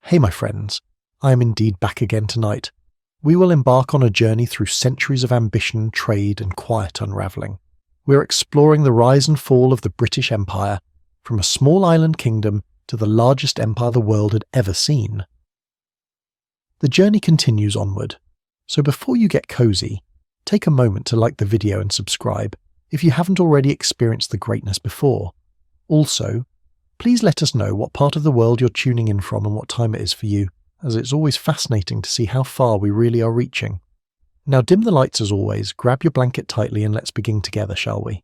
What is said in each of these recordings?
Hey my friends, I am indeed back again tonight. We will embark on a journey through centuries of ambition, trade and quiet unraveling. We're exploring the rise and fall of the British Empire, from a small island kingdom to the largest empire the world had ever seen. The journey continues onward, so before you get cozy, take a moment to like the video and subscribe if you haven't already experienced the greatness before. Also, please let us know what part of the world you're tuning in from and what time it is for you, as it's always fascinating to see how far we really are reaching. Now dim the lights as always, grab your blanket tightly and let's begin together, shall we?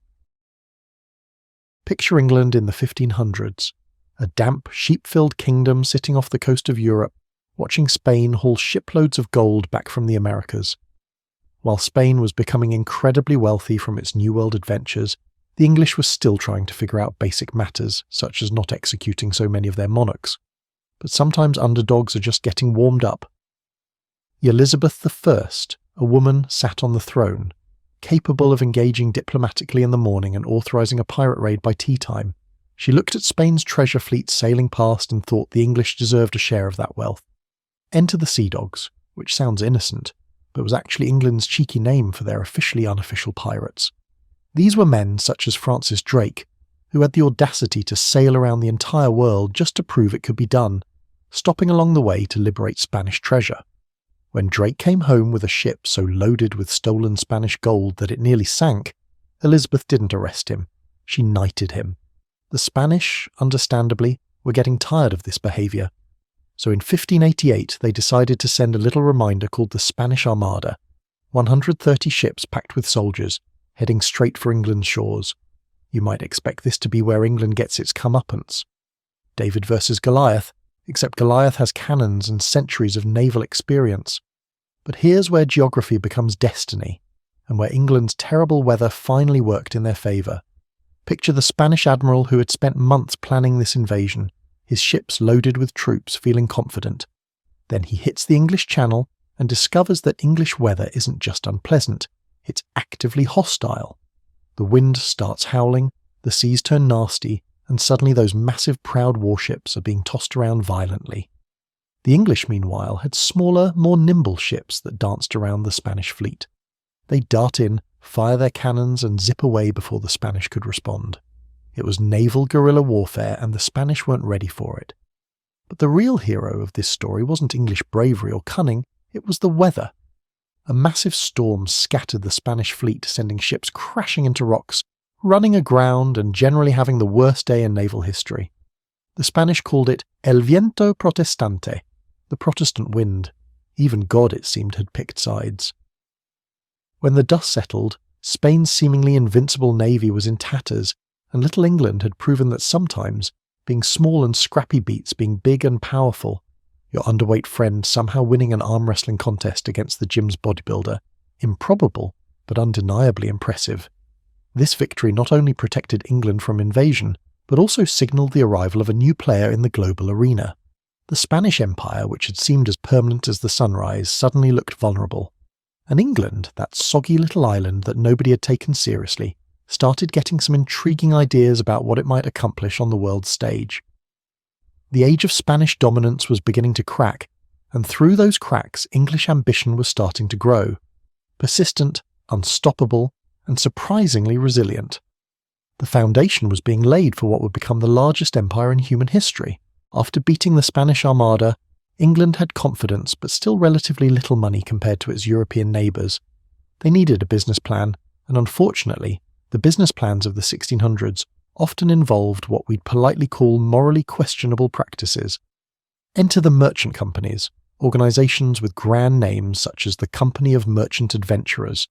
Picture England in the 1500s, a damp, sheep-filled kingdom sitting off the coast of Europe, watching Spain haul shiploads of gold back from the Americas. While Spain was becoming incredibly wealthy from its New World adventures, the English were still trying to figure out basic matters, such as not executing so many of their monarchs. But sometimes underdogs are just getting warmed up. Elizabeth I, a woman, sat on the throne, capable of engaging diplomatically in the morning and authorising a pirate raid by tea time. She looked at Spain's treasure fleet sailing past and thought the English deserved a share of that wealth. Enter the Sea Dogs, which sounds innocent, but was actually England's cheeky name for their officially unofficial pirates. These were men such as Francis Drake, who had the audacity to sail around the entire world just to prove it could be done, stopping along the way to liberate Spanish treasure. When Drake came home with a ship so loaded with stolen Spanish gold that it nearly sank, Elizabeth didn't arrest him. She knighted him. The Spanish, understandably, were getting tired of this behaviour. So in 1588 they decided to send a little reminder called the Spanish Armada, 130 ships packed with soldiers, heading straight for England's shores. You might expect this to be where England gets its comeuppance. David versus Goliath, except Goliath has cannons and centuries of naval experience. But here's where geography becomes destiny, and where England's terrible weather finally worked in their favour. Picture the Spanish admiral who had spent months planning this invasion, his ships loaded with troops, feeling confident. Then he hits the English Channel and discovers that English weather isn't just unpleasant, it's actively hostile. The wind starts howling, the seas turn nasty, and suddenly those massive proud warships are being tossed around violently. The English, meanwhile, had smaller, more nimble ships that danced around the Spanish fleet. They dart in, fire their cannons, and zip away before the Spanish could respond. It was naval guerrilla warfare, and the Spanish weren't ready for it. But the real hero of this story wasn't English bravery or cunning, it was the weather. A massive storm scattered the Spanish fleet, sending ships crashing into rocks, running aground, and generally having the worst day in naval history. The Spanish called it El Viento Protestante, the Protestant wind. Even God, it seemed, had picked sides. When the dust settled, Spain's seemingly invincible navy was in tatters, and little England had proven that sometimes, being small and scrappy beats being big and powerful, your underweight friend somehow winning an arm wrestling contest against the gym's bodybuilder, improbable but undeniably impressive. This victory not only protected England from invasion, but also signalled the arrival of a new player in the global arena. The Spanish Empire, which had seemed as permanent as the sunrise, suddenly looked vulnerable. And England, that soggy little island that nobody had taken seriously, started getting some intriguing ideas about what it might accomplish on the world stage. The age of Spanish dominance was beginning to crack, and through those cracks English ambition was starting to grow. Persistent, unstoppable, and surprisingly resilient. The foundation was being laid for what would become the largest empire in human history. After beating the Spanish Armada, England had confidence but still relatively little money compared to its European neighbours. They needed a business plan, and unfortunately, the business plans of the 1600s often involved what we'd politely call morally questionable practices. Enter the merchant companies, organisations with grand names such as the Company of Merchant Adventurers.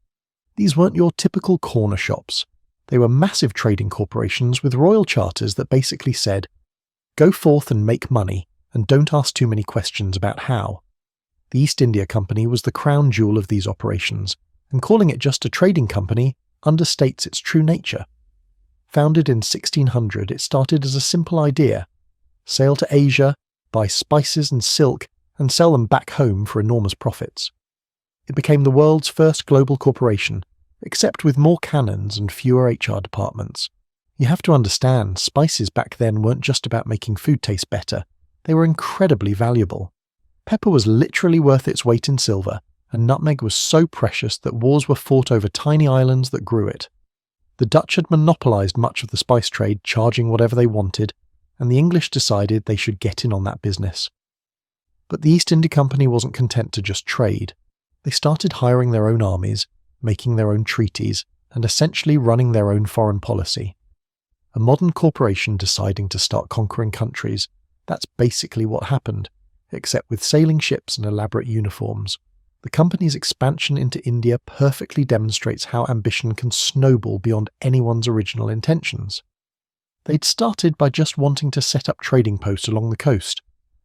These weren't your typical corner shops. They were massive trading corporations with royal charters that basically said, go forth and make money, and don't ask too many questions about how. The East India Company was the crown jewel of these operations, and calling it just a trading company understates its true nature. Founded in 1600, it started as a simple idea: sail to Asia, buy spices and silk, and sell them back home for enormous profits. It became the world's first global corporation, except with more cannons and fewer HR departments. You have to understand, spices back then weren't just about making food taste better. They were incredibly valuable. Pepper was literally worth its weight in silver, and nutmeg was so precious that wars were fought over tiny islands that grew it. The Dutch had monopolised much of the spice trade, charging whatever they wanted, and the English decided they should get in on that business. But the East India Company wasn't content to just trade. They started hiring their own armies, making their own treaties, and essentially running their own foreign policy. A modern corporation deciding to start conquering countries, that's basically what happened, except with sailing ships and elaborate uniforms. The company's expansion into India perfectly demonstrates how ambition can snowball beyond anyone's original intentions. They'd started by just wanting to set up trading posts along the coast,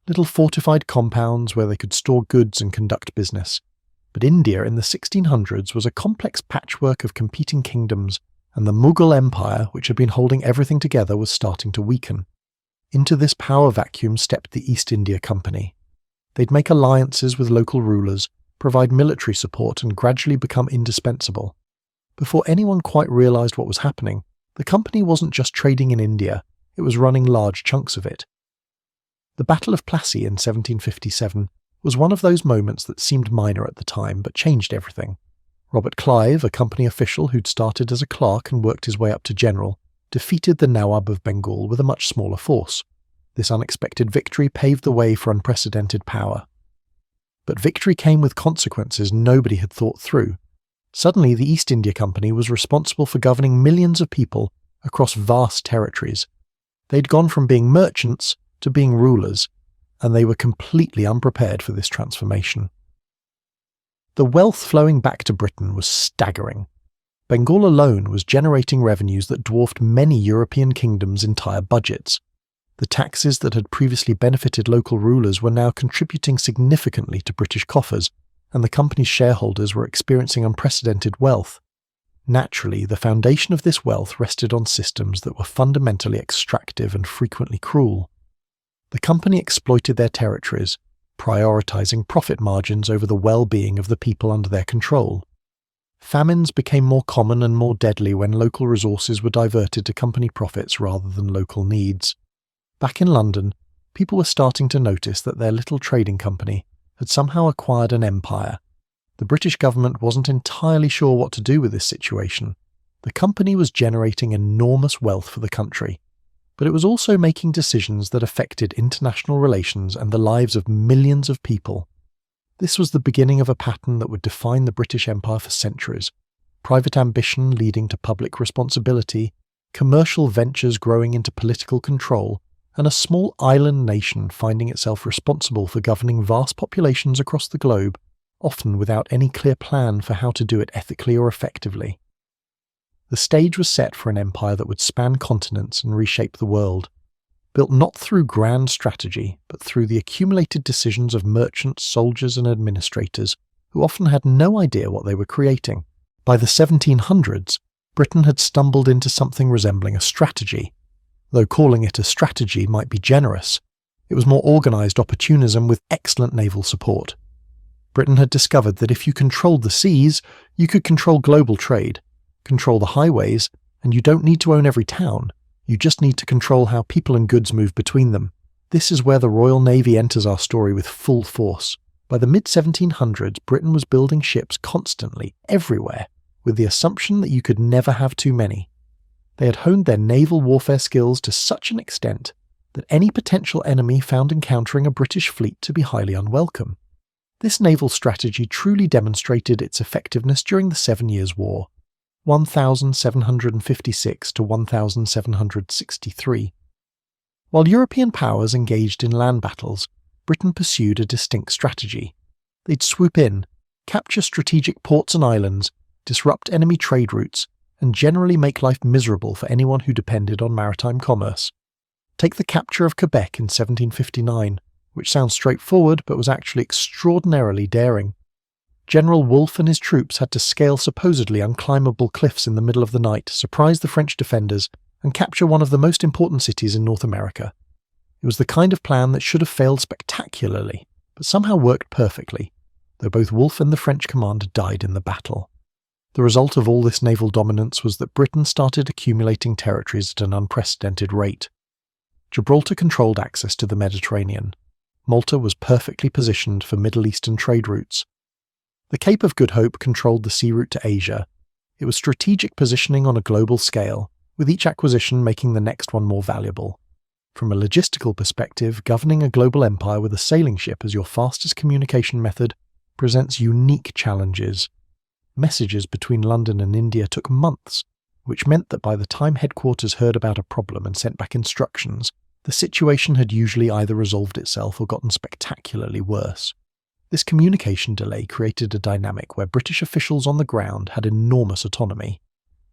little fortified compounds where they could store goods and conduct business. But India in the 1600s was a complex patchwork of competing kingdoms, and the Mughal Empire, which had been holding everything together, was starting to weaken. Into this power vacuum stepped the East India Company. They'd make alliances with local rulers, provide military support, and gradually become indispensable. Before anyone quite realised what was happening, the company wasn't just trading in India, it was running large chunks of it. The Battle of Plassey in 1757 was one of those moments that seemed minor at the time but changed everything. Robert Clive, a company official who'd started as a clerk and worked his way up to general, defeated the Nawab of Bengal with a much smaller force. This unexpected victory paved the way for unprecedented power. But victory came with consequences nobody had thought through. Suddenly, the East India Company was responsible for governing millions of people across vast territories. They'd gone from being merchants to being rulers, and they were completely unprepared for this transformation. The wealth flowing back to Britain was staggering. Bengal alone was generating revenues that dwarfed many European kingdoms' entire budgets. The taxes that had previously benefited local rulers were now contributing significantly to British coffers, and the company's shareholders were experiencing unprecedented wealth. Naturally, the foundation of this wealth rested on systems that were fundamentally extractive and frequently cruel. The company exploited their territories, prioritising profit margins over the well-being of the people under their control. Famines became more common and more deadly when local resources were diverted to company profits rather than local needs. Back in London, people were starting to notice that their little trading company had somehow acquired an empire. The British government wasn't entirely sure what to do with this situation. The company was generating enormous wealth for the country, but it was also making decisions that affected international relations and the lives of millions of people. This was the beginning of a pattern that would define the British Empire for centuries: private ambition leading to public responsibility, commercial ventures growing into political control, and a small island nation finding itself responsible for governing vast populations across the globe, often without any clear plan for how to do it ethically or effectively. The stage was set for an empire that would span continents and reshape the world, built not through grand strategy, but through the accumulated decisions of merchants, soldiers, and administrators, who often had no idea what they were creating. By the 1700s, Britain had stumbled into something resembling a strategy. Though calling it a strategy might be generous, it was more organised opportunism with excellent naval support. Britain had discovered that if you controlled the seas, you could control global trade, control the highways, and you don't need to own every town. You just need to control how people and goods move between them. This is where the Royal Navy enters our story with full force. By the mid-1700s, Britain was building ships constantly, everywhere, with the assumption that you could never have too many. They had honed their naval warfare skills to such an extent that any potential enemy found encountering a British fleet to be highly unwelcome. This naval strategy truly demonstrated its effectiveness during the 7 Years' War, 1756 to 1763. While European powers engaged in land battles, Britain pursued a distinct strategy. They'd swoop in, capture strategic ports and islands, disrupt enemy trade routes, and generally make life miserable for anyone who depended on maritime commerce. Take the capture of Quebec in 1759, which sounds straightforward but was actually extraordinarily daring. General Wolfe and his troops had to scale supposedly unclimbable cliffs in the middle of the night, surprise the French defenders, and capture one of the most important cities in North America. It was the kind of plan that should have failed spectacularly, but somehow worked perfectly, though both Wolfe and the French commander died in the battle. The result of all this naval dominance was that Britain started accumulating territories at an unprecedented rate. Gibraltar controlled access to the Mediterranean. Malta was perfectly positioned for Middle Eastern trade routes. The Cape of Good Hope controlled the sea route to Asia. It was strategic positioning on a global scale, with each acquisition making the next one more valuable. From a logistical perspective, governing a global empire with a sailing ship as your fastest communication method presents unique challenges. Messages between London and India took months, which meant that by the time headquarters heard about a problem and sent back instructions, the situation had usually either resolved itself or gotten spectacularly worse. This communication delay created a dynamic where British officials on the ground had enormous autonomy.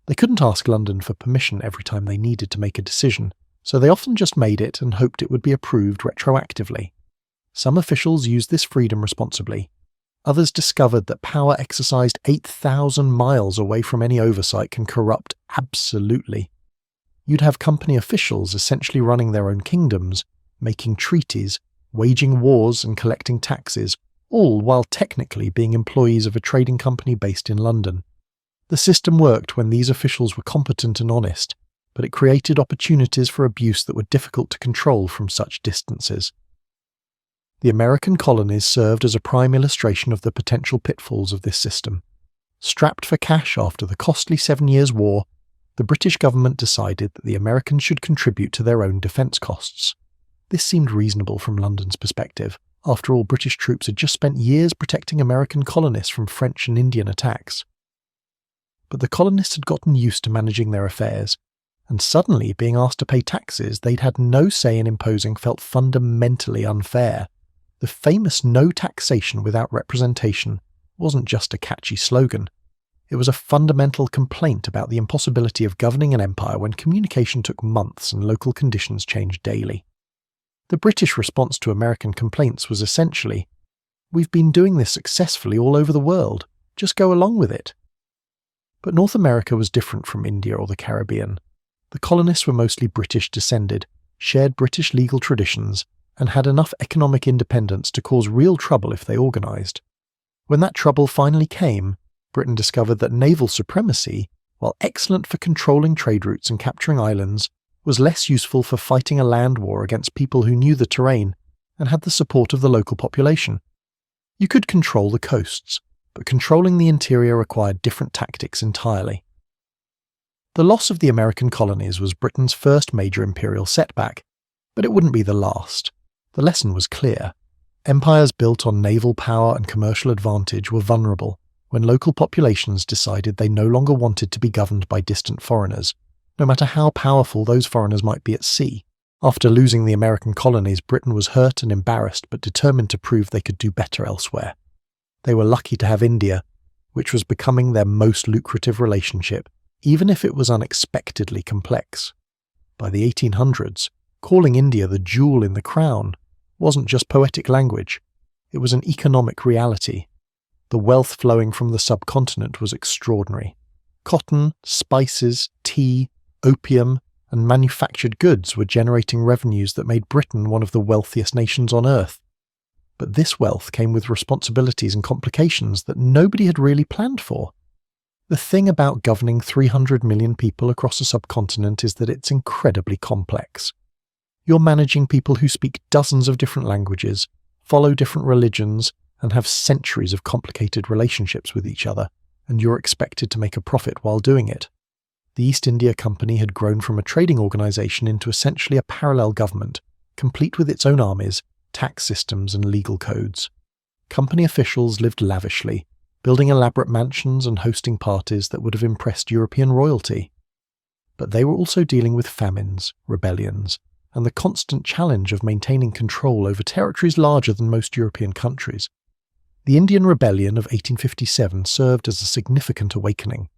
They couldn't ask London for permission every time they needed to make a decision, so they often just made it and hoped it would be approved retroactively. Some officials used this freedom responsibly. Others discovered that power exercised 8,000 miles away from any oversight can corrupt absolutely. You'd have company officials essentially running their own kingdoms, making treaties, waging wars and collecting taxes, all while technically being employees of a trading company based in London. The system worked when these officials were competent and honest, but it created opportunities for abuse that were difficult to control from such distances. The American colonies served as a prime illustration of the potential pitfalls of this system. Strapped for cash after the costly 7 Years' War, the British government decided that the Americans should contribute to their own defence costs. This seemed reasonable from London's perspective. After all, British troops had just spent years protecting American colonists from French and Indian attacks. But the colonists had gotten used to managing their affairs, and suddenly being asked to pay taxes they'd had no say in imposing felt fundamentally unfair. The famous "no taxation without representation" wasn't just a catchy slogan. It was a fundamental complaint about the impossibility of governing an empire when communication took months and local conditions changed daily. The British response to American complaints was essentially, "We've been doing this successfully all over the world, just go along with it." But North America was different from India or the Caribbean. The colonists were mostly British descended, shared British legal traditions, and had enough economic independence to cause real trouble if they organised. When that trouble finally came, Britain discovered that naval supremacy, while excellent for controlling trade routes and capturing islands, was less useful for fighting a land war against people who knew the terrain and had the support of the local population. You could control the coasts, but controlling the interior required different tactics entirely. The loss of the American colonies was Britain's first major imperial setback, but it wouldn't be the last. The lesson was clear. Empires built on naval power and commercial advantage were vulnerable when local populations decided they no longer wanted to be governed by distant foreigners, no matter how powerful those foreigners might be at sea. After losing the American colonies, Britain was hurt and embarrassed but determined to prove they could do better elsewhere. They were lucky to have India, which was becoming their most lucrative relationship, even if it was unexpectedly complex. By the 1800s, calling India the jewel in the crown wasn't just poetic language, it was an economic reality. The wealth flowing from the subcontinent was extraordinary. Cotton, spices, tea, opium, and manufactured goods were generating revenues that made Britain one of the wealthiest nations on earth. But this wealth came with responsibilities and complications that nobody had really planned for. The thing about governing 300 million people across a subcontinent is that it's incredibly complex. You're managing people who speak dozens of different languages, follow different religions, and have centuries of complicated relationships with each other, and you're expected to make a profit while doing it. The East India Company had grown from a trading organisation into essentially a parallel government, complete with its own armies, tax systems and legal codes. Company officials lived lavishly, building elaborate mansions and hosting parties that would have impressed European royalty. But they were also dealing with famines, rebellions, and the constant challenge of maintaining control over territories larger than most European countries. The Indian Rebellion of 1857 served as a significant awakening.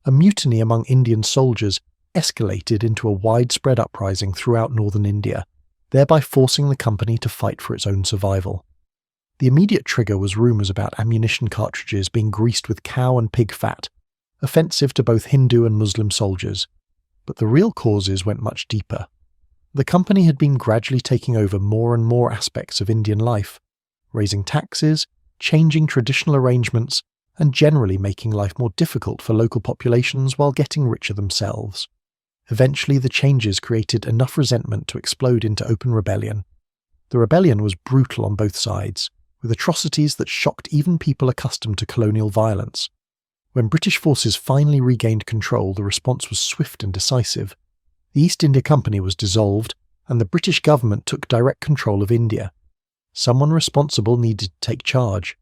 A mutiny among Indian soldiers escalated into a widespread uprising throughout northern India, thereby forcing the company to fight for its own survival. The immediate trigger was rumours about ammunition cartridges being greased with cow and pig fat, offensive to both Hindu and Muslim soldiers. But the real causes went much deeper. The company had been gradually taking over more and more aspects of Indian life, raising taxes, changing traditional arrangements, and generally making life more difficult for local populations while getting richer themselves. Eventually, the changes created enough resentment to explode into open rebellion. The rebellion was brutal on both sides, with atrocities that shocked even people accustomed to colonial violence. When British forces finally regained control, the response was swift and decisive. The East India Company was dissolved, and the British government took direct control of India. Someone responsible needed to take charge.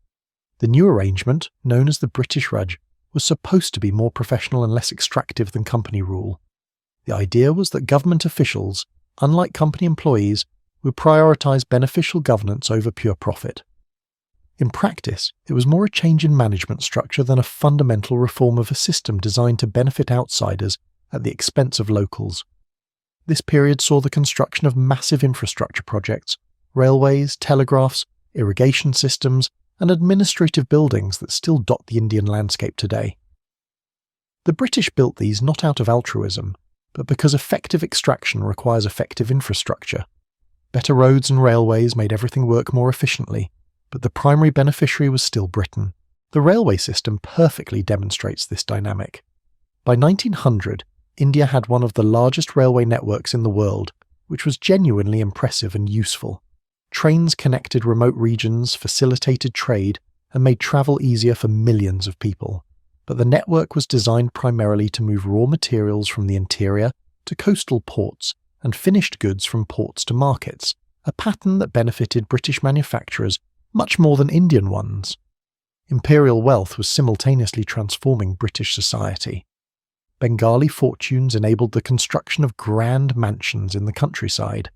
The new arrangement, known as the British Raj, was supposed to be more professional and less extractive than company rule. The idea was that government officials, unlike company employees, would prioritise beneficial governance over pure profit. In practice, it was more a change in management structure than a fundamental reform of a system designed to benefit outsiders at the expense of locals. This period saw the construction of massive infrastructure projects, railways, telegraphs, irrigation systems, and administrative buildings that still dot the Indian landscape today. The British built these not out of altruism, but because effective extraction requires effective infrastructure. Better roads and railways made everything work more efficiently, but the primary beneficiary was still Britain. The railway system perfectly demonstrates this dynamic. By 1900, India had one of the largest railway networks in the world, which was genuinely impressive and useful. Trains connected remote regions, facilitated trade, and made travel easier for millions of people. But the network was designed primarily to move raw materials from the interior to coastal ports and finished goods from ports to markets, a pattern that benefited British manufacturers much more than Indian ones. Imperial wealth was simultaneously transforming British society. Bengali fortunes enabled the construction of grand mansions in the countryside.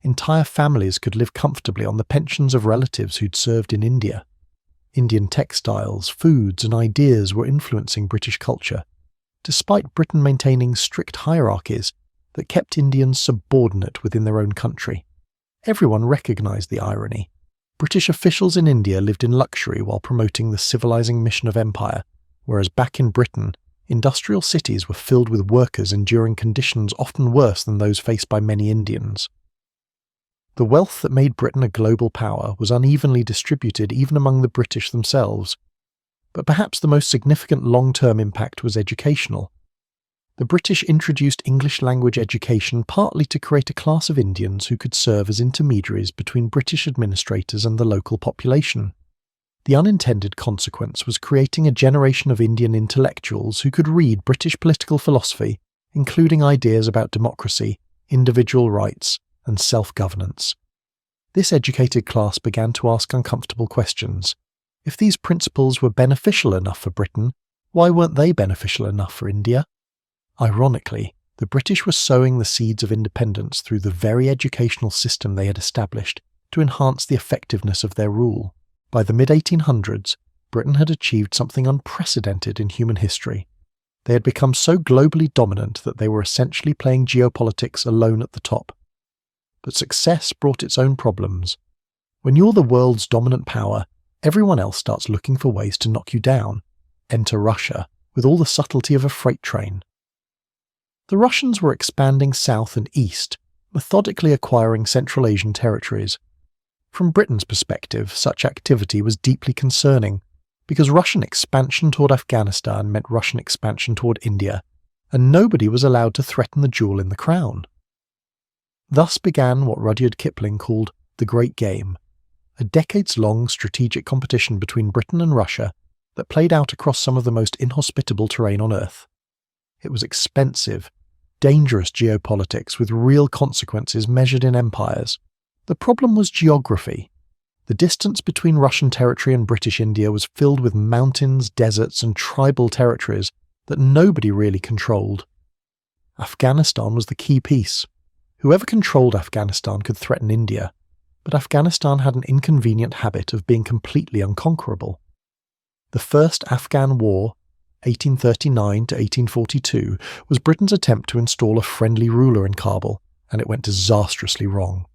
Entire families could live comfortably on the pensions of relatives who'd served in India. Indian textiles, foods, and ideas were influencing British culture, despite Britain maintaining strict hierarchies that kept Indians subordinate within their own country. Everyone recognised the irony. British officials in India lived in luxury while promoting the civilising mission of empire, whereas back in Britain, industrial cities were filled with workers enduring conditions often worse than those faced by many Indians. The wealth that made Britain a global power was unevenly distributed even among the British themselves, but perhaps the most significant long-term impact was educational. The British introduced English language education partly to create a class of Indians who could serve as intermediaries between British administrators and the local population. The unintended consequence was creating a generation of Indian intellectuals who could read British political philosophy, including ideas about democracy, individual rights, and self-governance. This educated class began to ask uncomfortable questions. If these principles were beneficial enough for Britain, why weren't they beneficial enough for India? Ironically, the British were sowing the seeds of independence through the very educational system they had established to enhance the effectiveness of their rule. By the mid-1800s, Britain had achieved something unprecedented in human history. They had become so globally dominant that they were essentially playing geopolitics alone at the top. But success brought its own problems. When you're the world's dominant power, everyone else starts looking for ways to knock you down. Enter Russia, with all the subtlety of a freight train. The Russians were expanding south and east, methodically acquiring Central Asian territories. From Britain's perspective, such activity was deeply concerning, because Russian expansion toward Afghanistan meant Russian expansion toward India, and nobody was allowed to threaten the jewel in the crown. Thus began what Rudyard Kipling called the Great Game, a decades-long strategic competition between Britain and Russia that played out across some of the most inhospitable terrain on Earth. It was expensive, dangerous geopolitics with real consequences measured in empires. The problem was geography. The distance between Russian territory and British India was filled with mountains, deserts, and tribal territories that nobody really controlled. Afghanistan was the key piece. Whoever controlled Afghanistan could threaten India, but Afghanistan had an inconvenient habit of being completely unconquerable. The First Afghan War, 1839 to 1842, was Britain's attempt to install a friendly ruler in Kabul, and it went disastrously wrong.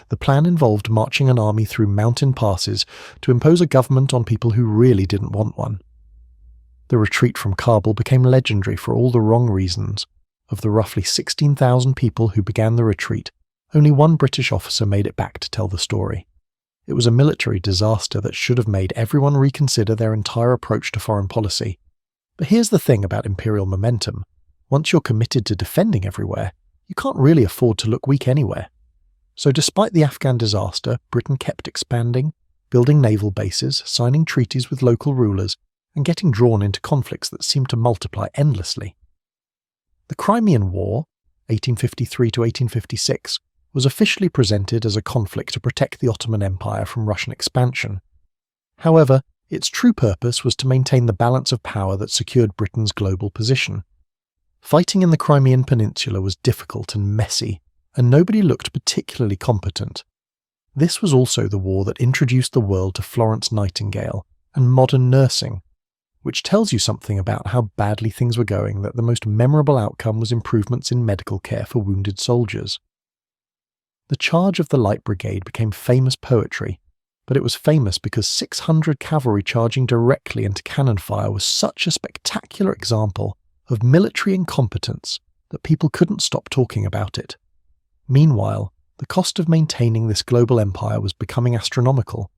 The plan involved marching an army through mountain passes to impose a government on people who really didn't want one. The retreat from Kabul became legendary for all the wrong reasons. Of the roughly 16,000 people who began the retreat, only one British officer made it back to tell the story. It was a military disaster that should have made everyone reconsider their entire approach to foreign policy. But here's the thing about imperial momentum. Once you're committed to defending everywhere, you can't really afford to look weak anywhere. So despite the Afghan disaster, Britain kept expanding, building naval bases, signing treaties with local rulers, and getting drawn into conflicts that seemed to multiply endlessly. The Crimean War, 1853 to 1856, was officially presented as a conflict to protect the Ottoman Empire from Russian expansion. However, its true purpose was to maintain the balance of power that secured Britain's global position. Fighting in the Crimean Peninsula was difficult and messy, and nobody looked particularly competent. This was also the war that introduced the world to Florence Nightingale and modern nursing, which tells you something about how badly things were going that the most memorable outcome was improvements in medical care for wounded soldiers. The charge of the Light Brigade became famous poetry, but it was famous because 600 cavalry charging directly into cannon fire was such a spectacular example of military incompetence that people couldn't stop talking about it. Meanwhile, the cost of maintaining this global empire was becoming astronomical.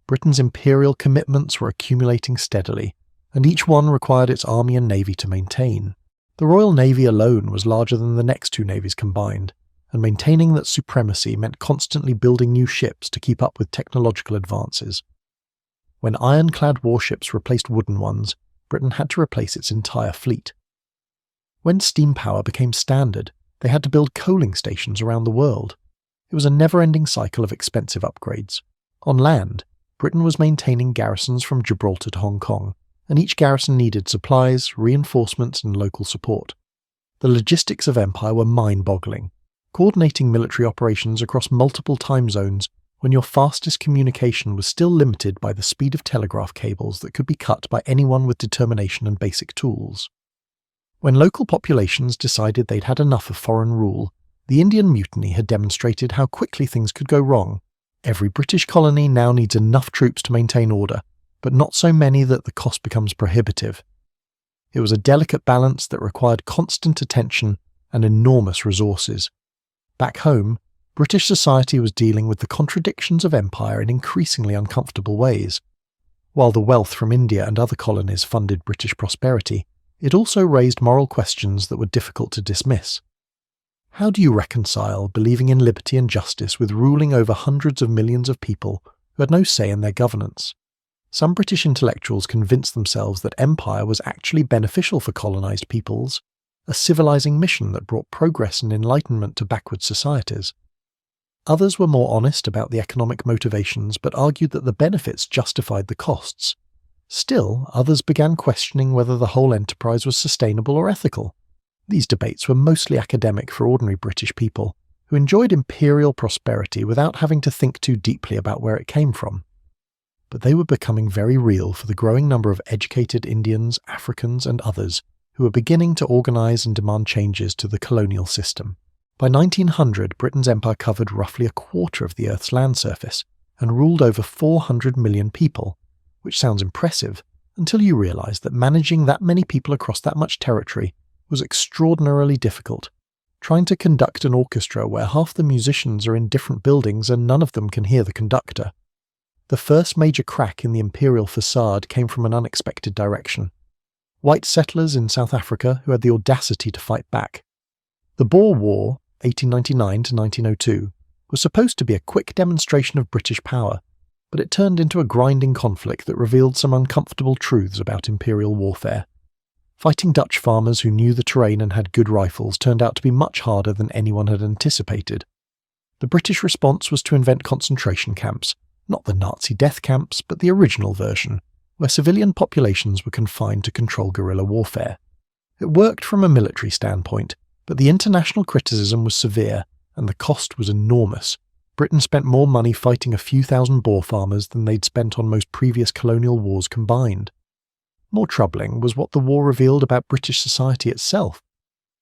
Britain's imperial commitments were accumulating steadily, and each one required its army and navy to maintain. The Royal Navy alone was larger than the next two navies combined, and maintaining that supremacy meant constantly building new ships to keep up with technological advances. When ironclad warships replaced wooden ones, Britain had to replace its entire fleet. When steam power became standard, they had to build coaling stations around the world. It was a never-ending cycle of expensive upgrades. On land, Britain was maintaining garrisons from Gibraltar to Hong Kong, and each garrison needed supplies, reinforcements, and local support. The logistics of empire were mind-boggling. Coordinating military operations across multiple time zones when your fastest communication was still limited by the speed of telegraph cables that could be cut by anyone with determination and basic tools. When local populations decided they'd had enough of foreign rule, the Indian Mutiny had demonstrated how quickly things could go wrong. Every British colony now needs enough troops to maintain order, but not so many that the cost becomes prohibitive. It was a delicate balance that required constant attention and enormous resources. Back home, British society was dealing with the contradictions of empire in increasingly uncomfortable ways. While the wealth from India and other colonies funded British prosperity, it also raised moral questions that were difficult to dismiss. How do you reconcile believing in liberty and justice with ruling over hundreds of millions of people who had no say in their governance? Some British intellectuals convinced themselves that empire was actually beneficial for colonized peoples, a civilizing mission that brought progress and enlightenment to backward societies. Others were more honest about the economic motivations but argued that the benefits justified the costs. Still, others began questioning whether the whole enterprise was sustainable or ethical. These debates were mostly academic for ordinary British people, who enjoyed imperial prosperity without having to think too deeply about where it came from. But they were becoming very real for the growing number of educated Indians, Africans, and others who were beginning to organize and demand changes to the colonial system. By 1900, Britain's empire covered roughly a quarter of the Earth's land surface and ruled over 400 million people, which sounds impressive until you realize that managing that many people across that much territory was extraordinarily difficult. Trying to conduct an orchestra where half the musicians are in different buildings and none of them can hear the conductor. The first major crack in the imperial facade came from an unexpected direction. White settlers in South Africa who had the audacity to fight back. The Boer War, 1899 to 1902, was supposed to be a quick demonstration of British power, but it turned into a grinding conflict that revealed some uncomfortable truths about imperial warfare. Fighting Dutch farmers who knew the terrain and had good rifles turned out to be much harder than anyone had anticipated. The British response was to invent concentration camps, not the Nazi death camps, but the original version, where civilian populations were confined to control guerrilla warfare. It worked from a military standpoint, but the international criticism was severe, and the cost was enormous. Britain spent more money fighting a few thousand Boer farmers than they'd spent on most previous colonial wars combined. More troubling was what the war revealed about British society itself.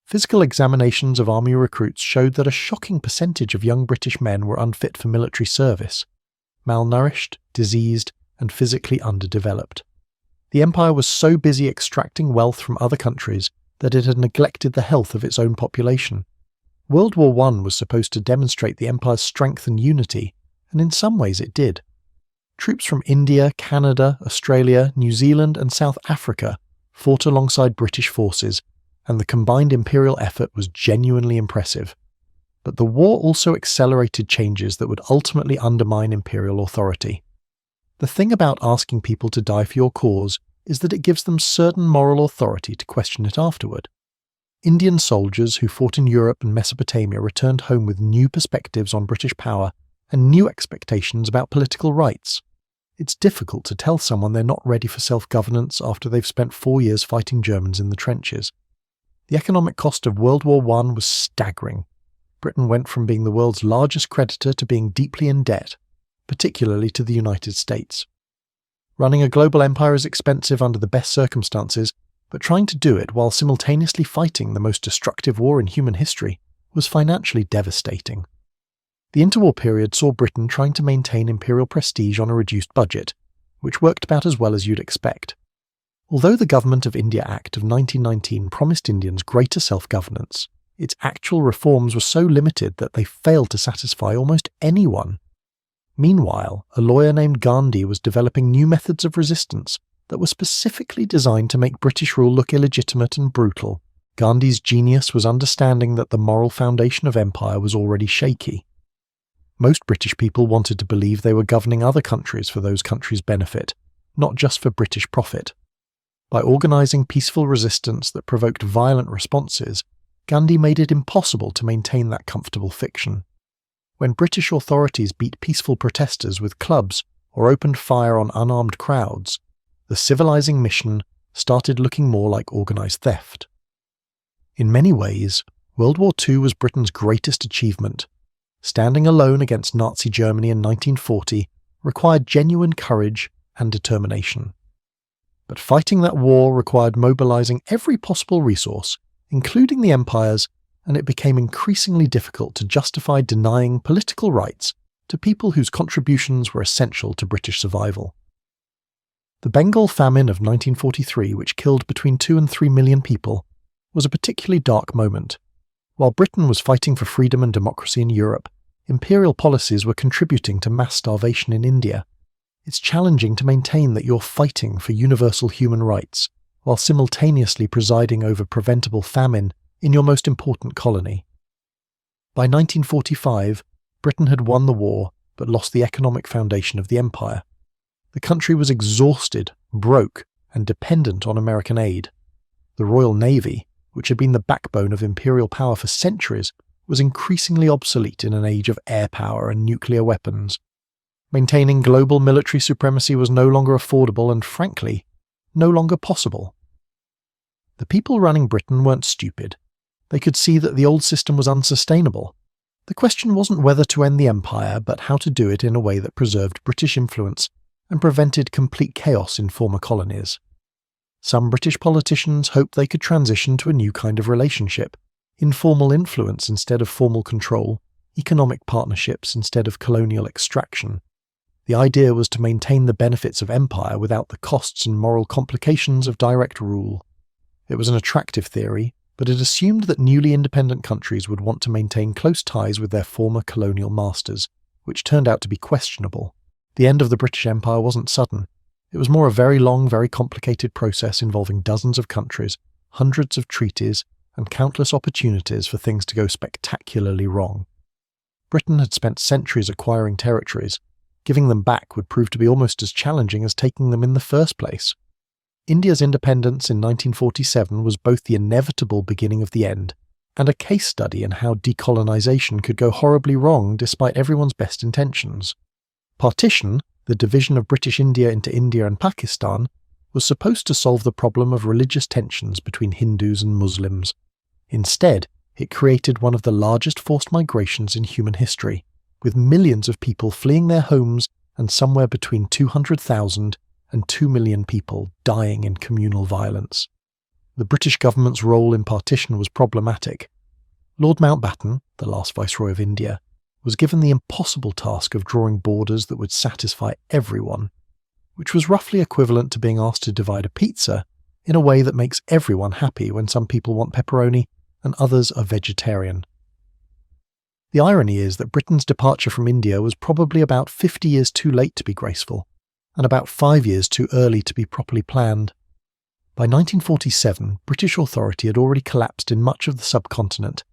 Physical examinations of army recruits showed that a shocking percentage of young British men were unfit for military service, malnourished, diseased, and physically underdeveloped. The empire was so busy extracting wealth from other countries that it had neglected the health of its own population. World War I was supposed to demonstrate the empire's strength and unity, and in some ways it did. Troops from India, Canada, Australia, New Zealand, and South Africa fought alongside British forces, and the combined imperial effort was genuinely impressive. But the war also accelerated changes that would ultimately undermine imperial authority. The thing about asking people to die for your cause is that it gives them certain moral authority to question it afterward. Indian soldiers who fought in Europe and Mesopotamia returned home with new perspectives on British power and new expectations about political rights. It's difficult to tell someone they're not ready for self-governance after they've spent 4 years fighting Germans in the trenches. The economic cost of World War I was staggering. Britain went from being the world's largest creditor to being deeply in debt, particularly to the United States. Running a global empire is expensive under the best circumstances, but trying to do it while simultaneously fighting the most destructive war in human history was financially devastating. The interwar period saw Britain trying to maintain imperial prestige on a reduced budget, which worked about as well as you'd expect. Although the Government of India Act of 1919 promised Indians greater self-governance, its actual reforms were so limited that they failed to satisfy almost anyone. Meanwhile, a lawyer named Gandhi was developing new methods of resistance that were specifically designed to make British rule look illegitimate and brutal. Gandhi's genius was understanding that the moral foundation of empire was already shaky. Most British people wanted to believe they were governing other countries for those countries' benefit, not just for British profit. By organising peaceful resistance that provoked violent responses, Gandhi made it impossible to maintain that comfortable fiction. When British authorities beat peaceful protesters with clubs or opened fire on unarmed crowds, the civilizing mission started looking more like organised theft. In many ways, World War II was Britain's greatest achievement. Standing alone against Nazi Germany in 1940 required genuine courage and determination. But fighting that war required mobilizing every possible resource, including the empires, and it became increasingly difficult to justify denying political rights to people whose contributions were essential to British survival. The Bengal famine of 1943, which killed between 2 and 3 million people, was a particularly dark moment. While Britain was fighting for freedom and democracy in Europe, imperial policies were contributing to mass starvation in India. It's challenging to maintain that you're fighting for universal human rights, while simultaneously presiding over preventable famine in your most important colony. By 1945, Britain had won the war, but lost the economic foundation of the empire. The country was exhausted, broke, and dependent on American aid. The Royal Navy, which had been the backbone of imperial power for centuries, was increasingly obsolete in an age of air power and nuclear weapons. Maintaining global military supremacy was no longer affordable and, frankly, no longer possible. The people running Britain weren't stupid. They could see that the old system was unsustainable. The question wasn't whether to end the empire, but how to do it in a way that preserved British influence and prevented complete chaos in former colonies. Some British politicians hoped they could transition to a new kind of relationship, informal influence instead of formal control, economic partnerships instead of colonial extraction. The idea was to maintain the benefits of empire without the costs and moral complications of direct rule. It was an attractive theory, but it assumed that newly independent countries would want to maintain close ties with their former colonial masters, which turned out to be questionable. The end of the British Empire wasn't sudden. It was more a very long, very complicated process involving dozens of countries, hundreds of treaties, and countless opportunities for things to go spectacularly wrong. Britain had spent centuries acquiring territories. Giving them back would prove to be almost as challenging as taking them in the first place. India's independence in 1947 was both the inevitable beginning of the end and a case study in how decolonization could go horribly wrong despite everyone's best intentions. Partition, the division of British India into India and Pakistan, was supposed to solve the problem of religious tensions between Hindus and Muslims. Instead, it created one of the largest forced migrations in human history, with millions of people fleeing their homes and somewhere between 200,000 and 2 million people dying in communal violence. The British government's role in partition was problematic. Lord Mountbatten, the last Viceroy of India, was given the impossible task of drawing borders that would satisfy everyone, which was roughly equivalent to being asked to divide a pizza in a way that makes everyone happy when some people want pepperoni and others are vegetarian. The irony is that Britain's departure from India was probably about 50 years too late to be graceful, and about 5 years too early to be properly planned. By 1947, British authority had already collapsed in much of the subcontinent,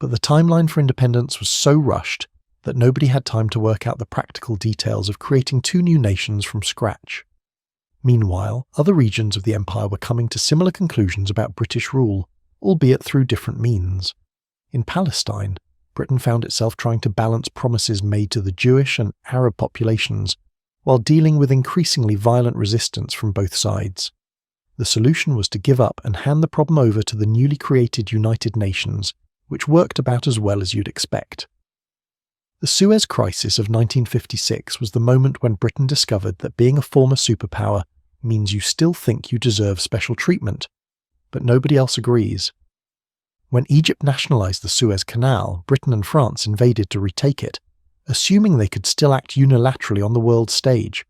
but the timeline for independence was so rushed that nobody had time to work out the practical details of creating two new nations from scratch. Meanwhile, other regions of the empire were coming to similar conclusions about British rule, albeit through different means. In Palestine, Britain found itself trying to balance promises made to the Jewish and Arab populations while dealing with increasingly violent resistance from both sides. The solution was to give up and hand the problem over to the newly created United Nations, which worked about as well as you'd expect. The Suez Crisis of 1956 was the moment when Britain discovered that being a former superpower means you still think you deserve special treatment, but nobody else agrees. When Egypt nationalised the Suez Canal, Britain and France invaded to retake it, assuming they could still act unilaterally on the world stage.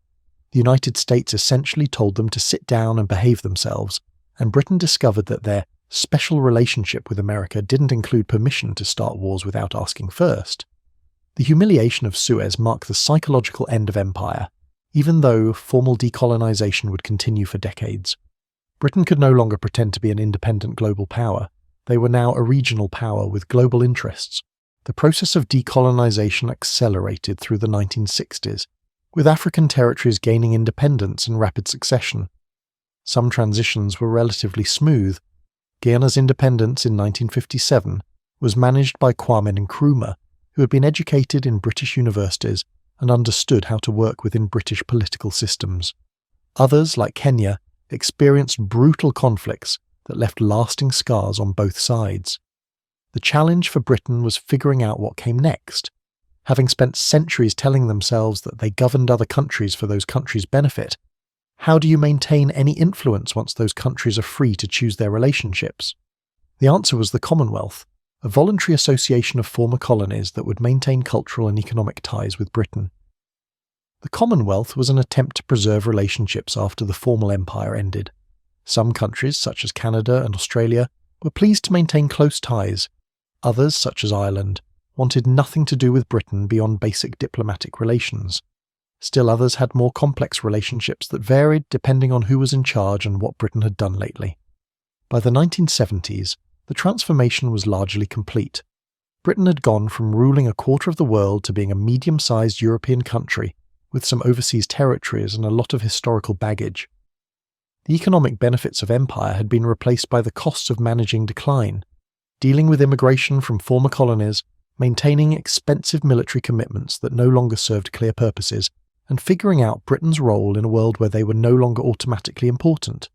The United States essentially told them to sit down and behave themselves, and Britain discovered that their special relationship with America didn't include permission to start wars without asking first. The humiliation of Suez marked the psychological end of empire, even though formal decolonization would continue for decades. Britain could no longer pretend to be an independent global power. They were now a regional power with global interests. The process of decolonization accelerated through the 1960s, with African territories gaining independence in rapid succession. Some transitions were relatively smooth. Guyana's independence in 1957 was managed by Kwame Nkrumah, who had been educated in British universities and understood how to work within British political systems. Others, like Kenya, experienced brutal conflicts that left lasting scars on both sides. The challenge for Britain was figuring out what came next. Having spent centuries telling themselves that they governed other countries for those countries' benefit, how do you maintain any influence once those countries are free to choose their relationships? The answer was the Commonwealth, a voluntary association of former colonies that would maintain cultural and economic ties with Britain. The Commonwealth was an attempt to preserve relationships after the formal empire ended. Some countries, such as Canada and Australia, were pleased to maintain close ties. Others, such as Ireland, wanted nothing to do with Britain beyond basic diplomatic relations. Still others had more complex relationships that varied depending on who was in charge and what Britain had done lately. By the 1970s, the transformation was largely complete. Britain had gone from ruling a quarter of the world to being a medium-sized European country with some overseas territories and a lot of historical baggage. The economic benefits of empire had been replaced by the costs of managing decline, dealing with immigration from former colonies, maintaining expensive military commitments that no longer served clear purposes, and figuring out Britain's role in a world where they were no longer automatically important.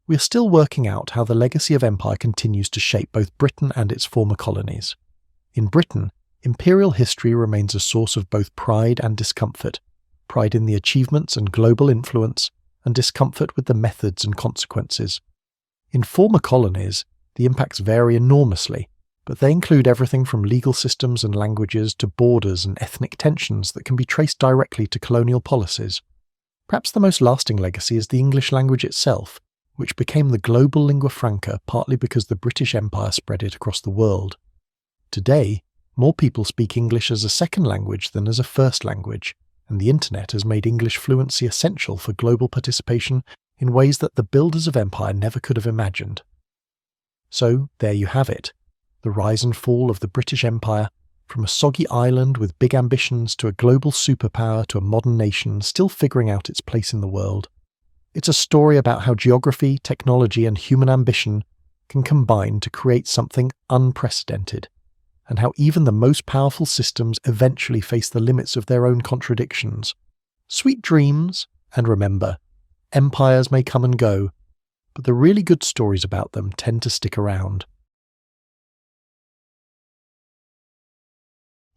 We are still working out how the legacy of empire continues to shape both Britain and its former colonies. In Britain, imperial history remains a source of both pride and discomfort, pride in the achievements and global influence, and discomfort with the methods and consequences. In former colonies, the impacts vary enormously, but they include everything from legal systems and languages to borders and ethnic tensions that can be traced directly to colonial policies. Perhaps the most lasting legacy is the English language itself, which became the global lingua franca partly because the British Empire spread it across the world. Today, more people speak English as a second language than as a first language, and the internet has made English fluency essential for global participation in ways that the builders of empire never could have imagined. So, there you have it, the rise and fall of the British Empire, from a soggy island with big ambitions to a global superpower to a modern nation still figuring out its place in the world. It's a story about how geography, technology, and human ambition can combine to create something unprecedented, and how even the most powerful systems eventually face the limits of their own contradictions. Sweet dreams, and remember, empires may come and go, but the really good stories about them tend to stick around.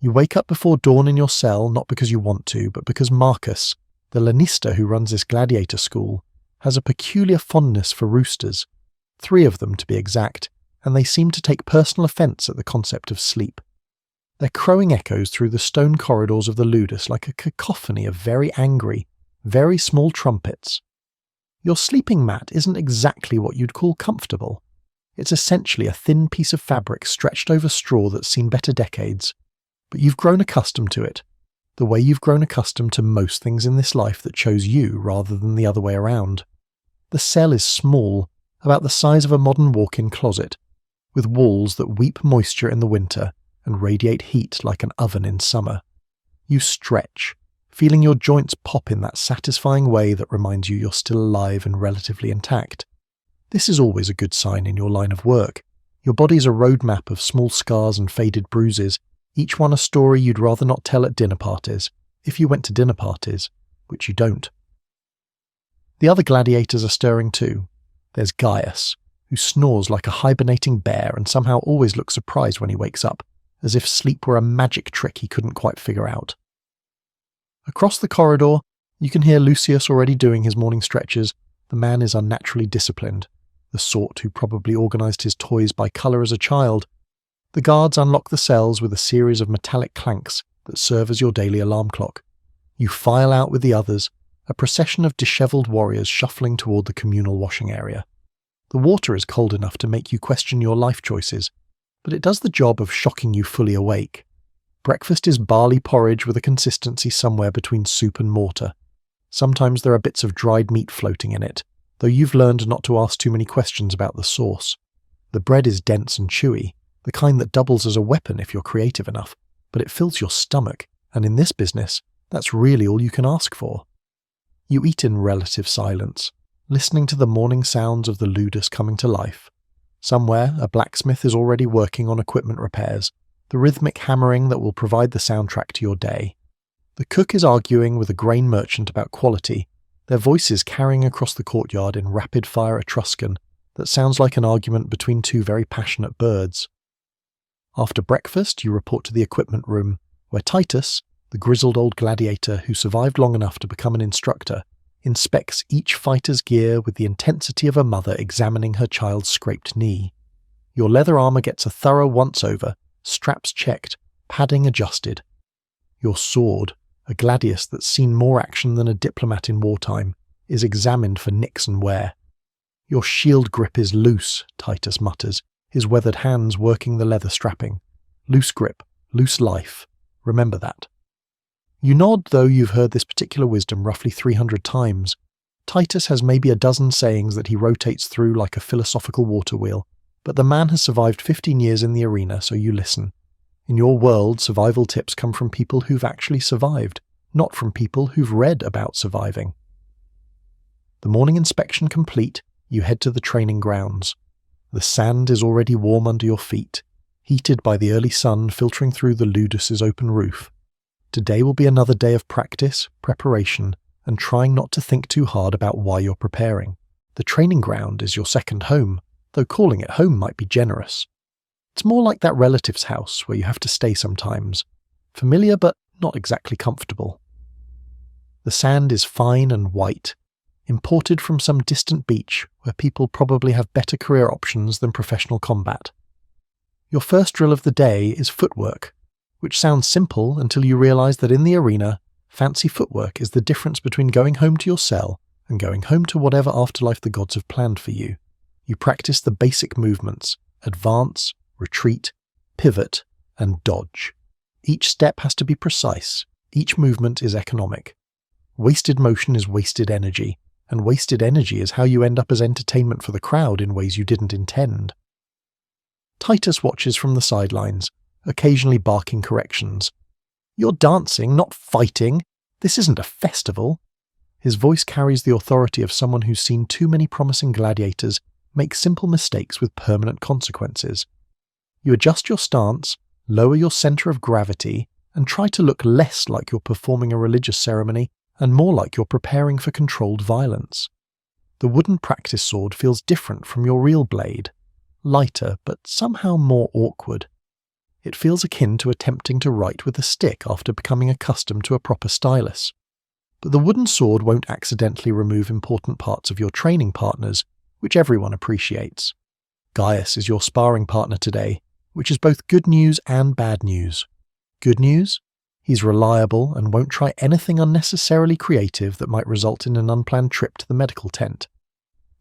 You wake up before dawn in your cell not because you want to, but because Marcus, the Lannister who runs this gladiator school, has a peculiar fondness for roosters, 3 of them to be exact, and they seem to take personal offence at the concept of sleep. Their crowing echoes through the stone corridors of the ludus like a cacophony of very angry, very small trumpets. Your sleeping mat isn't exactly what you'd call comfortable. It's essentially a thin piece of fabric stretched over straw that's seen better decades. But you've grown accustomed to it, the way you've grown accustomed to most things in this life that chose you rather than the other way around. The cell is small, about the size of a modern walk-in closet, with walls that weep moisture in the winter and radiate heat like an oven in summer. You stretch, feeling your joints pop in that satisfying way that reminds you you're still alive and relatively intact. This is always a good sign in your line of work. Your body's a roadmap of small scars and faded bruises, each one a story you'd rather not tell at dinner parties, if you went to dinner parties, which you don't. The other gladiators are stirring too. There's Gaius, who snores like a hibernating bear and somehow always looks surprised when he wakes up, as if sleep were a magic trick he couldn't quite figure out. Across the corridor, you can hear Lucius already doing his morning stretches. The man is unnaturally disciplined, the sort who probably organised his toys by colour as a child. The guards unlock the cells with a series of metallic clanks that serve as your daily alarm clock. You file out with the others, a procession of dishevelled warriors shuffling toward the communal washing area. The water is cold enough to make you question your life choices, but it does the job of shocking you fully awake. Breakfast is barley porridge with a consistency somewhere between soup and mortar. Sometimes there are bits of dried meat floating in it, though you've learned not to ask too many questions about the sauce. The bread is dense and chewy, the kind that doubles as a weapon if you're creative enough, but it fills your stomach, and in this business, that's really all you can ask for. You eat in relative silence, listening to the morning sounds of the ludus coming to life. Somewhere, a blacksmith is already working on equipment repairs, the rhythmic hammering that will provide the soundtrack to your day. The cook is arguing with a grain merchant about quality, their voices carrying across the courtyard in rapid-fire Etruscan that sounds like an argument between two very passionate birds. After breakfast, you report to the equipment room, where Titus, the grizzled old gladiator who survived long enough to become an instructor, inspects each fighter's gear with the intensity of a mother examining her child's scraped knee. Your leather armour gets a thorough once-over, straps checked, padding adjusted. Your sword, a gladius that's seen more action than a diplomat in wartime, is examined for nicks and wear. Your shield grip is loose, Titus mutters, his weathered hands working the leather strapping. Loose grip, loose life. Remember that. You nod, though you've heard this particular wisdom roughly 300 times. Titus has maybe a dozen sayings that he rotates through like a philosophical water wheel, but the man has survived 15 years in the arena, so you listen. In your world, survival tips come from people who've actually survived, not from people who've read about surviving. The morning inspection complete, you head to the training grounds. The sand is already warm under your feet, heated by the early sun filtering through the ludus's open roof. Today will be another day of practice, preparation, and trying not to think too hard about why you're preparing. The training ground is your second home, though calling it home might be generous. It's more like that relative's house where you have to stay sometimes. Familiar but not exactly comfortable. The sand is fine and white, imported from some distant beach where people probably have better career options than professional combat. Your first drill of the day is footwork, which sounds simple until you realise that in the arena, fancy footwork is the difference between going home to your cell and going home to whatever afterlife the gods have planned for you. You practice the basic movements: advance, retreat, pivot, and dodge. Each step has to be precise. Each movement is economic. Wasted motion is wasted energy, and wasted energy is how you end up as entertainment for the crowd in ways you didn't intend. Titus watches from the sidelines, occasionally barking corrections. "You're dancing, not fighting. This isn't a festival." His voice carries the authority of someone who's seen too many promising gladiators make simple mistakes with permanent consequences. You adjust your stance, lower your centre of gravity, and try to look less like you're performing a religious ceremony and more like you're preparing for controlled violence. The wooden practice sword feels different from your real blade, lighter but somehow more awkward. It feels akin to attempting to write with a stick after becoming accustomed to a proper stylus. But the wooden sword won't accidentally remove important parts of your training partners, which everyone appreciates. Gaius is your sparring partner today, which is both good news and bad news. Good news? He's reliable and won't try anything unnecessarily creative that might result in an unplanned trip to the medical tent.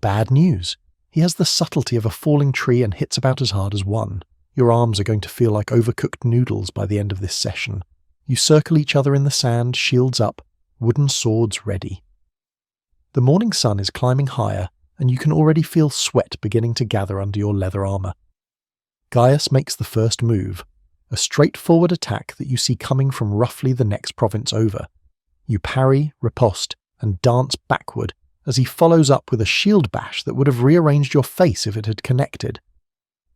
Bad news? He has the subtlety of a falling tree and hits about as hard as one. Your arms are going to feel like overcooked noodles by the end of this session. You circle each other in the sand, shields up, wooden swords ready. The morning sun is climbing higher, and you can already feel sweat beginning to gather under your leather armour. Gaius makes the first move, a straightforward attack that you see coming from roughly the next province over. You parry, riposte, and dance backward as he follows up with a shield bash that would have rearranged your face if it had connected.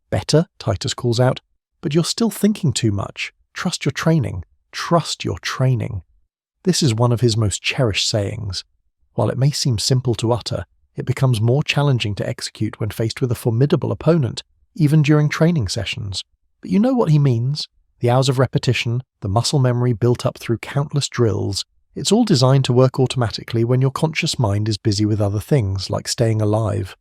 Better, Titus calls out, but you're still thinking too much. Trust your training. Trust your training. This is one of his most cherished sayings. While it may seem simple to utter, it becomes more challenging to execute when faced with a formidable opponent, even during training sessions. But you know what he means. The hours of repetition, the muscle memory built up through countless drills, it's all designed to work automatically when your conscious mind is busy with other things, like staying alive.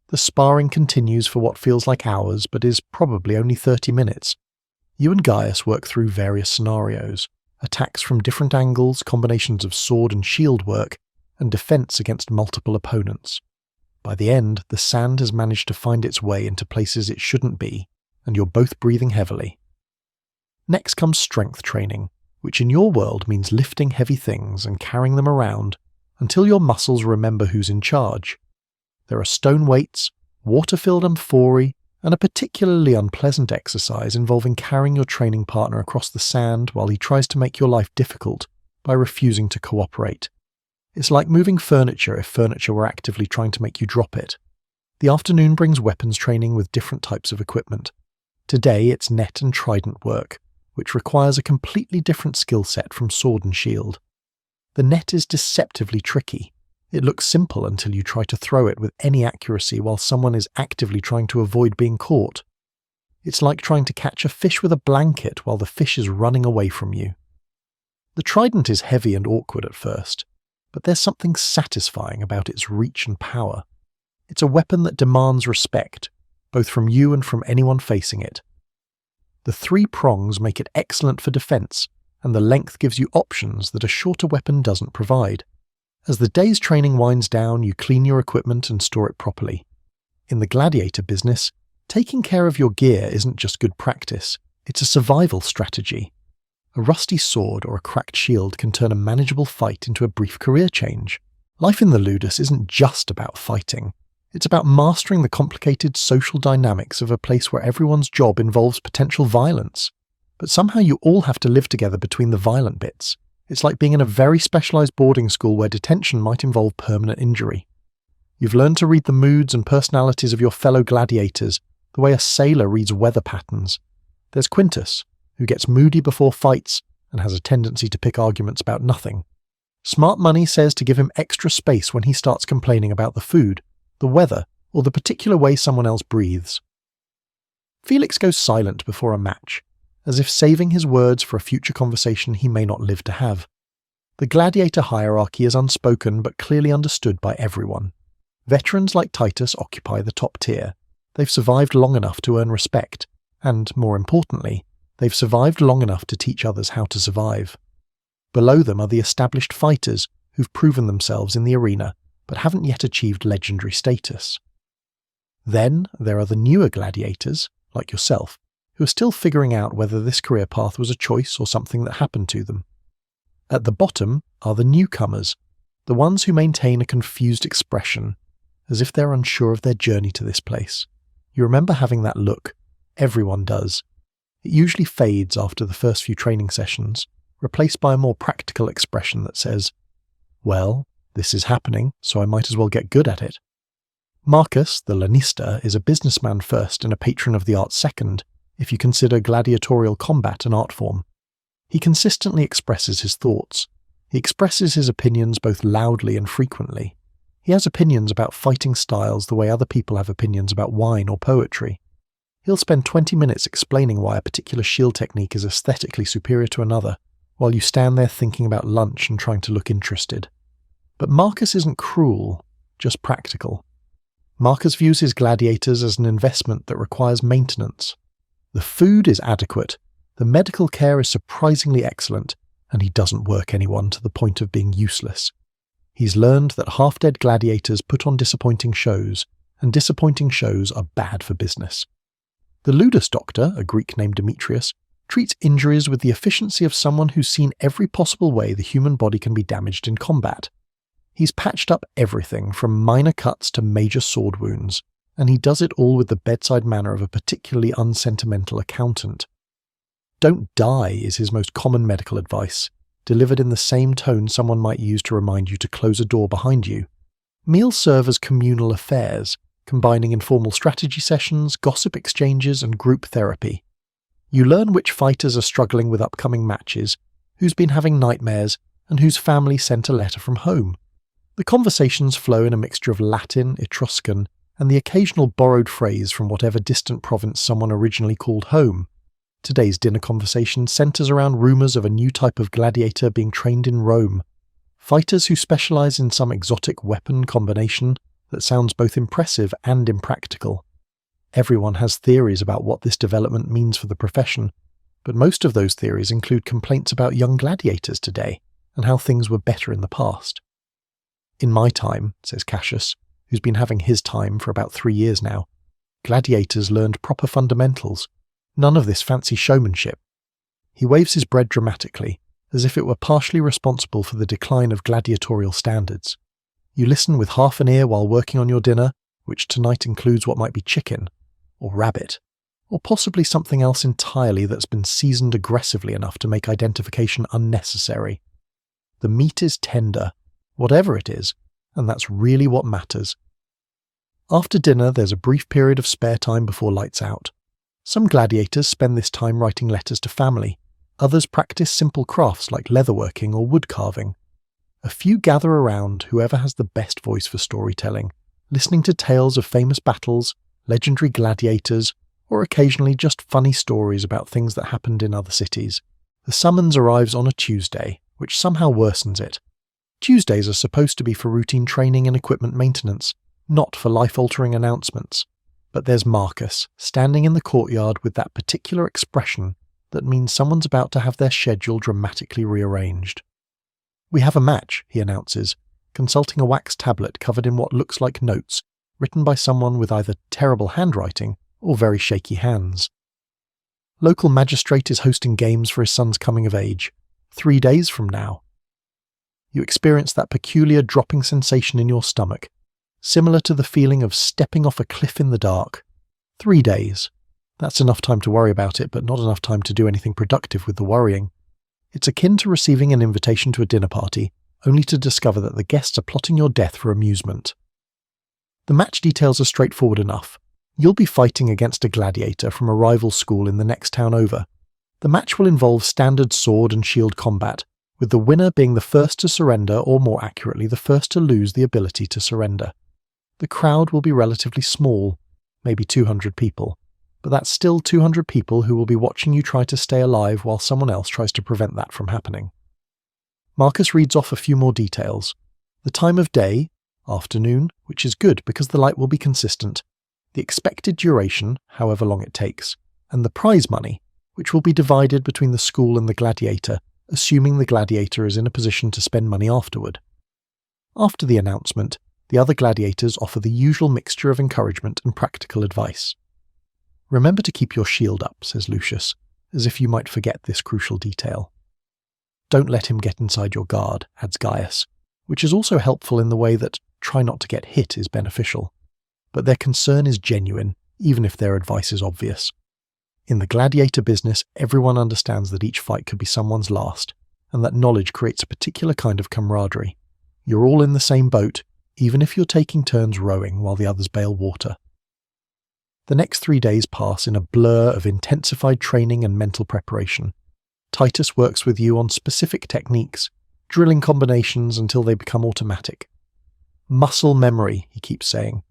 The sparring continues for what feels like hours, but is probably only 30 minutes. You and Gaius work through various scenarios, attacks from different angles, combinations of sword and shield work, and defense against multiple opponents. By the end, the sand has managed to find its way into places it shouldn't be, and you're both breathing heavily. Next comes strength training, which in your world means lifting heavy things and carrying them around until your muscles remember who's in charge. There are stone weights, water-filled amphorae, and a particularly unpleasant exercise involving carrying your training partner across the sand while he tries to make your life difficult by refusing to cooperate. It's like moving furniture if furniture were actively trying to make you drop it. The afternoon brings weapons training with different types of equipment. Today it's net and trident work, which requires a completely different skill set from sword and shield. The net is deceptively tricky. It looks simple until you try to throw it with any accuracy while someone is actively trying to avoid being caught. It's like trying to catch a fish with a blanket while the fish is running away from you. The trident is heavy and awkward at first, but there's something satisfying about its reach and power. It's a weapon that demands respect, both from you and from anyone facing it. The 3 prongs make it excellent for defense, and the length gives you options that a shorter weapon doesn't provide. As the day's training winds down, you clean your equipment and store it properly. In the gladiator business, taking care of your gear isn't just good practice, it's a survival strategy. A rusty sword or a cracked shield can turn a manageable fight into a brief career change. Life in the Ludus isn't just about fighting. It's about mastering the complicated social dynamics of a place where everyone's job involves potential violence. But somehow you all have to live together between the violent bits. It's like being in a very specialised boarding school where detention might involve permanent injury. You've learned to read the moods and personalities of your fellow gladiators, the way a sailor reads weather patterns. There's Quintus, who gets moody before fights and has a tendency to pick arguments about nothing. Smart money says to give him extra space when he starts complaining about the food, the weather, or the particular way someone else breathes. Felix goes silent before a match, as if saving his words for a future conversation he may not live to have. The gladiator hierarchy is unspoken but clearly understood by everyone. Veterans like Titus occupy the top tier. They've survived long enough to earn respect, and, more importantly, they've survived long enough to teach others how to survive. Below them are the established fighters who've proven themselves in the arena but haven't yet achieved legendary status. Then there are the newer gladiators, like yourself, who are still figuring out whether this career path was a choice or something that happened to them. At the bottom are the newcomers, the ones who maintain a confused expression, as if they're unsure of their journey to this place. You remember having that look. Everyone does. It usually fades after the first few training sessions, replaced by a more practical expression that says, "Well, this is happening, so I might as well get good at it." Marcus, the Lanista, is a businessman first and a patron of the arts second, if you consider gladiatorial combat an art form. He consistently expresses his thoughts. He expresses his opinions both loudly and frequently. He has opinions about fighting styles the way other people have opinions about wine or poetry. He'll spend 20 minutes explaining why a particular shield technique is aesthetically superior to another, while you stand there thinking about lunch and trying to look interested. But Marcus isn't cruel, just practical. Marcus views his gladiators as an investment that requires maintenance. The food is adequate, the medical care is surprisingly excellent, and he doesn't work anyone to the point of being useless. He's learned that half-dead gladiators put on disappointing shows, and disappointing shows are bad for business. The Ludus doctor, a Greek named Demetrius, treats injuries with the efficiency of someone who's seen every possible way the human body can be damaged in combat. He's patched up everything from minor cuts to major sword wounds, and he does it all with the bedside manner of a particularly unsentimental accountant. Don't die is his most common medical advice, delivered in the same tone someone might use to remind you to close a door behind you. Meals serve as communal affairs, combining informal strategy sessions, gossip exchanges, and group therapy. You learn which fighters are struggling with upcoming matches, who's been having nightmares, and whose family sent a letter from home. The conversations flow in a mixture of Latin, Etruscan, and the occasional borrowed phrase from whatever distant province someone originally called home. Today's dinner conversation centers around rumors of a new type of gladiator being trained in Rome. Fighters who specialize in some exotic weapon combination that sounds both impressive and impractical. Everyone has theories about what this development means for the profession, but most of those theories include complaints about young gladiators today and how things were better in the past. In my time, says Cassius, who's been having his time for about 3 years now, gladiators learned proper fundamentals. None of this fancy showmanship. He waves his bread dramatically, as if it were partially responsible for the decline of gladiatorial standards. You listen with half an ear while working on your dinner, which tonight includes what might be chicken, or rabbit, or possibly something else entirely that's been seasoned aggressively enough to make identification unnecessary. The meat is tender, whatever it is, and that's really what matters. After dinner, there's a brief period of spare time before lights out. Some gladiators spend this time writing letters to family. Others practice simple crafts like leatherworking or wood carving. A few gather around whoever has the best voice for storytelling, listening to tales of famous battles, legendary gladiators, or occasionally just funny stories about things that happened in other cities. The summons arrives on a Tuesday, which somehow worsens it. Tuesdays are supposed to be for routine training and equipment maintenance, not for life-altering announcements. But there's Marcus, standing in the courtyard with that particular expression that means someone's about to have their schedule dramatically rearranged. "We have a match," he announces, consulting a wax tablet covered in what looks like notes, written by someone with either terrible handwriting or very shaky hands. Local magistrate is hosting games for his son's coming of age, 3 days from now. You experience that peculiar dropping sensation in your stomach, similar to the feeling of stepping off a cliff in the dark. 3 days. That's enough time to worry about it, but not enough time to do anything productive with the worrying. It's akin to receiving an invitation to a dinner party, only to discover that the guests are plotting your death for amusement. The match details are straightforward enough. You'll be fighting against a gladiator from a rival school in the next town over. The match will involve standard sword and shield combat, with the winner being the first to surrender, or more accurately, the first to lose the ability to surrender. The crowd will be relatively small, maybe 200 people, but that's still 200 people who will be watching you try to stay alive while someone else tries to prevent that from happening. Marcus reads off a few more details. The time of day, afternoon, which is good because the light will be consistent, the expected duration, however long it takes, and the prize money, which will be divided between the school and the gladiator, assuming the gladiator is in a position to spend money afterward. After the announcement, the other gladiators offer the usual mixture of encouragement and practical advice. "Remember to keep your shield up," says Lucius, as if you might forget this crucial detail. "Don't let him get inside your guard," adds Gaius, which is also helpful in the way that try not to get hit is beneficial. But their concern is genuine, even if their advice is obvious. In the gladiator business, everyone understands that each fight could be someone's last, and that knowledge creates a particular kind of camaraderie. You're all in the same boat, even if you're taking turns rowing while the others bail water. The next 3 days pass in a blur of intensified training and mental preparation. Titus works with you on specific techniques, drilling combinations until they become automatic. "Muscle memory," he keeps saying.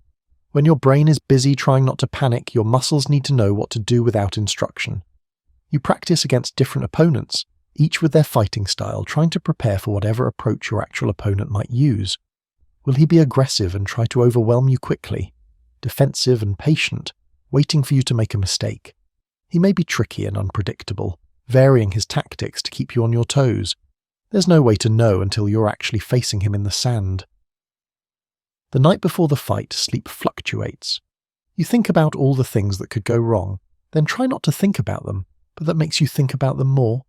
When your brain is busy trying not to panic, your muscles need to know what to do without instruction. You practice against different opponents, each with their fighting style, trying to prepare for whatever approach your actual opponent might use. Will he be aggressive and try to overwhelm you quickly? Defensive and patient, waiting for you to make a mistake? He may be tricky and unpredictable, varying his tactics to keep you on your toes. There's no way to know until you're actually facing him in the sand. The night before the fight, sleep fluctuates. You think about all the things that could go wrong, then try not to think about them, but that makes you think about them more.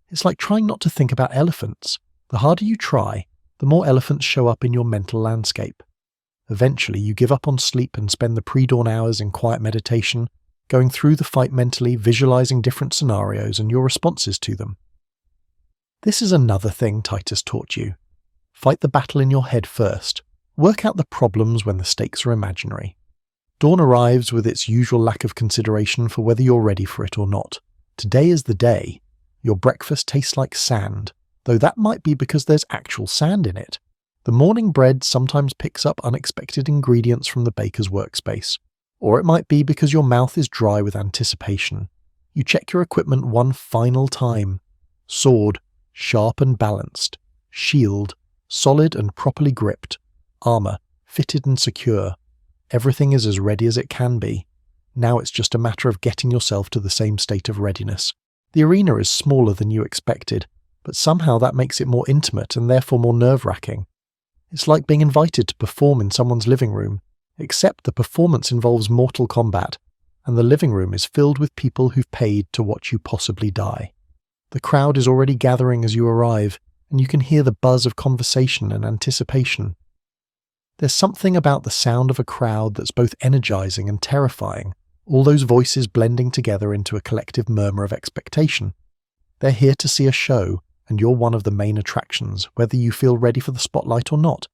It's like trying not to think about elephants. The harder you try, the the more elephants show up in your mental landscape. Eventually, you give up on sleep and spend the pre-dawn hours in quiet meditation, going through the fight mentally, visualizing different scenarios and your responses to them. This is another thing Titus taught you. Fight the battle in your head first. Work out the problems when the stakes are imaginary. Dawn arrives with its usual lack of consideration for whether you're ready for it or not. Today is the day. Your breakfast tastes like sand, though that might be because there's actual sand in it. The morning bread sometimes picks up unexpected ingredients from the baker's workspace. Or it might be because your mouth is dry with anticipation. You check your equipment one final time. Sword, sharp and balanced. Shield, solid and properly gripped. Armor, fitted and secure. Everything is as ready as it can be. Now it's just a matter of getting yourself to the same state of readiness. The arena is smaller than you expected, but somehow that makes it more intimate and therefore more nerve-wracking. It's like being invited to perform in someone's living room, except the performance involves mortal combat, and the living room is filled with people who've paid to watch you possibly die. The crowd is already gathering as you arrive, and you can hear the buzz of conversation and anticipation. There's something about the sound of a crowd that's both energizing and terrifying, all those voices blending together into a collective murmur of expectation. They're here to see a show, and you're one of the main attractions, whether you feel ready for the spotlight or not.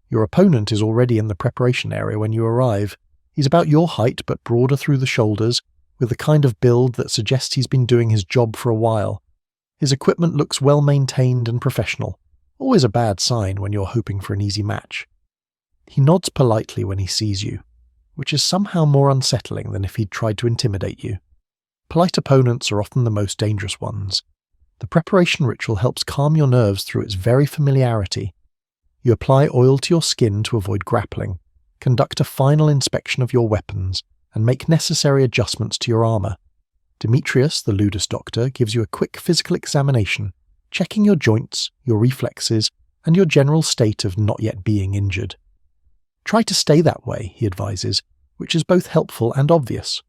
Your opponent is already in the preparation area when you arrive. He's about your height but broader through the shoulders, with the kind of build that suggests he's been doing his job for a while. His equipment looks well maintained and professional, always a bad sign when you're hoping for an easy match. He nods politely when he sees you, which is somehow more unsettling than if he'd tried to intimidate you. Polite opponents are often the most dangerous ones. The preparation ritual helps calm your nerves through its very familiarity. You apply oil to your skin to avoid grappling, conduct a final inspection of your weapons, and make necessary adjustments to your armor. Demetrius, the Ludus doctor, gives you a quick physical examination, checking your joints, your reflexes, and your general state of not yet being injured. Try to stay that way, he advises, which is both helpful and obvious.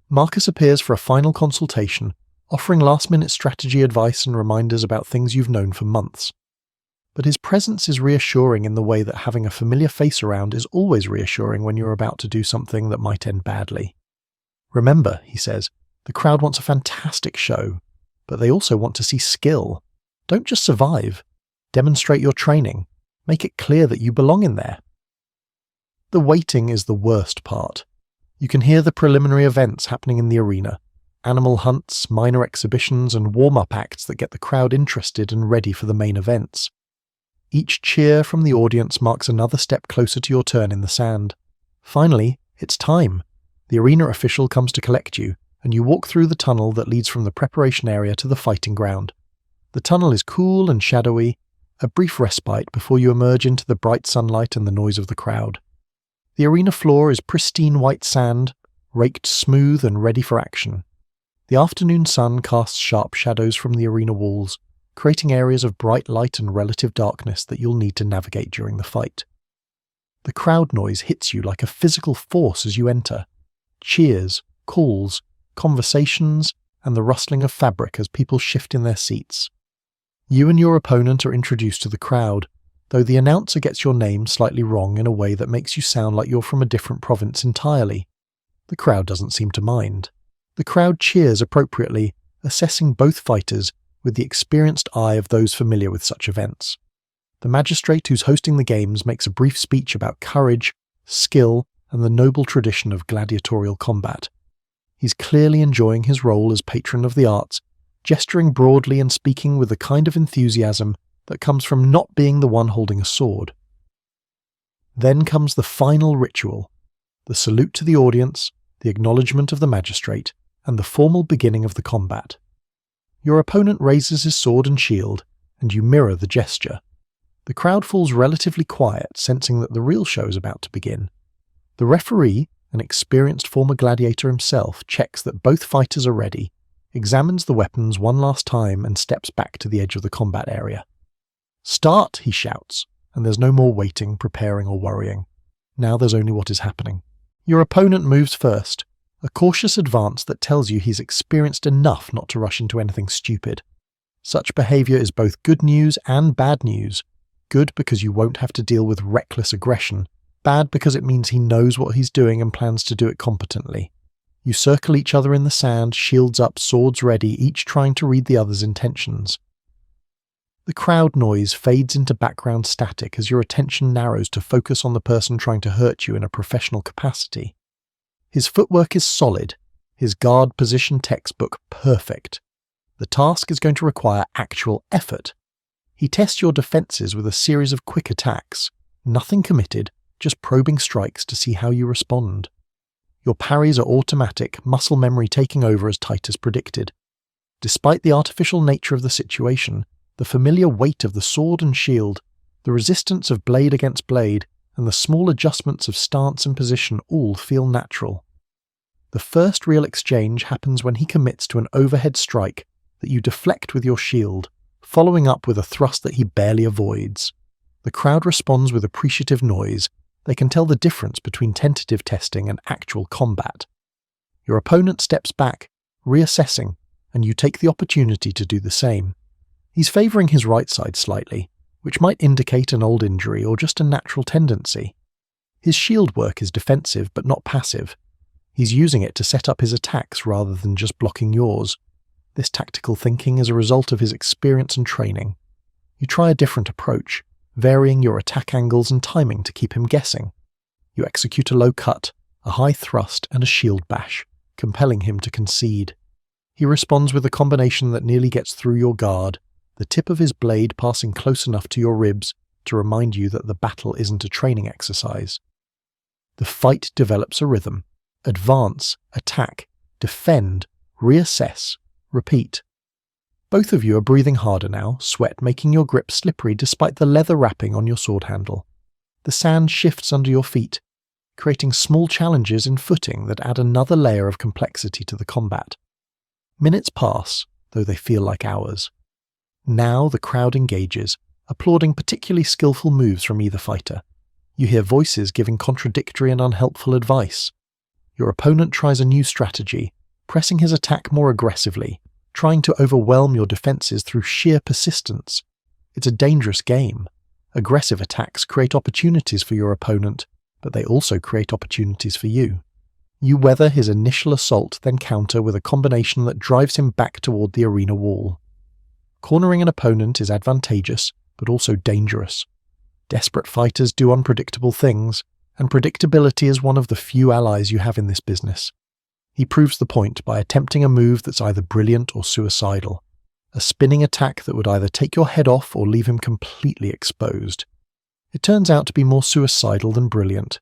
Marcus appears for a final consultation, offering last-minute strategy advice and reminders about things you've known for months. But his presence is reassuring in the way that having a familiar face around is always reassuring when you're about to do something that might end badly. Remember, he says, the crowd wants a fantastic show, but they also want to see skill. Don't just survive. Demonstrate your training. Make it clear that you belong in there. The waiting is the worst part. You can hear the preliminary events happening in the arena. Animal hunts, minor exhibitions, and warm-up acts that get the crowd interested and ready for the main events. Each cheer from the audience marks another step closer to your turn in the sand. Finally, it's time. The arena official comes to collect you, and you walk through the tunnel that leads from the preparation area to the fighting ground. The tunnel is cool and shadowy, a brief respite before you emerge into the bright sunlight and the noise of the crowd. The arena floor is pristine white sand, raked smooth and ready for action. The afternoon sun casts sharp shadows from the arena walls, creating areas of bright light and relative darkness that you'll need to navigate during the fight. The crowd noise hits you like a physical force as you enter. Cheers, calls, conversations, and the rustling of fabric as people shift in their seats. You and your opponent are introduced to the crowd, though the announcer gets your name slightly wrong in a way that makes you sound like you're from a different province entirely. The crowd doesn't seem to mind. The crowd cheers appropriately, assessing both fighters with the experienced eye of those familiar with such events. The magistrate who's hosting the games makes a brief speech about courage, skill, and the noble tradition of gladiatorial combat. He's clearly enjoying his role as patron of the arts, gesturing broadly and speaking with the kind of enthusiasm that comes from not being the one holding a sword. Then comes the final ritual, the salute to the audience, the acknowledgement of the magistrate, and the formal beginning of the combat. Your opponent raises his sword and shield, and you mirror the gesture. The crowd falls relatively quiet, sensing that the real show is about to begin. The referee, an experienced former gladiator himself, checks that both fighters are ready, examines the weapons one last time, and steps back to the edge of the combat area. "Start!" he shouts, and there's no more waiting, preparing, or worrying. Now there's only what is happening. Your opponent moves first, a cautious advance that tells you he's experienced enough not to rush into anything stupid. Such behaviour is both good news and bad news. Good because you won't have to deal with reckless aggression. Bad because it means he knows what he's doing and plans to do it competently. You circle each other in the sand, shields up, swords ready, each trying to read the other's intentions. The crowd noise fades into background static as your attention narrows to focus on the person trying to hurt you in a professional capacity. His footwork is solid, his guard position textbook perfect. The task is going to require actual effort. He tests your defenses with a series of quick attacks, nothing committed, just probing strikes to see how you respond. Your parries are automatic, muscle memory taking over as tight as predicted. Despite the artificial nature of the situation, the familiar weight of the sword and shield, the resistance of blade against blade, and the small adjustments of stance and position all feel natural. The first real exchange happens when he commits to an overhead strike that you deflect with your shield, following up with a thrust that he barely avoids. The crowd responds with appreciative noise. They can tell the difference between tentative testing and actual combat. Your opponent steps back, reassessing, and you take the opportunity to do the same. He's favouring his right side slightly, which might indicate an old injury or just a natural tendency. His shield work is defensive but not passive. He's using it to set up his attacks rather than just blocking yours. This tactical thinking is a result of his experience and training. You try a different approach, varying your attack angles and timing to keep him guessing. You execute a low cut, a high thrust, and a shield bash, compelling him to concede. He responds with a combination that nearly gets through your guard, the tip of his blade passing close enough to your ribs to remind you that the battle isn't a training exercise. The fight develops a rhythm. Advance, attack, defend, reassess, repeat. Both of you are breathing harder now, sweat making your grip slippery despite the leather wrapping on your sword handle. The sand shifts under your feet, creating small challenges in footing that add another layer of complexity to the combat. Minutes pass, though they feel like hours. Now the crowd engages, applauding particularly skillful moves from either fighter. You hear voices giving contradictory and unhelpful advice. Your opponent tries a new strategy, pressing his attack more aggressively, trying to overwhelm your defenses through sheer persistence. It's a dangerous game. Aggressive attacks create opportunities for your opponent, but they also create opportunities for you. You weather his initial assault, then counter with a combination that drives him back toward the arena wall. Cornering an opponent is advantageous, but also dangerous. Desperate fighters do unpredictable things, and predictability is one of the few allies you have in this business. He proves the point by attempting a move that's either brilliant or suicidal, a spinning attack that would either take your head off or leave him completely exposed. It turns out to be more suicidal than brilliant.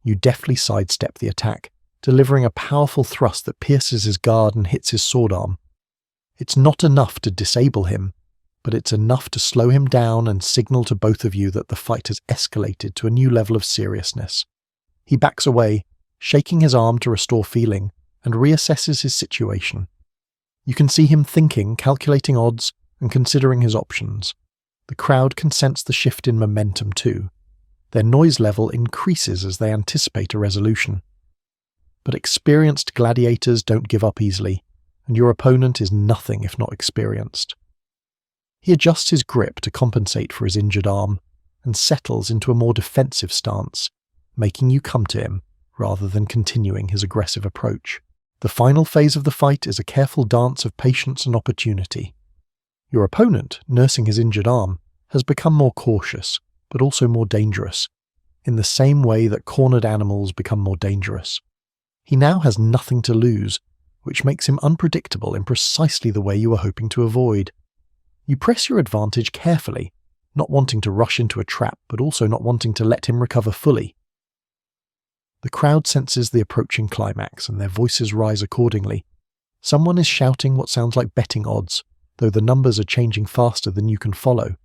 You deftly sidestep the attack, delivering a powerful thrust that pierces his guard and hits his sword arm. It's not enough to disable him, but it's enough to slow him down and signal to both of you that the fight has escalated to a new level of seriousness. He backs away, shaking his arm to restore feeling, and reassesses his situation. You can see him thinking, calculating odds, and considering his options. The crowd can sense the shift in momentum too. Their noise level increases as they anticipate a resolution. But experienced gladiators don't give up easily, and your opponent is nothing if not experienced. He adjusts his grip to compensate for his injured arm, and settles into a more defensive stance, making you come to him rather than continuing his aggressive approach. The final phase of the fight is a careful dance of patience and opportunity. Your opponent, nursing his injured arm, has become more cautious, but also more dangerous, in the same way that cornered animals become more dangerous. He now has nothing to lose, which makes him unpredictable in precisely the way you were hoping to avoid. You press your advantage carefully, not wanting to rush into a trap, but also not wanting to let him recover fully. The crowd senses the approaching climax, and their voices rise accordingly. Someone is shouting what sounds like betting odds, though the numbers are changing faster than you can follow.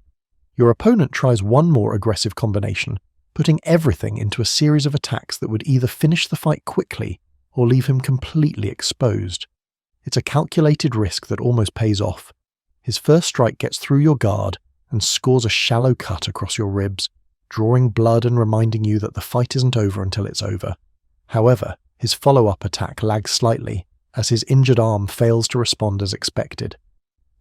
Your opponent tries one more aggressive combination, putting everything into a series of attacks that would either finish the fight quickly or leave him completely exposed. It's a calculated risk that almost pays off. His first strike gets through your guard and scores a shallow cut across your ribs, drawing blood and reminding you that the fight isn't over until it's over. However, his follow-up attack lags slightly, as his injured arm fails to respond as expected.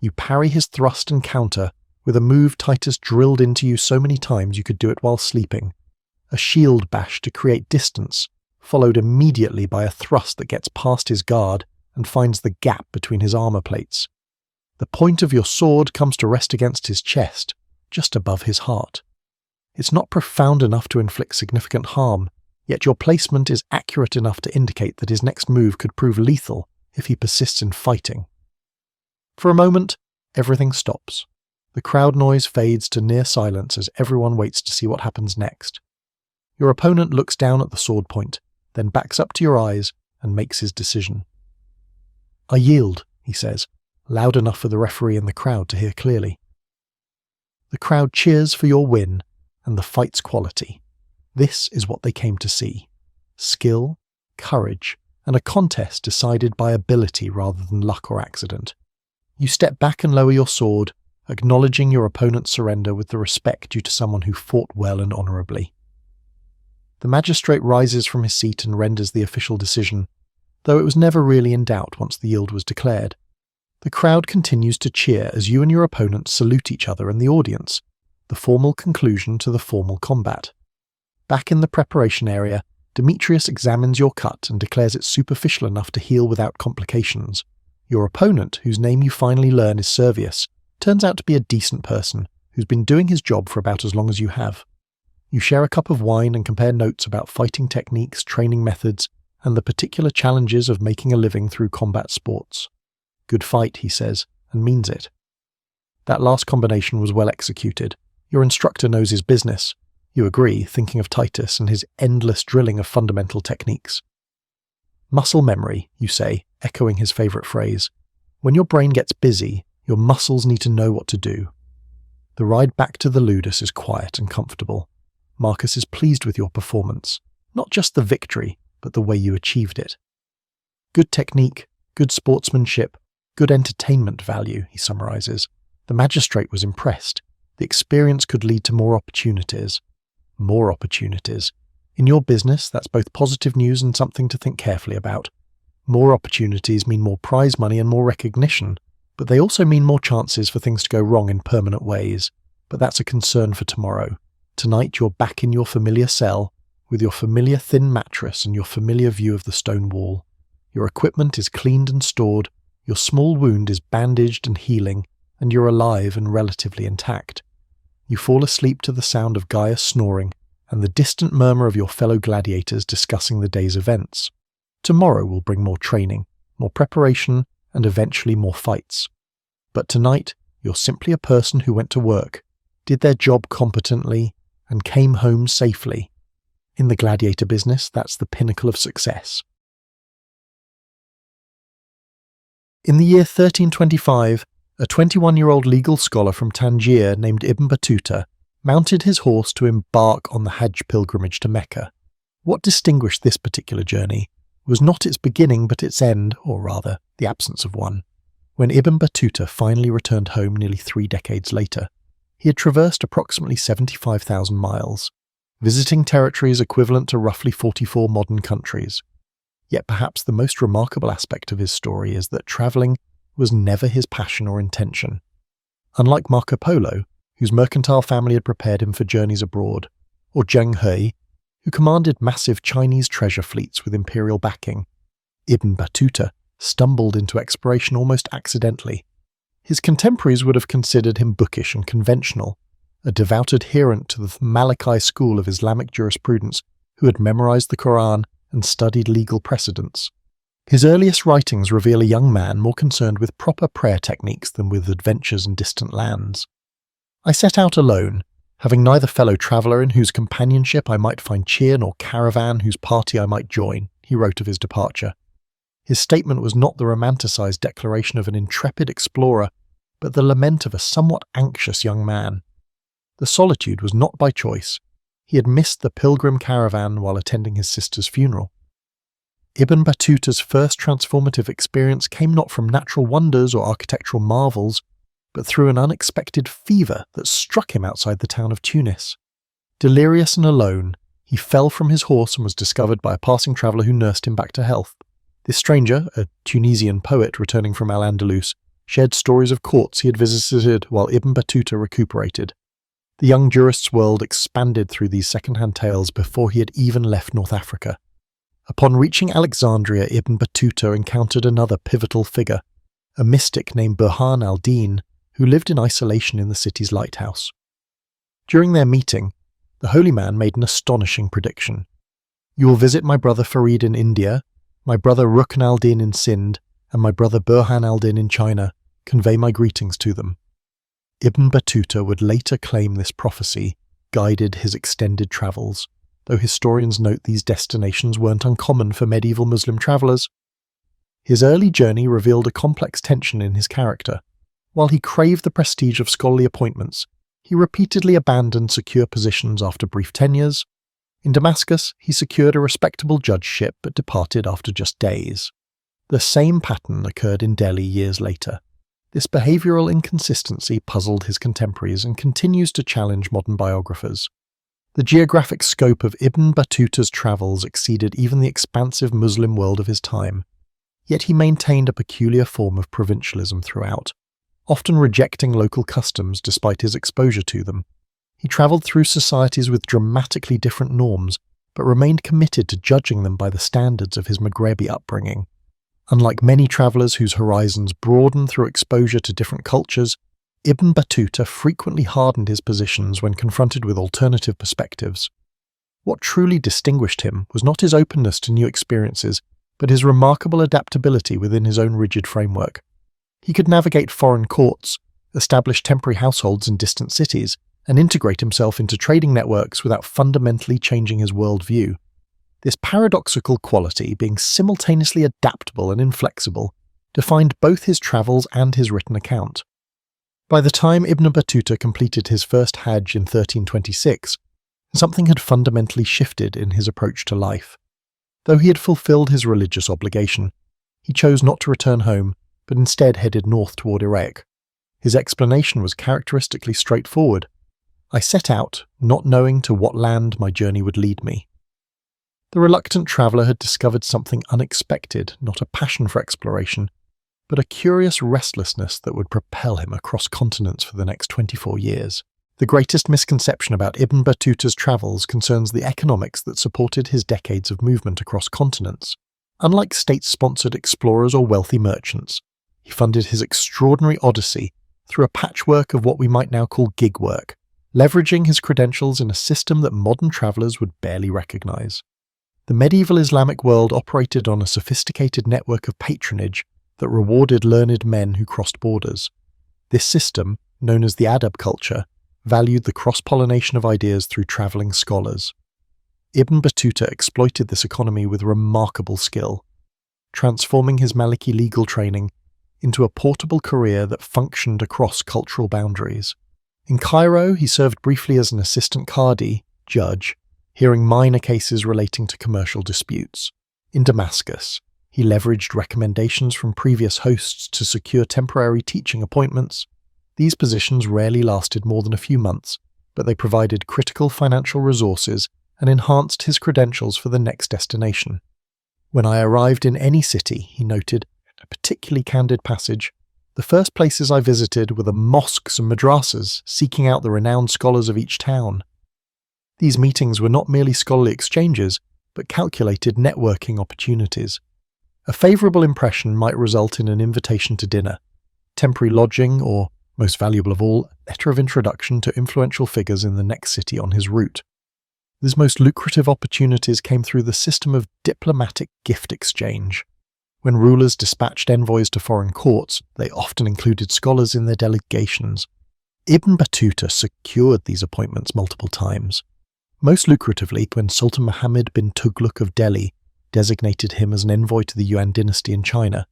You parry his thrust and counter, with a move Titus drilled into you so many times you could do it while sleeping. A shield bash to create distance, followed immediately by a thrust that gets past his guard and finds the gap between his armor plates. The point of your sword comes to rest against his chest, just above his heart. It's not profound enough to inflict significant harm, yet your placement is accurate enough to indicate that his next move could prove lethal if he persists in fighting. For a moment, everything stops. The crowd noise fades to near silence as everyone waits to see what happens next. Your opponent looks down at the sword point, then backs up to your eyes and makes his decision. "I yield," he says, loud enough for the referee and the crowd to hear clearly. The crowd cheers for your win and the fight's quality. This is what they came to see. Skill, courage, and a contest decided by ability rather than luck or accident. You step back and lower your sword, acknowledging your opponent's surrender with the respect due to someone who fought well and honourably. The magistrate rises from his seat and renders the official decision, though it was never really in doubt once the yield was declared. The crowd continues to cheer as you and your opponent salute each other in the audience, the formal conclusion to the formal combat. Back in the preparation area, Demetrius examines your cut and declares it superficial enough to heal without complications. Your opponent, whose name you finally learn is Servius, turns out to be a decent person who's been doing his job for about as long as you have. You share a cup of wine and compare notes about fighting techniques, training methods, and the particular challenges of making a living through combat sports. "Good fight," he says, and means it. That last combination was well executed. Your instructor knows his business. You agree, thinking of Titus and his endless drilling of fundamental techniques. "Muscle memory," you say, echoing his favourite phrase. When your brain gets busy, your muscles need to know what to do. The ride back to the Ludus is quiet and comfortable. Marcus is pleased with your performance, not just the victory, but the way you achieved it. "Good technique, good sportsmanship, good entertainment value," he summarises. The magistrate was impressed. The experience could lead to more opportunities. More opportunities. In your business, that's both positive news and something to think carefully about. More opportunities mean more prize money and more recognition, but they also mean more chances for things to go wrong in permanent ways. But that's a concern for tomorrow. Tonight you're back in your familiar cell, with your familiar thin mattress and your familiar view of the stone wall. Your equipment is cleaned and stored, your small wound is bandaged and healing, and you're alive and relatively intact. You fall asleep to the sound of Gaius snoring and the distant murmur of your fellow gladiators discussing the day's events. Tomorrow will bring more training, more preparation, and eventually more fights. But tonight, you're simply a person who went to work, did their job competently, and came home safely. In the gladiator business, that's the pinnacle of success. In the year 1325, a 21-year-old legal scholar from Tangier named Ibn Battuta mounted his horse to embark on the Hajj pilgrimage to Mecca. What distinguished this particular journey was not its beginning but its end, or rather, the absence of one. When Ibn Battuta finally returned home nearly 3 decades later, he had traversed approximately 75,000 miles, visiting territories equivalent to roughly 44 modern countries. Yet perhaps the most remarkable aspect of his story is that travelling was never his passion or intention. Unlike Marco Polo, whose mercantile family had prepared him for journeys abroad, or Zheng He, who commanded massive Chinese treasure fleets with imperial backing, Ibn Battuta stumbled into exploration almost accidentally. His contemporaries would have considered him bookish and conventional, a devout adherent to the Maliki school of Islamic jurisprudence who had memorized the Quran and studied legal precedents. His earliest writings reveal a young man more concerned with proper prayer techniques than with adventures in distant lands. "I set out alone, having neither fellow traveller in whose companionship I might find cheer nor caravan whose party I might join," he wrote of his departure. His statement was not the romanticised declaration of an intrepid explorer, but the lament of a somewhat anxious young man. The solitude was not by choice. He had missed the pilgrim caravan while attending his sister's funeral. Ibn Battuta's first transformative experience came not from natural wonders or architectural marvels, but through an unexpected fever that struck him outside the town of Tunis. Delirious and alone, he fell from his horse and was discovered by a passing traveller who nursed him back to health. This stranger, a Tunisian poet returning from Al-Andalus, shared stories of courts he had visited while Ibn Battuta recuperated. The young jurist's world expanded through these second-hand tales before he had even left North Africa. Upon reaching Alexandria, Ibn Battuta encountered another pivotal figure, a mystic named Burhan al-Din, who lived in isolation in the city's lighthouse. During their meeting, the holy man made an astonishing prediction. "You will visit my brother Farid in India, my brother Rukn al-Din in Sind, and my brother Burhan al-Din in China. Convey my greetings to them." Ibn Battuta would later claim this prophecy guided his extended travels, though historians note these destinations weren't uncommon for medieval Muslim travellers. His early journey revealed a complex tension in his character. While he craved the prestige of scholarly appointments, he repeatedly abandoned secure positions after brief tenures. In Damascus, he secured a respectable judgeship but departed after just days. The same pattern occurred in Delhi years later. This behavioural inconsistency puzzled his contemporaries and continues to challenge modern biographers. The geographic scope of Ibn Battuta's travels exceeded even the expansive Muslim world of his time, yet he maintained a peculiar form of provincialism throughout, often rejecting local customs despite his exposure to them. He travelled through societies with dramatically different norms, but remained committed to judging them by the standards of his Maghrebi upbringing. Unlike many travellers whose horizons broadened through exposure to different cultures, Ibn Battuta frequently hardened his positions when confronted with alternative perspectives. What truly distinguished him was not his openness to new experiences, but his remarkable adaptability within his own rigid framework. He could navigate foreign courts, establish temporary households in distant cities, and integrate himself into trading networks without fundamentally changing his worldview. This paradoxical quality, being simultaneously adaptable and inflexible, defined both his travels and his written account. By the time Ibn Battuta completed his first Hajj in 1326, something had fundamentally shifted in his approach to life. Though he had fulfilled his religious obligation, he chose not to return home, but instead headed north toward Iraq. His explanation was characteristically straightforward. "I set out, not knowing to what land my journey would lead me." The reluctant traveller had discovered something unexpected, not a passion for exploration, but a curious restlessness that would propel him across continents for the next 24 years. The greatest misconception about Ibn Battuta's travels concerns the economics that supported his decades of movement across continents. Unlike state-sponsored explorers or wealthy merchants, he funded his extraordinary odyssey through a patchwork of what we might now call gig work, leveraging his credentials in a system that modern travellers would barely recognise. The medieval Islamic world operated on a sophisticated network of patronage that rewarded learned men who crossed borders. This system, known as the adab culture, valued the cross-pollination of ideas through travelling scholars. Ibn Battuta exploited this economy with remarkable skill, transforming his Maliki legal training into a portable career that functioned across cultural boundaries. In Cairo, he served briefly as an assistant qadi, judge, hearing minor cases relating to commercial disputes. In Damascus, he leveraged recommendations from previous hosts to secure temporary teaching appointments. These positions rarely lasted more than a few months, but they provided critical financial resources and enhanced his credentials for the next destination. "When I arrived in any city," he noted, in a particularly candid passage, "the first places I visited were the mosques and madrasas, seeking out the renowned scholars of each town." These meetings were not merely scholarly exchanges, but calculated networking opportunities. A favourable impression might result in an invitation to dinner, temporary lodging, or, most valuable of all, a letter of introduction to influential figures in the next city on his route. These most lucrative opportunities came through the system of diplomatic gift exchange. When rulers dispatched envoys to foreign courts, they often included scholars in their delegations. Ibn Battuta secured these appointments multiple times. Most lucratively, when Sultan Muhammad bin Tughlaq of Delhi designated him as an envoy to the Yuan dynasty in China.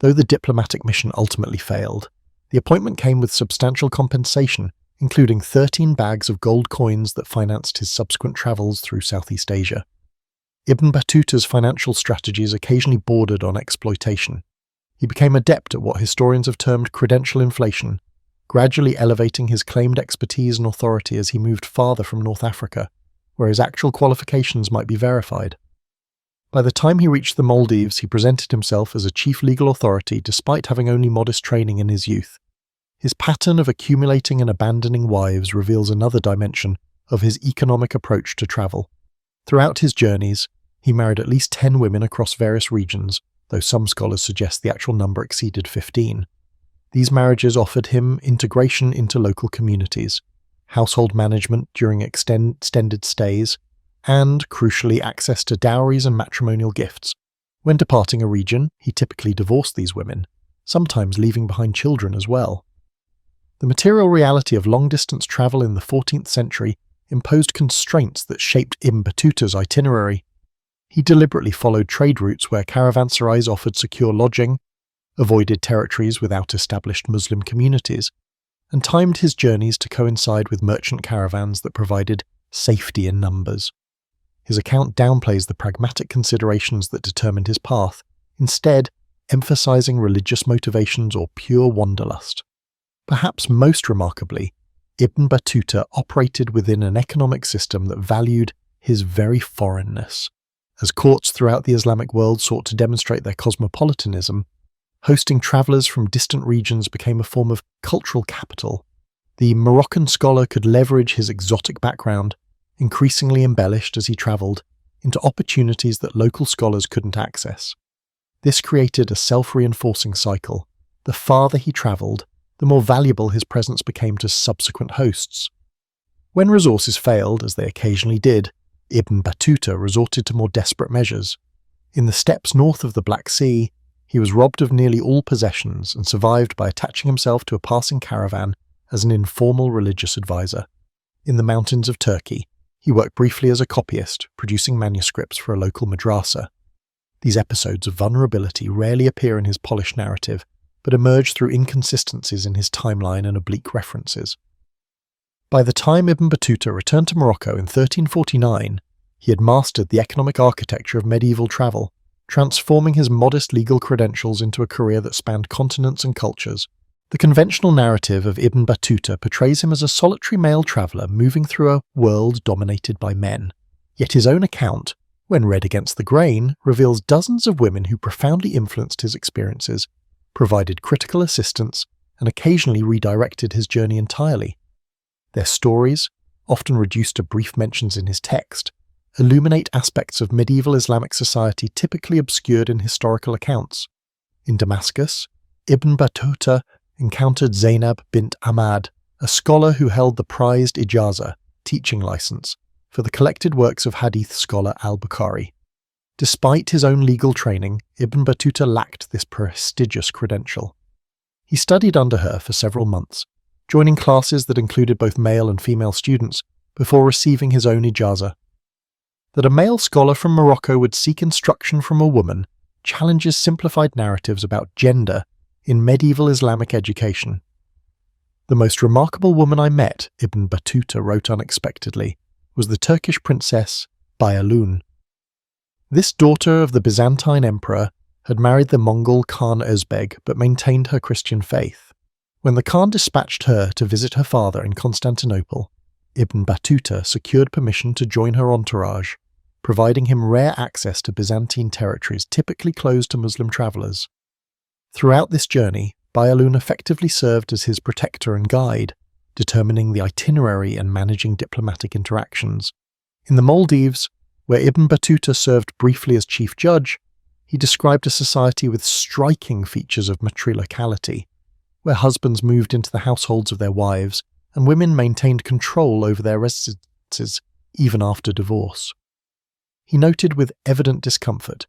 Though the diplomatic mission ultimately failed, the appointment came with substantial compensation, including 13 bags of gold coins that financed his subsequent travels through Southeast Asia. Ibn Battuta's financial strategies occasionally bordered on exploitation. He became adept at what historians have termed credential inflation, gradually elevating his claimed expertise and authority as he moved farther from North Africa, where his actual qualifications might be verified. By the time he reached the Maldives, he presented himself as a chief legal authority despite having only modest training in his youth. His pattern of accumulating and abandoning wives reveals another dimension of his economic approach to travel. Throughout his journeys, he married at least 10 women across various regions, though some scholars suggest the actual number exceeded 15. These marriages offered him integration into local communities, household management during extended stays, and, crucially, access to dowries and matrimonial gifts. When departing a region, he typically divorced these women, sometimes leaving behind children as well. The material reality of long-distance travel in the 14th century imposed constraints that shaped Ibn Battuta's itinerary. He deliberately followed trade routes where caravanserais offered secure lodging, avoided territories without established Muslim communities, and timed his journeys to coincide with merchant caravans that provided safety in numbers. His account downplays the pragmatic considerations that determined his path, instead emphasizing religious motivations or pure wanderlust. Perhaps most remarkably, Ibn Battuta operated within an economic system that valued his very foreignness. As courts throughout the Islamic world sought to demonstrate their cosmopolitanism, hosting travellers from distant regions became a form of cultural capital. The Moroccan scholar could leverage his exotic background, increasingly embellished as he travelled, into opportunities that local scholars couldn't access. This created a self-reinforcing cycle. The farther he travelled, the more valuable his presence became to subsequent hosts. When resources failed, as they occasionally did, Ibn Battuta resorted to more desperate measures. In the steppes north of the Black Sea, he was robbed of nearly all possessions and survived by attaching himself to a passing caravan as an informal religious advisor. In the mountains of Turkey, he worked briefly as a copyist, producing manuscripts for a local madrasa. These episodes of vulnerability rarely appear in his polished narrative, but emerge through inconsistencies in his timeline and oblique references. By the time Ibn Battuta returned to Morocco in 1349, he had mastered the economic architecture of medieval travel, transforming his modest legal credentials into a career that spanned continents and cultures. The conventional narrative of Ibn Battuta portrays him as a solitary male traveller moving through a world dominated by men. Yet his own account, when read against the grain, reveals dozens of women who profoundly influenced his experiences, provided critical assistance, and occasionally redirected his journey entirely. Their stories, often reduced to brief mentions in his text, illuminate aspects of medieval Islamic society typically obscured in historical accounts. In Damascus, Ibn Battuta encountered Zainab bint Ahmad, a scholar who held the prized ijaza, teaching license, for the collected works of hadith scholar al-Bukhari. Despite his own legal training, Ibn Battuta lacked this prestigious credential. He studied under her for several months, joining classes that included both male and female students, before receiving his own ijaza. That a male scholar from Morocco would seek instruction from a woman challenges simplified narratives about gender in medieval Islamic education. "The most remarkable woman I met," Ibn Battuta wrote unexpectedly, was the Turkish princess Bayalun. This daughter of the Byzantine emperor had married the Mongol Khan Özbeg but maintained her Christian faith. When the Khan dispatched her to visit her father in Constantinople, Ibn Battuta secured permission to join her entourage, providing him rare access to Byzantine territories typically closed to Muslim travellers. Throughout this journey, Bayalun effectively served as his protector and guide, determining the itinerary and managing diplomatic interactions. In the Maldives, where Ibn Battuta served briefly as chief judge, he described a society with striking features of matriarchality, where husbands moved into the households of their wives and women maintained control over their residences even after divorce. He noted with evident discomfort,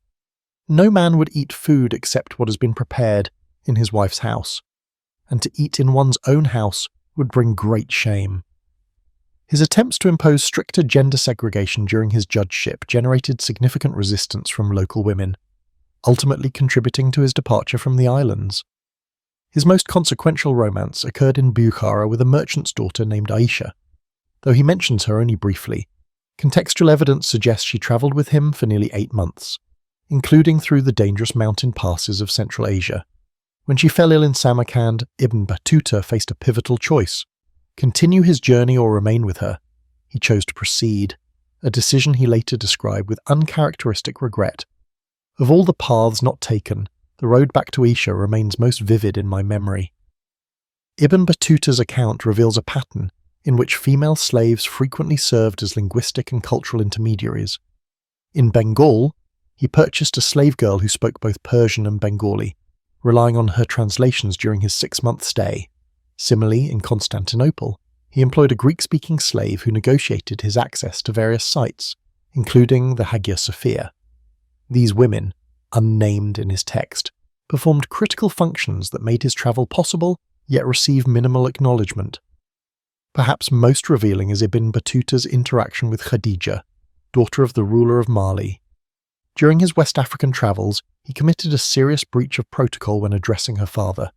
"No man would eat food except what has been prepared in his wife's house, and to eat in one's own house would bring great shame." His attempts to impose stricter gender segregation during his judgeship generated significant resistance from local women, ultimately contributing to his departure from the islands. His most consequential romance occurred in Bukhara with a merchant's daughter named Aisha. Though he mentions her only briefly, contextual evidence suggests she travelled with him for nearly 8 months, including through the dangerous mountain passes of Central Asia. When she fell ill in Samarkand, Ibn Battuta faced a pivotal choice: continue his journey or remain with her. He chose to proceed, a decision he later described with uncharacteristic regret, Of all the paths not taken, the road back to Isha remains most vivid in my memory. Ibn Battuta's account reveals a pattern in which female slaves frequently served as linguistic and cultural intermediaries. In Bengal, he purchased a slave girl who spoke both Persian and Bengali, relying on her translations during his 6-month stay. Similarly, in Constantinople, he employed a Greek-speaking slave who negotiated his access to various sites, including the Hagia Sophia. These women, unnamed in his text, performed critical functions that made his travel possible, yet receive minimal acknowledgement. Perhaps most revealing is Ibn Battuta's interaction with Khadija, daughter of the ruler of Mali. During his West African travels, he committed a serious breach of protocol when addressing her father.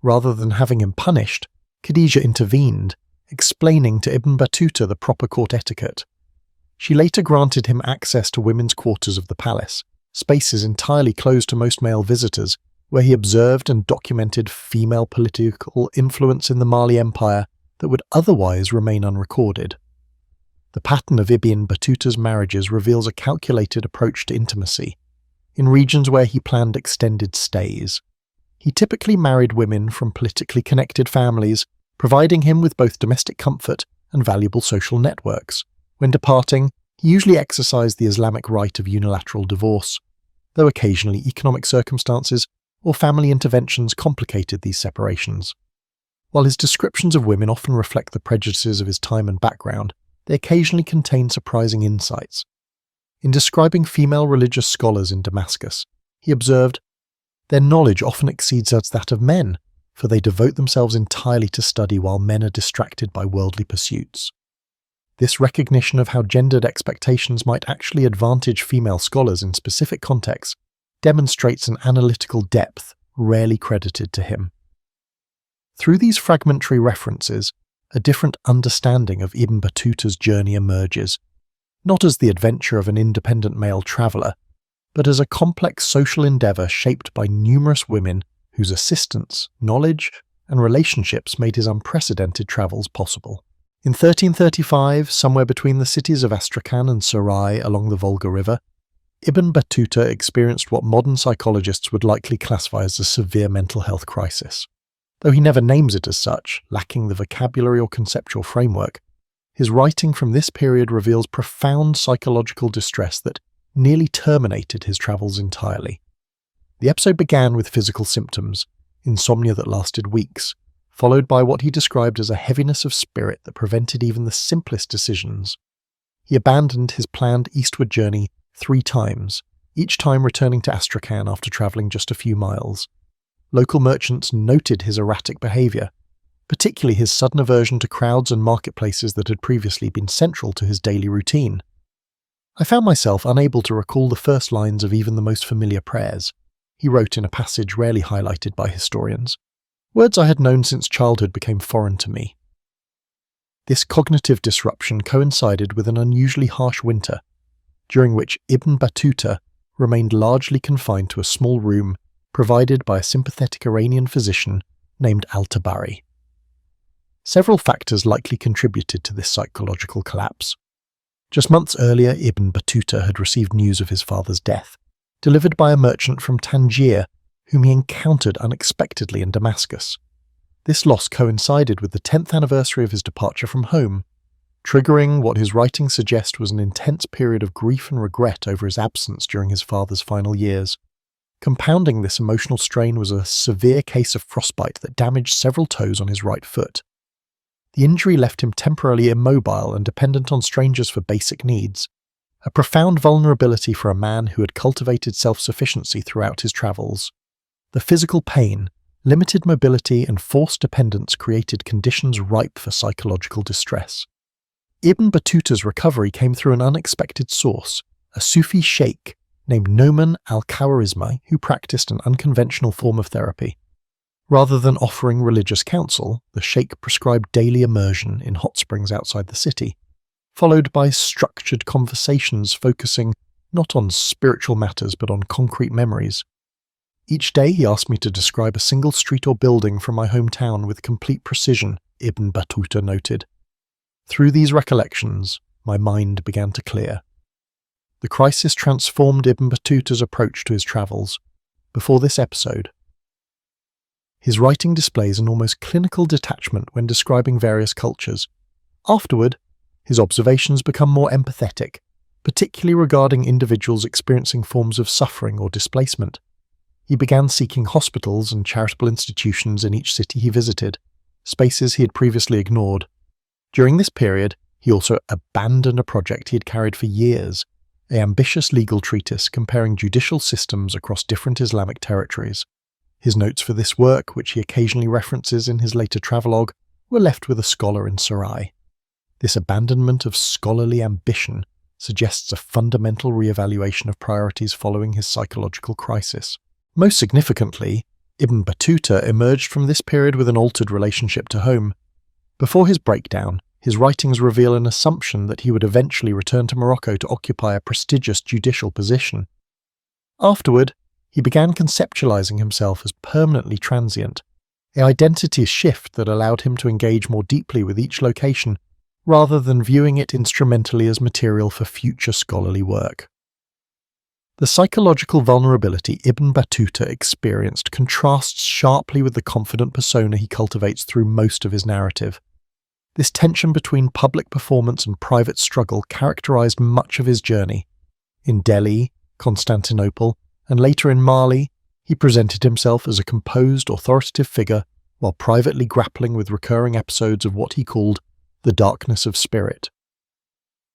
Rather than having him punished, Khadija intervened, explaining to Ibn Battuta the proper court etiquette. She later granted him access to women's quarters of the palace, spaces entirely closed to most male visitors, where he observed and documented female political influence in the Mali Empire that would otherwise remain unrecorded. The pattern of Ibn Battuta's marriages reveals a calculated approach to intimacy, in regions where he planned extended stays. He typically married women from politically connected families, providing him with both domestic comfort and valuable social networks. When departing, he usually exercised the Islamic rite of unilateral divorce, though occasionally economic circumstances or family interventions complicated these separations. While his descriptions of women often reflect the prejudices of his time and background, they occasionally contain surprising insights. In describing female religious scholars in Damascus, he observed, "Their knowledge often exceeds that of men, for they devote themselves entirely to study while men are distracted by worldly pursuits." This recognition of how gendered expectations might actually advantage female scholars in specific contexts demonstrates an analytical depth rarely credited to him. Through these fragmentary references, a different understanding of Ibn Battuta's journey emerges, not as the adventure of an independent male traveller, but as a complex social endeavour shaped by numerous women whose assistance, knowledge, and relationships made his unprecedented travels possible. In 1335, somewhere between the cities of Astrakhan and Sarai along the Volga River, Ibn Battuta experienced what modern psychologists would likely classify as a severe mental health crisis. Though he never names it as such, lacking the vocabulary or conceptual framework, his writing from this period reveals profound psychological distress that nearly terminated his travels entirely. The episode began with physical symptoms, insomnia that lasted weeks, followed by what he described as a heaviness of spirit that prevented even the simplest decisions. He abandoned his planned eastward journey 3 times, each time returning to Astrakhan after travelling just a few miles. Local merchants noted his erratic behaviour, particularly his sudden aversion to crowds and marketplaces that had previously been central to his daily routine. "I found myself unable to recall the first lines of even the most familiar prayers," he wrote in a passage rarely highlighted by historians. "Words I had known since childhood became foreign to me." This cognitive disruption coincided with an unusually harsh winter, during which Ibn Battuta remained largely confined to a small room provided by a sympathetic Iranian physician named Al-Tabari. Several factors likely contributed to this psychological collapse. Just months earlier, Ibn Battuta had received news of his father's death, delivered by a merchant from Tangier whom he encountered unexpectedly in Damascus. This loss coincided with the 10th anniversary of his departure from home, triggering what his writings suggest was an intense period of grief and regret over his absence during his father's final years. Compounding this emotional strain was a severe case of frostbite that damaged several toes on his right foot. The injury left him temporarily immobile and dependent on strangers for basic needs, a profound vulnerability for a man who had cultivated self-sufficiency throughout his travels. The physical pain, limited mobility, and forced dependence created conditions ripe for psychological distress. Ibn Battuta's recovery came through an unexpected source, a Sufi sheikh named Noman al-Khawarizmi who practiced an unconventional form of therapy. Rather than offering religious counsel, the sheikh prescribed daily immersion in hot springs outside the city, followed by structured conversations focusing not on spiritual matters but on concrete memories. Each day he asked me to describe a single street or building from my hometown with complete precision, Ibn Battuta noted. Through these recollections, my mind began to clear. The crisis transformed Ibn Battuta's approach to his travels. Before this episode, his writing displays an almost clinical detachment when describing various cultures. Afterward, his observations become more empathetic, particularly regarding individuals experiencing forms of suffering or displacement. He began seeking hospitals and charitable institutions in each city he visited, spaces he had previously ignored. During this period, he also abandoned a project he had carried for years, an ambitious legal treatise comparing judicial systems across different Islamic territories. His notes for this work, which he occasionally references in his later travelogue, were left with a scholar in Sarai. This abandonment of scholarly ambition suggests a fundamental re-evaluation of priorities following his psychological crisis. Most significantly, Ibn Battuta emerged from this period with an altered relationship to home. Before his breakdown, his writings reveal an assumption that he would eventually return to Morocco to occupy a prestigious judicial position. Afterward, he began conceptualizing himself as permanently transient, an identity shift that allowed him to engage more deeply with each location, rather than viewing it instrumentally as material for future scholarly work. The psychological vulnerability Ibn Battuta experienced contrasts sharply with the confident persona he cultivates through most of his narrative. This tension between public performance and private struggle characterized much of his journey. In Delhi, Constantinople, and later in Mali, he presented himself as a composed, authoritative figure while privately grappling with recurring episodes of what he called the darkness of spirit.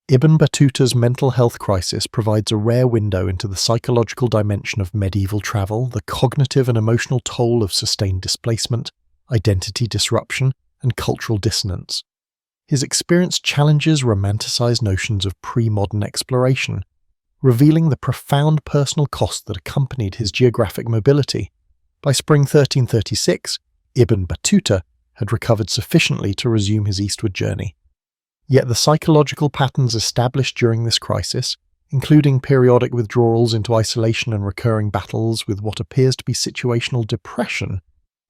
Ibn Battuta's mental health crisis provides a rare window into the psychological dimension of medieval travel, the cognitive and emotional toll of sustained displacement, identity disruption, and cultural dissonance. His experience challenges romanticized notions of pre-modern exploration, revealing the profound personal cost that accompanied his geographic mobility. By spring 1336, Ibn Battuta had recovered sufficiently to resume his eastward journey. Yet the psychological patterns established during this crisis, including periodic withdrawals into isolation and recurring battles with what appears to be situational depression,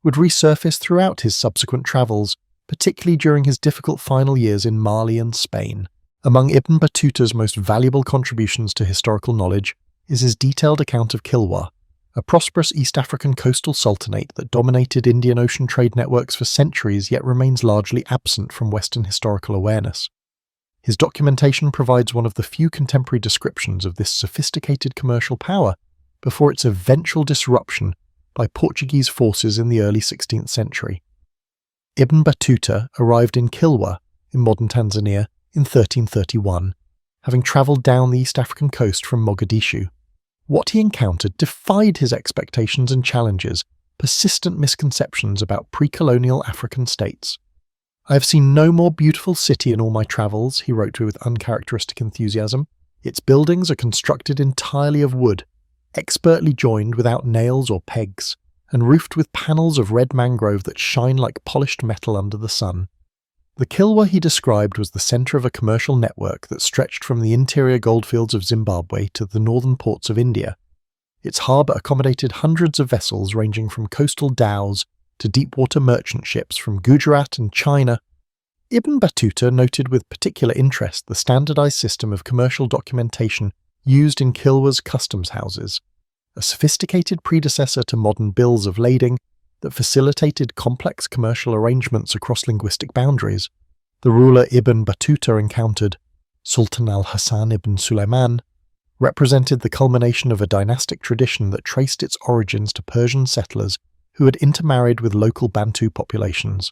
would resurface throughout his subsequent travels, particularly during his difficult final years in Mali and Spain. Among Ibn Battuta's most valuable contributions to historical knowledge is his detailed account of Kilwa, a prosperous East African coastal sultanate that dominated Indian Ocean trade networks for centuries yet remains largely absent from Western historical awareness. His documentation provides one of the few contemporary descriptions of this sophisticated commercial power before its eventual disruption by Portuguese forces in the early 16th century. Ibn Battuta arrived in Kilwa, in modern Tanzania, in 1331, having travelled down the East African coast from Mogadishu. What he encountered defied his expectations and challenges persistent misconceptions about pre-colonial African states. "I have seen no more beautiful city in all my travels," he wrote with uncharacteristic enthusiasm. "Its buildings are constructed entirely of wood, expertly joined without nails or pegs, and roofed with panels of red mangrove that shine like polished metal under the sun." The Kilwa he described was the centre of a commercial network that stretched from the interior goldfields of Zimbabwe to the northern ports of India. Its harbour accommodated hundreds of vessels ranging from coastal dhows to deep-water merchant ships from Gujarat and China. Ibn Battuta noted with particular interest the standardised system of commercial documentation used in Kilwa's customs houses, a sophisticated predecessor to modern bills of lading that facilitated complex commercial arrangements across linguistic boundaries. The ruler Ibn Battuta encountered, Sultan al-Hassan ibn Sulaiman, represented the culmination of a dynastic tradition that traced its origins to Persian settlers who had intermarried with local Bantu populations.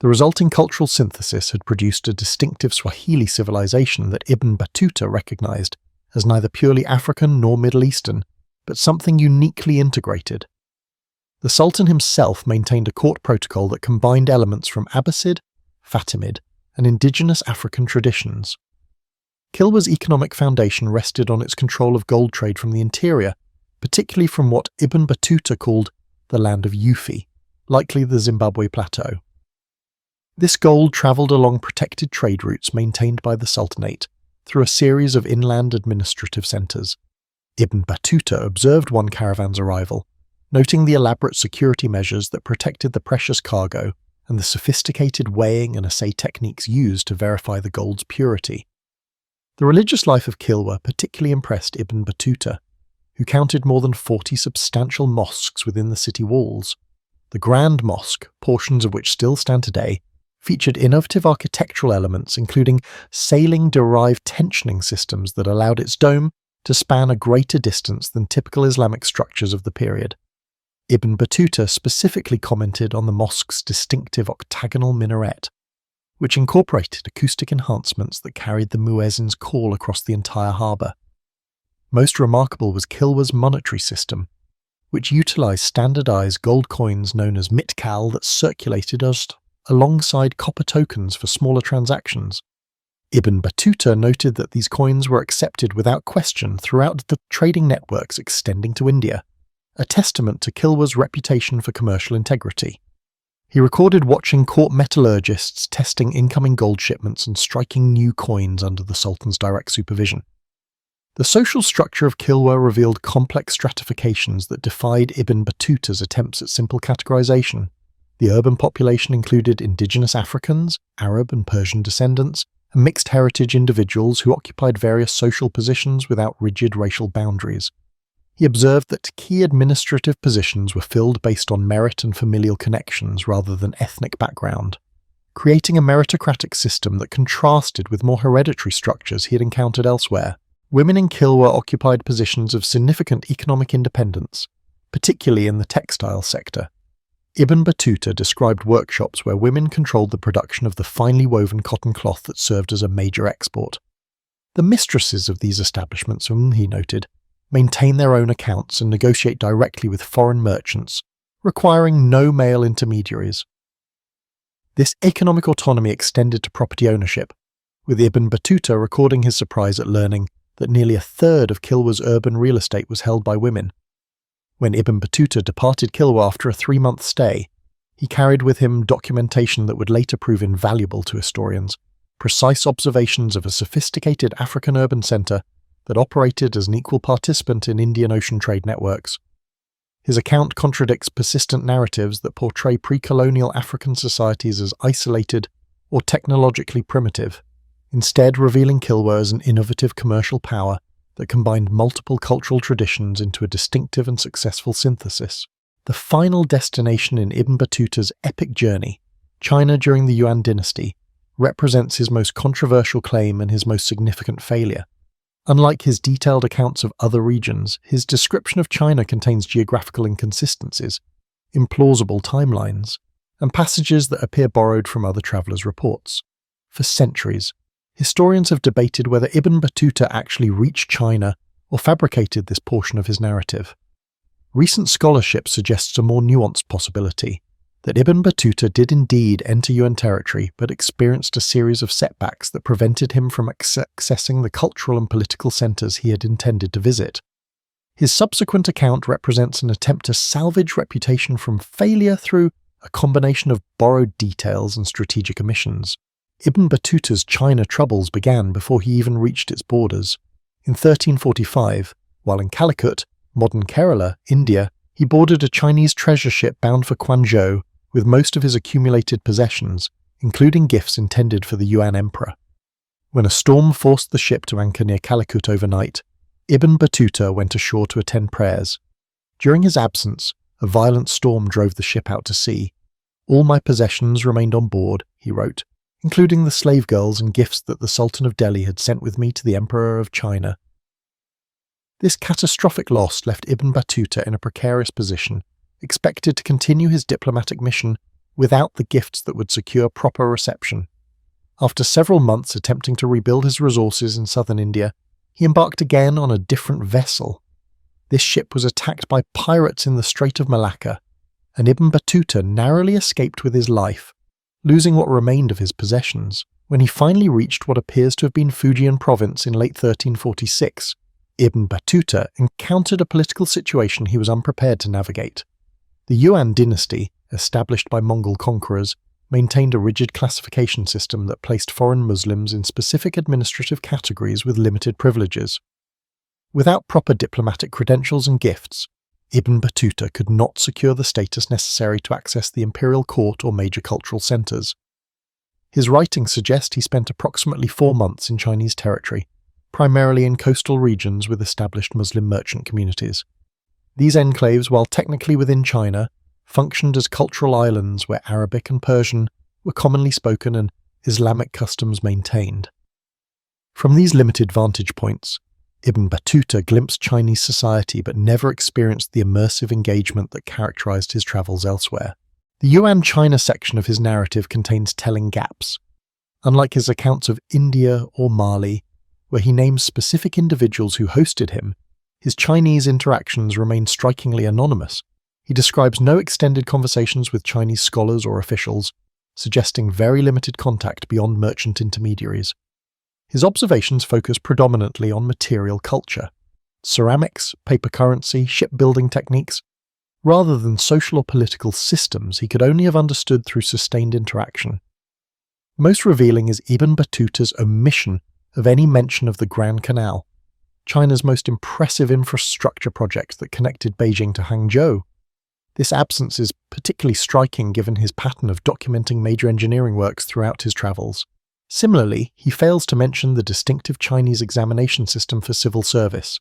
The resulting cultural synthesis had produced a distinctive Swahili civilization that Ibn Battuta recognized as neither purely African nor Middle Eastern, but something uniquely integrated. The Sultan himself maintained a court protocol that combined elements from Abbasid, Fatimid, and indigenous African traditions. Kilwa's economic foundation rested on its control of gold trade from the interior, particularly from what Ibn Battuta called the land of Yufi, likely the Zimbabwe plateau. This gold travelled along protected trade routes maintained by the Sultanate through a series of inland administrative centres. Ibn Battuta observed one caravan's arrival, noting the elaborate security measures that protected the precious cargo and the sophisticated weighing and assay techniques used to verify the gold's purity. The religious life of Kilwa particularly impressed Ibn Battuta, who counted more than 40 substantial mosques within the city walls. The Grand Mosque, portions of which still stand today, featured innovative architectural elements including sailing-derived tensioning systems that allowed its dome to span a greater distance than typical Islamic structures of the period. Ibn Battuta specifically commented on the mosque's distinctive octagonal minaret, which incorporated acoustic enhancements that carried the muezzin's call across the entire harbour. Most remarkable was Kilwa's monetary system, which utilised standardised gold coins known as mitkal that circulated alongside copper tokens for smaller transactions. Ibn Battuta noted that these coins were accepted without question throughout the trading networks extending to India, a testament to Kilwa's reputation for commercial integrity. He recorded watching court metallurgists testing incoming gold shipments and striking new coins under the Sultan's direct supervision. The social structure of Kilwa revealed complex stratifications that defied Ibn Battuta's attempts at simple categorization. The urban population included indigenous Africans, Arab and Persian descendants, and mixed heritage individuals who occupied various social positions without rigid racial boundaries. He observed that key administrative positions were filled based on merit and familial connections rather than ethnic background, creating a meritocratic system that contrasted with more hereditary structures he had encountered elsewhere. Women in Kilwa occupied positions of significant economic independence, particularly in the textile sector. Ibn Battuta described workshops where women controlled the production of the finely woven cotton cloth that served as a major export. The mistresses of these establishments, he noted, maintain their own accounts and negotiate directly with foreign merchants, requiring no male intermediaries. This economic autonomy extended to property ownership, with Ibn Battuta recording his surprise at learning that nearly a third of Kilwa's urban real estate was held by women. When Ibn Battuta departed Kilwa after a 3-month stay, he carried with him documentation that would later prove invaluable to historians, precise observations of a sophisticated African urban centre that operated as an equal participant in Indian Ocean trade networks. His account contradicts persistent narratives that portray pre-colonial African societies as isolated or technologically primitive, instead revealing Kilwa as an innovative commercial power that combined multiple cultural traditions into a distinctive and successful synthesis. The final destination in Ibn Battuta's epic journey, China during the Yuan dynasty, represents his most controversial claim and his most significant failure. Unlike his detailed accounts of other regions, his description of China contains geographical inconsistencies, implausible timelines, and passages that appear borrowed from other travellers' reports. For centuries, historians have debated whether Ibn Battuta actually reached China or fabricated this portion of his narrative. Recent scholarship suggests a more nuanced possibility, that Ibn Battuta did indeed enter Yuan territory but experienced a series of setbacks that prevented him from accessing the cultural and political centres he had intended to visit. His subsequent account represents an attempt to salvage reputation from failure through a combination of borrowed details and strategic omissions. Ibn Battuta's China troubles began before he even reached its borders. In 1345, while in Calicut, modern Kerala, India, he boarded a Chinese treasure ship bound for Quanzhou with most of his accumulated possessions, including gifts intended for the Yuan emperor. When a storm forced the ship to anchor near Calicut overnight, Ibn Battuta went ashore to attend prayers. During his absence, a violent storm drove the ship out to sea. "All my possessions remained on board," he wrote, including the slave girls and gifts that the Sultan of Delhi had sent with me to the Emperor of China. This catastrophic loss left Ibn Battuta in a precarious position, expected to continue his diplomatic mission without the gifts that would secure proper reception. After several months attempting to rebuild his resources in southern India, he embarked again on a different vessel. This ship was attacked by pirates in the Strait of Malacca, and Ibn Battuta narrowly escaped with his life, losing what remained of his possessions. When he finally reached what appears to have been Fujian province in late 1346, Ibn Battuta encountered a political situation he was unprepared to navigate. The Yuan dynasty, established by Mongol conquerors, maintained a rigid classification system that placed foreign Muslims in specific administrative categories with limited privileges. Without proper diplomatic credentials and gifts, Ibn Battuta could not secure the status necessary to access the imperial court or major cultural centres. His writings suggest he spent approximately 4 months in Chinese territory, primarily in coastal regions with established Muslim merchant communities. These enclaves, while technically within China, functioned as cultural islands where Arabic and Persian were commonly spoken and Islamic customs maintained. From these limited vantage points, Ibn Battuta glimpsed Chinese society but never experienced the immersive engagement that characterized his travels elsewhere. The Yuan China section of his narrative contains telling gaps. Unlike his accounts of India or Mali, where he names specific individuals who hosted him, his Chinese interactions remain strikingly anonymous. He describes no extended conversations with Chinese scholars or officials, suggesting very limited contact beyond merchant intermediaries. His observations focus predominantly on material culture, ceramics, paper currency, shipbuilding techniques, rather than social or political systems he could only have understood through sustained interaction. Most revealing is Ibn Battuta's omission of any mention of the Grand Canal, China's most impressive infrastructure project that connected Beijing to Hangzhou. This absence is particularly striking given his pattern of documenting major engineering works throughout his travels. Similarly, he fails to mention the distinctive Chinese examination system for civil service,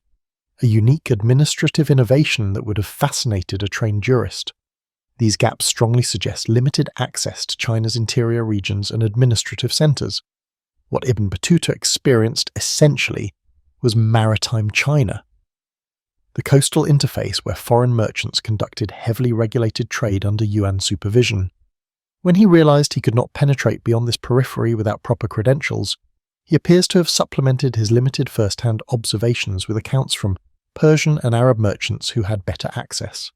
a unique administrative innovation that would have fascinated a trained jurist. These gaps strongly suggest limited access to China's interior regions and administrative centres. What Ibn Battuta experienced, essentially, was maritime China, the coastal interface where foreign merchants conducted heavily regulated trade under Yuan supervision. When he realized he could not penetrate beyond this periphery without proper credentials, he appears to have supplemented his limited first-hand observations with accounts from Persian and Arab merchants who had better access.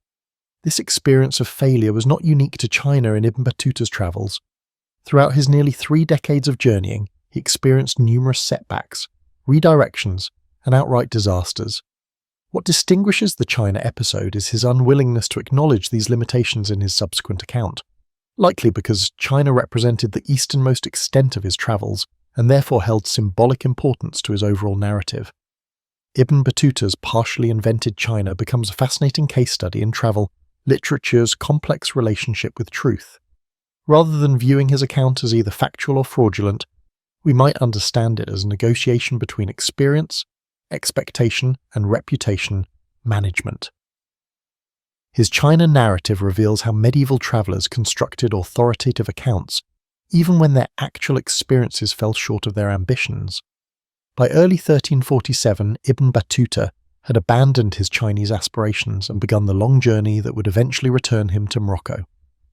This experience of failure was not unique to China in Ibn Battuta's travels. Throughout his nearly 3 decades of journeying, he experienced numerous setbacks, redirections, and outright disasters. What distinguishes the China episode is his unwillingness to acknowledge these limitations in his subsequent account, likely because China represented the easternmost extent of his travels and therefore held symbolic importance to his overall narrative. Ibn Battuta's partially invented China becomes a fascinating case study in travel literature's complex relationship with truth. Rather than viewing his account as either factual or fraudulent, we might understand it as a negotiation between experience, expectation, and reputation management. His China narrative reveals how medieval travellers constructed authoritative accounts, even when their actual experiences fell short of their ambitions. By early 1347, Ibn Battuta had abandoned his Chinese aspirations and begun the long journey that would eventually return him to Morocco.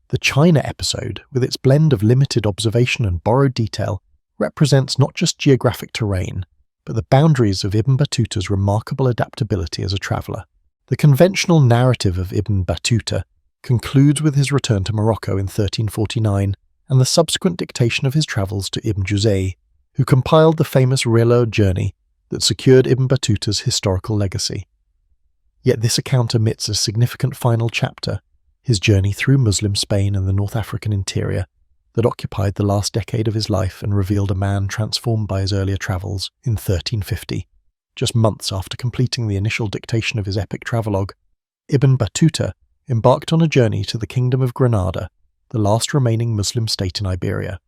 The China episode, with its blend of limited observation and borrowed detail, represents not just geographic terrain, but the boundaries of Ibn Battuta's remarkable adaptability as a traveller. The conventional narrative of Ibn Battuta concludes with his return to Morocco in 1349 and the subsequent dictation of his travels to Ibn Juzay, who compiled the famous Relo journey that secured Ibn Battuta's historical legacy. Yet this account omits a significant final chapter, his journey through Muslim Spain and the North African interior, that occupied the last decade of his life and revealed a man transformed by his earlier travels in 1350. Just months after completing the initial dictation of his epic travelogue, Ibn Battuta embarked on a journey to the Kingdom of Granada, the last remaining Muslim state in Iberia.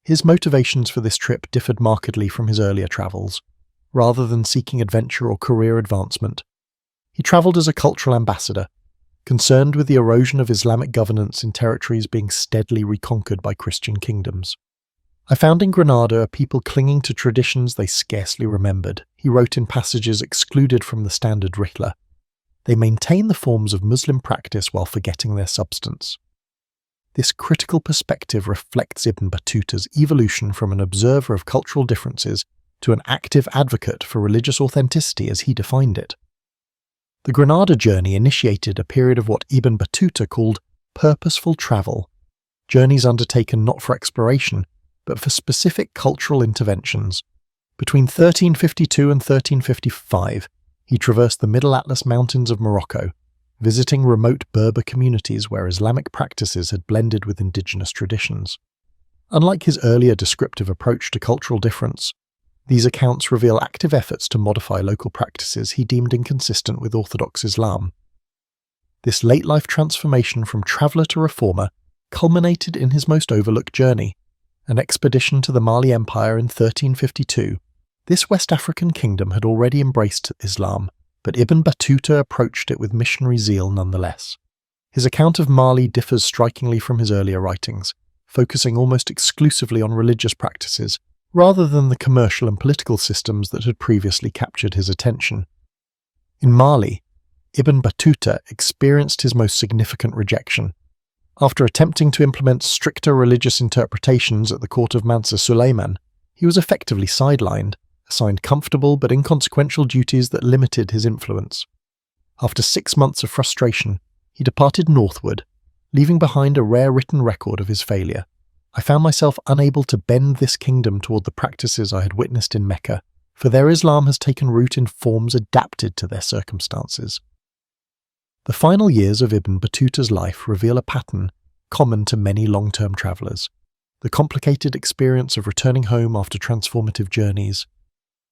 His motivations for this trip differed markedly from his earlier travels. Rather than seeking adventure or career advancement, he travelled as a cultural ambassador, concerned with the erosion of Islamic governance in territories being steadily reconquered by Christian kingdoms. "I found in Granada a people clinging to traditions they scarcely remembered," he wrote in passages excluded from the standard Rihla. "They maintain the forms of Muslim practice while forgetting their substance." This critical perspective reflects Ibn Battuta's evolution from an observer of cultural differences to an active advocate for religious authenticity as he defined it. The Granada journey initiated a period of what Ibn Battuta called purposeful travel, journeys undertaken not for exploration, but for specific cultural interventions. Between 1352 and 1355, he traversed the Middle Atlas Mountains of Morocco, visiting remote Berber communities where Islamic practices had blended with indigenous traditions. Unlike his earlier descriptive approach to cultural difference, these accounts reveal active efforts to modify local practices he deemed inconsistent with Orthodox Islam. This late-life transformation from traveller to reformer culminated in his most overlooked journey, an expedition to the Mali Empire in 1352, This West African kingdom had already embraced Islam, but Ibn Battuta approached it with missionary zeal nonetheless. His account of Mali differs strikingly from his earlier writings, focusing almost exclusively on religious practices, rather than the commercial and political systems that had previously captured his attention. In Mali, Ibn Battuta experienced his most significant rejection. After attempting to implement stricter religious interpretations at the court of Mansa Suleiman, he was effectively sidelined, assigned comfortable but inconsequential duties that limited his influence. After 6 months of frustration, he departed northward, leaving behind a rare written record of his failure. I found myself unable to bend this kingdom toward the practices I had witnessed in Mecca, for their Islam has taken root in forms adapted to their circumstances. The final years of Ibn Battuta's life reveal a pattern common to many long-term travellers: the complicated experience of returning home after transformative journeys.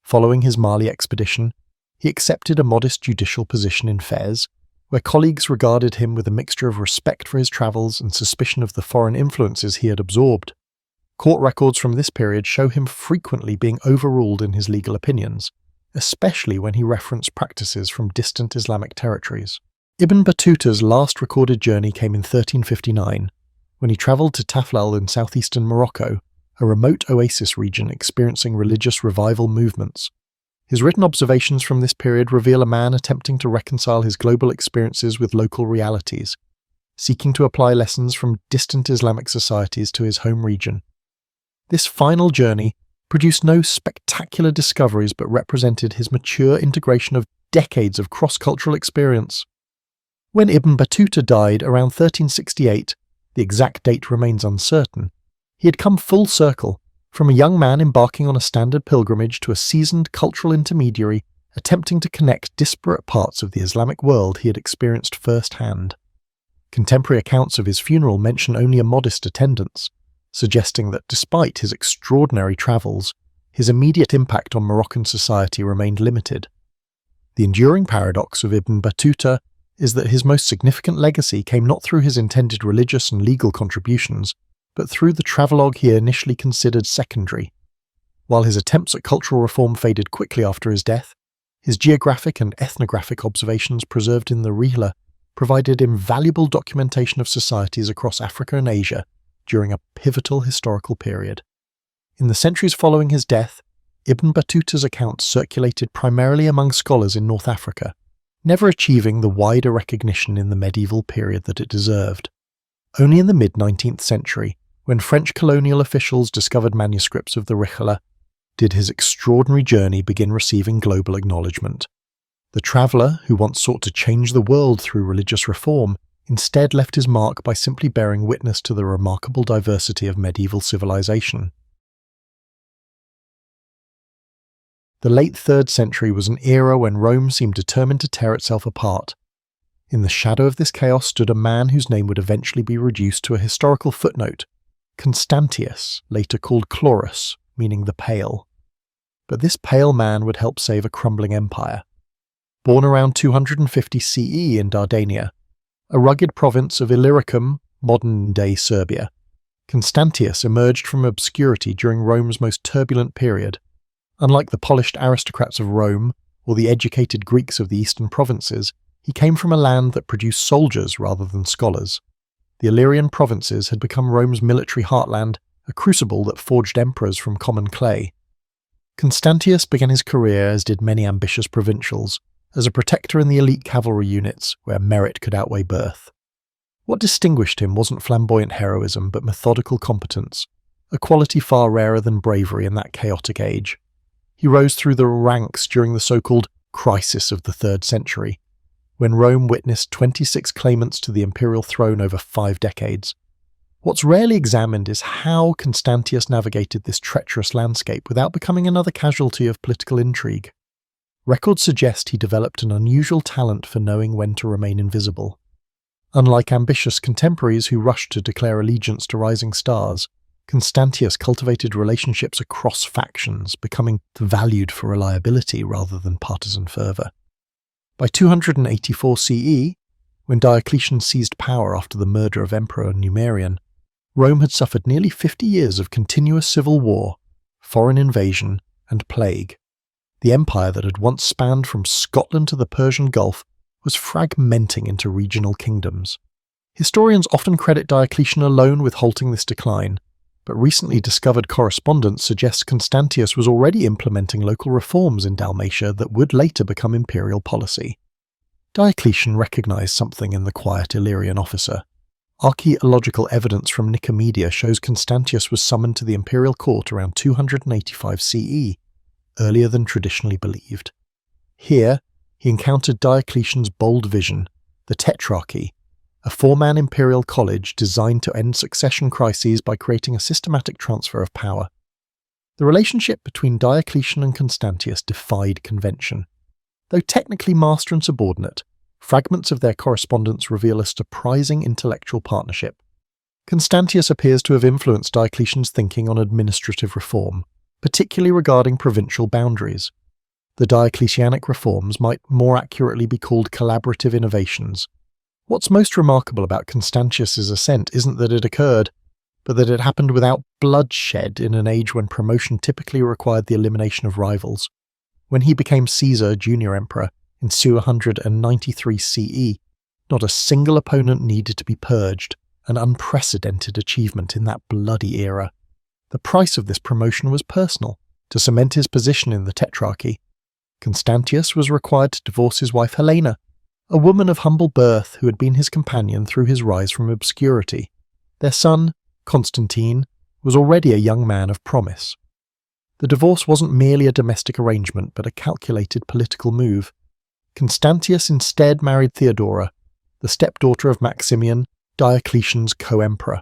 Following his Mali expedition, he accepted a modest judicial position in Fez, where colleagues regarded him with a mixture of respect for his travels and suspicion of the foreign influences he had absorbed. Court records from this period show him frequently being overruled in his legal opinions, especially when he referenced practices from distant Islamic territories. Ibn Battuta's last recorded journey came in 1359, when he travelled to Taflal in southeastern Morocco, a remote oasis region experiencing religious revival movements. His written observations from this period reveal a man attempting to reconcile his global experiences with local realities, seeking to apply lessons from distant Islamic societies to his home region. This final journey produced no spectacular discoveries but represented his mature integration of decades of cross-cultural experience. When Ibn Battuta died around 1368, the exact date remains uncertain, he had come full circle, from a young man embarking on a standard pilgrimage to a seasoned cultural intermediary attempting to connect disparate parts of the Islamic world he had experienced firsthand. Contemporary accounts of his funeral mention only a modest attendance, suggesting that despite his extraordinary travels, his immediate impact on Moroccan society remained limited. The enduring paradox of Ibn Battuta is that his most significant legacy came not through his intended religious and legal contributions, but through the travelogue he initially considered secondary. While his attempts at cultural reform faded quickly after his death, his geographic and ethnographic observations preserved in the Rihla provided invaluable documentation of societies across Africa and Asia during a pivotal historical period. In the centuries following his death, Ibn Battuta's accounts circulated primarily among scholars in North Africa, never achieving the wider recognition in the medieval period that it deserved. Only in the mid-19th century, when French colonial officials discovered manuscripts of the Rihla, did his extraordinary journey begin receiving global acknowledgement. The traveller, who once sought to change the world through religious reform, instead left his mark by simply bearing witness to the remarkable diversity of medieval civilization. The late 3rd century was an era when Rome seemed determined to tear itself apart. In the shadow of this chaos stood a man whose name would eventually be reduced to a historical footnote: Constantius, later called Chlorus, meaning the Pale. But this pale man would help save a crumbling empire. Born around 250 CE in Dardania, a rugged province of Illyricum, modern-day Serbia, Constantius emerged from obscurity during Rome's most turbulent period. Unlike the polished aristocrats of Rome or the educated Greeks of the eastern provinces, he came from a land that produced soldiers rather than scholars. The Illyrian provinces had become Rome's military heartland, a crucible that forged emperors from common clay. Constantius began his career, as did many ambitious provincials, as a protector in the elite cavalry units where merit could outweigh birth. What distinguished him wasn't flamboyant heroism but methodical competence, a quality far rarer than bravery in that chaotic age. He rose through the ranks during the so-called crisis of the 3rd century, when Rome witnessed 26 claimants to the imperial throne over 5 decades. What's rarely examined is how Constantius navigated this treacherous landscape without becoming another casualty of political intrigue. Records suggest he developed an unusual talent for knowing when to remain invisible. Unlike ambitious contemporaries who rushed to declare allegiance to rising stars, Constantius cultivated relationships across factions, becoming valued for reliability rather than partisan fervour. By 284 CE, when Diocletian seized power after the murder of Emperor Numerian, Rome had suffered nearly 50 years of continuous civil war, foreign invasion, and plague. The empire that had once spanned from Scotland to the Persian Gulf was fragmenting into regional kingdoms. Historians often credit Diocletian alone with halting this decline, but recently discovered correspondence suggests Constantius was already implementing local reforms in Dalmatia that would later become imperial policy. Diocletian recognized something in the quiet Illyrian officer. Archaeological evidence from Nicomedia shows Constantius was summoned to the imperial court around 285 CE, earlier than traditionally believed. Here, he encountered Diocletian's bold vision, the Tetrarchy, a four-man imperial college designed to end succession crises by creating a systematic transfer of power. The relationship between Diocletian and Constantius defied convention. Though technically master and subordinate, fragments of their correspondence reveal a surprising intellectual partnership. Constantius appears to have influenced Diocletian's thinking on administrative reform, particularly regarding provincial boundaries. The Diocletianic reforms might more accurately be called collaborative innovations. What's most remarkable about Constantius's ascent isn't that it occurred, but that it happened without bloodshed in an age when promotion typically required the elimination of rivals. When he became Caesar, junior emperor, in 293 CE, not a single opponent needed to be purged, an unprecedented achievement in that bloody era. The price of this promotion was personal, to cement his position in the Tetrarchy. Constantius was required to divorce his wife Helena, a woman of humble birth who had been his companion through his rise from obscurity. Their son, Constantine, was already a young man of promise. The divorce wasn't merely a domestic arrangement, but a calculated political move. Constantius instead married Theodora, the stepdaughter of Maximian, Diocletian's co-emperor.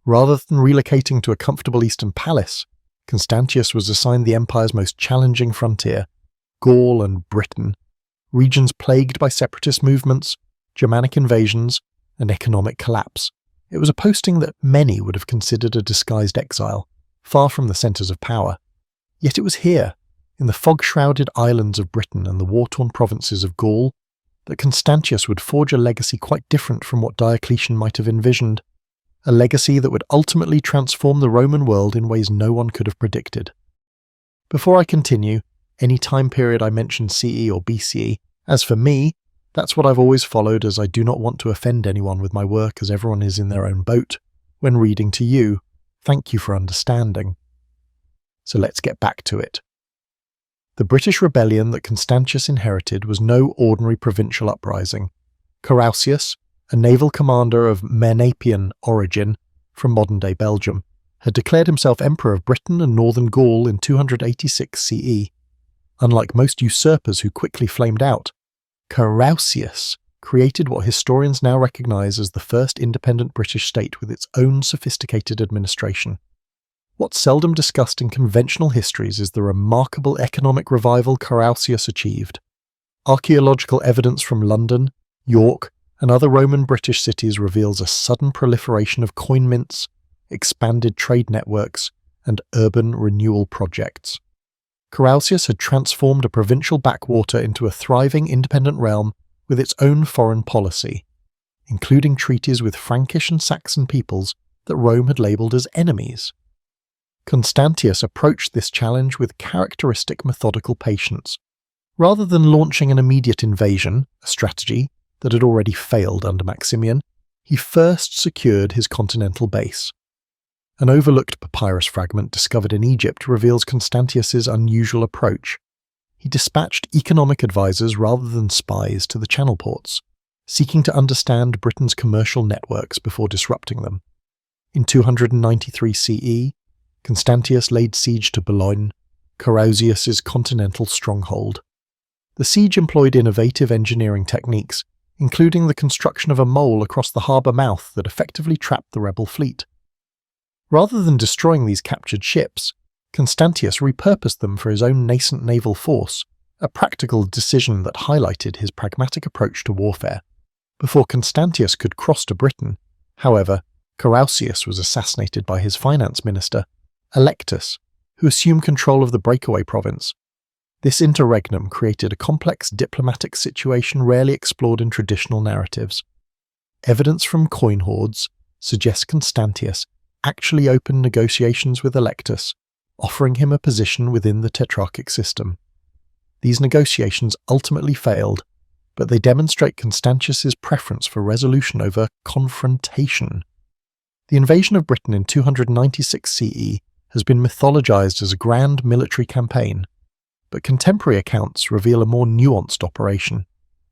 Rather than relocating to a comfortable eastern palace, Constantius was assigned the empire's most challenging frontier, Gaul and Britain, regions plagued by separatist movements, Germanic invasions, and economic collapse. It was a posting that many would have considered a disguised exile, far from the centres of power. Yet it was here, in the fog-shrouded islands of Britain and the war-torn provinces of Gaul, that Constantius would forge a legacy quite different from what Diocletian might have envisioned, a legacy that would ultimately transform the Roman world in ways no one could have predicted. Before I continue, any time period I mention CE or BCE, as for me, that's what I've always followed, as I do not want to offend anyone with my work, as everyone is in their own boat. When reading to you, thank you for understanding. So let's get back to it. The British rebellion that Constantius inherited was no ordinary provincial uprising. Carausius, a naval commander of Menapian origin from modern-day Belgium, had declared himself Emperor of Britain and Northern Gaul in 286 CE. Unlike most usurpers who quickly flamed out, Carausius created what historians now recognise as the first independent British state with its own sophisticated administration. What's seldom discussed in conventional histories is the remarkable economic revival Carausius achieved. Archaeological evidence from London, York, and other Roman British cities reveals a sudden proliferation of coin mints, expanded trade networks, and urban renewal projects. Carausius had transformed a provincial backwater into a thriving independent realm with its own foreign policy, including treaties with Frankish and Saxon peoples that Rome had labelled as enemies. Constantius approached this challenge with characteristic methodical patience. Rather than launching an immediate invasion, a strategy that had already failed under Maximian, he first secured his continental base. An overlooked papyrus fragment discovered in Egypt reveals Constantius's unusual approach. He dispatched economic advisors rather than spies to the channel ports, seeking to understand Britain's commercial networks before disrupting them. In 293 CE, Constantius laid siege to Boulogne, Carausius's continental stronghold. The siege employed innovative engineering techniques, including the construction of a mole across the harbour mouth that effectively trapped the rebel fleet. Rather than destroying these captured ships, Constantius repurposed them for his own nascent naval force, a practical decision that highlighted his pragmatic approach to warfare. Before Constantius could cross to Britain, however, Carausius was assassinated by his finance minister, Electus, who assumed control of the breakaway province. This interregnum created a complex diplomatic situation rarely explored in traditional narratives. Evidence from coin hoards suggests Constantius actually opened negotiations with Electus, offering him a position within the tetrarchic system. These negotiations ultimately failed, but they demonstrate Constantius's preference for resolution over confrontation. The invasion of Britain in 296 CE has been mythologized as a grand military campaign, but contemporary accounts reveal a more nuanced operation.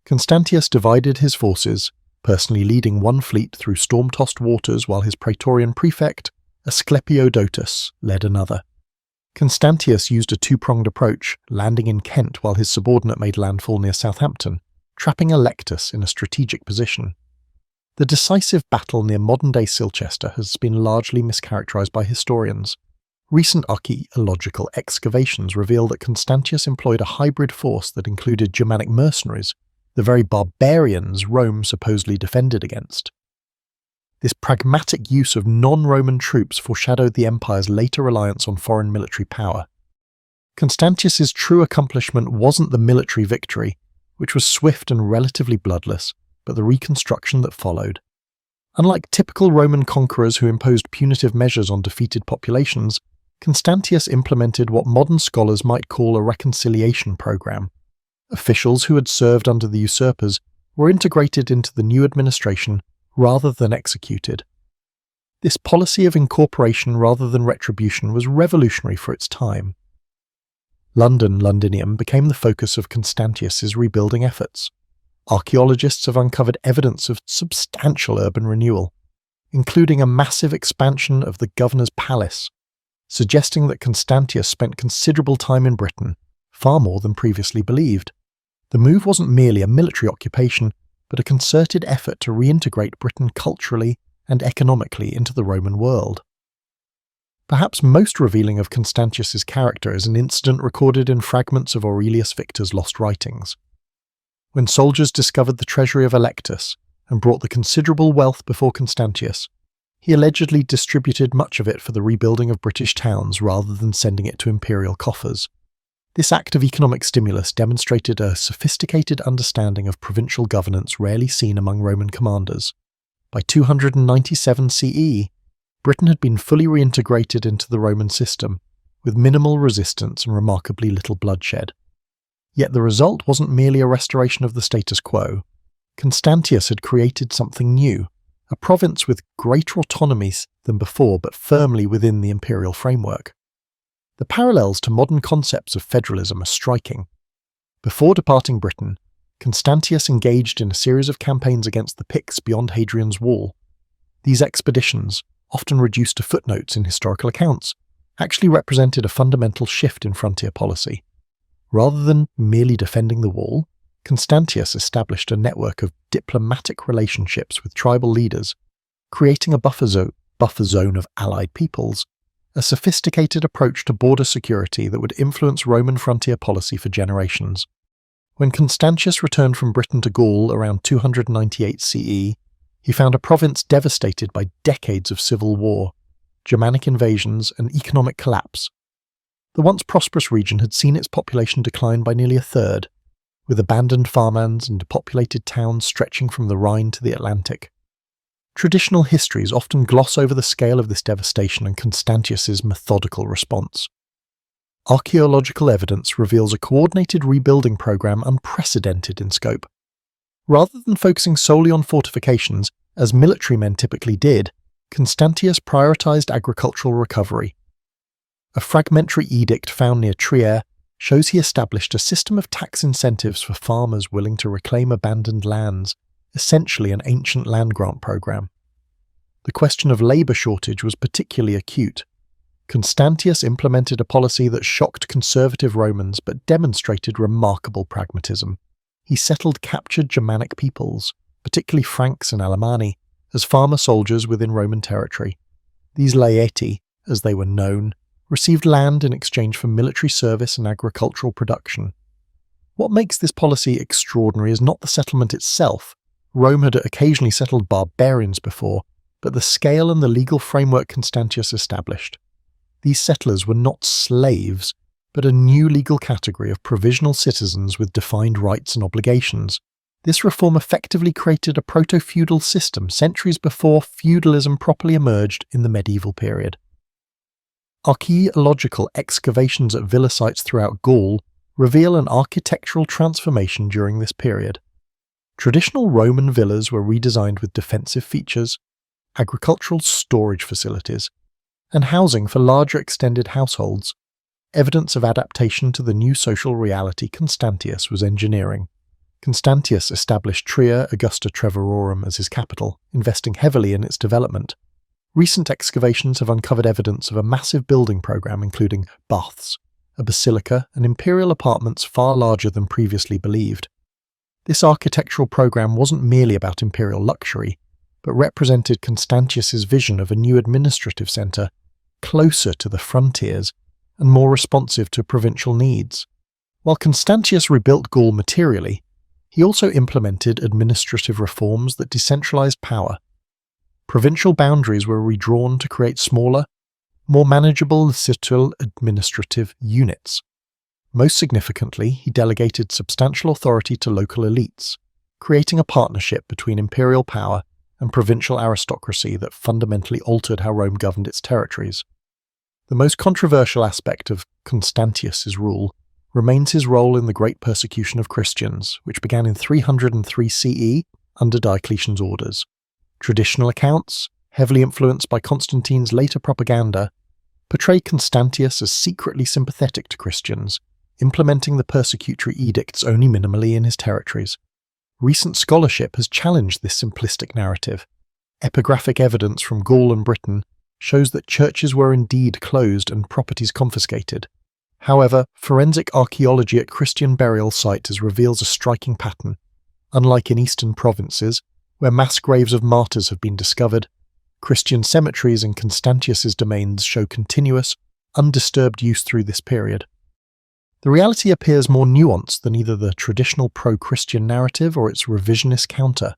Constantius divided his forces, personally leading one fleet through storm-tossed waters while his praetorian prefect, Asclepiodotus, led another. Constantius used a two-pronged approach, landing in Kent while his subordinate made landfall near Southampton, trapping Electus in a strategic position. The decisive battle near modern-day Silchester has been largely mischaracterized by historians. Recent archaeological excavations reveal that Constantius employed a hybrid force that included Germanic mercenaries, the very barbarians Rome supposedly defended against. This pragmatic use of non-Roman troops foreshadowed the empire's later reliance on foreign military power. Constantius's true accomplishment wasn't the military victory, which was swift and relatively bloodless, but the reconstruction that followed. Unlike typical Roman conquerors who imposed punitive measures on defeated populations, Constantius implemented what modern scholars might call a reconciliation program. Officials who had served under the usurpers were integrated into the new administration rather than executed. This policy of incorporation rather than retribution was revolutionary for its time. Londinium became the focus of Constantius's rebuilding efforts. Archaeologists have uncovered evidence of substantial urban renewal, including a massive expansion of the governor's palace, suggesting that Constantius spent considerable time in Britain, far more than previously believed. The move wasn't merely a military occupation, but a concerted effort to reintegrate Britain culturally and economically into the Roman world. Perhaps most revealing of Constantius's character is an incident recorded in fragments of Aurelius Victor's lost writings. When soldiers discovered the treasury of Electus and brought the considerable wealth before Constantius, he allegedly distributed much of it for the rebuilding of British towns rather than sending it to imperial coffers. This act of economic stimulus demonstrated a sophisticated understanding of provincial governance rarely seen among Roman commanders. By 297 CE, Britain had been fully reintegrated into the Roman system, with minimal resistance and remarkably little bloodshed. Yet the result wasn't merely a restoration of the status quo. Constantius had created something new, a province with greater autonomy than before but firmly within the imperial framework. The parallels to modern concepts of federalism are striking. Before departing Britain, Constantius engaged in a series of campaigns against the Picts beyond Hadrian's Wall. These expeditions, often reduced to footnotes in historical accounts, actually represented a fundamental shift in frontier policy. Rather than merely defending the wall, Constantius established a network of diplomatic relationships with tribal leaders, creating a buffer zone of allied peoples, a sophisticated approach to border security that would influence Roman frontier policy for generations. When Constantius returned from Britain to Gaul around 298 CE, he found a province devastated by decades of civil war, Germanic invasions, and economic collapse. The once prosperous region had seen its population decline by nearly a third, with abandoned farmlands and depopulated towns stretching from the Rhine to the Atlantic. Traditional histories often gloss over the scale of this devastation and Constantius's methodical response. Archaeological evidence reveals a coordinated rebuilding program unprecedented in scope. Rather than focusing solely on fortifications, as military men typically did, Constantius prioritized agricultural recovery. A fragmentary edict found near Trier shows he established a system of tax incentives for farmers willing to reclaim abandoned lands, essentially an ancient land grant program. The question of labor shortage was particularly acute. Constantius implemented a policy that shocked conservative Romans but demonstrated remarkable pragmatism. He settled captured Germanic peoples, particularly Franks and Alemanni, as farmer soldiers within Roman territory. These laeti, as they were known, received land in exchange for military service and agricultural production. What makes this policy extraordinary is not the settlement itself. Rome had occasionally settled barbarians before, but the scale and the legal framework Constantius established. These settlers were not slaves, but a new legal category of provisional citizens with defined rights and obligations. This reform effectively created a proto-feudal system centuries before feudalism properly emerged in the medieval period. Archaeological excavations at villa sites throughout Gaul reveal an architectural transformation during this period. Traditional Roman villas were redesigned with defensive features, agricultural storage facilities, and housing for larger extended households, evidence of adaptation to the new social reality Constantius was engineering. Constantius established Tria Augusta Treverorum as his capital, investing heavily in its development. Recent excavations have uncovered evidence of a massive building program including baths, a basilica, and imperial apartments far larger than previously believed. This architectural program wasn't merely about imperial luxury, but represented Constantius's vision of a new administrative centre, closer to the frontiers and more responsive to provincial needs. While Constantius rebuilt Gaul materially, he also implemented administrative reforms that decentralized power. Provincial boundaries were redrawn to create smaller, more manageable citadel administrative units. Most significantly, he delegated substantial authority to local elites, creating a partnership between imperial power and provincial aristocracy that fundamentally altered how Rome governed its territories. The most controversial aspect of Constantius's rule remains his role in the Great Persecution of Christians, which began in 303 CE under Diocletian's orders. Traditional accounts, heavily influenced by Constantine's later propaganda, portray Constantius as secretly sympathetic to Christians, implementing the persecutory edicts only minimally in his territories. Recent scholarship has challenged this simplistic narrative. Epigraphic evidence from Gaul and Britain shows that churches were indeed closed and properties confiscated. However, forensic archaeology at Christian burial sites reveals a striking pattern. Unlike in eastern provinces, where mass graves of martyrs have been discovered, Christian cemeteries in Constantius's domains show continuous, undisturbed use through this period. The reality appears more nuanced than either the traditional pro-Christian narrative or its revisionist counter.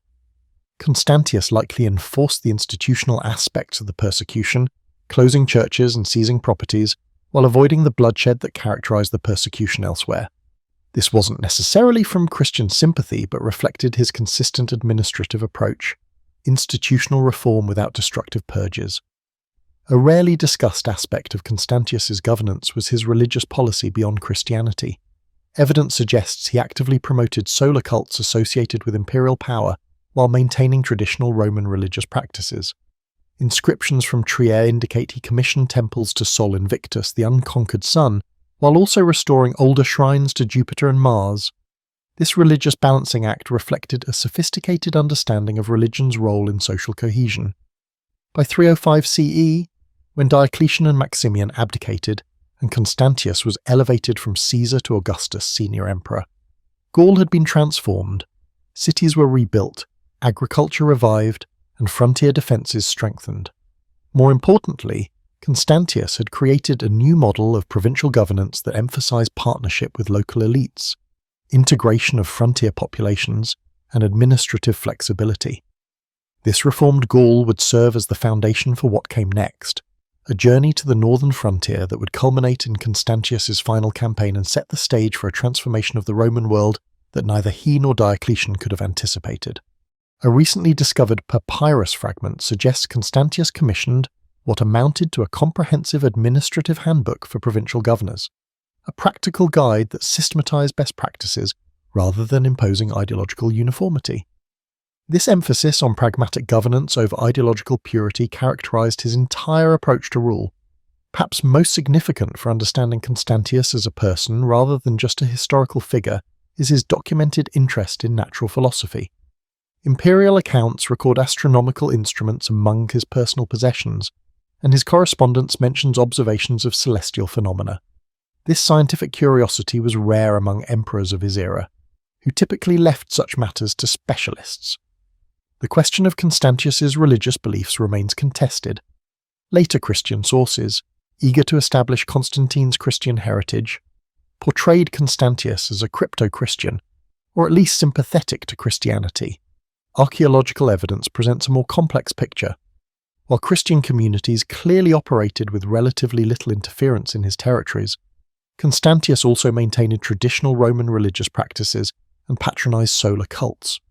Constantius likely enforced the institutional aspects of the persecution, closing churches and seizing properties, while avoiding the bloodshed that characterized the persecution elsewhere. This wasn't necessarily from Christian sympathy, but reflected his consistent administrative approach, institutional reform without destructive purges. A rarely discussed aspect of Constantius's governance was his religious policy beyond Christianity. Evidence suggests he actively promoted solar cults associated with imperial power while maintaining traditional Roman religious practices. Inscriptions from Trier indicate he commissioned temples to Sol Invictus, the unconquered sun, while also restoring older shrines to Jupiter and Mars. This religious balancing act reflected a sophisticated understanding of religion's role in social cohesion. By 305 CE, when Diocletian and Maximian abdicated, and Constantius was elevated from Caesar to Augustus, senior emperor, Gaul had been transformed. Cities were rebuilt, agriculture revived, and frontier defences strengthened. More importantly, Constantius had created a new model of provincial governance that emphasized partnership with local elites, integration of frontier populations, and administrative flexibility. This reformed Gaul would serve as the foundation for what came next, a journey to the northern frontier that would culminate in Constantius's final campaign and set the stage for a transformation of the Roman world that neither he nor Diocletian could have anticipated. A recently discovered papyrus fragment suggests Constantius commissioned what amounted to a comprehensive administrative handbook for provincial governors, a practical guide that systematized best practices rather than imposing ideological uniformity. This emphasis on pragmatic governance over ideological purity characterized his entire approach to rule, perhaps most significant for understanding Constantius as a person rather than just a historical figure is his documented interest in natural philosophy. Imperial accounts record astronomical instruments among his personal possessions, and his correspondence mentions observations of celestial phenomena. This scientific curiosity was rare among emperors of his era, who typically left such matters to specialists. The question of Constantius's religious beliefs remains contested. Later Christian sources, eager to establish Constantine's Christian heritage, portrayed Constantius as a crypto-Christian, or at least sympathetic to Christianity. Archaeological evidence presents a more complex picture. While Christian communities clearly operated with relatively little interference in his territories, Constantius also maintained traditional Roman religious practices and patronized solar cults.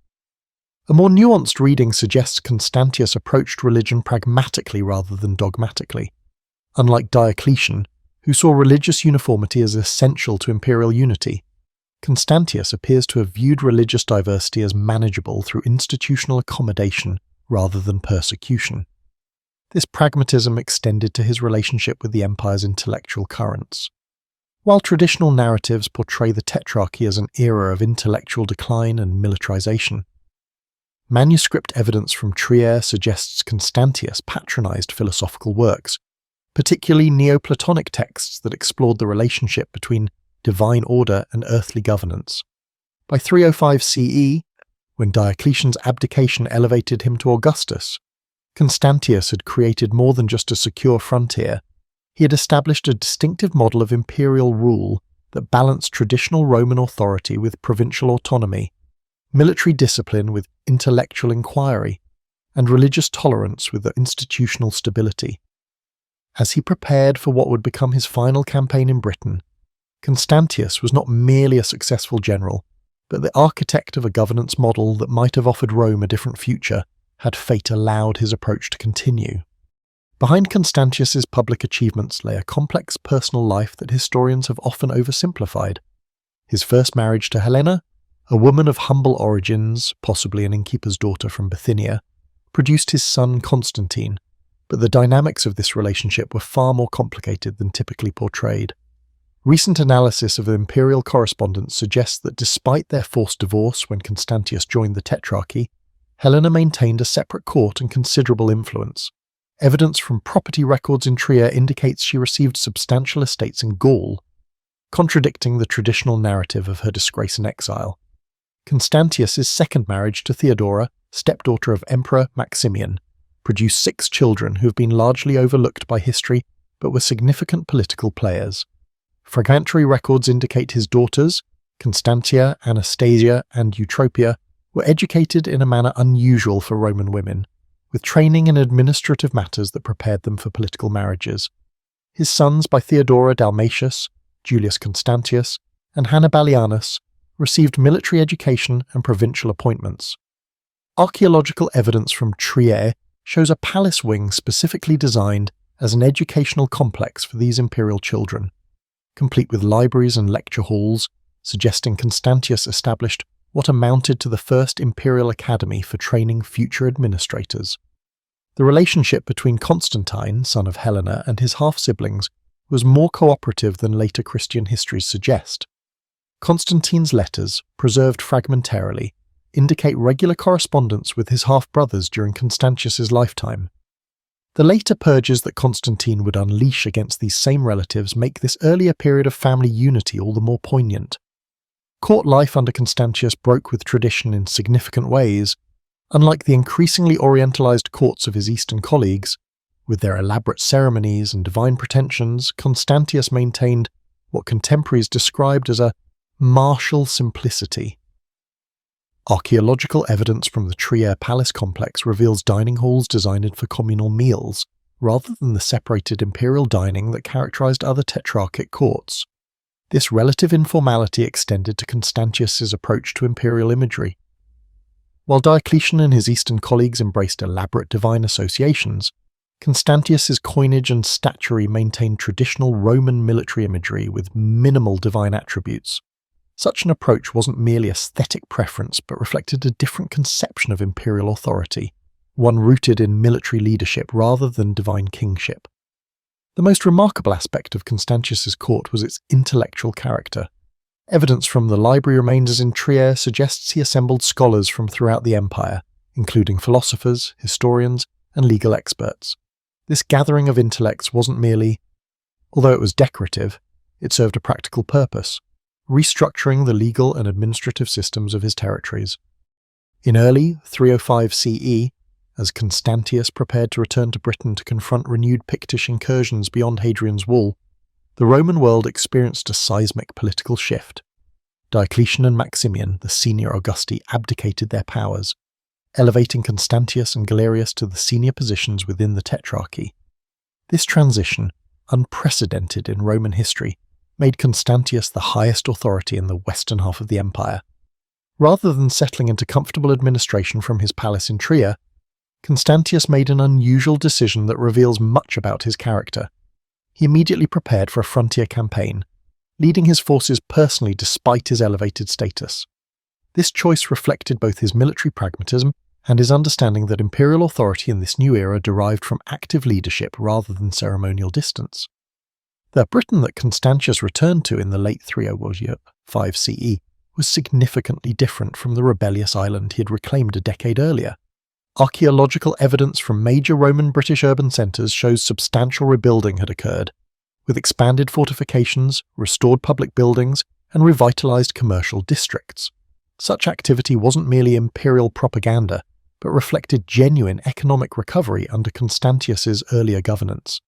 A more nuanced reading suggests Constantius approached religion pragmatically rather than dogmatically. Unlike Diocletian, who saw religious uniformity as essential to imperial unity. Constantius appears to have viewed religious diversity as manageable through institutional accommodation rather than persecution. This pragmatism extended to his relationship with the empire's intellectual currents. While traditional narratives portray the Tetrarchy as an era of intellectual decline and militarization, manuscript evidence from Trier suggests Constantius patronized philosophical works, particularly Neoplatonic texts that explored the relationship between divine order and earthly governance. By 305 CE, when Diocletian's abdication elevated him to Augustus, Constantius had created more than just a secure frontier. He had established a distinctive model of imperial rule that balanced traditional Roman authority with provincial autonomy, military discipline with intellectual inquiry, and religious tolerance with institutional stability. As he prepared for what would become his final campaign in Britain, Constantius was not merely a successful general, but the architect of a governance model that might have offered Rome a different future had fate allowed his approach to continue. Behind Constantius's public achievements lay a complex personal life that historians have often oversimplified. His first marriage to Helena, a woman of humble origins, possibly an innkeeper's daughter from Bithynia, produced his son Constantine, but the dynamics of this relationship were far more complicated than typically portrayed. Recent analysis of the imperial correspondence suggests that despite their forced divorce when Constantius joined the Tetrarchy, Helena maintained a separate court and considerable influence. Evidence from property records in Trier indicates she received substantial estates in Gaul, contradicting the traditional narrative of her disgrace and exile. Constantius's second marriage to Theodora, stepdaughter of Emperor Maximian, produced 6 children who have been largely overlooked by history but were significant political players. Fragmentary records indicate his daughters, Constantia, Anastasia, and Eutropia, were educated in a manner unusual for Roman women, with training in administrative matters that prepared them for political marriages. His sons by Theodora Dalmatius, Julius Constantius, and Hannibalianus received military education and provincial appointments. Archaeological evidence from Trier shows a palace wing specifically designed as an educational complex for these imperial children, complete with libraries and lecture halls, suggesting Constantius established what amounted to the first imperial academy for training future administrators. The relationship between Constantine, son of Helena, and his half-siblings was more cooperative than later Christian histories suggest. Constantine's letters, preserved fragmentarily, indicate regular correspondence with his half-brothers during Constantius's lifetime. The later purges that Constantine would unleash against these same relatives make this earlier period of family unity all the more poignant. Court life under Constantius broke with tradition in significant ways. Unlike the increasingly orientalized courts of his Eastern colleagues, with their elaborate ceremonies and divine pretensions, Constantius maintained what contemporaries described as a martial simplicity. Archaeological evidence from the Trier palace complex reveals dining halls designed for communal meals, rather than the separated imperial dining that characterized other tetrarchic courts. This relative informality extended to Constantius's approach to imperial imagery. While Diocletian and his Eastern colleagues embraced elaborate divine associations, Constantius's coinage and statuary maintained traditional Roman military imagery with minimal divine attributes. Such an approach wasn't merely aesthetic preference, but reflected a different conception of imperial authority, one rooted in military leadership rather than divine kingship. The most remarkable aspect of Constantius's court was its intellectual character. Evidence from the library remainders in Trier suggests he assembled scholars from throughout the empire, including philosophers, historians, and legal experts. This gathering of intellects wasn't merely, although it was decorative, it served a practical purpose, restructuring the legal and administrative systems of his territories. In early 305 CE, as Constantius prepared to return to Britain to confront renewed Pictish incursions beyond Hadrian's Wall, the Roman world experienced a seismic political shift. Diocletian and Maximian, the senior Augusti, abdicated their powers, elevating Constantius and Galerius to the senior positions within the Tetrarchy. This transition, unprecedented in Roman history, made Constantius the highest authority in the western half of the empire. Rather than settling into comfortable administration from his palace in Trier, Constantius made an unusual decision that reveals much about his character. he immediately prepared for a frontier campaign, leading his forces personally despite his elevated status. This choice reflected both his military pragmatism and his understanding that imperial authority in this new era derived from active leadership rather than ceremonial distance. The Britain that Constantius returned to in the late 305 CE was significantly different from the rebellious island he had reclaimed a decade earlier. Archaeological evidence from major Roman British urban centres shows substantial rebuilding had occurred, with expanded fortifications, restored public buildings, and revitalised commercial districts. Such activity wasn't merely imperial propaganda, but reflected genuine economic recovery under Constantius's earlier governance.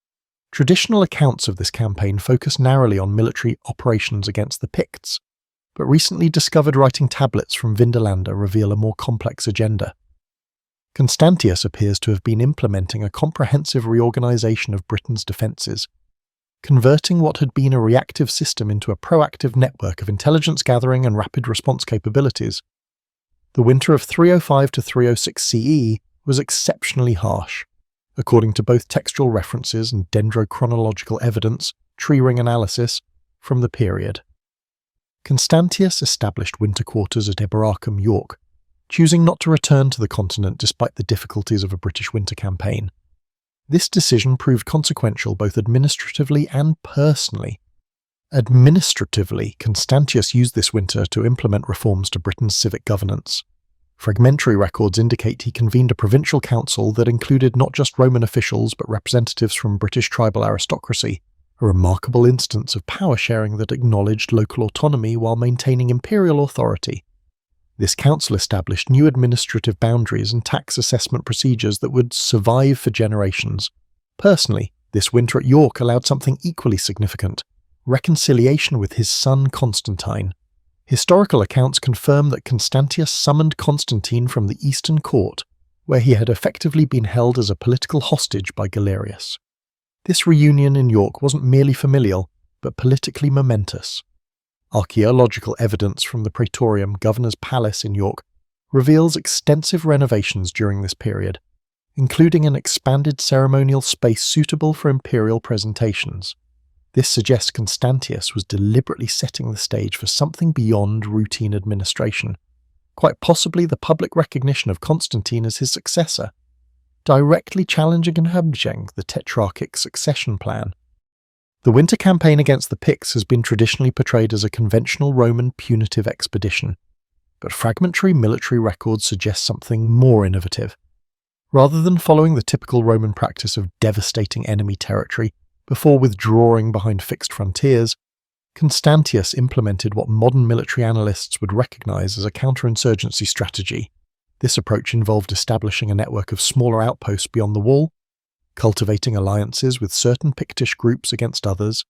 Traditional accounts of this campaign focus narrowly on military operations against the Picts, but recently discovered writing tablets from Vindolanda reveal a more complex agenda. Constantius appears to have been implementing a comprehensive reorganisation of Britain's defences, converting what had been a reactive system into a proactive network of intelligence gathering and rapid response capabilities. The winter of 305 to 306 CE was exceptionally harsh, according to both textual references and dendrochronological evidence, tree ring analysis, from the period. Constantius established winter quarters at Eboracum, York, choosing not to return to the continent despite the difficulties of a British winter campaign. This decision proved consequential both administratively and personally. Administratively, Constantius used this winter to implement reforms to Britain's civic governance. Fragmentary records indicate he convened a provincial council that included not just Roman officials but representatives from British tribal aristocracy, a remarkable instance of power sharing that acknowledged local autonomy while maintaining imperial authority. This council established new administrative boundaries and tax assessment procedures that would survive for generations. Personally, this winter at York allowed something equally significant: reconciliation with his son Constantine. Historical accounts confirm that Constantius summoned Constantine from the Eastern Court, where he had effectively been held as a political hostage by Galerius. This reunion in York wasn't merely familial, but politically momentous. Archaeological evidence from the Praetorium Governor's Palace in York reveals extensive renovations during this period, including an expanded ceremonial space suitable for imperial presentations. This suggests Constantius was deliberately setting the stage for something beyond routine administration, quite possibly the public recognition of Constantine as his successor, directly challenging and hamstringing the tetrarchic succession plan. The winter campaign against the Picts has been traditionally portrayed as a conventional Roman punitive expedition, but fragmentary military records suggest something more innovative. Rather than following the typical Roman practice of devastating enemy territory before withdrawing behind fixed frontiers, Constantius implemented what modern military analysts would recognize as a counterinsurgency strategy. This approach involved establishing a network of smaller outposts beyond the wall, cultivating alliances with certain Pictish groups against others,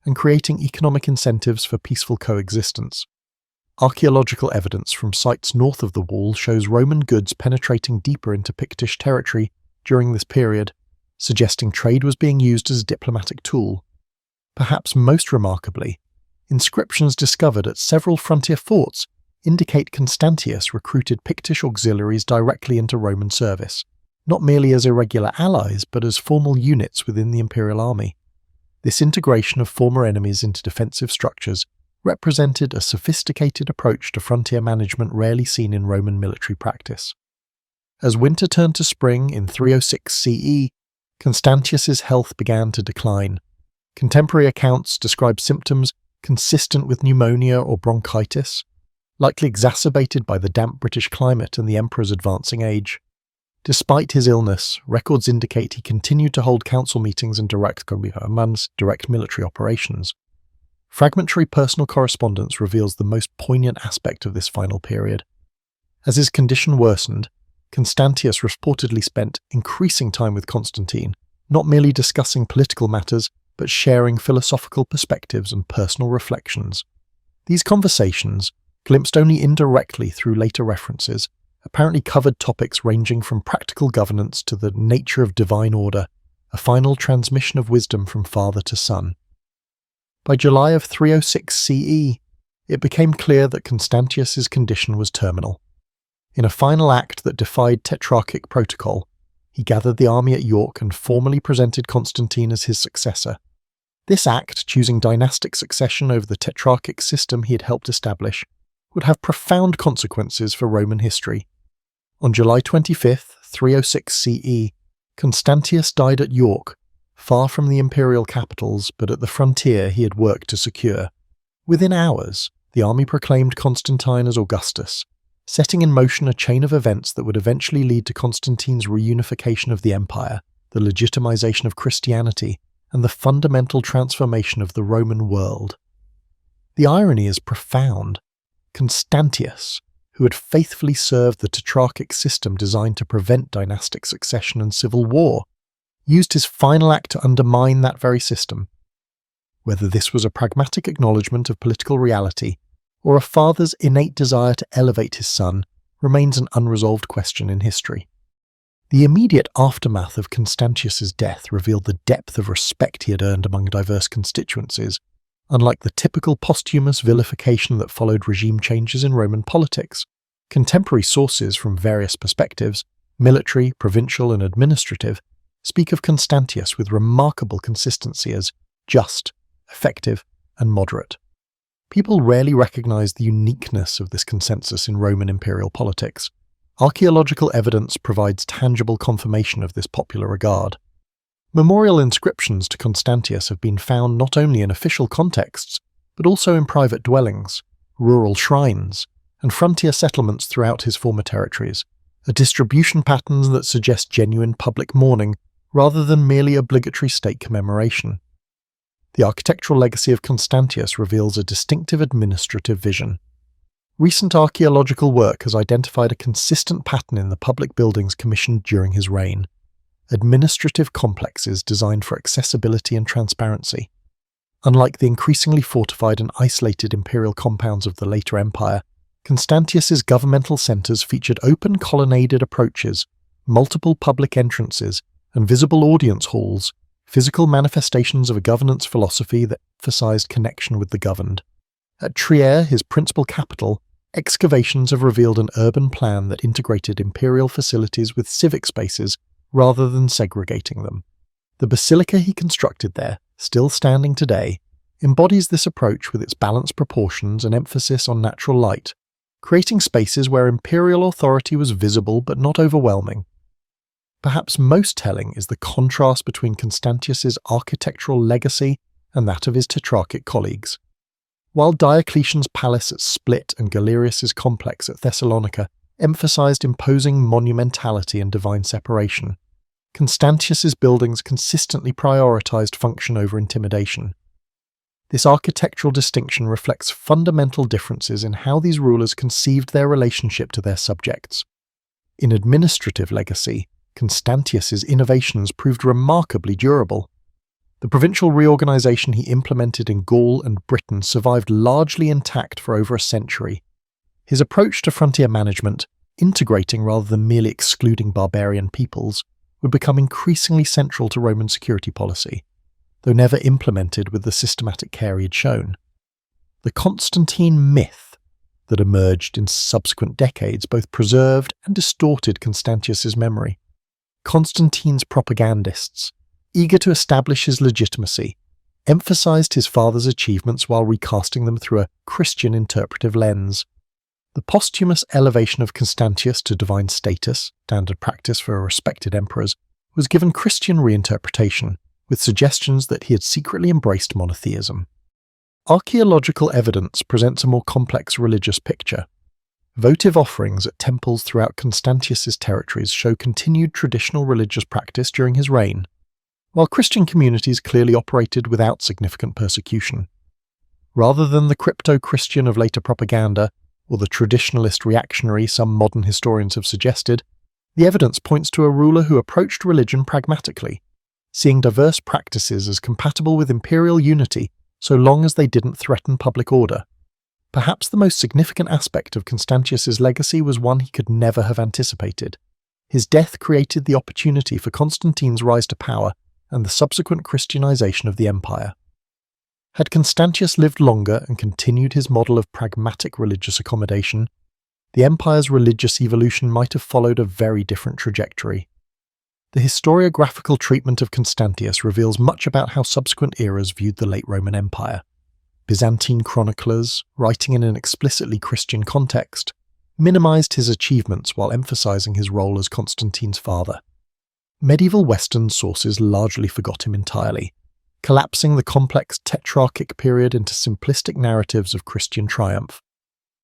and creating economic incentives for peaceful coexistence. Archaeological evidence from sites north of the wall shows Roman goods penetrating deeper into Pictish territory during this period, suggesting trade was being used as a diplomatic tool. Perhaps most remarkably, inscriptions discovered at several frontier forts indicate Constantius recruited Pictish auxiliaries directly into Roman service, not merely as irregular allies but as formal units within the imperial army. This integration of former enemies into defensive structures represented a sophisticated approach to frontier management rarely seen in Roman military practice. As winter turned to spring in 306 CE, Constantius's health began to decline. Contemporary accounts describe symptoms consistent with pneumonia or bronchitis, likely exacerbated by the damp British climate and the emperor's advancing age. Despite his illness, records indicate he continued to hold council meetings and direct military operations. Fragmentary personal correspondence reveals the most poignant aspect of this final period. As his condition worsened, Constantius reportedly spent increasing time with Constantine, not merely discussing political matters, but sharing philosophical perspectives and personal reflections. These conversations, glimpsed only indirectly through later references, apparently covered topics ranging from practical governance to the nature of divine order, a final transmission of wisdom from father to son. By July of 306 CE, it became clear that Constantius's condition was terminal. In a final act that defied tetrarchic protocol, he gathered the army at York and formally presented Constantine as his successor. This act, choosing dynastic succession over the tetrarchic system he had helped establish, would have profound consequences for Roman history. On July 25, 306 CE, Constantius died at York, far from the imperial capitals but at the frontier he had worked to secure. Within hours, the army proclaimed Constantine as Augustus, setting in motion a chain of events that would eventually lead to Constantine's reunification of the empire, the legitimization of Christianity, and the fundamental transformation of the Roman world. The irony is profound. Constantius, who had faithfully served the tetrarchic system designed to prevent dynastic succession and civil war, used his final act to undermine that very system. Whether this was a pragmatic acknowledgement of political reality or a father's innate desire to elevate his son remains an unresolved question in history. The immediate aftermath of Constantius's death revealed the depth of respect he had earned among diverse constituencies, unlike the typical posthumous vilification that followed regime changes in Roman politics. Contemporary sources from various perspectives, military, provincial, and administrative, speak of Constantius with remarkable consistency as just, effective, and moderate. People rarely recognize the uniqueness of this consensus in Roman imperial politics. Archaeological evidence provides tangible confirmation of this popular regard. Memorial inscriptions to Constantius have been found not only in official contexts, but also in private dwellings, rural shrines, and frontier settlements throughout his former territories, a distribution pattern that suggests genuine public mourning rather than merely obligatory state commemoration. The architectural legacy of Constantius reveals a distinctive administrative vision. Recent archaeological work has identified a consistent pattern in the public buildings commissioned during his reign: administrative complexes designed for accessibility and transparency. Unlike the increasingly fortified and isolated imperial compounds of the later empire, Constantius's governmental centres featured open colonnaded approaches, multiple public entrances, and visible audience halls, physical manifestations of a governance philosophy that emphasized connection with the governed. At Trier, his principal capital, excavations have revealed an urban plan that integrated imperial facilities with civic spaces rather than segregating them. The basilica he constructed there, still standing today, embodies this approach with its balanced proportions and emphasis on natural light, creating spaces where imperial authority was visible but not overwhelming. Perhaps most telling is the contrast between Constantius's architectural legacy and that of his tetrarchic colleagues. While Diocletian's palace at Split and Galerius's complex at Thessalonica emphasized imposing monumentality and divine separation, Constantius's buildings consistently prioritized function over intimidation. This architectural distinction reflects fundamental differences in how these rulers conceived their relationship to their subjects. In administrative legacy, Constantius's innovations proved remarkably durable. The provincial reorganization he implemented in Gaul and Britain survived largely intact for over a century. His approach to frontier management, integrating rather than merely excluding barbarian peoples, would become increasingly central to Roman security policy, though never implemented with the systematic care he had shown. The Constantine myth that emerged in subsequent decades both preserved and distorted Constantius's memory. Constantine's propagandists, eager to establish his legitimacy, emphasized his father's achievements while recasting them through a Christian interpretive lens. The posthumous elevation of Constantius to divine status, standard practice for respected emperors, was given Christian reinterpretation, with suggestions that he had secretly embraced monotheism. Archaeological evidence presents a more complex religious picture. Votive offerings at temples throughout Constantius's territories show continued traditional religious practice during his reign, while Christian communities clearly operated without significant persecution. Rather than the crypto-Christian of later propaganda, or the traditionalist reactionary some modern historians have suggested, the evidence points to a ruler who approached religion pragmatically, seeing diverse practices as compatible with imperial unity so long as they didn't threaten public order. Perhaps the most significant aspect of Constantius's legacy was one he could never have anticipated. His death created the opportunity for Constantine's rise to power and the subsequent Christianization of the empire. Had Constantius lived longer and continued his model of pragmatic religious accommodation, the empire's religious evolution might have followed a very different trajectory. The historiographical treatment of Constantius reveals much about how subsequent eras viewed the late Roman Empire. Byzantine chroniclers, writing in an explicitly Christian context, minimized his achievements while emphasizing his role as Constantine's father. Medieval Western sources largely forgot him entirely, collapsing the complex tetrarchic period into simplistic narratives of Christian triumph.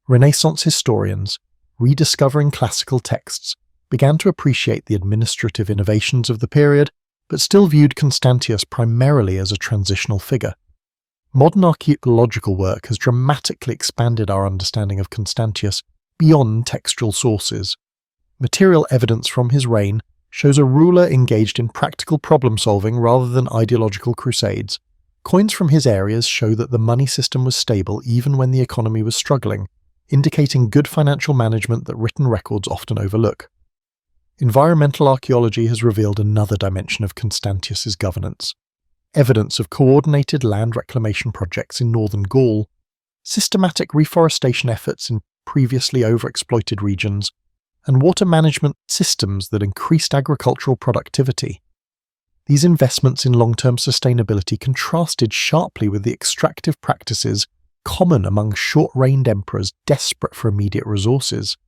Renaissance historians, rediscovering classical texts, began to appreciate the administrative innovations of the period, but still viewed Constantius primarily as a transitional figure. Modern archaeological work has dramatically expanded our understanding of Constantius beyond textual sources. Material evidence from his reign shows a ruler engaged in practical problem-solving rather than ideological crusades. Coins from his areas show that the money system was stable even when the economy was struggling, indicating good financial management that written records often overlook. Environmental archaeology has revealed another dimension of Constantius's governance. Evidence of coordinated land reclamation projects in northern Gaul, systematic reforestation efforts in previously overexploited regions, and water management systems that increased agricultural productivity. These investments in long-term sustainability contrasted sharply with the extractive practices common among short-reigned emperors desperate for immediate resources.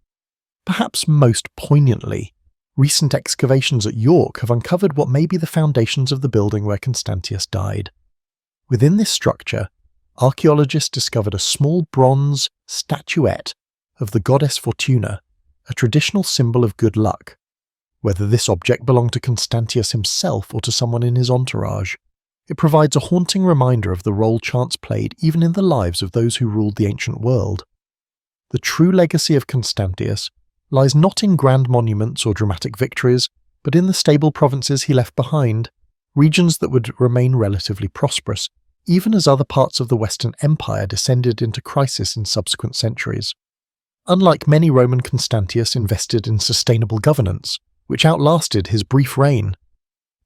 Perhaps most poignantly, recent excavations at York have uncovered what may be the foundations of the building where Constantius died. Within this structure, archaeologists discovered a small bronze statuette of the goddess Fortuna, a traditional symbol of good luck. Whether this object belonged to Constantius himself or to someone in his entourage, it provides a haunting reminder of the role chance played even in the lives of those who ruled the ancient world. The true legacy of Constantius lies not in grand monuments or dramatic victories, but in the stable provinces he left behind, regions that would remain relatively prosperous, even as other parts of the Western Empire descended into crisis in subsequent centuries. Unlike many Roman, Constantius invested in sustainable governance, which outlasted his brief reign.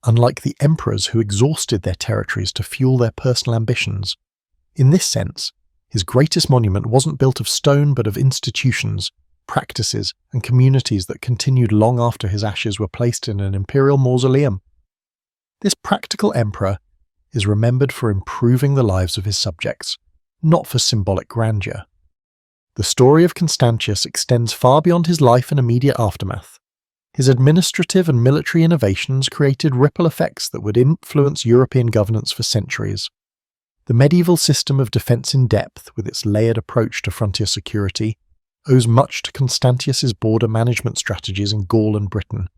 Unlike the emperors who exhausted their territories to fuel their personal ambitions. In this sense, his greatest monument wasn't built of stone but of institutions, practices, and communities that continued long after his ashes were placed in an imperial mausoleum. This practical emperor is remembered for improving the lives of his subjects, not for symbolic grandeur. The story of Constantius extends far beyond his life and immediate aftermath. His administrative and military innovations created ripple effects that would influence European governance for centuries. The medieval system of defense in depth, with its layered approach to frontier security, owes much to Constantius's border management strategies in Gaul and Britain.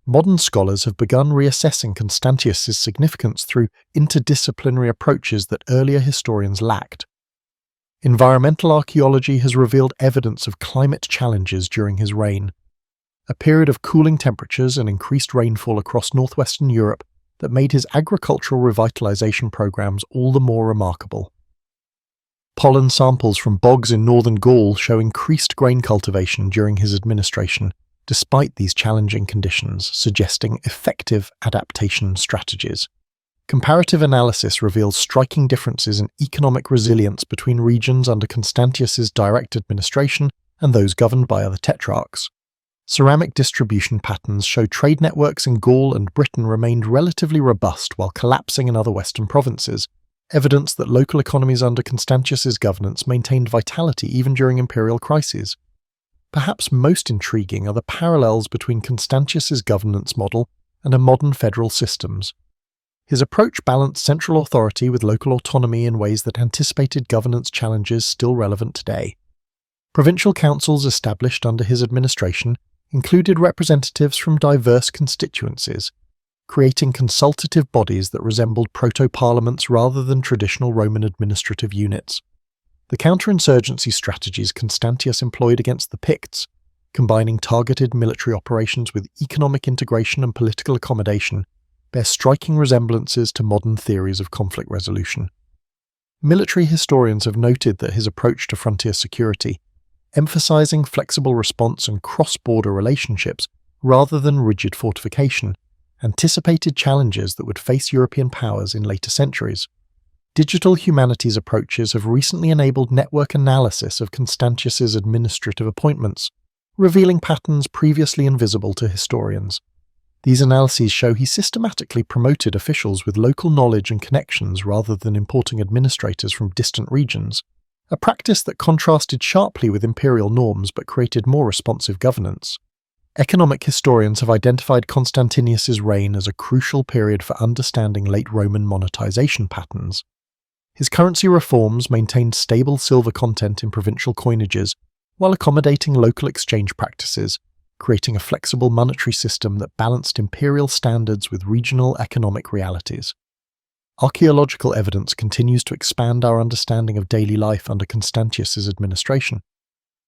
Modern scholars have begun reassessing Constantius's significance through interdisciplinary approaches that earlier historians lacked. Environmental archaeology has revealed evidence of climate challenges during his reign, a period of cooling temperatures and increased rainfall across northwestern Europe that made his agricultural revitalization programs all the more remarkable. Pollen samples from bogs in northern Gaul show increased grain cultivation during his administration, despite these challenging conditions, suggesting effective adaptation strategies. Comparative analysis reveals striking differences in economic resilience between regions under Constantius's direct administration and those governed by other tetrarchs. Ceramic distribution patterns show trade networks in Gaul and Britain remained relatively robust while collapsing in other western provinces, evidence that local economies under Constantius's governance maintained vitality even during imperial crises. Perhaps most intriguing are the parallels between Constantius's governance model and a modern federal systems. His approach balanced central authority with local autonomy in ways that anticipated governance challenges still relevant today. Provincial councils established under his administration included representatives from diverse constituencies, creating consultative bodies that resembled proto-parliaments rather than traditional Roman administrative units. The counterinsurgency strategies Constantius employed against the Picts, combining targeted military operations with economic integration and political accommodation, bear striking resemblances to modern theories of conflict resolution. Military historians have noted that his approach to frontier security, emphasizing flexible response and cross-border relationships rather than rigid fortification, anticipated challenges that would face European powers in later centuries. Digital humanities approaches have recently enabled network analysis of Constantius's administrative appointments, revealing patterns previously invisible to historians. These analyses show he systematically promoted officials with local knowledge and connections rather than importing administrators from distant regions, a practice that contrasted sharply with imperial norms but created more responsive governance. Economic historians have identified Constantius's reign as a crucial period for understanding late Roman monetization patterns. His currency reforms maintained stable silver content in provincial coinages while accommodating local exchange practices, creating a flexible monetary system that balanced imperial standards with regional economic realities. Archaeological evidence continues to expand our understanding of daily life under Constantius's administration.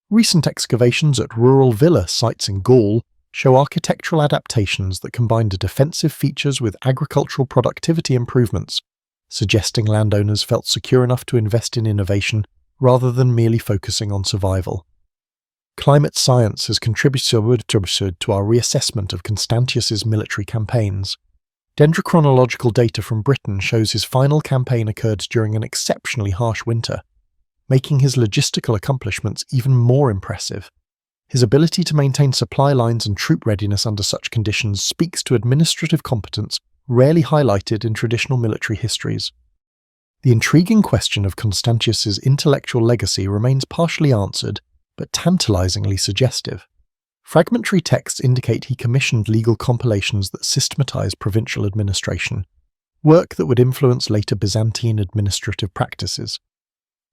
Recent excavations at rural villa sites in Gaul show architectural adaptations that combined defensive features with agricultural productivity improvements, suggesting landowners felt secure enough to invest in innovation rather than merely focusing on survival. Climate science has contributed to our reassessment of Constantius's military campaigns. Dendrochronological data from Britain shows his final campaign occurred during an exceptionally harsh winter, making his logistical accomplishments even more impressive. His ability to maintain supply lines and troop readiness under such conditions speaks to administrative competence rarely highlighted in traditional military histories. The intriguing question of Constantius's intellectual legacy remains partially answered, but tantalizingly suggestive. Fragmentary texts indicate he commissioned legal compilations that systematized provincial administration, work that would influence later Byzantine administrative practices.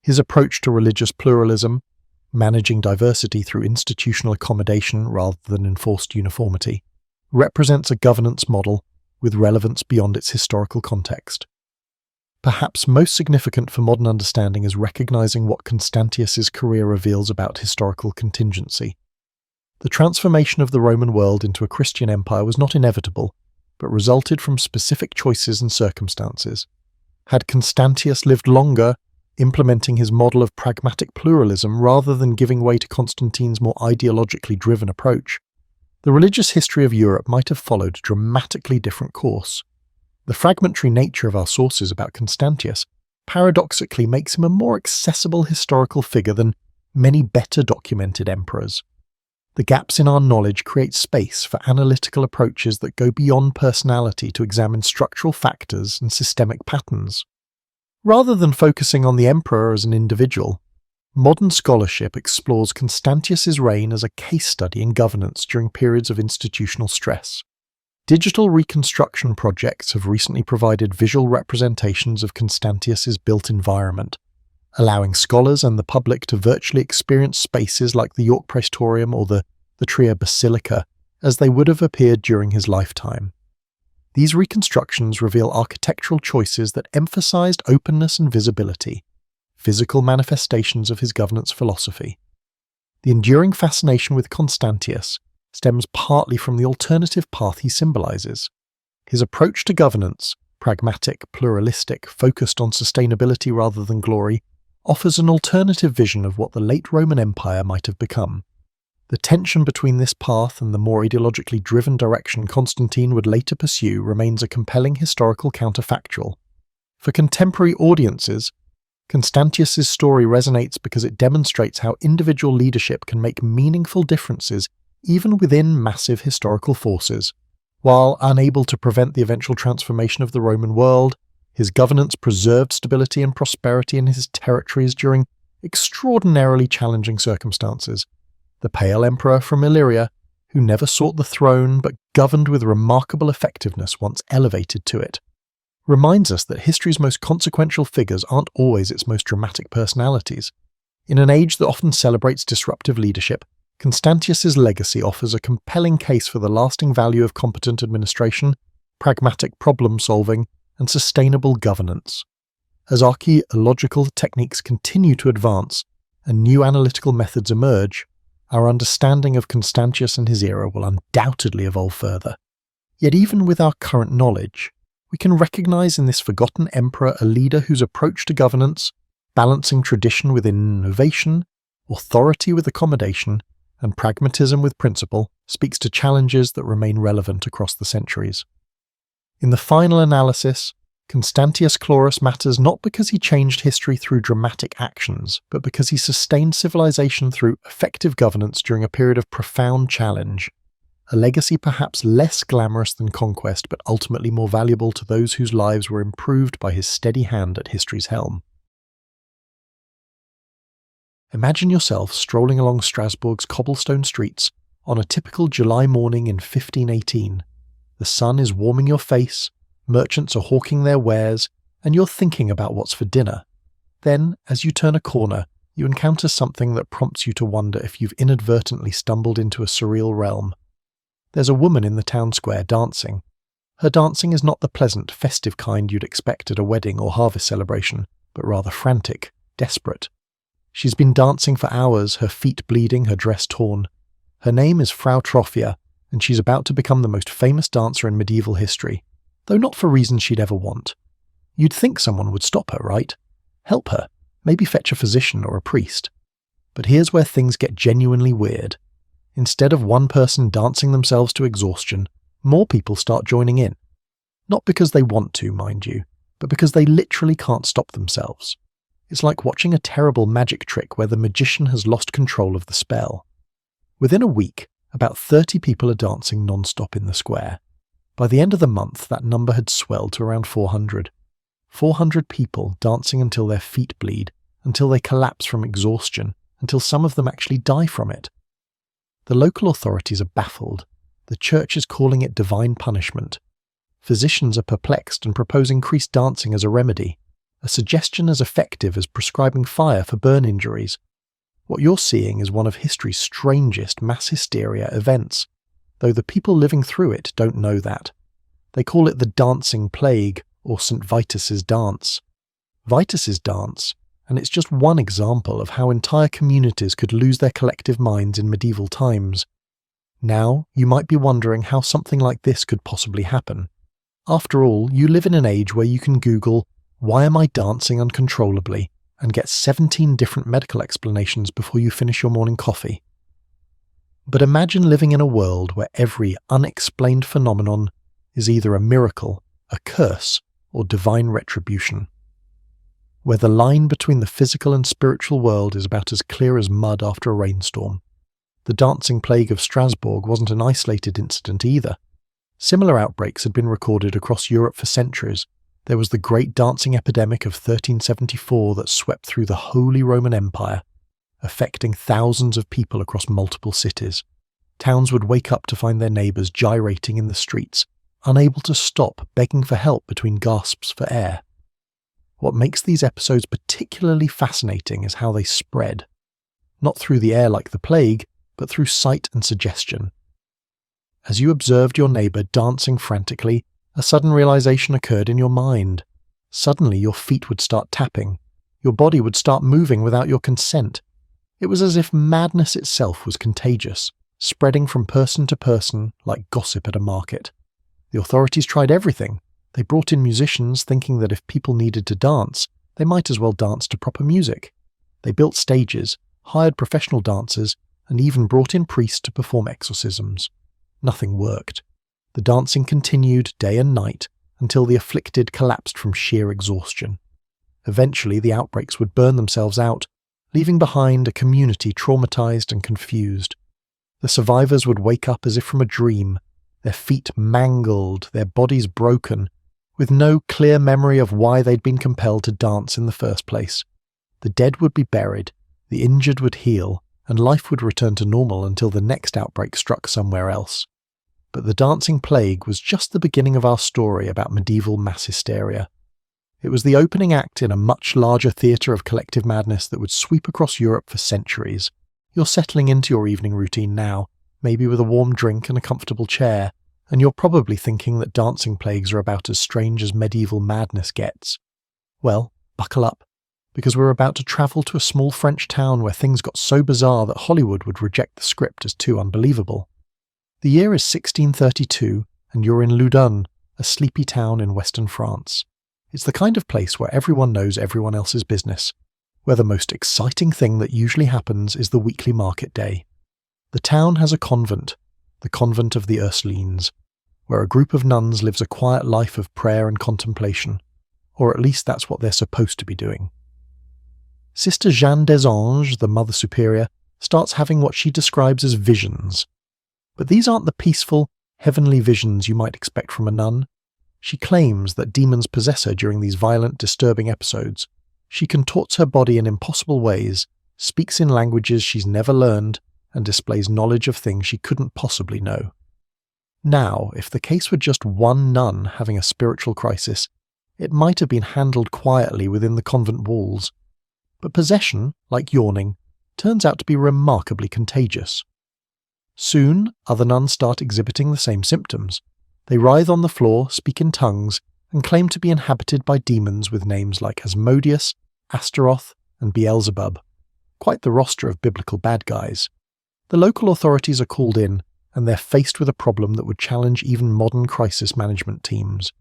His approach to religious pluralism, managing diversity through institutional accommodation rather than enforced uniformity, represents a governance model with relevance beyond its historical context. Perhaps most significant for modern understanding is recognizing what Constantius's career reveals about historical contingency. The transformation of the Roman world into a Christian empire was not inevitable, but resulted from specific choices and circumstances. Had Constantius lived longer, implementing his model of pragmatic pluralism rather than giving way to Constantine's more ideologically driven approach, the religious history of Europe might have followed a dramatically different course. The fragmentary nature of our sources about Constantius paradoxically makes him a more accessible historical figure than many better documented emperors. The gaps in our knowledge create space for analytical approaches that go beyond personality to examine structural factors and systemic patterns. Rather than focusing on the emperor as an individual, modern scholarship explores Constantius's reign as a case study in governance during periods of institutional stress. Digital reconstruction projects have recently provided visual representations of Constantius's built environment, allowing scholars and the public to virtually experience spaces like the York Praetorium or the Trier Basilica as they would have appeared during his lifetime. These reconstructions reveal architectural choices that emphasized openness and visibility, physical manifestations of his governance philosophy. The enduring fascination with Constantius stems partly from the alternative path he symbolizes. His approach to governance, pragmatic, pluralistic, focused on sustainability rather than glory, offers an alternative vision of what the late Roman Empire might have become. The tension between this path and the more ideologically driven direction Constantine would later pursue remains a compelling historical counterfactual. For contemporary audiences, Constantius's story resonates because it demonstrates how individual leadership can make meaningful differences even within massive historical forces. While unable to prevent the eventual transformation of the Roman world, his governance preserved stability and prosperity in his territories during extraordinarily challenging circumstances. The Pale Emperor from Illyria, who never sought the throne but governed with remarkable effectiveness once elevated to it, reminds us that history's most consequential figures aren't always its most dramatic personalities. In an age that often celebrates disruptive leadership, Constantius's legacy offers a compelling case for the lasting value of competent administration, pragmatic problem-solving, and sustainable governance. As archaeological techniques continue to advance and new analytical methods emerge, our understanding of Constantius and his era will undoubtedly evolve further. Yet even with our current knowledge, we can recognize in this forgotten emperor a leader whose approach to governance, balancing tradition with innovation, authority with accommodation, and pragmatism with principle, speaks to challenges that remain relevant across the centuries. In the final analysis, Constantius Chlorus matters not because he changed history through dramatic actions, but because he sustained civilization through effective governance during a period of profound challenge. a legacy perhaps less glamorous than conquest but ultimately more valuable to those whose lives were improved by his steady hand at history's helm. Imagine yourself strolling along Strasbourg's cobblestone streets on a typical July morning in 1518. The sun is warming your face, merchants are hawking their wares, and you're thinking about what's for dinner. Then, as you turn a corner, you encounter something that prompts you to wonder if you've inadvertently stumbled into a surreal realm. There's a woman in the town square dancing. Her dancing is not the pleasant, festive kind you'd expect at a wedding or harvest celebration, but rather frantic, desperate. She's been dancing for hours, her feet bleeding, her dress torn. Her name is Frau Trophia, and she's about to become the most famous dancer in medieval history, though not for reasons she'd ever want. You'd think someone would stop her, right? Help her, maybe fetch a physician or a priest. But here's where things get genuinely weird. Instead of one person dancing themselves to exhaustion, more people start joining in. Not because they want to, mind you, but because they literally can't stop themselves. It's like watching a terrible magic trick where the magician has lost control of the spell. Within a week, about 30 people are dancing non-stop in the square. By the end of the month, that number had swelled to around 400. 400 people dancing until their feet bleed, until they collapse from exhaustion, until some of them actually die from it. The local authorities are baffled. The church is calling it divine punishment. Physicians are perplexed and propose increased dancing as a remedy, a suggestion as effective as prescribing fire for burn injuries. What you're seeing is one of history's strangest mass hysteria events, though the people living through it don't know that. They call it the dancing plague, or St. Vitus's dance. Vitus's dance, and it's just one example of how entire communities could lose their collective minds in medieval times. Now, you might be wondering how something like this could possibly happen. After all, you live in an age where you can Google, "Why am I dancing uncontrollably?" and get 17 different medical explanations before you finish your morning coffee. But imagine living in a world where every unexplained phenomenon is either a miracle, a curse, or divine retribution. Where the line between the physical and spiritual world is about as clear as mud after a rainstorm. The dancing plague of Strasbourg wasn't an isolated incident either. Similar outbreaks had been recorded across Europe for centuries. There was the great dancing epidemic of 1374 that swept through the Holy Roman Empire, affecting thousands of people across multiple cities. Towns would wake up to find their neighbours gyrating in the streets, unable to stop, begging for help between gasps for air. What makes these episodes particularly fascinating is how they spread. Not through the air like the plague, but through sight and suggestion. As you observed your neighbour dancing frantically, a sudden realization occurred in your mind. Suddenly your feet would start tapping. Your body would start moving without your consent. It was as if madness itself was contagious, spreading from person to person like gossip at a market. The authorities tried everything. They brought in musicians thinking that if people needed to dance, they might as well dance to proper music. They built stages, hired professional dancers, and even brought in priests to perform exorcisms. Nothing worked. The dancing continued day and night until the afflicted collapsed from sheer exhaustion. Eventually, the outbreaks would burn themselves out, leaving behind a community traumatized and confused. The survivors would wake up as if from a dream, their feet mangled, their bodies broken, with no clear memory of why they'd been compelled to dance in the first place. The dead would be buried, the injured would heal, and life would return to normal until the next outbreak struck somewhere else. But the dancing plague was just the beginning of our story about medieval mass hysteria. It was the opening act in a much larger theatre of collective madness that would sweep across Europe for centuries. You're settling into your evening routine now, maybe with a warm drink and a comfortable chair, and you're probably thinking that dancing plagues are about as strange as medieval madness gets. Well, buckle up, because we're about to travel to a small French town where things got so bizarre that Hollywood would reject the script as too unbelievable. The year is 1632, and you're in Loudun, a sleepy town in western France. It's the kind of place where everyone knows everyone else's business, where the most exciting thing that usually happens is the weekly market day. The town has a convent, the convent of the Ursulines, where a group of nuns lives a quiet life of prayer and contemplation, or at least that's what they're supposed to be doing. Sister Jeanne des Anges, the Mother Superior, starts having what she describes as visions. But these aren't the peaceful, heavenly visions you might expect from a nun. She claims that demons possess her during these violent, disturbing episodes. She contorts her body in impossible ways, speaks in languages she's never learned, and displays knowledge of things she couldn't possibly know. Now, if the case were just one nun having a spiritual crisis, it might have been handled quietly within the convent walls. But possession, like yawning, turns out to be remarkably contagious. Soon, other nuns start exhibiting the same symptoms. They writhe on the floor, speak in tongues, and claim to be inhabited by demons with names like Asmodeus, Astaroth, and Beelzebub. Quite the roster of biblical bad guys. The local authorities are called in, and they're faced with a problem that would challenge even modern crisis management teams.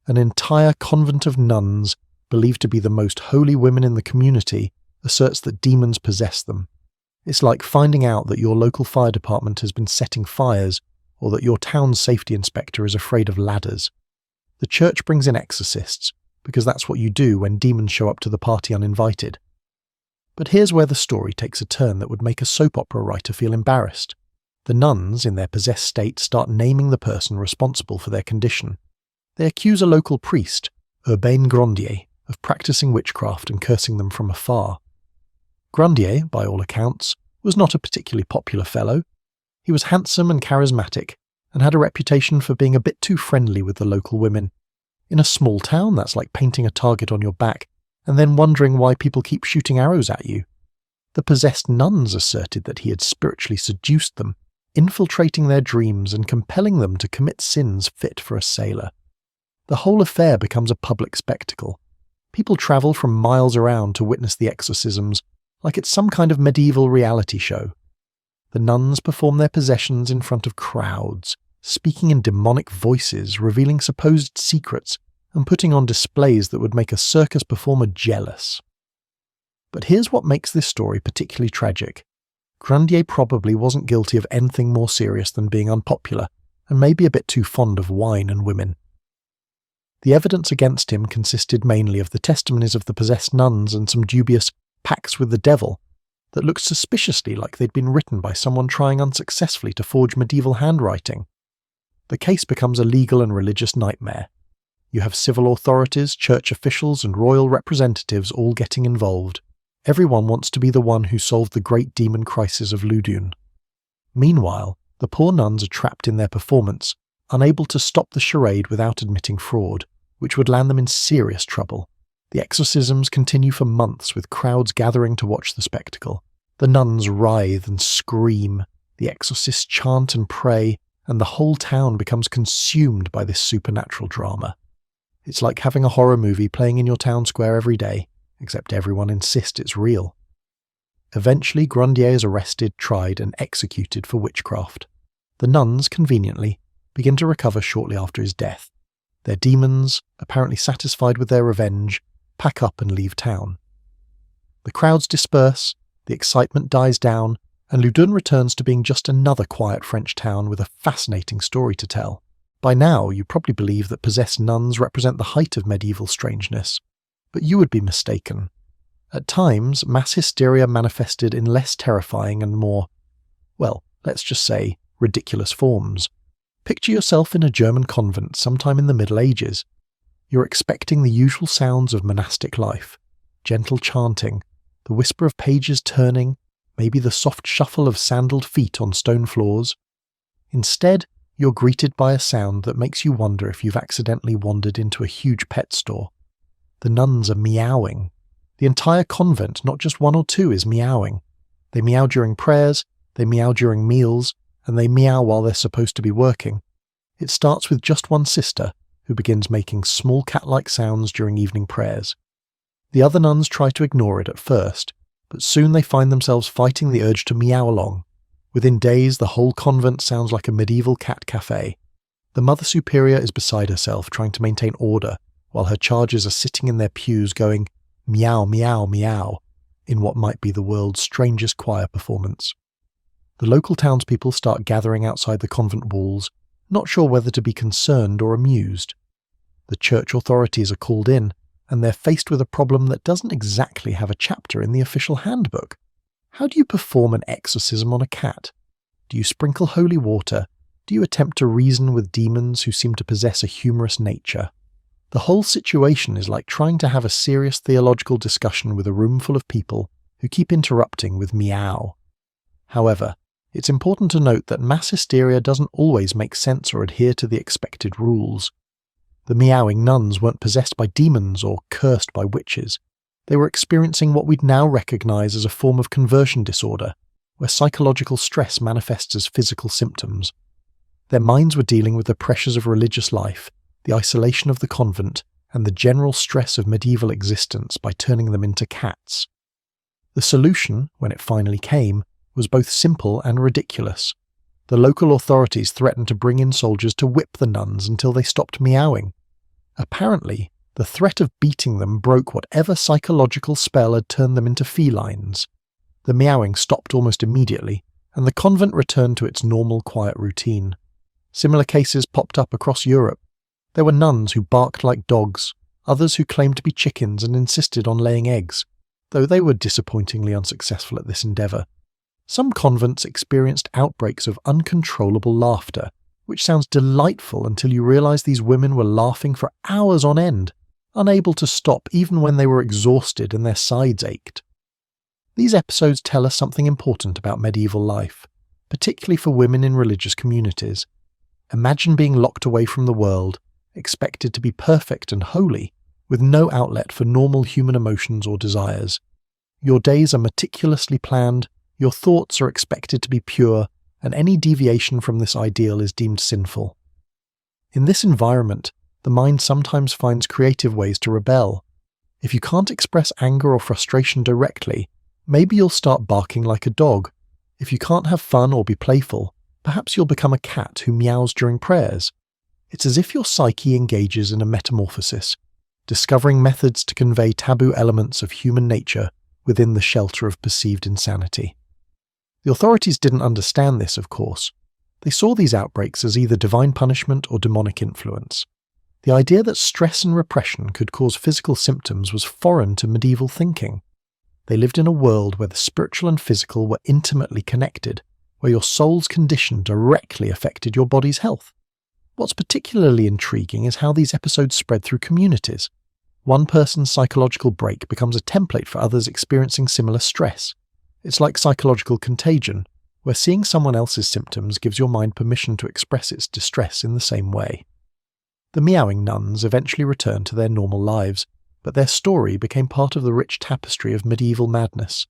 An entire convent of nuns, believed to be the most holy women in the community, asserts that demons possess them. It's like finding out that your local fire department has been setting fires, or that your town's safety inspector is afraid of ladders. The church brings in exorcists, because that's what you do when demons show up to the party uninvited. But here's where the story takes a turn that would make a soap opera writer feel embarrassed. The nuns, in their possessed state, start naming the person responsible for their condition. They accuse a local priest, Urbain Grandier, of practicing witchcraft and cursing them from afar. Grandier, by all accounts, was not a particularly popular fellow. He was handsome and charismatic, and had a reputation for being a bit too friendly with the local women. In a small town, that's like painting a target on your back, and then wondering why people keep shooting arrows at you. The possessed nuns asserted that he had spiritually seduced them, infiltrating their dreams and compelling them to commit sins fit for a sailor. The whole affair becomes a public spectacle. People travel from miles around to witness the exorcisms, like it's some kind of medieval reality show. The nuns perform their possessions in front of crowds, speaking in demonic voices, revealing supposed secrets, and putting on displays that would make a circus performer jealous. But here's what makes this story particularly tragic. Grandier probably wasn't guilty of anything more serious than being unpopular, and maybe a bit too fond of wine and women. The evidence against him consisted mainly of the testimonies of the possessed nuns and some dubious pacts with the devil that looked suspiciously like they'd been written by someone trying unsuccessfully to forge medieval handwriting. The case becomes a legal and religious nightmare. You have civil authorities, church officials, and royal representatives all getting involved. Everyone wants to be the one who solved the great demon crisis of Ludun. Meanwhile, the poor nuns are trapped in their performance, unable to stop the charade without admitting fraud, which would land them in serious trouble. The exorcisms continue for months, with crowds gathering to watch the spectacle. The nuns writhe and scream, the exorcists chant and pray, and the whole town becomes consumed by this supernatural drama. It's like having a horror movie playing in your town square every day, except everyone insists it's real. Eventually, Grandier is arrested, tried, and executed for witchcraft. The nuns, conveniently, begin to recover shortly after his death. Their demons, apparently satisfied with their revenge, pack up and leave town. The crowds disperse, the excitement dies down, and Ludun returns to being just another quiet French town with a fascinating story to tell. By now, you probably believe that possessed nuns represent the height of medieval strangeness, but you would be mistaken. At times, mass hysteria manifested in less terrifying and more, well, let's just say, ridiculous forms. Picture yourself in a German convent sometime in the Middle Ages. You're expecting the usual sounds of monastic life, gentle chanting, the whisper of pages turning, maybe the soft shuffle of sandaled feet on stone floors. Instead, you're greeted by a sound that makes you wonder if you've accidentally wandered into a huge pet store. The nuns are meowing. The entire convent, not just one or two, is meowing. They meow during prayers, they meow during meals, and they meow while they're supposed to be working. It starts with just one sister, who begins making small cat-like sounds during evening prayers. The other nuns try to ignore it at first, but soon they find themselves fighting the urge to meow along. Within days, the whole convent sounds like a medieval cat cafe. The Mother Superior is beside herself, trying to maintain order, while her charges are sitting in their pews going meow, meow, meow, in what might be the world's strangest choir performance. The local townspeople start gathering outside the convent walls, not sure whether to be concerned or amused. The church authorities are called in, and they're faced with a problem that doesn't exactly have a chapter in the official handbook. How do you perform an exorcism on a cat? Do you sprinkle holy water? Do you attempt to reason with demons who seem to possess a humorous nature? The whole situation is like trying to have a serious theological discussion with a room full of people who keep interrupting with meow. However, it's important to note that mass hysteria doesn't always make sense or adhere to the expected rules. The meowing nuns weren't possessed by demons or cursed by witches. They were experiencing what we'd now recognize as a form of conversion disorder, where psychological stress manifests as physical symptoms. Their minds were dealing with the pressures of religious life, the isolation of the convent, and the general stress of medieval existence by turning them into cats. The solution, when it finally came, was both simple and ridiculous. The local authorities threatened to bring in soldiers to whip the nuns until they stopped meowing. Apparently, the threat of beating them broke whatever psychological spell had turned them into felines. The meowing stopped almost immediately, and the convent returned to its normal quiet routine. Similar cases popped up across Europe. There were nuns who barked like dogs, others who claimed to be chickens and insisted on laying eggs, though they were disappointingly unsuccessful at this endeavour. Some convents experienced outbreaks of uncontrollable laughter, which sounds delightful until you realise these women were laughing for hours on end, unable to stop even when they were exhausted and their sides ached. These episodes tell us something important about medieval life, particularly for women in religious communities. Imagine being locked away from the world, expected to be perfect and holy, with no outlet for normal human emotions or desires. Your days are meticulously planned, your thoughts are expected to be pure, and any deviation from this ideal is deemed sinful. In this environment, the mind sometimes finds creative ways to rebel. If you can't express anger or frustration directly, maybe you'll start barking like a dog. If you can't have fun or be playful, perhaps you'll become a cat who meows during prayers. It's as if your psyche engages in a metamorphosis, discovering methods to convey taboo elements of human nature within the shelter of perceived insanity. The authorities didn't understand this, of course. They saw these outbreaks as either divine punishment or demonic influence. The idea that stress and repression could cause physical symptoms was foreign to medieval thinking. They lived in a world where the spiritual and physical were intimately connected, where your soul's condition directly affected your body's health. What's particularly intriguing is how these episodes spread through communities. One person's psychological break becomes a template for others experiencing similar stress. It's like psychological contagion, where seeing someone else's symptoms gives your mind permission to express its distress in the same way. The meowing nuns eventually returned to their normal lives, but their story became part of the rich tapestry of medieval madness,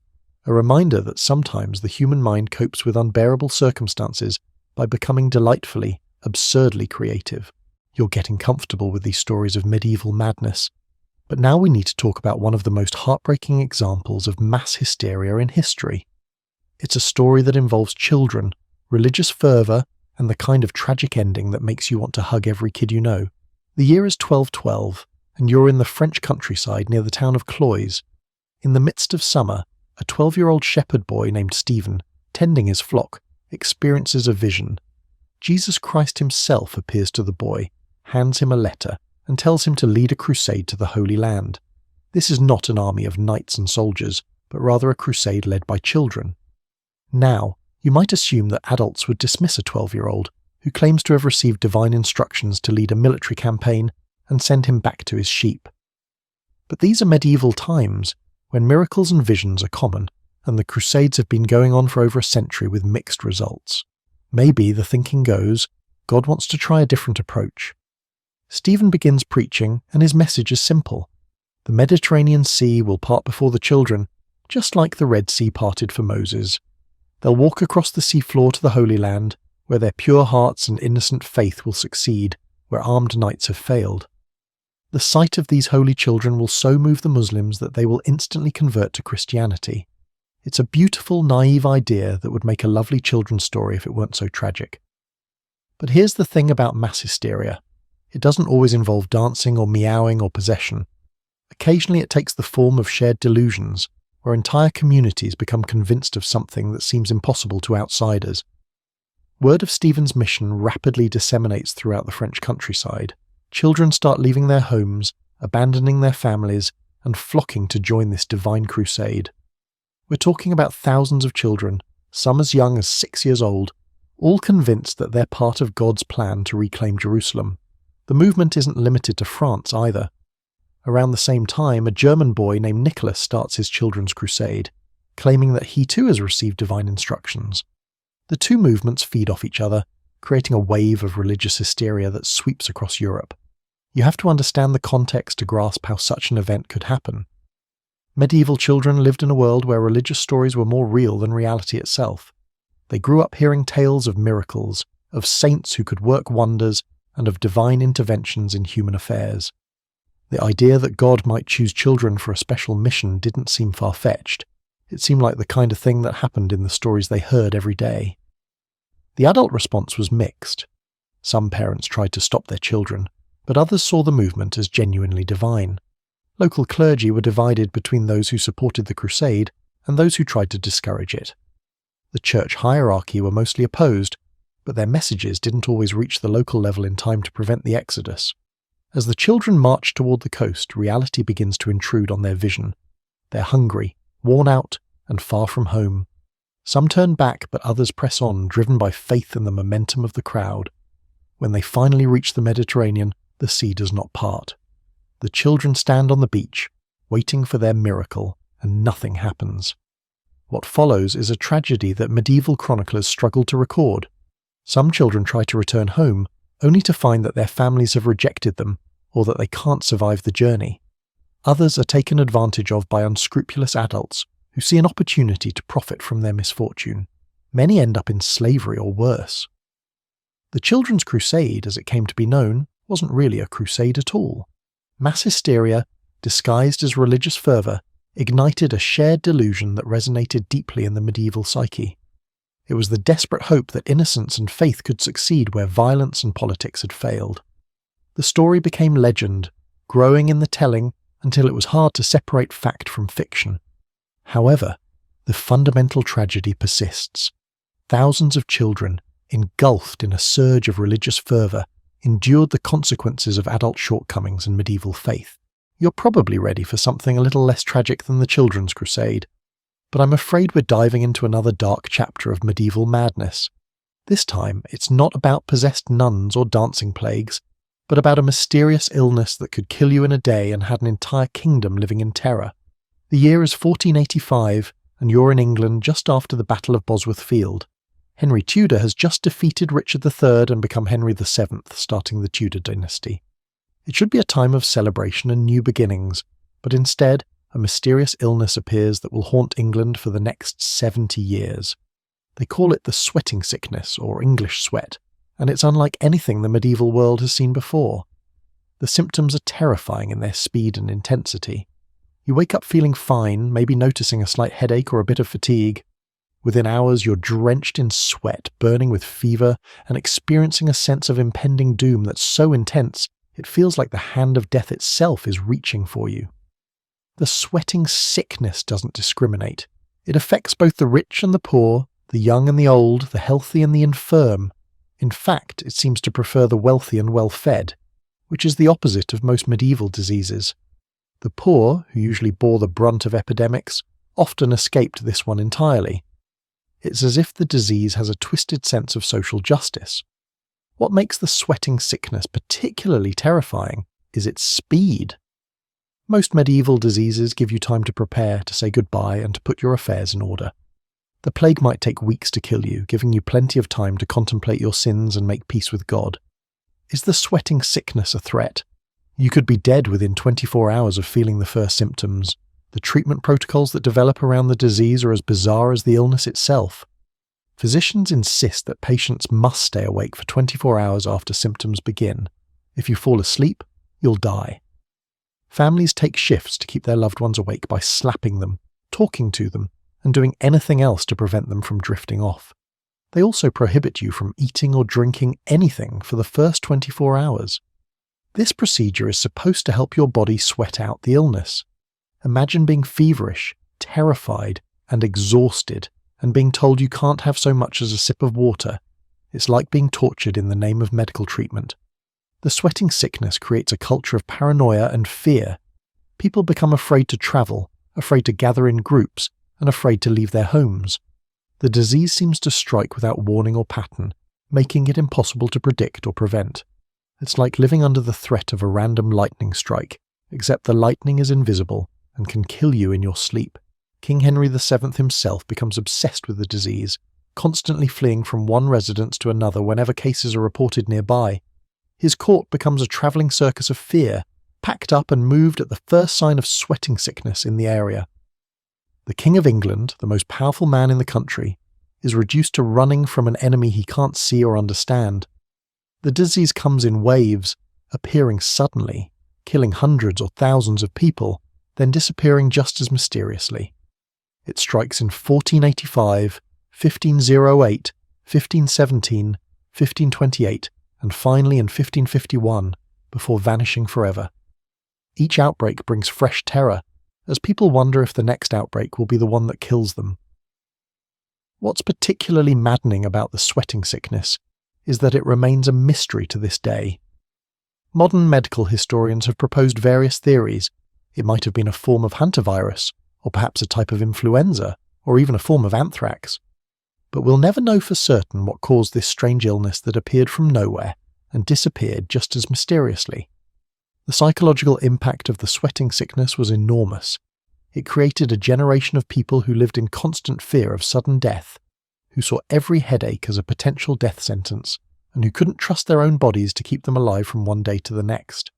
a reminder that sometimes the human mind copes with unbearable circumstances by becoming delightfully, absurdly creative. You're getting comfortable with these stories of medieval madness. But now we need to talk about one of the most heartbreaking examples of mass hysteria in history. It's a story that involves children, religious fervour, and the kind of tragic ending that makes you want to hug every kid you know. The year is 1212, and you're in the French countryside near the town of Cloyes. In the midst of summer, a 12-year-old shepherd boy named Stephen, tending his flock, experiences a vision. Jesus Christ himself appears to the boy, hands him a letter, and tells him to lead a crusade to the Holy Land. This is not an army of knights and soldiers, but rather a crusade led by children. Now, you might assume that adults would dismiss a 12-year-old who claims to have received divine instructions to lead a military campaign and send him back to his sheep. But these are medieval times, when miracles and visions are common, and the crusades have been going on for over a century with mixed results. Maybe, the thinking goes, God wants to try a different approach. Stephen begins preaching, and his message is simple. The Mediterranean Sea will part before the children, just like the Red Sea parted for Moses. They'll walk across the seafloor to the Holy Land, where their pure hearts and innocent faith will succeed, where armed knights have failed. The sight of these holy children will so move the Muslims that they will instantly convert to Christianity. It's a beautiful, naive idea that would make a lovely children's story if it weren't so tragic. But here's the thing about mass hysteria. It doesn't always involve dancing or meowing or possession. Occasionally it takes the form of shared delusions, where entire communities become convinced of something that seems impossible to outsiders. Word of Stephen's mission rapidly disseminates throughout the French countryside. Children start leaving their homes, abandoning their families, and flocking to join this divine crusade. We're talking about thousands of children, some as young as 6 years old, all convinced that they're part of God's plan to reclaim Jerusalem. The movement isn't limited to France either. Around the same time, a German boy named Nicholas starts his children's crusade, claiming that he too has received divine instructions. The two movements feed off each other, creating a wave of religious hysteria that sweeps across Europe. You have to understand the context to grasp how such an event could happen. Medieval children lived in a world where religious stories were more real than reality itself. They grew up hearing tales of miracles, of saints who could work wonders, and of divine interventions in human affairs. The idea that God might choose children for a special mission didn't seem far-fetched. It seemed like the kind of thing that happened in the stories they heard every day. The adult response was mixed. Some parents tried to stop their children, but others saw the movement as genuinely divine. Local clergy were divided between those who supported the crusade and those who tried to discourage it. The church hierarchy were mostly opposed, but their messages didn't always reach the local level in time to prevent the exodus. As the children march toward the coast, reality begins to intrude on their vision. They're hungry, worn out, and far from home. Some turn back, but others press on, driven by faith in the momentum of the crowd. When they finally reach the Mediterranean, the sea does not part. The children stand on the beach, waiting for their miracle, and nothing happens. What follows is a tragedy that medieval chroniclers struggle to record. Some children try to return home, only to find that their families have rejected them, or that they can't survive the journey. Others are taken advantage of by unscrupulous adults who see an opportunity to profit from their misfortune. Many end up in slavery or worse. The Children's Crusade, as it came to be known, wasn't really a crusade at all. Mass hysteria, disguised as religious fervour, ignited a shared delusion that resonated deeply in the medieval psyche. It was the desperate hope that innocence and faith could succeed where violence and politics had failed. The story became legend, growing in the telling until it was hard to separate fact from fiction. However, the fundamental tragedy persists. Thousands of children, engulfed in a surge of religious fervour, endured the consequences of adult shortcomings in medieval faith. You're probably ready for something a little less tragic than the Children's Crusade, but I'm afraid we're diving into another dark chapter of medieval madness. This time, it's not about possessed nuns or dancing plagues, but about a mysterious illness that could kill you in a day and had an entire kingdom living in terror. The year is 1485, and you're in England just after the Battle of Bosworth Field. Henry Tudor has just defeated Richard III and become Henry VII, starting the Tudor dynasty. It should be a time of celebration and new beginnings, but instead, a mysterious illness appears that will haunt England for the next 70 years. They call it the sweating sickness, or English sweat, and it's unlike anything the medieval world has seen before. The symptoms are terrifying in their speed and intensity. You wake up feeling fine, maybe noticing a slight headache or a bit of fatigue. Within hours, you're drenched in sweat, burning with fever, and experiencing a sense of impending doom that's so intense, it feels like the hand of death itself is reaching for you. The sweating sickness doesn't discriminate. It affects both the rich and the poor, the young and the old, the healthy and the infirm. In fact, it seems to prefer the wealthy and well-fed, which is the opposite of most medieval diseases. The poor, who usually bore the brunt of epidemics, often escaped this one entirely. It's as if the disease has a twisted sense of social justice. What makes the sweating sickness particularly terrifying is its speed. Most medieval diseases give you time to prepare, to say goodbye, and to put your affairs in order. The plague might take weeks to kill you, giving you plenty of time to contemplate your sins and make peace with God. Is the sweating sickness a threat? You could be dead within 24 hours of feeling the first symptoms. The treatment protocols that develop around the disease are as bizarre as the illness itself. Physicians insist that patients must stay awake for 24 hours after symptoms begin. If you fall asleep, you'll die. Families take shifts to keep their loved ones awake by slapping them, talking to them, and doing anything else to prevent them from drifting off. They also prohibit you from eating or drinking anything for the first 24 hours. This procedure is supposed to help your body sweat out the illness. Imagine being feverish, terrified, and exhausted, and being told you can't have so much as a sip of water. It's like being tortured in the name of medical treatment. The sweating sickness creates a culture of paranoia and fear. People become afraid to travel, afraid to gather in groups, and afraid to leave their homes. The disease seems to strike without warning or pattern, making it impossible to predict or prevent. It's like living under the threat of a random lightning strike, except the lightning is invisible and can kill you in your sleep. King Henry VII himself becomes obsessed with the disease, constantly fleeing from one residence to another whenever cases are reported nearby. His court becomes a travelling circus of fear, packed up and moved at the first sign of sweating sickness in the area. The King of England, the most powerful man in the country, is reduced to running from an enemy he can't see or understand. The disease comes in waves, appearing suddenly, killing hundreds or thousands of people, then disappearing just as mysteriously. It strikes in 1485, 1508, 1517, 1528, and finally in 1551, before vanishing forever. Each outbreak brings fresh terror, as people wonder if the next outbreak will be the one that kills them. What's particularly maddening about the sweating sickness is that it remains a mystery to this day. Modern medical historians have proposed various theories. It might have been a form of hantavirus, or perhaps a type of influenza, or even a form of anthrax. But we'll never know for certain what caused this strange illness that appeared from nowhere and disappeared just as mysteriously. The psychological impact of the sweating sickness was enormous. It created a generation of people who lived in constant fear of sudden death, who saw every headache as a potential death sentence, and who couldn't trust their own bodies to keep them alive from one day to the next.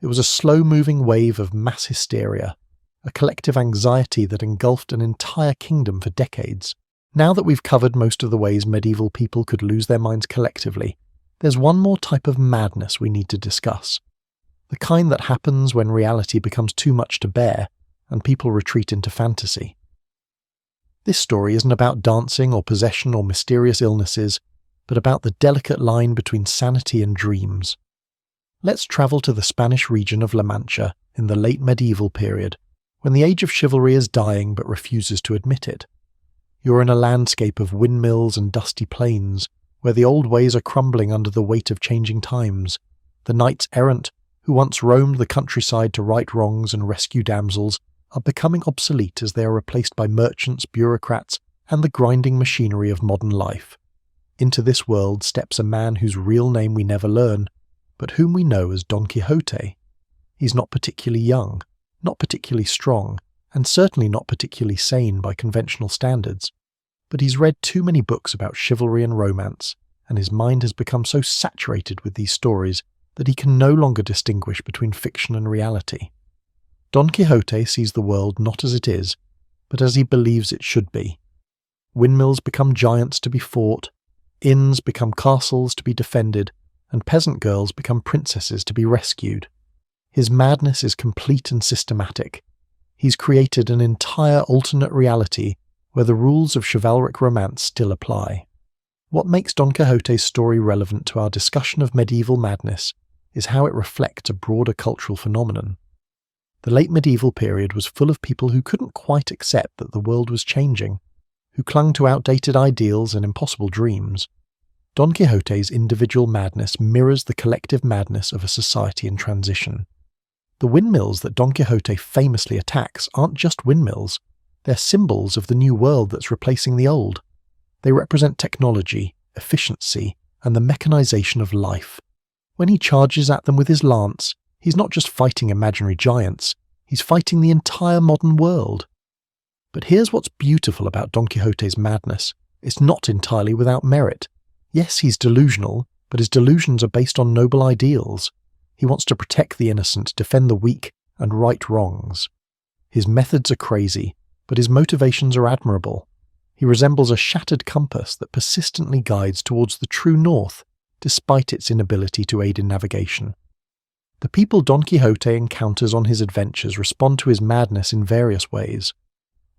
It was a slow-moving wave of mass hysteria, a collective anxiety that engulfed an entire kingdom for decades. Now that we've covered most of the ways medieval people could lose their minds collectively, there's one more type of madness we need to discuss. The kind that happens when reality becomes too much to bear and people retreat into fantasy. This story isn't about dancing or possession or mysterious illnesses, but about the delicate line between sanity and dreams. Let's travel to the Spanish region of La Mancha in the late medieval period, when the age of chivalry is dying but refuses to admit it. You're in a landscape of windmills and dusty plains, where the old ways are crumbling under the weight of changing times. The knights-errant, who once roamed the countryside to right wrongs and rescue damsels, are becoming obsolete as they are replaced by merchants, bureaucrats, and the grinding machinery of modern life. Into this world steps a man whose real name we never learn, but whom we know as Don Quixote. He's not particularly young, not particularly strong, and certainly not particularly sane by conventional standards. But he's read too many books about chivalry and romance, and his mind has become so saturated with these stories that he can no longer distinguish between fiction and reality. Don Quixote sees the world not as it is, but as he believes it should be. Windmills become giants to be fought, inns become castles to be defended, and peasant girls become princesses to be rescued. His madness is complete and systematic. He's created an entire alternate reality where the rules of chivalric romance still apply. What makes Don Quixote's story relevant to our discussion of medieval madness is how it reflects a broader cultural phenomenon. The late medieval period was full of people who couldn't quite accept that the world was changing, who clung to outdated ideals and impossible dreams. Don Quixote's individual madness mirrors the collective madness of a society in transition. The windmills that Don Quixote famously attacks aren't just windmills, they're symbols of the new world that's replacing the old. They represent technology, efficiency, and the mechanization of life. When he charges at them with his lance, he's not just fighting imaginary giants, he's fighting the entire modern world. But here's what's beautiful about Don Quixote's madness. It's not entirely without merit. Yes, he's delusional, but his delusions are based on noble ideals. He wants to protect the innocent, defend the weak, and right wrongs. His methods are crazy, but his motivations are admirable. He resembles a shattered compass that persistently guides towards the true north, despite its inability to aid in navigation. The people Don Quixote encounters on his adventures respond to his madness in various ways.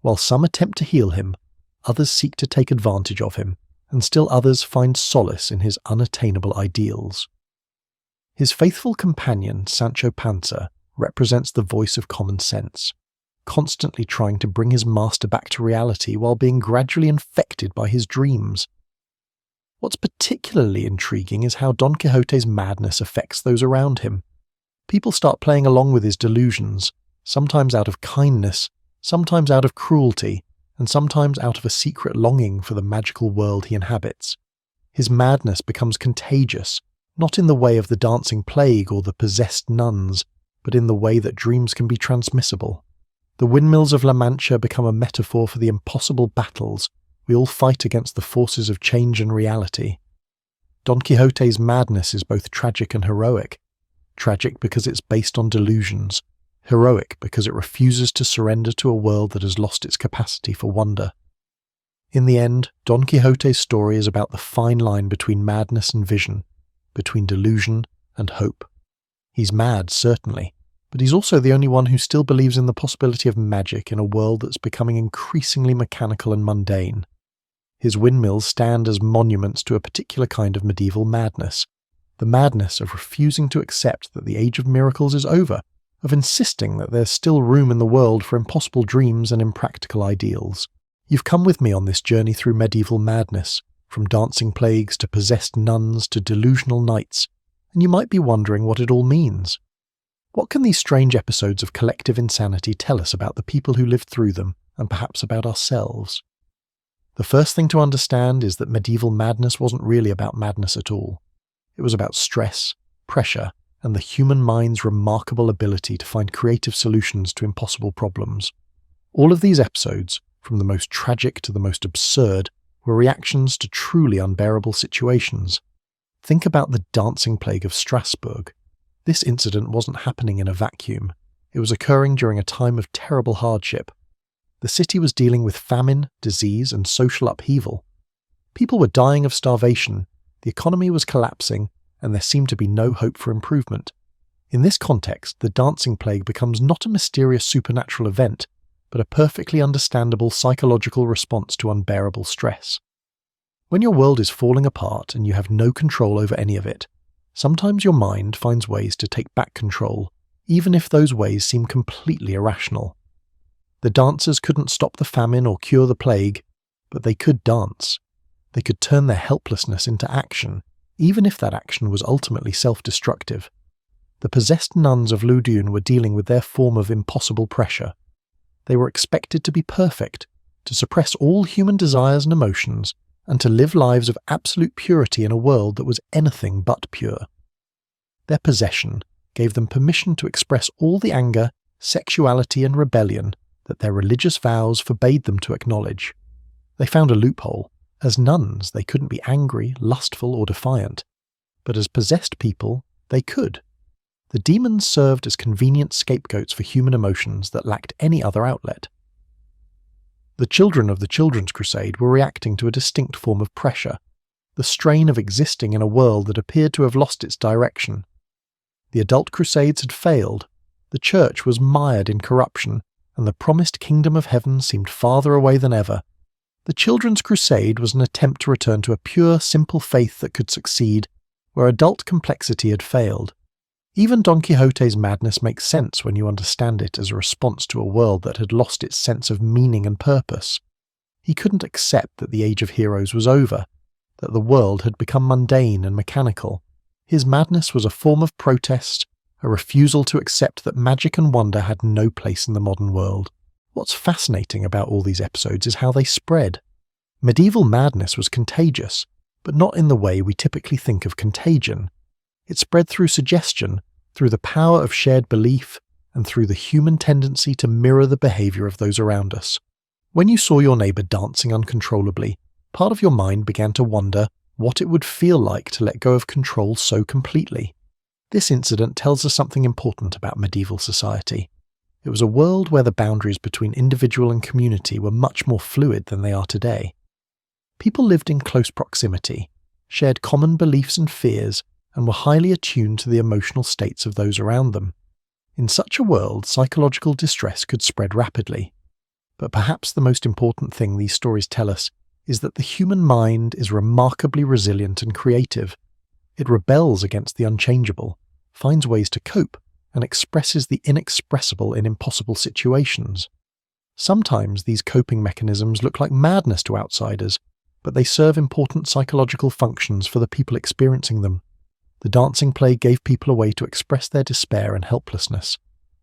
While some attempt to heal him, others seek to take advantage of him, and still others find solace in his unattainable ideals. His faithful companion, Sancho Panza, represents the voice of common sense, constantly trying to bring his master back to reality while being gradually infected by his dreams. What's particularly intriguing is how Don Quixote's madness affects those around him. People start playing along with his delusions, sometimes out of kindness, sometimes out of cruelty, and sometimes out of a secret longing for the magical world he inhabits. His madness becomes contagious, not in the way of the dancing plague or the possessed nuns, but in the way that dreams can be transmissible. The windmills of La Mancha become a metaphor for the impossible battles we all fight against the forces of change and reality. Don Quixote's madness is both tragic and heroic. Tragic because it's based on delusions, heroic because it refuses to surrender to a world that has lost its capacity for wonder. In the end, Don Quixote's story is about the fine line between madness and vision, between delusion and hope. He's mad, certainly, but he's also the only one who still believes in the possibility of magic in a world that's becoming increasingly mechanical and mundane. His windmills stand as monuments to a particular kind of medieval madness, the madness of refusing to accept that the age of miracles is over, of insisting that there's still room in the world for impossible dreams and impractical ideals. You've come with me on this journey through medieval madness, from dancing plagues to possessed nuns to delusional knights, and you might be wondering what it all means. What can these strange episodes of collective insanity tell us about the people who lived through them, and perhaps about ourselves? The first thing to understand is that medieval madness wasn't really about madness at all. It was about stress, pressure, and the human mind's remarkable ability to find creative solutions to impossible problems. All of these episodes, from the most tragic to the most absurd, were reactions to truly unbearable situations. Think about the dancing plague of Strasbourg. This incident wasn't happening in a vacuum. It was occurring during a time of terrible hardship. The city was dealing with famine, disease, and social upheaval. People were dying of starvation, the economy was collapsing, and there seemed to be no hope for improvement. In this context, the dancing plague becomes not a mysterious supernatural event, but a perfectly understandable psychological response to unbearable stress. When your world is falling apart and you have no control over any of it, sometimes your mind finds ways to take back control, even if those ways seem completely irrational. The dancers couldn't stop the famine or cure the plague, but they could dance. They could turn their helplessness into action, even if that action was ultimately self-destructive. The possessed nuns of Loudoun were dealing with their form of impossible pressure. They were expected to be perfect, to suppress all human desires and emotions, and to live lives of absolute purity in a world that was anything but pure. Their possession gave them permission to express all the anger, sexuality, and rebellion that their religious vows forbade them to acknowledge. They found a loophole. As nuns, they couldn't be angry, lustful, or defiant. But as possessed people, they could. The demons served as convenient scapegoats for human emotions that lacked any other outlet. The children of the Children's Crusade were reacting to a distinct form of pressure, the strain of existing in a world that appeared to have lost its direction. The adult crusades had failed, the church was mired in corruption, and the promised kingdom of heaven seemed farther away than ever. The Children's Crusade was an attempt to return to a pure, simple faith that could succeed, where adult complexity had failed. Even Don Quixote's madness makes sense when you understand it as a response to a world that had lost its sense of meaning and purpose. He couldn't accept that the age of heroes was over, that the world had become mundane and mechanical. His madness was a form of protest, a refusal to accept that magic and wonder had no place in the modern world. What's fascinating about all these episodes is how they spread. Medieval madness was contagious, but not in the way we typically think of contagion. It spread through suggestion, through the power of shared belief, and through the human tendency to mirror the behavior of those around us. When you saw your neighbor dancing uncontrollably, part of your mind began to wonder what it would feel like to let go of control so completely. This incident tells us something important about medieval society. It was a world where the boundaries between individual and community were much more fluid than they are today. People lived in close proximity, shared common beliefs and fears, and were highly attuned to the emotional states of those around them. In such a world, psychological distress could spread rapidly. But perhaps the most important thing these stories tell us is that the human mind is remarkably resilient and creative. It rebels against the unchangeable, finds ways to cope, and expresses the inexpressible in impossible situations. Sometimes these coping mechanisms look like madness to outsiders, but they serve important psychological functions for the people experiencing them. The dancing plague gave people a way to express their despair and helplessness.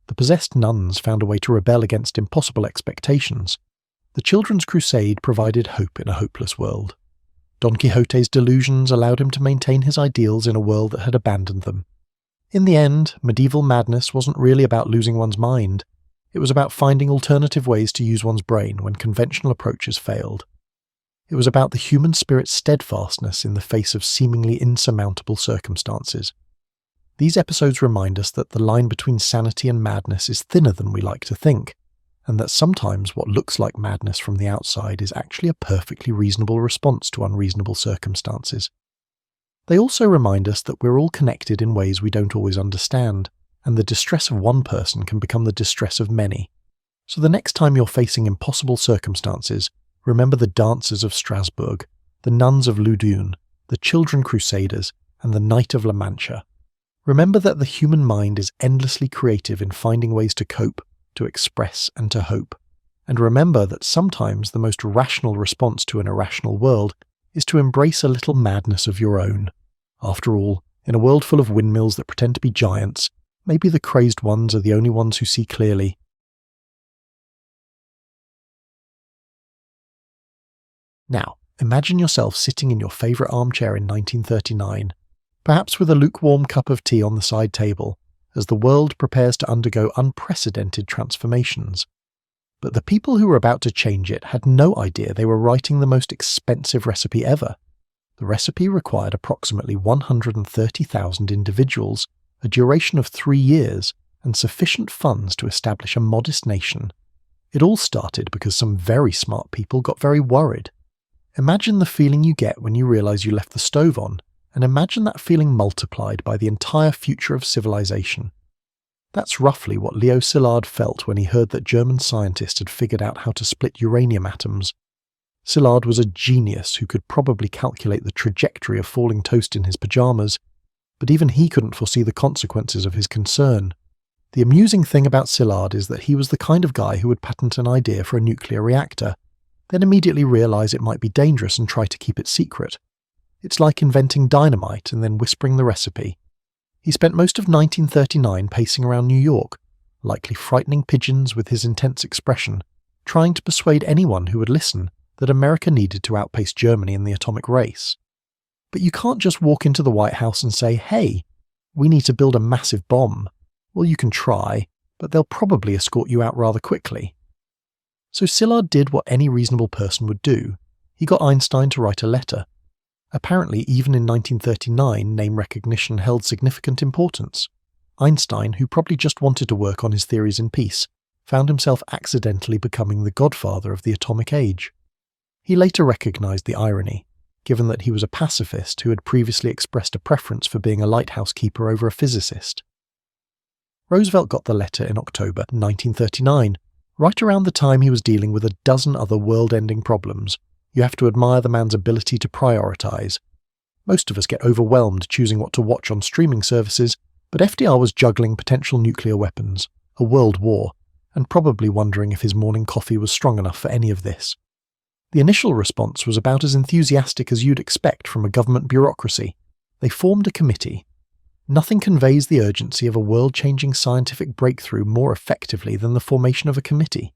The possessed nuns found a way to rebel against impossible expectations. The Children's Crusade provided hope in a hopeless world. Don Quixote's delusions allowed him to maintain his ideals in a world that had abandoned them. In the end, medieval madness wasn't really about losing one's mind. It was about finding alternative ways to use one's brain when conventional approaches failed. It was about the human spirit's steadfastness in the face of seemingly insurmountable circumstances. These episodes remind us that the line between sanity and madness is thinner than we like to think, and that sometimes what looks like madness from the outside is actually a perfectly reasonable response to unreasonable circumstances. They also remind us that we're all connected in ways we don't always understand, and the distress of one person can become the distress of many. So the next time you're facing impossible circumstances, remember the dancers of Strasbourg, the nuns of Loudoun, the children crusaders, and the Knight of La Mancha. Remember that the human mind is endlessly creative in finding ways to cope, to express, and to hope. And remember that sometimes the most rational response to an irrational world is to embrace a little madness of your own. After all, in a world full of windmills that pretend to be giants, maybe the crazed ones are the only ones who see clearly. Now, imagine yourself sitting in your favourite armchair in 1939, perhaps with a lukewarm cup of tea on the side table, as the world prepares to undergo unprecedented transformations. But the people who were about to change it had no idea they were writing the most expensive recipe ever. The recipe required approximately 130,000 individuals, a duration of 3 years, and sufficient funds to establish a modest nation. It all started because some very smart people got very worried. Imagine the feeling you get when you realise you left the stove on, and imagine that feeling multiplied by the entire future of civilization. That's roughly what Leo Szilard felt when he heard that German scientists had figured out how to split uranium atoms. Szilard was a genius who could probably calculate the trajectory of falling toast in his pyjamas, but even he couldn't foresee the consequences of his concern. The amusing thing about Szilard is that he was the kind of guy who would patent an idea for a nuclear reactor, then immediately realise it might be dangerous and try to keep it secret. It's like inventing dynamite and then whispering the recipe. He spent most of 1939 pacing around New York, likely frightening pigeons with his intense expression, trying to persuade anyone who would listen that America needed to outpace Germany in the atomic race. But you can't just walk into the White House and say, "Hey, we need to build a massive bomb." Well, you can try, but they'll probably escort you out rather quickly. So Szilard did what any reasonable person would do. He got Einstein to write a letter. Apparently, even in 1939, name recognition held significant importance. Einstein, who probably just wanted to work on his theories in peace, found himself accidentally becoming the godfather of the atomic age. He later recognized the irony, given that he was a pacifist who had previously expressed a preference for being a lighthouse keeper over a physicist. Roosevelt got the letter in October 1939, right around the time he was dealing with a dozen other world-ending problems. You have to admire the man's ability to prioritize. Most of us get overwhelmed choosing what to watch on streaming services, but FDR was juggling potential nuclear weapons, a world war, and probably wondering if his morning coffee was strong enough for any of this. The initial response was about as enthusiastic as you'd expect from a government bureaucracy. They formed a committee. Nothing conveys the urgency of a world-changing scientific breakthrough more effectively than the formation of a committee.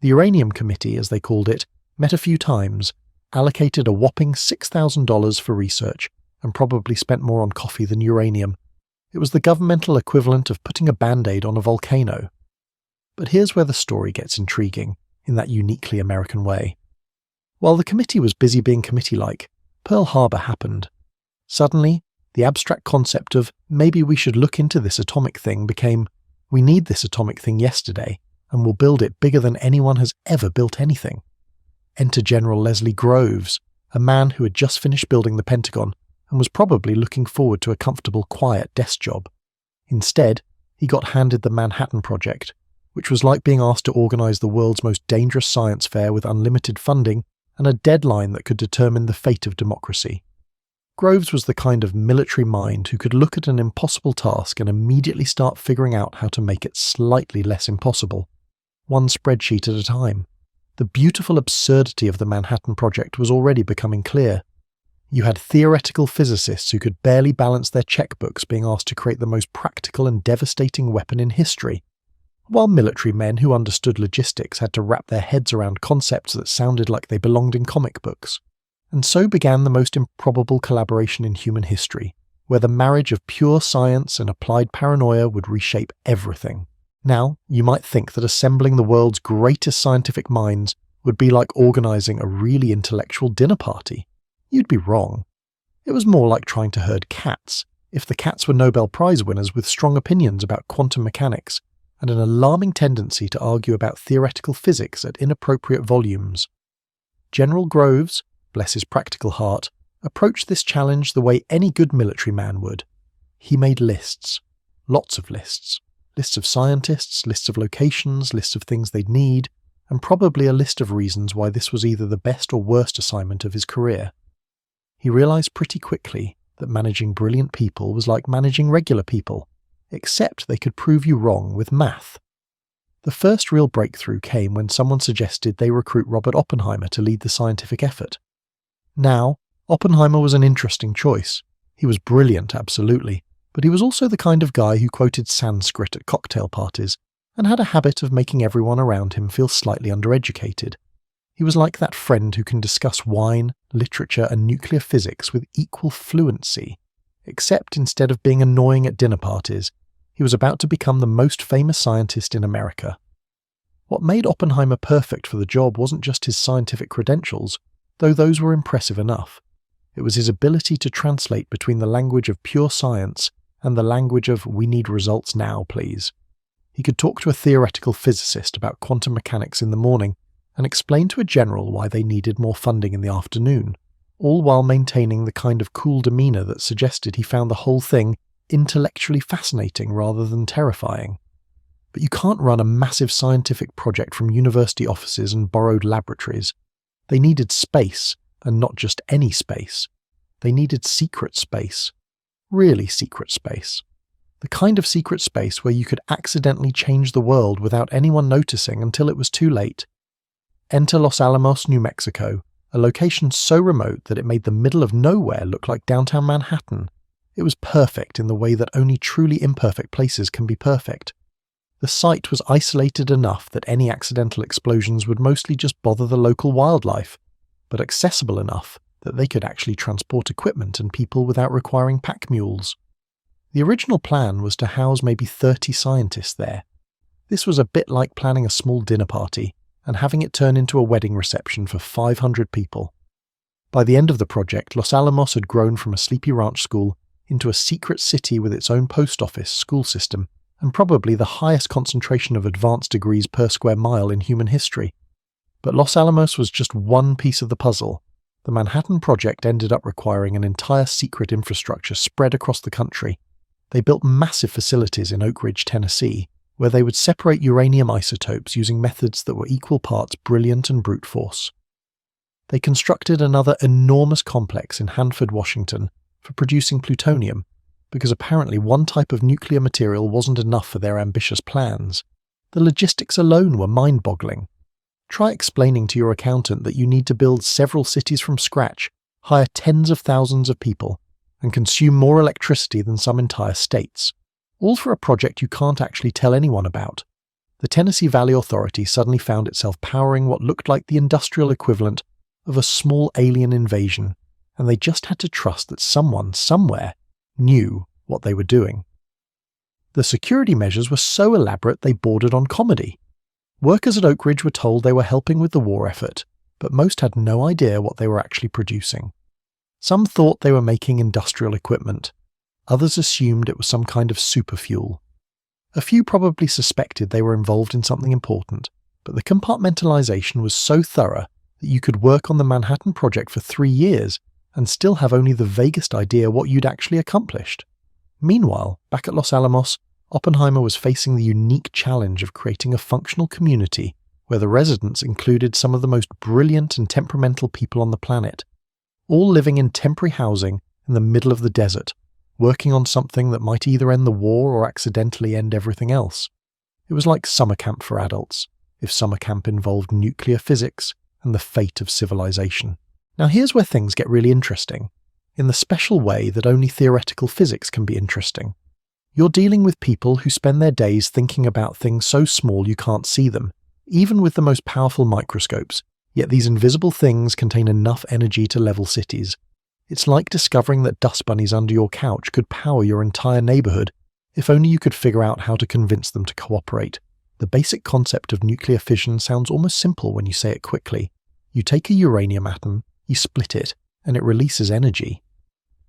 The Uranium Committee, as they called it, met a few times, allocated a whopping $6,000 for research, and probably spent more on coffee than uranium. It was the governmental equivalent of putting a band-aid on a volcano. But here's where the story gets intriguing, in that uniquely American way. While the committee was busy being committee-like, Pearl Harbor happened. Suddenly, the abstract concept of maybe we should look into this atomic thing became, we need this atomic thing yesterday, and we'll build it bigger than anyone has ever built anything. Enter General Leslie Groves, a man who had just finished building the Pentagon and was probably looking forward to a comfortable, quiet desk job. Instead, he got handed the Manhattan Project, which was like being asked to organize the world's most dangerous science fair with unlimited funding and a deadline that could determine the fate of democracy. Groves was the kind of military mind who could look at an impossible task and immediately start figuring out how to make it slightly less impossible, one spreadsheet at a time. The beautiful absurdity of the Manhattan Project was already becoming clear. You had theoretical physicists who could barely balance their checkbooks being asked to create the most practical and devastating weapon in history. while military men who understood logistics had to wrap their heads around concepts that sounded like they belonged in comic books. And so began the most improbable collaboration in human history, where the marriage of pure science and applied paranoia would reshape everything. Now, you might think that assembling the world's greatest scientific minds would be like organising a really intellectual dinner party. You'd be wrong. It was more like trying to herd cats, if the cats were Nobel Prize winners with strong opinions about quantum mechanics and an alarming tendency to argue about theoretical physics at inappropriate volumes. General Groves, bless his practical heart, approached this challenge the way any good military man would. He made lists. Lots of lists. Lists of scientists, lists of locations, lists of things they'd need, and probably a list of reasons why this was either the best or worst assignment of his career. He realised pretty quickly that managing brilliant people was like managing regular people, except they could prove you wrong with math. The first real breakthrough came when someone suggested they recruit Robert Oppenheimer to lead the scientific effort. Now, Oppenheimer was an interesting choice. He was brilliant, absolutely, but he was also the kind of guy who quoted Sanskrit at cocktail parties and had a habit of making everyone around him feel slightly undereducated. He was like that friend who can discuss wine, literature, and nuclear physics with equal fluency, except instead of being annoying at dinner parties, he was about to become the most famous scientist in America. What made Oppenheimer perfect for the job wasn't just his scientific credentials, though those were impressive enough. It was his ability to translate between the language of pure science and the language of "we need results now, please." He could talk to a theoretical physicist about quantum mechanics in the morning and explain to a general why they needed more funding in the afternoon, all while maintaining the kind of cool demeanour that suggested he found the whole thing intellectually fascinating rather than terrifying. But you can't run a massive scientific project from university offices and borrowed laboratories. They needed space, and not just any space. They needed secret space. Really secret space. The kind of secret space where you could accidentally change the world without anyone noticing until it was too late. Enter Los Alamos, New Mexico, a location so remote that it made the middle of nowhere look like downtown Manhattan. It was perfect in the way that only truly imperfect places can be perfect. The site was isolated enough that any accidental explosions would mostly just bother the local wildlife, but accessible enough that they could actually transport equipment and people without requiring pack mules. The original plan was to house maybe 30 scientists there. This was a bit like planning a small dinner party and having it turn into a wedding reception for 500 people. By the end of the project, Los Alamos had grown from a sleepy ranch school into a secret city with its own post office, school system, and probably the highest concentration of advanced degrees per square mile in human history. But Los Alamos was just one piece of the puzzle. The Manhattan Project ended up requiring an entire secret infrastructure spread across the country. They built massive facilities in Oak Ridge, Tennessee, where they would separate uranium isotopes using methods that were equal parts brilliant and brute force. They constructed another enormous complex in Hanford, Washington, for producing plutonium, because apparently one type of nuclear material wasn't enough for their ambitious plans. The logistics alone were mind-boggling. Try explaining to your accountant that you need to build several cities from scratch, hire tens of thousands of people, and consume more electricity than some entire states. All for a project you can't actually tell anyone about. The Tennessee Valley Authority suddenly found itself powering what looked like the industrial equivalent of a small alien invasion, and they just had to trust that someone, somewhere, knew what they were doing. The security measures were so elaborate they bordered on comedy. Workers at Oak Ridge were told they were helping with the war effort, but most had no idea what they were actually producing. Some thought they were making industrial equipment. Others assumed it was some kind of superfuel. A few probably suspected they were involved in something important, but the compartmentalization was so thorough that you could work on the Manhattan Project for 3 years and still have only the vaguest idea what you'd actually accomplished. Meanwhile, back at Los Alamos, Oppenheimer was facing the unique challenge of creating a functional community where the residents included some of the most brilliant and temperamental people on the planet, all living in temporary housing in the middle of the desert, working on something that might either end the war or accidentally end everything else. It was like summer camp for adults, if summer camp involved nuclear physics and the fate of civilization. Now here's where things get really interesting, in the special way that only theoretical physics can be interesting. You're dealing with people who spend their days thinking about things so small you can't see them, even with the most powerful microscopes, yet these invisible things contain enough energy to level cities. It's like discovering that dust bunnies under your couch could power your entire neighborhood, if only you could figure out how to convince them to cooperate. The basic concept of nuclear fission sounds almost simple when you say it quickly. You take a uranium atom, you split it, and it releases energy.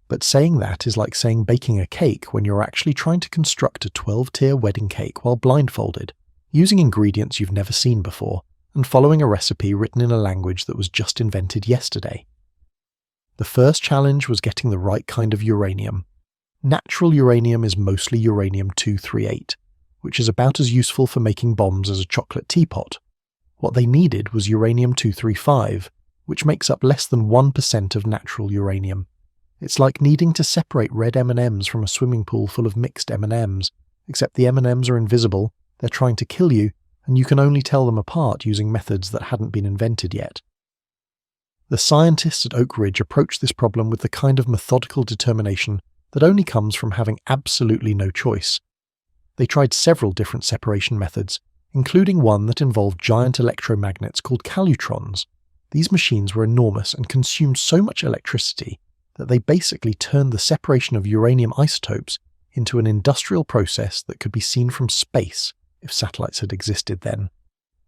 But saying that is like saying baking a cake when you're actually trying to construct a 12-tier wedding cake while blindfolded, using ingredients you've never seen before, and following a recipe written in a language that was just invented yesterday. The first challenge was getting the right kind of uranium. Natural uranium is mostly uranium-238, which is about as useful for making bombs as a chocolate teapot. What they needed was uranium-235, which makes up less than 1% of natural uranium. It's like needing to separate red M&Ms from a swimming pool full of mixed M&Ms, except the M&Ms are invisible, they're trying to kill you, and you can only tell them apart using methods that hadn't been invented yet. The scientists at Oak Ridge approached this problem with the kind of methodical determination that only comes from having absolutely no choice. They tried several different separation methods, including one that involved giant electromagnets called calutrons. These machines were enormous and consumed so much electricity that they basically turned the separation of uranium isotopes into an industrial process that could be seen from space if satellites had existed then.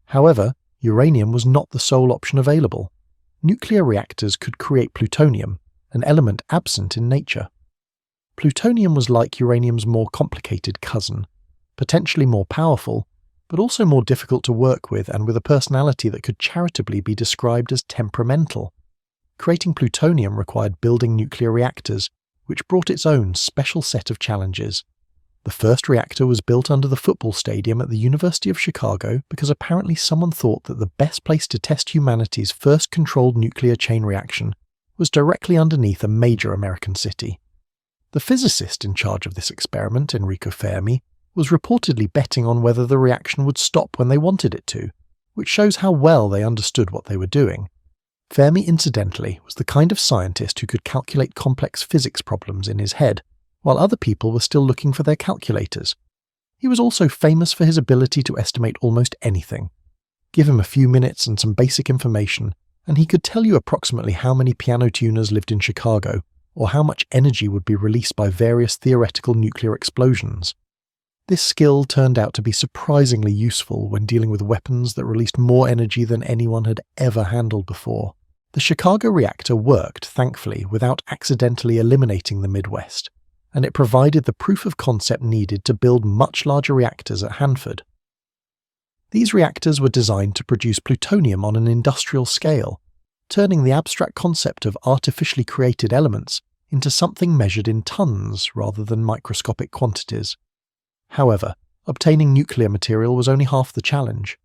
However, uranium was not the sole option available. Nuclear reactors could create plutonium, an element absent in nature. Plutonium was like uranium's more complicated cousin, potentially more powerful, but also more difficult to work with and with a personality that could charitably be described as temperamental. Creating plutonium required building nuclear reactors, which brought its own special set of challenges. The first reactor was built under the football stadium at the University of Chicago because apparently someone thought that the best place to test humanity's first controlled nuclear chain reaction was directly underneath a major American city. The physicist in charge of this experiment, Enrico Fermi, was reportedly betting on whether the reaction would stop when they wanted it to, which shows how well they understood what they were doing. Fermi, incidentally, was the kind of scientist who could calculate complex physics problems in his head, while other people were still looking for their calculators. He was also famous for his ability to estimate almost anything. Give him a few minutes and some basic information, and he could tell you approximately how many piano tuners lived in Chicago, or how much energy would be released by various theoretical nuclear explosions. This skill turned out to be surprisingly useful when dealing with weapons that released more energy than anyone had ever handled before. The Chicago reactor worked, thankfully, without accidentally eliminating the Midwest, and it provided the proof of concept needed to build much larger reactors at Hanford. These reactors were designed to produce plutonium on an industrial scale, turning the abstract concept of artificially created elements into something measured in tons rather than microscopic quantities. However, obtaining nuclear material was only half the challenge.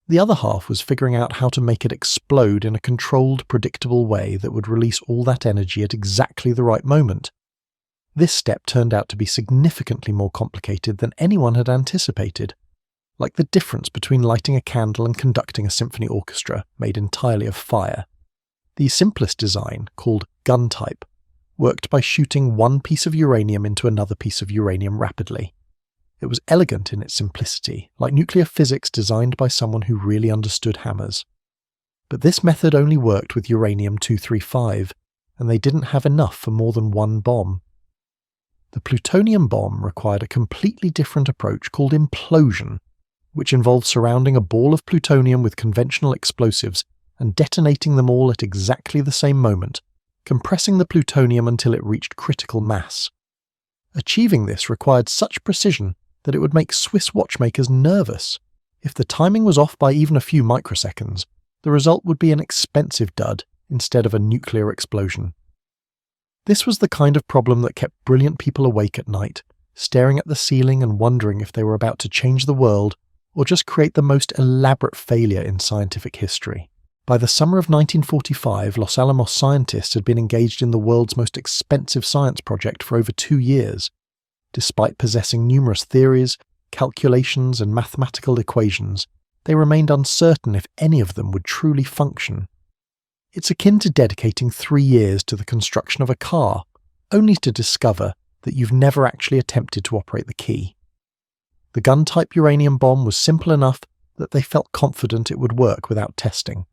The other half was figuring out how to make it explode in a controlled, predictable way that would release all that energy at exactly the right moment. This step turned out to be significantly more complicated than anyone had anticipated, like the difference between lighting a candle and conducting a symphony orchestra made entirely of fire. The simplest design, called gun type, worked by shooting one piece of uranium into another piece of uranium rapidly. It was elegant in its simplicity, like nuclear physics designed by someone who really understood hammers. But this method only worked with uranium-235, and they didn't have enough for more than one bomb. The plutonium bomb required a completely different approach called implosion, which involved surrounding a ball of plutonium with conventional explosives and detonating them all at exactly the same moment, compressing the plutonium until it reached critical mass. Achieving this required such precision that it would make Swiss watchmakers nervous. If the timing was off by even a few microseconds, the result would be an expensive dud instead of a nuclear explosion. This was the kind of problem that kept brilliant people awake at night, staring at the ceiling and wondering if they were about to change the world or just create the most elaborate failure in scientific history. By the summer of 1945, Los Alamos scientists had been engaged in the world's most expensive science project for over 2 years. Despite possessing numerous theories, calculations, and mathematical equations, they remained uncertain if any of them would truly function. It's akin to dedicating 3 years to the construction of a car, only to discover that you've never actually attempted to operate the key. The gun-type uranium bomb was simple enough that they felt confident it would work without testing.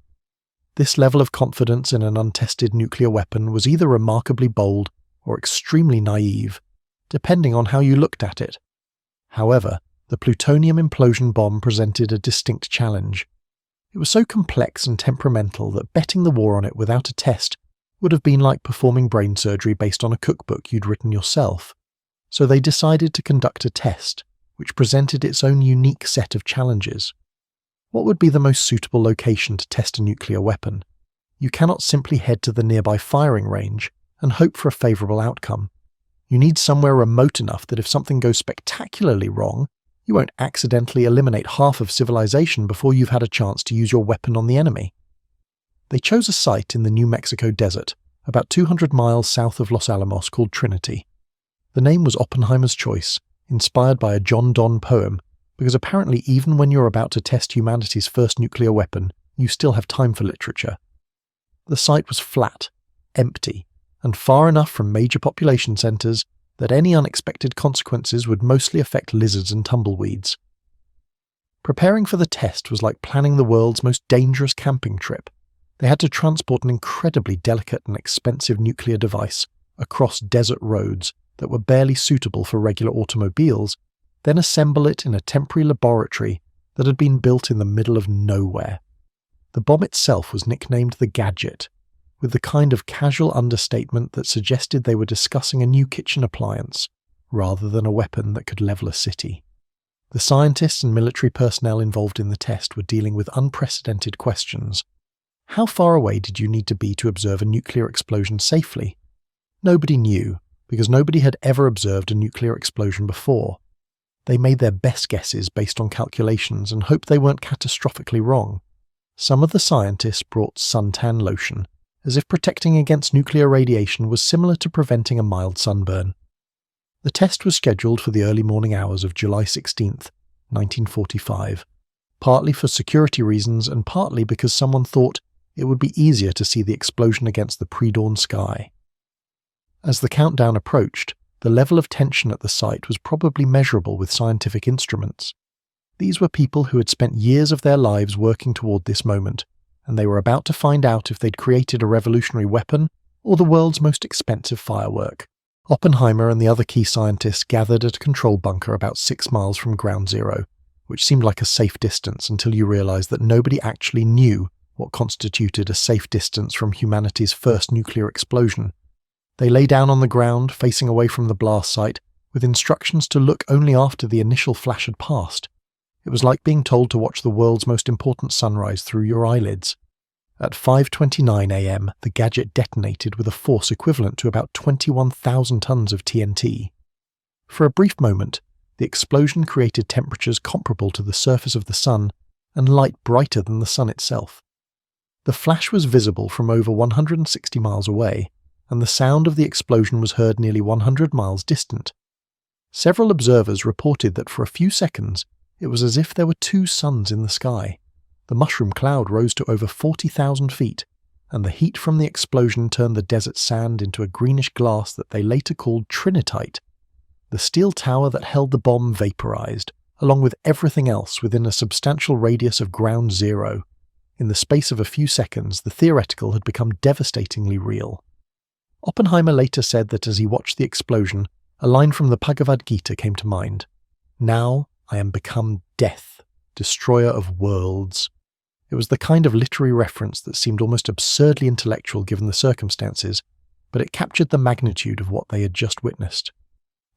This level of confidence in an untested nuclear weapon was either remarkably bold or extremely naive, depending on how you looked at it. However, the plutonium implosion bomb presented a distinct challenge. It was so complex and temperamental that betting the war on it without a test would have been like performing brain surgery based on a cookbook you'd written yourself. So they decided to conduct a test, which presented its own unique set of challenges. What would be the most suitable location to test a nuclear weapon? You cannot simply head to the nearby firing range and hope for a favourable outcome. You need somewhere remote enough that if something goes spectacularly wrong, you won't accidentally eliminate half of civilization before you've had a chance to use your weapon on the enemy. They chose a site in the New Mexico desert, about 200 miles south of Los Alamos, called Trinity. The name was Oppenheimer's choice, inspired by a John Donne poem, because apparently even when you're about to test humanity's first nuclear weapon, you still have time for literature. The site was flat, empty, and far enough from major population centres that any unexpected consequences would mostly affect lizards and tumbleweeds. Preparing for the test was like planning the world's most dangerous camping trip. They had to transport an incredibly delicate and expensive nuclear device across desert roads that were barely suitable for regular automobiles, then assemble it in a temporary laboratory that had been built in the middle of nowhere. The bomb itself was nicknamed the Gadget, with the kind of casual understatement that suggested they were discussing a new kitchen appliance, rather than a weapon that could level a city. The scientists and military personnel involved in the test were dealing with unprecedented questions. How far away did you need to be to observe a nuclear explosion safely? Nobody knew, because nobody had ever observed a nuclear explosion before. They made their best guesses based on calculations and hoped they weren't catastrophically wrong. Some of the scientists brought suntan lotion, as if protecting against nuclear radiation was similar to preventing a mild sunburn. The test was scheduled for the early morning hours of July 16th, 1945, partly for security reasons and partly because someone thought it would be easier to see the explosion against the pre-dawn sky. As the countdown approached, the level of tension at the site was probably measurable with scientific instruments. These were people who had spent years of their lives working toward this moment, and they were about to find out if they'd created a revolutionary weapon or the world's most expensive firework. Oppenheimer and the other key scientists gathered at a control bunker about 6 miles from Ground Zero, which seemed like a safe distance until you realized that nobody actually knew what constituted a safe distance from humanity's first nuclear explosion. They lay down on the ground, facing away from the blast site, with instructions to look only after the initial flash had passed. It was like being told to watch the world's most important sunrise through your eyelids. At 5:29 a.m., the Gadget detonated with a force equivalent to about 21,000 tons of TNT. For a brief moment, the explosion created temperatures comparable to the surface of the sun and light brighter than the sun itself. The flash was visible from over 160 miles away, and the sound of the explosion was heard nearly 100 miles distant. Several observers reported that for a few seconds, it was as if there were 2 suns in the sky. The mushroom cloud rose to over 40,000 feet, and the heat from the explosion turned the desert sand into a greenish glass that they later called trinitite. The steel tower that held the bomb vaporized, along with everything else within a substantial radius of Ground Zero. In the space of a few seconds, the theoretical had become devastatingly real. Oppenheimer later said that as he watched the explosion, a line from the Bhagavad Gita came to mind. "Now I am become death, destroyer of worlds." It was the kind of literary reference that seemed almost absurdly intellectual given the circumstances, but it captured the magnitude of what they had just witnessed.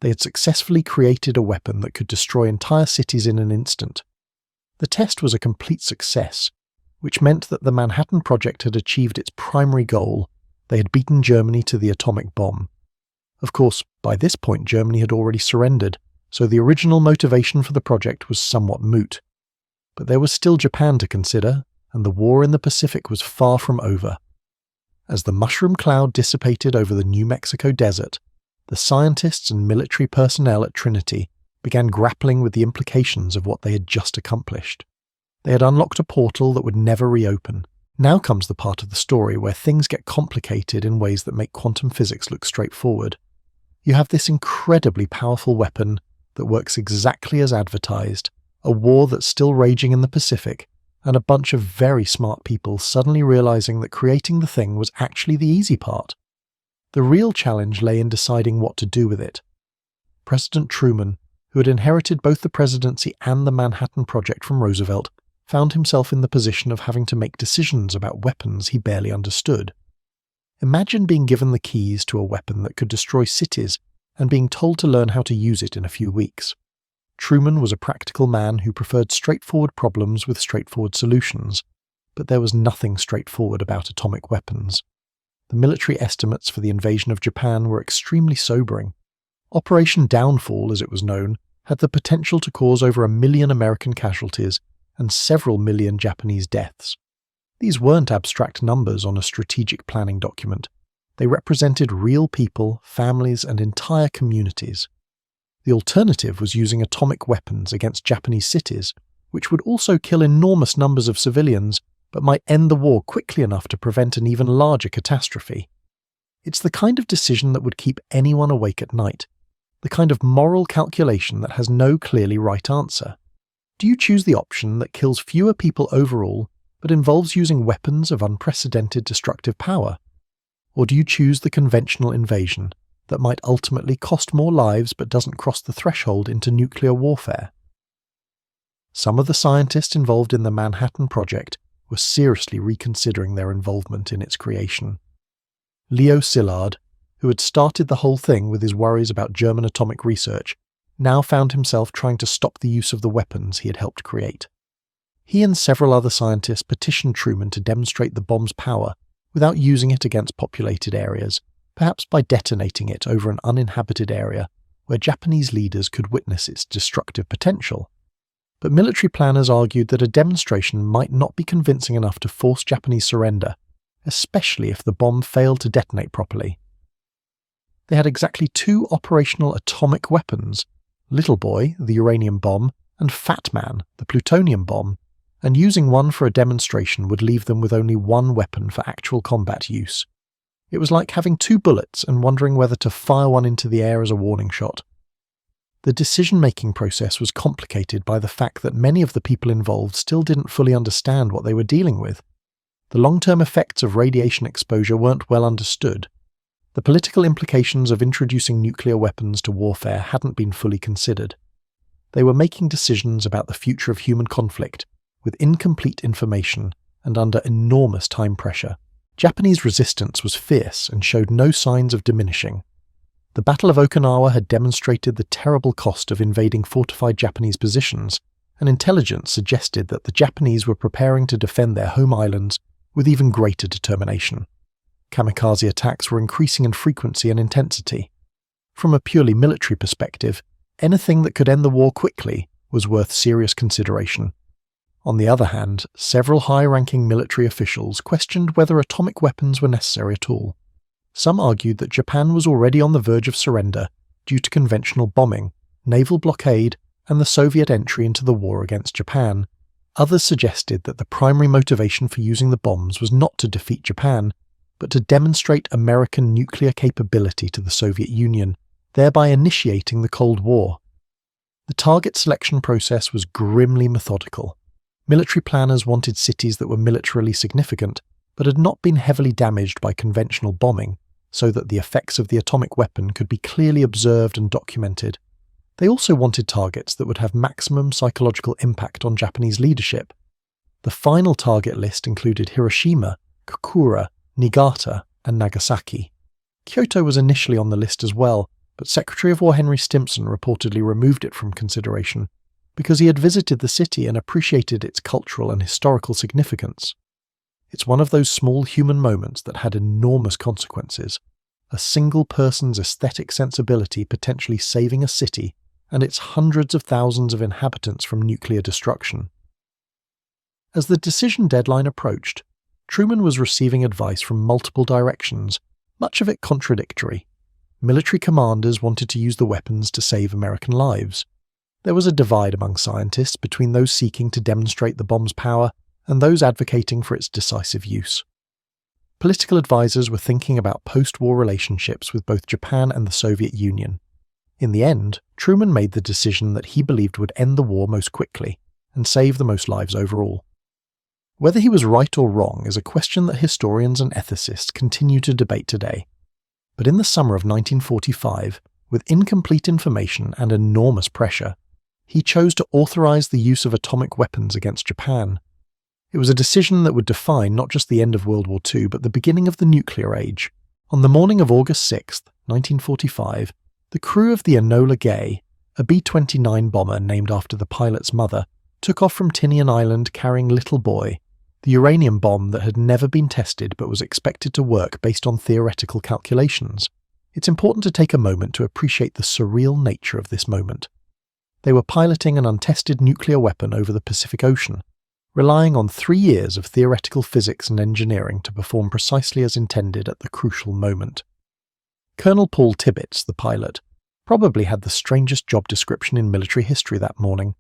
They had successfully created a weapon that could destroy entire cities in an instant. The test was a complete success, which meant that the Manhattan Project had achieved its primary goal. They had beaten Germany to the atomic bomb. Of course, by this point Germany had already surrendered, so the original motivation for the project was somewhat moot. But there was still Japan to consider, and the war in the Pacific was far from over. As the mushroom cloud dissipated over the New Mexico desert, the scientists and military personnel at Trinity began grappling with the implications of what they had just accomplished. They had unlocked a portal that would never reopen. Now comes the part of the story where things get complicated in ways that make quantum physics look straightforward. You have this incredibly powerful weapon that works exactly as advertised, a war that's still raging in the Pacific, and a bunch of very smart people suddenly realizing that creating the thing was actually the easy part. The real challenge lay in deciding what to do with it. President Truman, who had inherited both the presidency and the Manhattan Project from Roosevelt, found himself in the position of having to make decisions about weapons he barely understood. Imagine being given the keys to a weapon that could destroy cities and being told to learn how to use it in a few weeks. Truman was a practical man who preferred straightforward problems with straightforward solutions, but there was nothing straightforward about atomic weapons. The military estimates for the invasion of Japan were extremely sobering. Operation Downfall, as it was known, had the potential to cause over 1 million American casualties and several million Japanese deaths. These weren't abstract numbers on a strategic planning document. They represented real people, families, and entire communities. The alternative was using atomic weapons against Japanese cities, which would also kill enormous numbers of civilians, but might end the war quickly enough to prevent an even larger catastrophe. It's the kind of decision that would keep anyone awake at night, the kind of moral calculation that has no clearly right answer. Do you choose the option that kills fewer people overall, but involves using weapons of unprecedented destructive power? Or do you choose the conventional invasion that might ultimately cost more lives but doesn't cross the threshold into nuclear warfare? Some of the scientists involved in the Manhattan Project were seriously reconsidering their involvement in its creation. Leo Szilard, who had started the whole thing with his worries about German atomic research, now found himself trying to stop the use of the weapons he had helped create. He and several other scientists petitioned Truman to demonstrate the bomb's power without using it against populated areas, perhaps by detonating it over an uninhabited area where Japanese leaders could witness its destructive potential. But military planners argued that a demonstration might not be convincing enough to force Japanese surrender, especially if the bomb failed to detonate properly. They had exactly 2 operational atomic weapons, Little Boy, the uranium bomb, and Fat Man, the plutonium bomb, and using one for a demonstration would leave them with only one weapon for actual combat use. It was like having 2 bullets and wondering whether to fire one into the air as a warning shot. The decision-making process was complicated by the fact that many of the people involved still didn't fully understand what they were dealing with. The long-term effects of radiation exposure weren't well understood. The political implications of introducing nuclear weapons to warfare hadn't been fully considered. They were making decisions about the future of human conflict with incomplete information and under enormous time pressure. Japanese resistance was fierce and showed no signs of diminishing. The Battle of Okinawa had demonstrated the terrible cost of invading fortified Japanese positions, and intelligence suggested that the Japanese were preparing to defend their home islands with even greater determination. Kamikaze attacks were increasing in frequency and intensity. From a purely military perspective, anything that could end the war quickly was worth serious consideration. On the other hand, several high-ranking military officials questioned whether atomic weapons were necessary at all. Some argued that Japan was already on the verge of surrender due to conventional bombing, naval blockade, and the Soviet entry into the war against Japan. Others suggested that the primary motivation for using the bombs was not to defeat Japan, but to demonstrate American nuclear capability to the Soviet Union, thereby initiating the Cold War. The target selection process was grimly methodical. Military planners wanted cities that were militarily significant, but had not been heavily damaged by conventional bombing, so that the effects of the atomic weapon could be clearly observed and documented. They also wanted targets that would have maximum psychological impact on Japanese leadership. The final target list included Hiroshima, Kokura, Niigata, and Nagasaki. Kyoto was initially on the list as well, but Secretary of War Henry Stimson reportedly removed it from consideration, because he had visited the city and appreciated its cultural and historical significance. It's one of those small human moments that had enormous consequences, a single person's aesthetic sensibility potentially saving a city and its hundreds of thousands of inhabitants from nuclear destruction. As the decision deadline approached, Truman was receiving advice from multiple directions, much of it contradictory. Military commanders wanted to use the weapons to save American lives. There was a divide among scientists between those seeking to demonstrate the bomb's power and those advocating for its decisive use. Political advisors were thinking about post-war relationships with both Japan and the Soviet Union. In the end, Truman made the decision that he believed would end the war most quickly and save the most lives overall. Whether he was right or wrong is a question that historians and ethicists continue to debate today. But in the summer of 1945, with incomplete information and enormous pressure, he chose to authorize the use of atomic weapons against Japan. It was a decision that would define not just the end of World War II, but the beginning of the nuclear age. On the morning of August 6, 1945, the crew of the Enola Gay, a B-29 bomber named after the pilot's mother, took off from Tinian Island carrying Little Boy, the uranium bomb that had never been tested but was expected to work based on theoretical calculations. It's important to take a moment to appreciate the surreal nature of this moment. They were piloting an untested nuclear weapon over the Pacific Ocean, relying on 3 years of theoretical physics and engineering to perform precisely as intended at the crucial moment. Colonel Paul Tibbets, the pilot, probably had the strangest job description in military history that morning.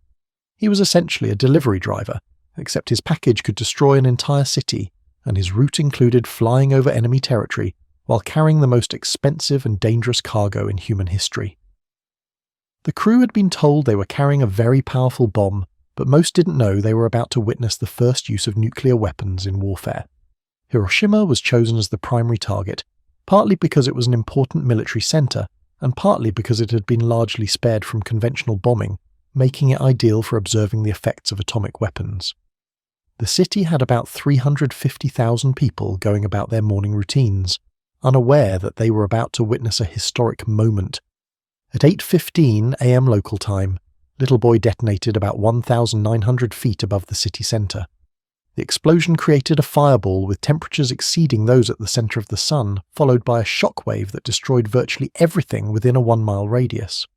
He was essentially a delivery driver, except his package could destroy an entire city, and his route included flying over enemy territory while carrying the most expensive and dangerous cargo in human history. The crew had been told they were carrying a very powerful bomb, but most didn't know they were about to witness the first use of nuclear weapons in warfare. Hiroshima was chosen as the primary target, partly because it was an important military centre, and partly because it had been largely spared from conventional bombing, making it ideal for observing the effects of atomic weapons. The city had about 350,000 people going about their morning routines, unaware that they were about to witness a historic moment. At 8:15 a.m. local time, Little Boy detonated about 1,900 feet above the city centre. The explosion created a fireball with temperatures exceeding those at the centre of the sun, followed by a shockwave that destroyed virtually everything within a 1-mile radius.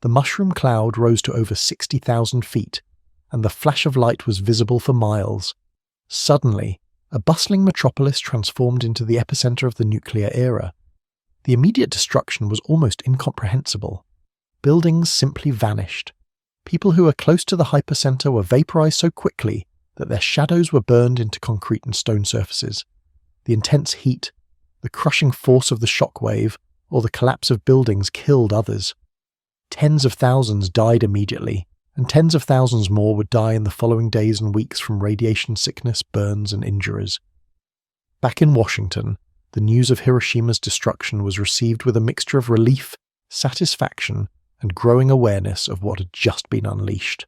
The mushroom cloud rose to over 60,000 feet, and the flash of light was visible for miles. Suddenly, a bustling metropolis transformed into the epicenter of the nuclear era. The immediate destruction was almost incomprehensible. Buildings simply vanished. People who were close to the hypercenter were vaporized so quickly that their shadows were burned into concrete and stone surfaces. The intense heat, the crushing force of the shockwave, or the collapse of buildings killed others. Tens of thousands died immediately, and tens of thousands more would die in the following days and weeks from radiation sickness, burns, and injuries. Back in Washington, the news of Hiroshima's destruction was received with a mixture of relief, satisfaction, and growing awareness of what had just been unleashed.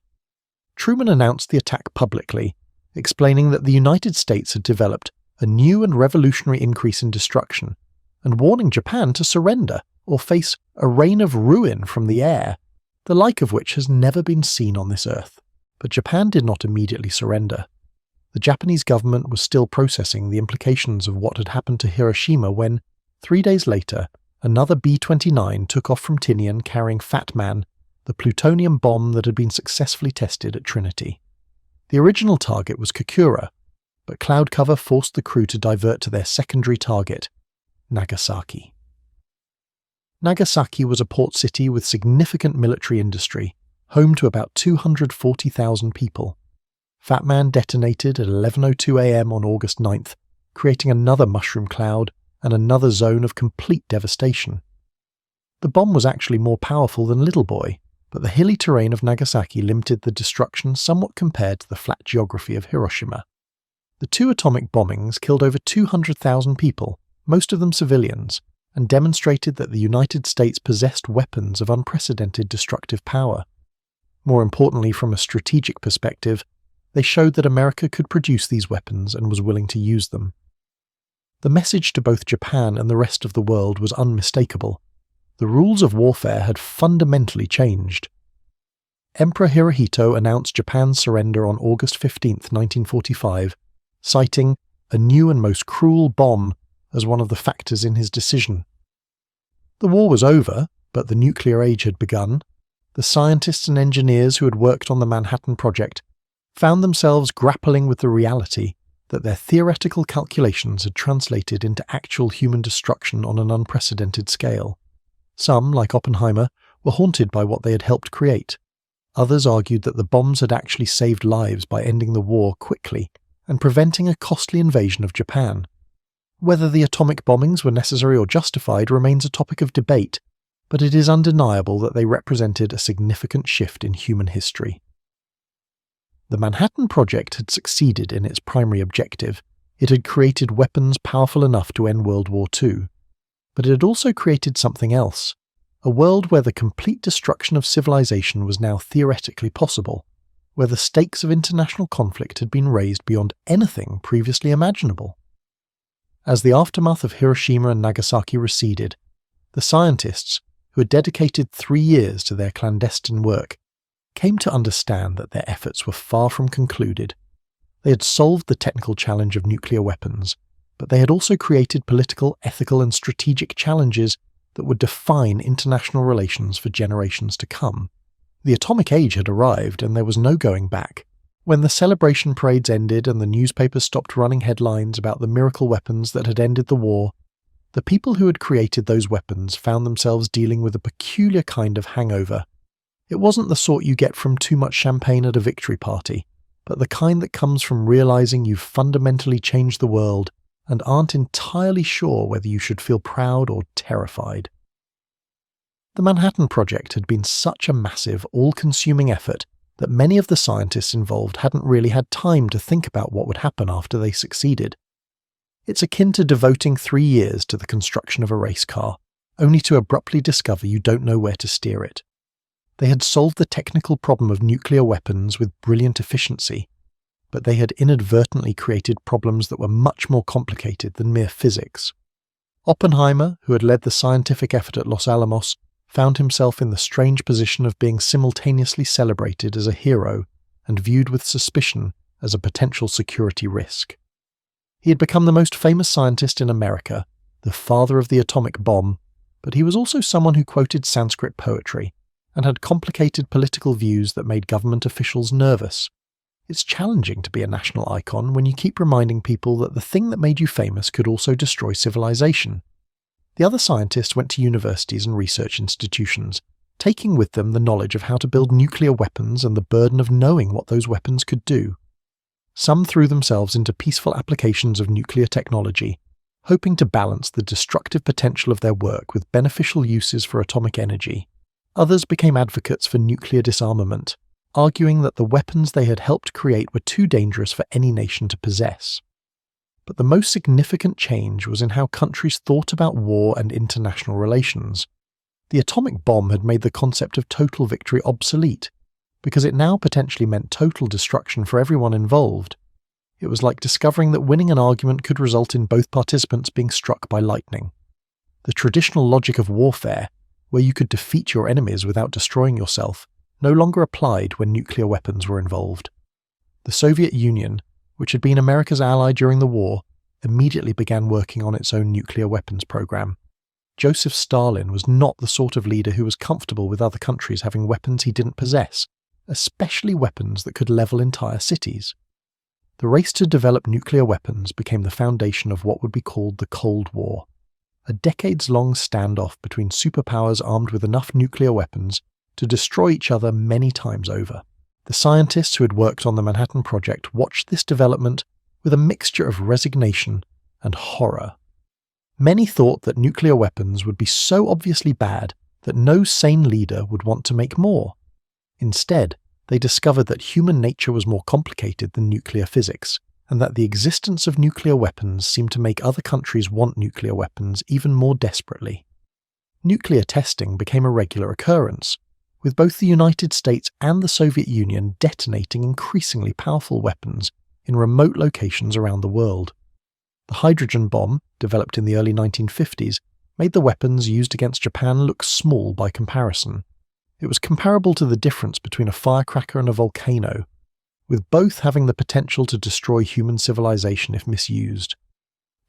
Truman announced the attack publicly, explaining that the United States had developed a new and revolutionary increase in destruction, and warning Japan to surrender or face a rain of ruin from the air, the like of which has never been seen on this earth. But Japan did not immediately surrender. The Japanese government was still processing the implications of what had happened to Hiroshima when, 3 days later, another B-29 took off from Tinian carrying Fat Man, the plutonium bomb that had been successfully tested at Trinity. The original target was Kokura, but cloud cover forced the crew to divert to their secondary target, Nagasaki. Nagasaki was a port city with significant military industry, home to about 240,000 people. Fat Man detonated at 11:02 a.m. on August 9th, creating another mushroom cloud and another zone of complete devastation. The bomb was actually more powerful than Little Boy, but the hilly terrain of Nagasaki limited the destruction somewhat compared to the flat geography of Hiroshima. The 2 atomic bombings killed over 200,000 people, most of them civilians, and demonstrated that the United States possessed weapons of unprecedented destructive power. More importantly, from a strategic perspective, they showed that America could produce these weapons and was willing to use them. The message to both Japan and the rest of the world was unmistakable. The rules of warfare had fundamentally changed. Emperor Hirohito announced Japan's surrender on August 15, 1945, citing a new and most cruel bomb as one of the factors in his decision. The war was over, but the nuclear age had begun. The scientists and engineers who had worked on the Manhattan Project found themselves grappling with the reality that their theoretical calculations had translated into actual human destruction on an unprecedented scale. Some, like Oppenheimer, were haunted by what they had helped create. Others argued that the bombs had actually saved lives by ending the war quickly and preventing a costly invasion of Japan. Whether the atomic bombings were necessary or justified remains a topic of debate, but it is undeniable that they represented a significant shift in human history. The Manhattan Project had succeeded in its primary objective. It had created weapons powerful enough to end World War II. But it had also created something else, a world where the complete destruction of civilization was now theoretically possible, where the stakes of international conflict had been raised beyond anything previously imaginable. As the aftermath of Hiroshima and Nagasaki receded, the scientists, who had dedicated 3 years to their clandestine work, came to understand that their efforts were far from concluded. They had solved the technical challenge of nuclear weapons, but they had also created political, ethical, and strategic challenges that would define international relations for generations to come. The atomic age had arrived, and there was no going back. When the celebration parades ended and the newspapers stopped running headlines about the miracle weapons that had ended the war, the people who had created those weapons found themselves dealing with a peculiar kind of hangover. It wasn't the sort you get from too much champagne at a victory party, but the kind that comes from realizing you've fundamentally changed the world and aren't entirely sure whether you should feel proud or terrified. The Manhattan Project had been such a massive, all-consuming effort that many of the scientists involved hadn't really had time to think about what would happen after they succeeded. It's akin to devoting 3 years to the construction of a race car, only to abruptly discover you don't know where to steer it. They had solved the technical problem of nuclear weapons with brilliant efficiency, but they had inadvertently created problems that were much more complicated than mere physics. Oppenheimer, who had led the scientific effort at Los Alamos, found himself in the strange position of being simultaneously celebrated as a hero and viewed with suspicion as a potential security risk. He had become the most famous scientist in America, the father of the atomic bomb, but he was also someone who quoted Sanskrit poetry and had complicated political views that made government officials nervous. It's challenging to be a national icon when you keep reminding people that the thing that made you famous could also destroy civilization. The other scientists went to universities and research institutions, taking with them the knowledge of how to build nuclear weapons and the burden of knowing what those weapons could do. Some threw themselves into peaceful applications of nuclear technology, hoping to balance the destructive potential of their work with beneficial uses for atomic energy. Others became advocates for nuclear disarmament, arguing that the weapons they had helped create were too dangerous for any nation to possess. But the most significant change was in how countries thought about war and international relations. The atomic bomb had made the concept of total victory obsolete, because it now potentially meant total destruction for everyone involved. It was like discovering that winning an argument could result in both participants being struck by lightning. The traditional logic of warfare, where you could defeat your enemies without destroying yourself, no longer applied when nuclear weapons were involved. The Soviet Union, which had been America's ally during the war, immediately began working on its own nuclear weapons program. Joseph Stalin was not the sort of leader who was comfortable with other countries having weapons he didn't possess, especially weapons that could level entire cities. The race to develop nuclear weapons became the foundation of what would be called the Cold War, a decades-long standoff between superpowers armed with enough nuclear weapons to destroy each other many times over. The scientists who had worked on the Manhattan Project watched this development with a mixture of resignation and horror. Many thought that nuclear weapons would be so obviously bad that no sane leader would want to make more. Instead, they discovered that human nature was more complicated than nuclear physics, and that the existence of nuclear weapons seemed to make other countries want nuclear weapons even more desperately. Nuclear testing became a regular occurrence, with both the United States and the Soviet Union detonating increasingly powerful weapons in remote locations around the world. The hydrogen bomb, developed in the early 1950s, made the weapons used against Japan look small by comparison. It was comparable to the difference between a firecracker and a volcano, with both having the potential to destroy human civilization if misused.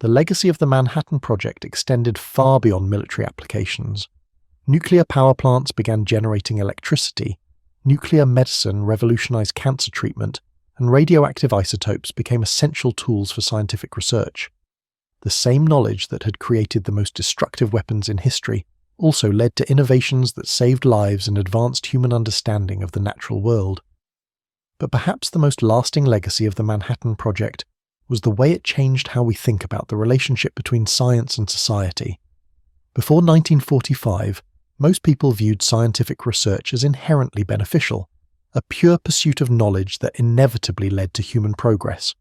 The legacy of the Manhattan Project extended far beyond military applications. Nuclear power plants began generating electricity, nuclear medicine revolutionized cancer treatment, and radioactive isotopes became essential tools for scientific research. The same knowledge that had created the most destructive weapons in history also led to innovations that saved lives and advanced human understanding of the natural world. But perhaps the most lasting legacy of the Manhattan Project was the way it changed how we think about the relationship between science and society. Before 1945, most people viewed scientific research as inherently beneficial, a pure pursuit of knowledge that inevitably led to human progress.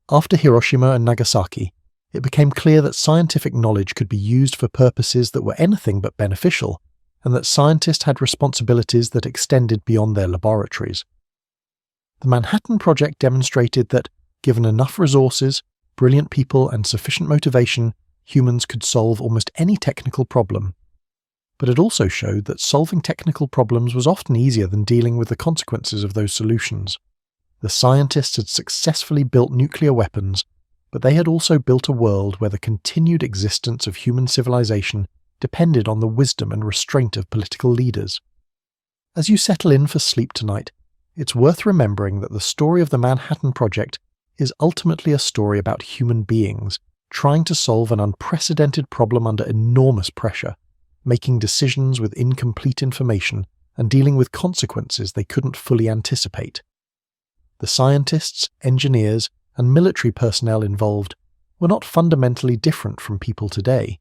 After Hiroshima and Nagasaki, it became clear that scientific knowledge could be used for purposes that were anything but beneficial, and that scientists had responsibilities that extended beyond their laboratories. The Manhattan Project demonstrated that, given enough resources, brilliant people, and sufficient motivation, humans could solve almost any technical problem. But it also showed that solving technical problems was often easier than dealing with the consequences of those solutions. The scientists had successfully built nuclear weapons, but they had also built a world where the continued existence of human civilization depended on the wisdom and restraint of political leaders. As you settle in for sleep tonight, it's worth remembering that the story of the Manhattan Project is ultimately a story about human beings trying to solve an unprecedented problem under enormous pressure, making decisions with incomplete information and dealing with consequences they couldn't fully anticipate. The scientists, engineers, and military personnel involved were not fundamentally different from people today.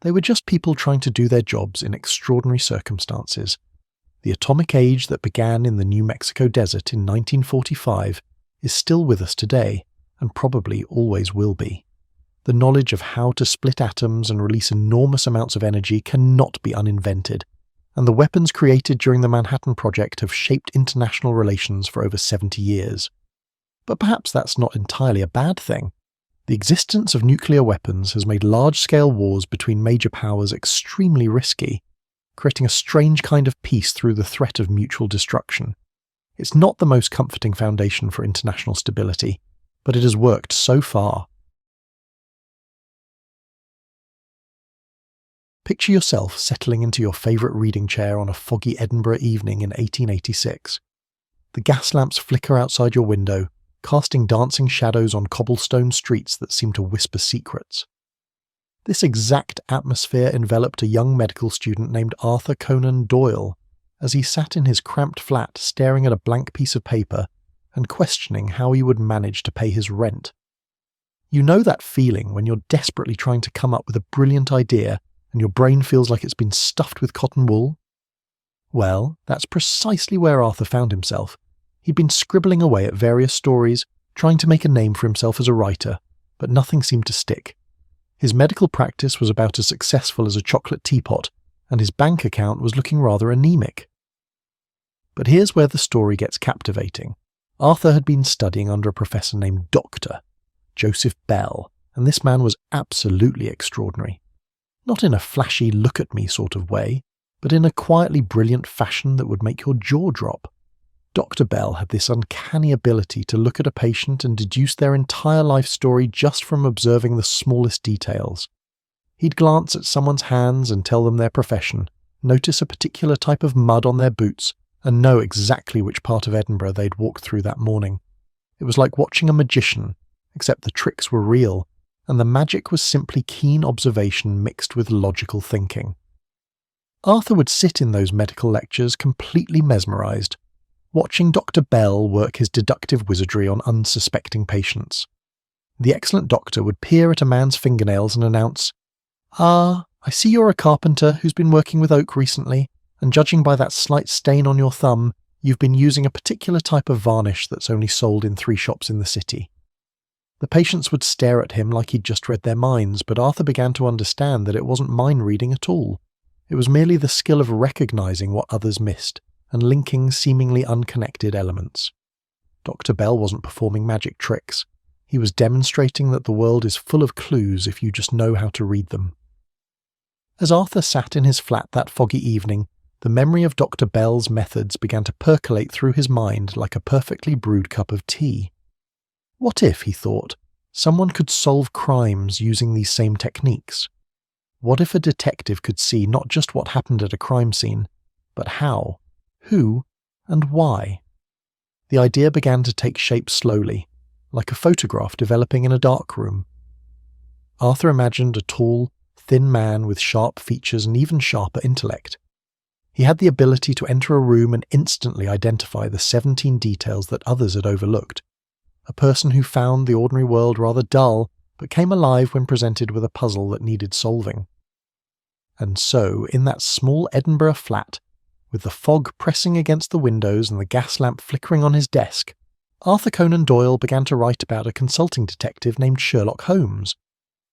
They were just people trying to do their jobs in extraordinary circumstances. The atomic age that began in the New Mexico desert in 1945 is still with us today, and probably always will be. The knowledge of how to split atoms and release enormous amounts of energy cannot be uninvented, and the weapons created during the Manhattan Project have shaped international relations for over 70 years. But perhaps that's not entirely a bad thing. The existence of nuclear weapons has made large-scale wars between major powers extremely risky, creating a strange kind of peace through the threat of mutual destruction. It's not the most comforting foundation for international stability, but it has worked so far. Picture yourself settling into your favourite reading chair on a foggy Edinburgh evening in 1886. The gas lamps flicker outside your window, casting dancing shadows on cobblestone streets that seem to whisper secrets. This exact atmosphere enveloped a young medical student named Arthur Conan Doyle as he sat in his cramped flat staring at a blank piece of paper and questioning how he would manage to pay his rent. You know that feeling when you're desperately trying to come up with a brilliant idea and your brain feels like it's been stuffed with cotton wool? Well, that's precisely where Arthur found himself. He'd been scribbling away at various stories, trying to make a name for himself as a writer, but nothing seemed to stick. His medical practice was about as successful as a chocolate teapot, and his bank account was looking rather anemic. But here's where the story gets captivating. Arthur had been studying under a professor named Dr. Joseph Bell, and this man was absolutely extraordinary. Not in a flashy look-at-me sort of way, but in a quietly brilliant fashion that would make your jaw drop. Dr. Bell had this uncanny ability to look at a patient and deduce their entire life story just from observing the smallest details. He'd glance at someone's hands and tell them their profession, notice a particular type of mud on their boots, and know exactly which part of Edinburgh they'd walked through that morning. It was like watching a magician, except the tricks were real, and the magic was simply keen observation mixed with logical thinking. Arthur would sit in those medical lectures completely mesmerised, watching Dr. Bell work his deductive wizardry on unsuspecting patients. The excellent doctor would peer at a man's fingernails and announce, "Ah, I see you're a carpenter who's been working with oak recently, and judging by that slight stain on your thumb, you've been using a particular type of varnish that's only sold in 3 shops in the city." The patients would stare at him like he'd just read their minds, but Arthur began to understand that it wasn't mind reading at all. It was merely the skill of recognising what others missed, and linking seemingly unconnected elements. Dr. Bell wasn't performing magic tricks. He was demonstrating that the world is full of clues if you just know how to read them. As Arthur sat in his flat that foggy evening, the memory of Dr. Bell's methods began to percolate through his mind like a perfectly brewed cup of tea. What if, he thought, someone could solve crimes using these same techniques? What if a detective could see not just what happened at a crime scene, but how, who, and why? The idea began to take shape slowly, like a photograph developing in a dark room. Arthur imagined a tall, thin man with sharp features and even sharper intellect. He had the ability to enter a room and instantly identify the 17 details that others had overlooked. a person who found the ordinary world rather dull, but came alive when presented with a puzzle that needed solving. And so, in that small Edinburgh flat, with the fog pressing against the windows and the gas lamp flickering on his desk, Arthur Conan Doyle began to write about a consulting detective named Sherlock Holmes.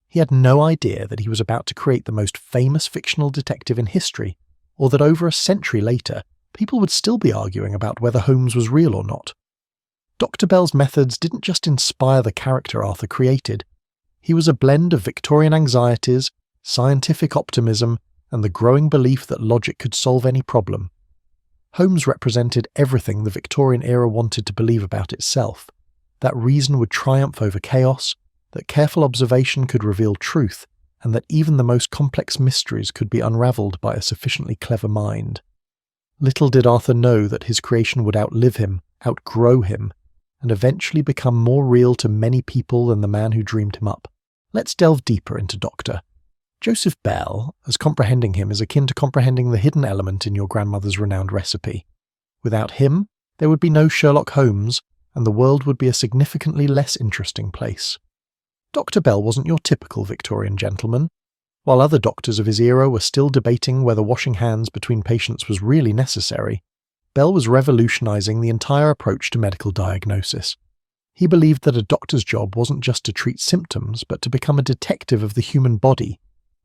He had no idea that he was about to create the most famous fictional detective in history, or that over a century later, people would still be arguing about whether Holmes was real or not. Dr. Bell's methods didn't just inspire the character Arthur created. He was a blend of Victorian anxieties, scientific optimism, and the growing belief that logic could solve any problem. Holmes represented everything the Victorian era wanted to believe about itself, that reason would triumph over chaos, that careful observation could reveal truth, and that even the most complex mysteries could be unravelled by a sufficiently clever mind. Little did Arthur know that his creation would outlive him, outgrow him, and eventually become more real to many people than the man who dreamed him up. Let's delve deeper into Dr. Joseph Bell, as comprehending him is akin to comprehending the hidden element in your grandmother's renowned recipe. Without him, there would be no Sherlock Holmes, and the world would be a significantly less interesting place. Dr. Bell wasn't your typical Victorian gentleman. While other doctors of his era were still debating whether washing hands between patients was really necessary, Bell was revolutionizing the entire approach to medical diagnosis. He believed that a doctor's job wasn't just to treat symptoms, but to become a detective of the human body,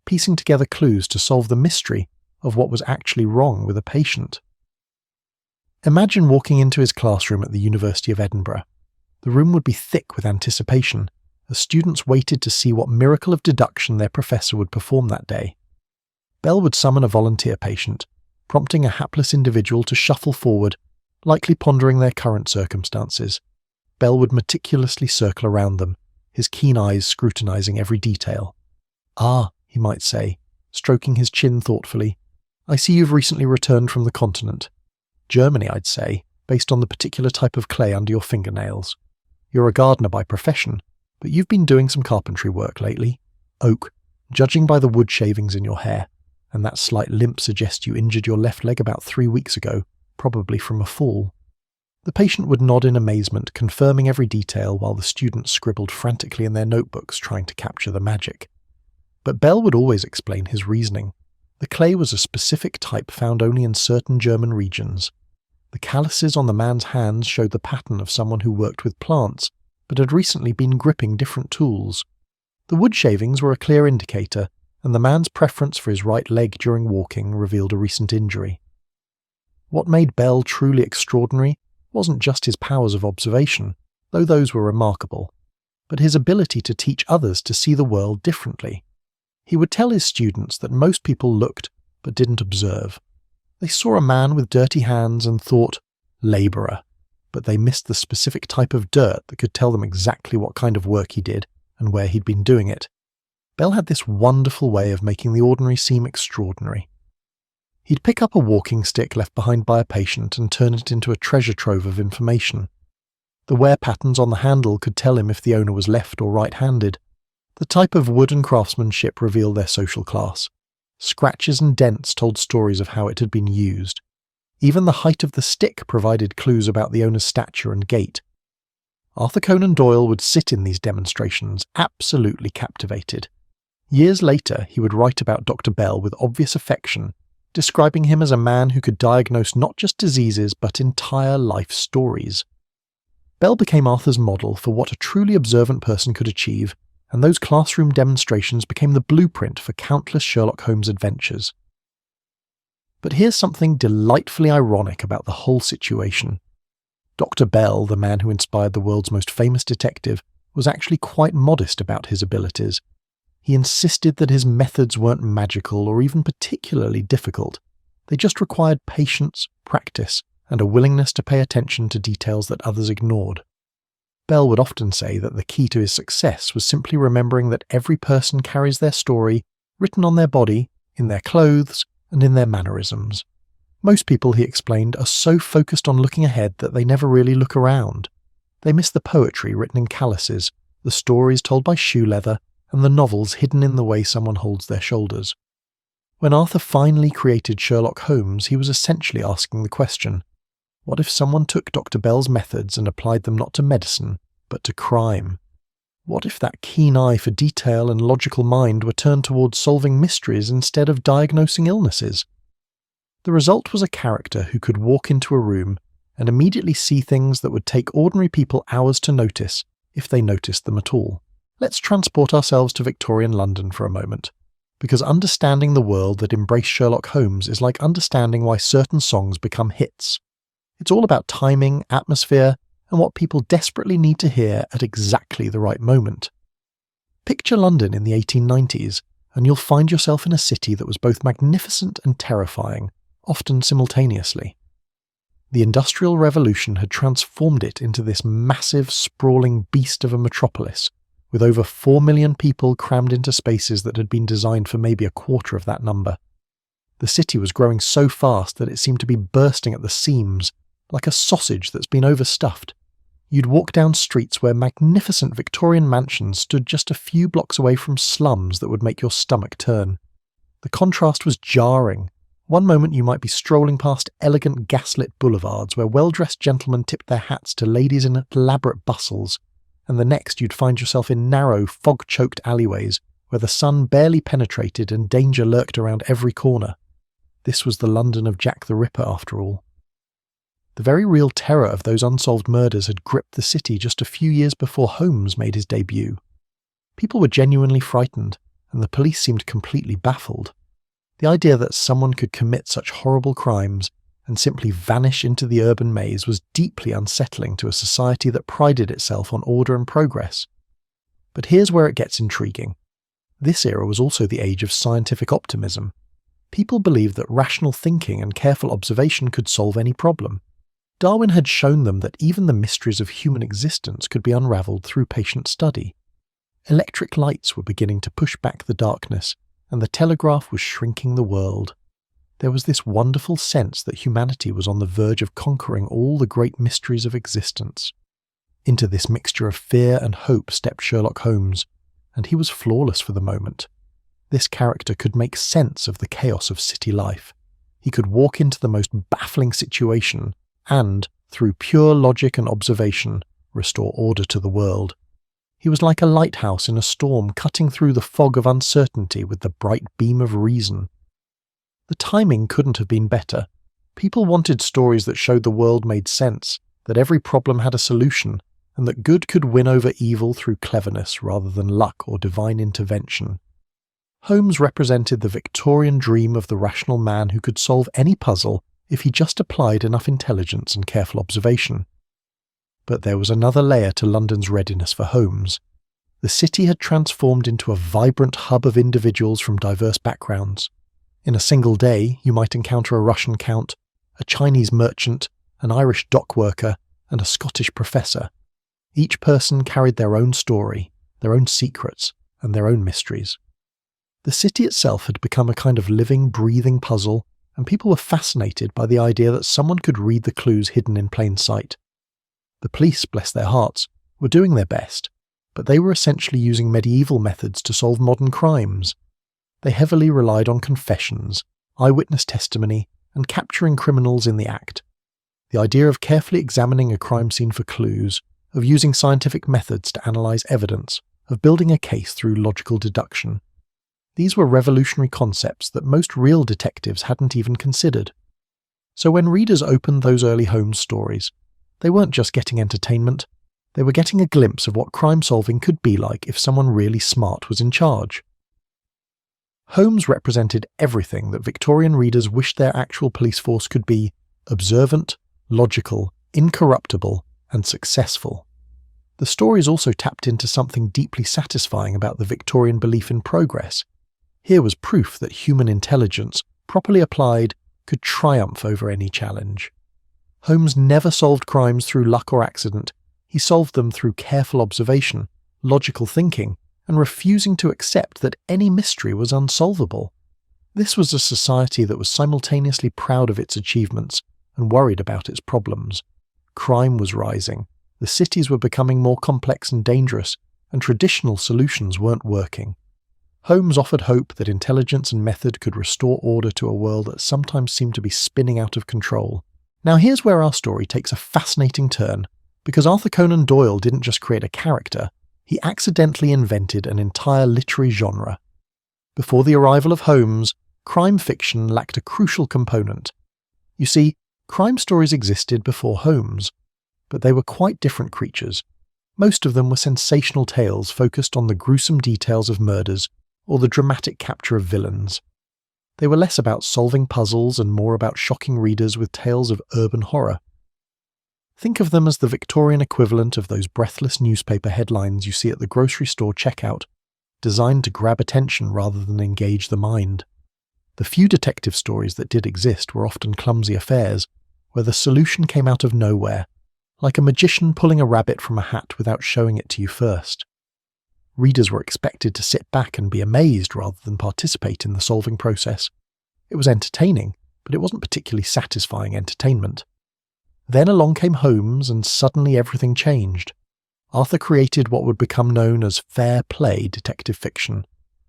piecing together clues to solve the mystery of what was actually wrong with a patient. Imagine walking into his classroom at the University of Edinburgh. The room would be thick with anticipation, as students waited to see what miracle of deduction their professor would perform that day. Bell would summon a volunteer patient, prompting a hapless individual to shuffle forward, likely pondering their current circumstances. Bell would meticulously circle around them, his keen eyes scrutinizing every detail. "Ah," he might say, stroking his chin thoughtfully, "I see you've recently returned from the continent. Germany, I'd say, based on the particular type of clay under your fingernails. You're a gardener by profession, but you've been doing some carpentry work lately. Oak, judging by the wood shavings in your hair, and that slight limp suggests you injured your left leg about 3 weeks ago, probably from a fall." The patient would nod in amazement, confirming every detail while the students scribbled frantically in their notebooks trying to capture the magic. But Bell would always explain his reasoning. The clay was a specific type found only in certain German regions. The calluses on the man's hands showed the pattern of someone who worked with plants, but had recently been gripping different tools. The wood shavings were a clear indicator, and the man's preference for his right leg during walking revealed a recent injury. What made Bell truly extraordinary wasn't just his powers of observation, though those were remarkable, but his ability to teach others to see the world differently. He would tell his students that most people looked but didn't observe. They saw a man with dirty hands and thought, labourer, but they missed the specific type of dirt that could tell them exactly what kind of work he did and where he'd been doing it. Bell had this wonderful way of making the ordinary seem extraordinary. He'd pick up a walking stick left behind by a patient and turn it into a treasure trove of information. The wear patterns on the handle could tell him if the owner was left or right-handed. The type of wood and craftsmanship revealed their social class. Scratches and dents told stories of how it had been used. Even the height of the stick provided clues about the owner's stature and gait. Arthur Conan Doyle would sit in these demonstrations, absolutely captivated. Years later, he would write about Dr. Bell with obvious affection, describing him as a man who could diagnose not just diseases but entire life stories. Bell became Arthur's model for what a truly observant person could achieve, and those classroom demonstrations became the blueprint for countless Sherlock Holmes adventures. But here's something delightfully ironic about the whole situation. Dr. Bell, the man who inspired the world's most famous detective, was actually quite modest about his abilities. He insisted that his methods weren't magical or even particularly difficult. They just required patience, practice, and a willingness to pay attention to details that others ignored. Bell would often say that the key to his success was simply remembering that every person carries their story, written on their body, in their clothes, and in their mannerisms. Most people, he explained, are so focused on looking ahead that they never really look around. They miss the poetry written in calluses, the stories told by shoe leather, and the novels hidden in the way someone holds their shoulders. When Arthur finally created Sherlock Holmes, he was essentially asking the question, what if someone took Dr. Bell's methods and applied them not to medicine, but to crime? What if that keen eye for detail and logical mind were turned towards solving mysteries instead of diagnosing illnesses? The result was a character who could walk into a room and immediately see things that would take ordinary people hours to notice, if they noticed them at all. Let's transport ourselves to Victorian London for a moment, because understanding the world that embraced Sherlock Holmes is like understanding why certain songs become hits. It's all about timing, atmosphere, and what people desperately need to hear at exactly the right moment. Picture London in the 1890s, and you'll find yourself in a city that was both magnificent and terrifying, often simultaneously. The Industrial Revolution had transformed it into this massive, sprawling beast of a metropolis, with over 4 million people crammed into spaces that had been designed for maybe a quarter of that number. The city was growing so fast that it seemed to be bursting at the seams, like a sausage that's been overstuffed. You'd walk down streets where magnificent Victorian mansions stood just a few blocks away from slums that would make your stomach turn. The contrast was jarring. One moment you might be strolling past elegant gaslit boulevards where well-dressed gentlemen tipped their hats to ladies in elaborate bustles, and the next you'd find yourself in narrow, fog-choked alleyways where the sun barely penetrated and danger lurked around every corner. This was the London of Jack the Ripper, after all. The very real terror of those unsolved murders had gripped the city just a few years before Holmes made his debut. People were genuinely frightened, and the police seemed completely baffled. The idea that someone could commit such horrible crimes and simply vanish into the urban maze was deeply unsettling to a society that prided itself on order and progress. But here's where it gets intriguing. This era was also the age of scientific optimism. People believed that rational thinking and careful observation could solve any problem. Darwin had shown them that even the mysteries of human existence could be unravelled through patient study. Electric lights were beginning to push back the darkness, and the telegraph was shrinking the world. There was this wonderful sense that humanity was on the verge of conquering all the great mysteries of existence. Into this mixture of fear and hope stepped Sherlock Holmes, and he was flawless for the moment. This character could make sense of the chaos of city life. He could walk into the most baffling situation and, through pure logic and observation, restore order to the world. He was like a lighthouse in a storm, cutting through the fog of uncertainty with the bright beam of reason. The timing couldn't have been better. People wanted stories that showed the world made sense, that every problem had a solution, and that good could win over evil through cleverness rather than luck or divine intervention. Holmes represented the Victorian dream of the rational man who could solve any puzzle if he just applied enough intelligence and careful observation. But there was another layer to London's readiness for Holmes. The city had transformed into a vibrant hub of individuals from diverse backgrounds. In a single day, you might encounter a Russian count, a Chinese merchant, an Irish dock worker, and a Scottish professor. Each person carried their own story, their own secrets, and their own mysteries. The city itself had become a kind of living, breathing puzzle, and people were fascinated by the idea that someone could read the clues hidden in plain sight. The police, bless their hearts, were doing their best, but they were essentially using medieval methods to solve modern crimes. They heavily relied on confessions, eyewitness testimony, and capturing criminals in the act. The idea of carefully examining a crime scene for clues, of using scientific methods to analyse evidence, of building a case through logical deduction. These were revolutionary concepts that most real detectives hadn't even considered. So when readers opened those early Holmes stories, they weren't just getting entertainment, they were getting a glimpse of what crime solving could be like if someone really smart was in charge. Holmes represented everything that Victorian readers wished their actual police force could be: observant, logical, incorruptible, and successful. The stories also tapped into something deeply satisfying about the Victorian belief in progress. Here was proof that human intelligence, properly applied, could triumph over any challenge. Holmes never solved crimes through luck or accident. He solved them through careful observation, logical thinking, and refusing to accept that any mystery was unsolvable. This was a society that was simultaneously proud of its achievements and worried about its problems. Crime was rising, the cities were becoming more complex and dangerous, and traditional solutions weren't working. Holmes offered hope that intelligence and method could restore order to a world that sometimes seemed to be spinning out of control. Now here's where our story takes a fascinating turn, Because Arthur Conan Doyle didn't just create a character, he accidentally invented an entire literary genre. Before the arrival of Holmes, crime fiction lacked a crucial component. You see, crime stories existed before Holmes, but they were quite different creatures. Most of them were sensational tales focused on the gruesome details of murders or the dramatic capture of villains. They were less about solving puzzles and more about shocking readers with tales of urban horror. Think of them as the Victorian equivalent of those breathless newspaper headlines you see at the grocery store checkout, designed to grab attention rather than engage the mind. The few detective stories that did exist were often clumsy affairs, where the solution came out of nowhere, like a magician pulling a rabbit from a hat without showing it to you first. Readers were expected to sit back and be amazed rather than participate in the solving process. It was entertaining, but it wasn't particularly satisfying entertainment. Then along came Holmes, and suddenly everything changed. Arthur created what would become known as fair play detective fiction,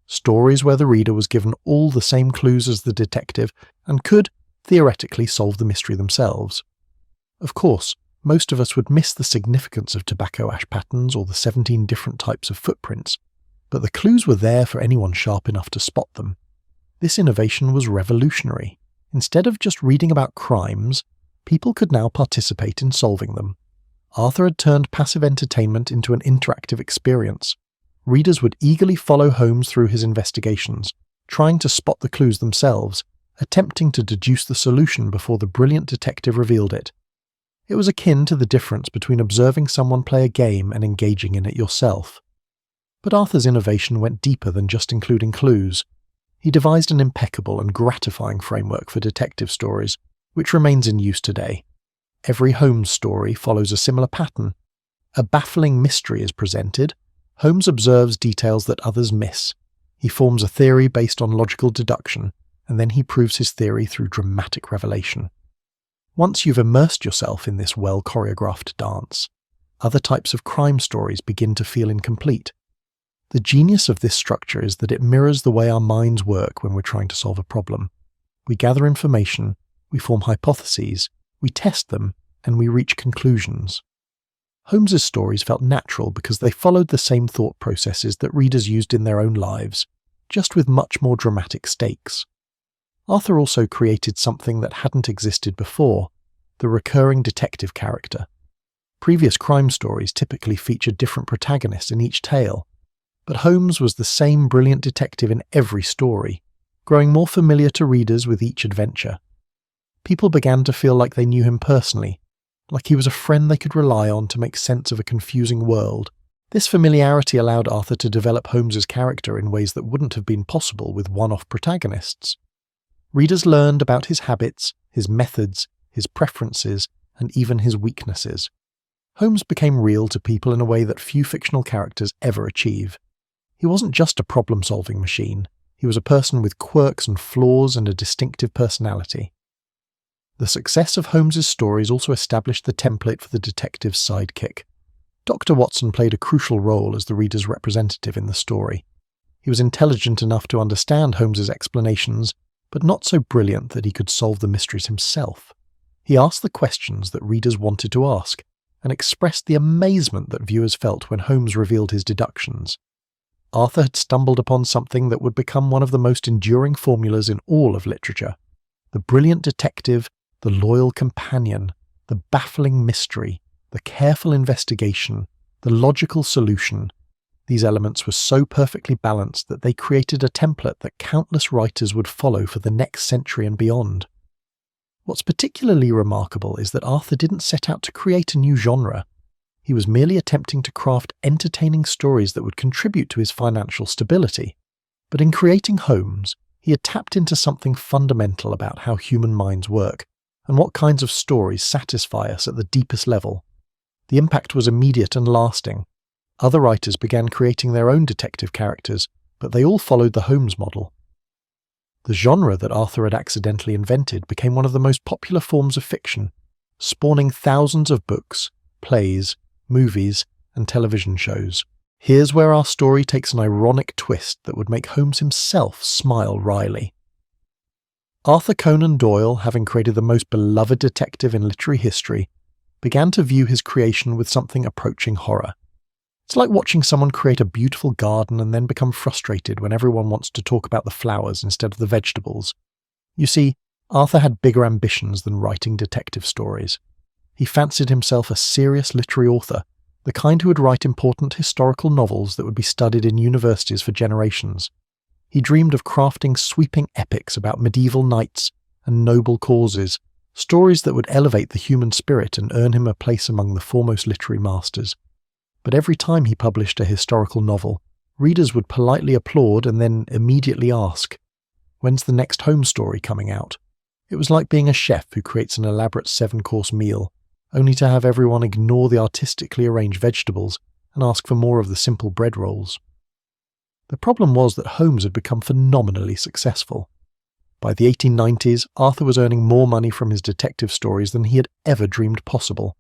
stories where the reader was given all the same clues as the detective and could, theoretically, solve the mystery themselves. Of course, most of us would miss the significance of tobacco ash patterns or the 17 different types of footprints, but the clues were there for anyone sharp enough to spot them. This innovation was revolutionary. Instead of just reading about crimes, people could now participate in solving them. Arthur had turned passive entertainment into an interactive experience. Readers would eagerly follow Holmes through his investigations, trying to spot the clues themselves, attempting to deduce the solution before the brilliant detective revealed it. It was akin to the difference between observing someone play a game and engaging in it yourself. But Arthur's innovation went deeper than just including clues. He devised an impeccable and gratifying framework for detective stories, which remains in use today. Every Holmes story follows a similar pattern. A baffling mystery is presented. Holmes observes details that others miss. He forms a theory based on logical deduction, and then he proves his theory through dramatic revelation. Once you've immersed yourself in this well-choreographed dance, other types of crime stories begin to feel incomplete. The genius of this structure is that it mirrors the way our minds work when we're trying to solve a problem. We gather information, we form hypotheses, we test them, and we reach conclusions. Holmes's stories felt natural because they followed the same thought processes that readers used in their own lives, just with much more dramatic stakes. Arthur also created something that hadn't existed before, the recurring detective character. Previous crime stories typically featured different protagonists in each tale, but Holmes was the same brilliant detective in every story, growing more familiar to readers with each adventure. People began to feel like they knew him personally, like he was a friend they could rely on to make sense of a confusing world. This familiarity allowed Arthur to develop Holmes's character in ways that wouldn't have been possible with one-off protagonists. Readers learned about his habits, his methods, his preferences, and even his weaknesses. Holmes became real to people in a way that few fictional characters ever achieve. He wasn't just a problem-solving machine. He was a person with quirks and flaws and a distinctive personality. The success of Holmes's stories also established the template for the detective's sidekick. Dr. Watson played a crucial role as the reader's representative in the story. He was intelligent enough to understand Holmes's explanations, but not so brilliant that he could solve the mysteries himself. He asked the questions that readers wanted to ask, and expressed the amazement that viewers felt when Holmes revealed his deductions. Arthur had stumbled upon something that would become one of the most enduring formulas in all of literature. The brilliant detective, the loyal companion, the baffling mystery, the careful investigation, the logical solution. These elements were so perfectly balanced that they created a template that countless writers would follow for the next century and beyond. What's particularly remarkable is that Arthur didn't set out to create a new genre. He was merely attempting to craft entertaining stories that would contribute to his financial stability. But in creating Holmes, he had tapped into something fundamental about how human minds work, and what kinds of stories satisfy us at the deepest level. The impact was immediate and lasting. Other writers began creating their own detective characters, but they all followed the Holmes model. The genre that Arthur had accidentally invented became one of the most popular forms of fiction, spawning thousands of books, plays, movies, and television shows. Here's where our story takes an ironic twist that would make Holmes himself smile wryly. Arthur Conan Doyle, having created the most beloved detective in literary history, began to view his creation with something approaching horror. It's like watching someone create a beautiful garden and then become frustrated when everyone wants to talk about the flowers instead of the vegetables. You see, Arthur had bigger ambitions than writing detective stories. He fancied himself a serious literary author, the kind who would write important historical novels that would be studied in universities for generations. He dreamed of crafting sweeping epics about medieval knights and noble causes, stories that would elevate the human spirit and earn him a place among the foremost literary masters. But every time he published a historical novel, readers would politely applaud and then immediately ask, "When's the next Holmes story coming out?" It was like being a chef who creates an elaborate 7-course meal, only to have everyone ignore the artistically arranged vegetables and ask for more of the simple bread rolls. The problem was that Holmes had become phenomenally successful. By the 1890s, Arthur was earning more money from his detective stories than he had ever dreamed possible.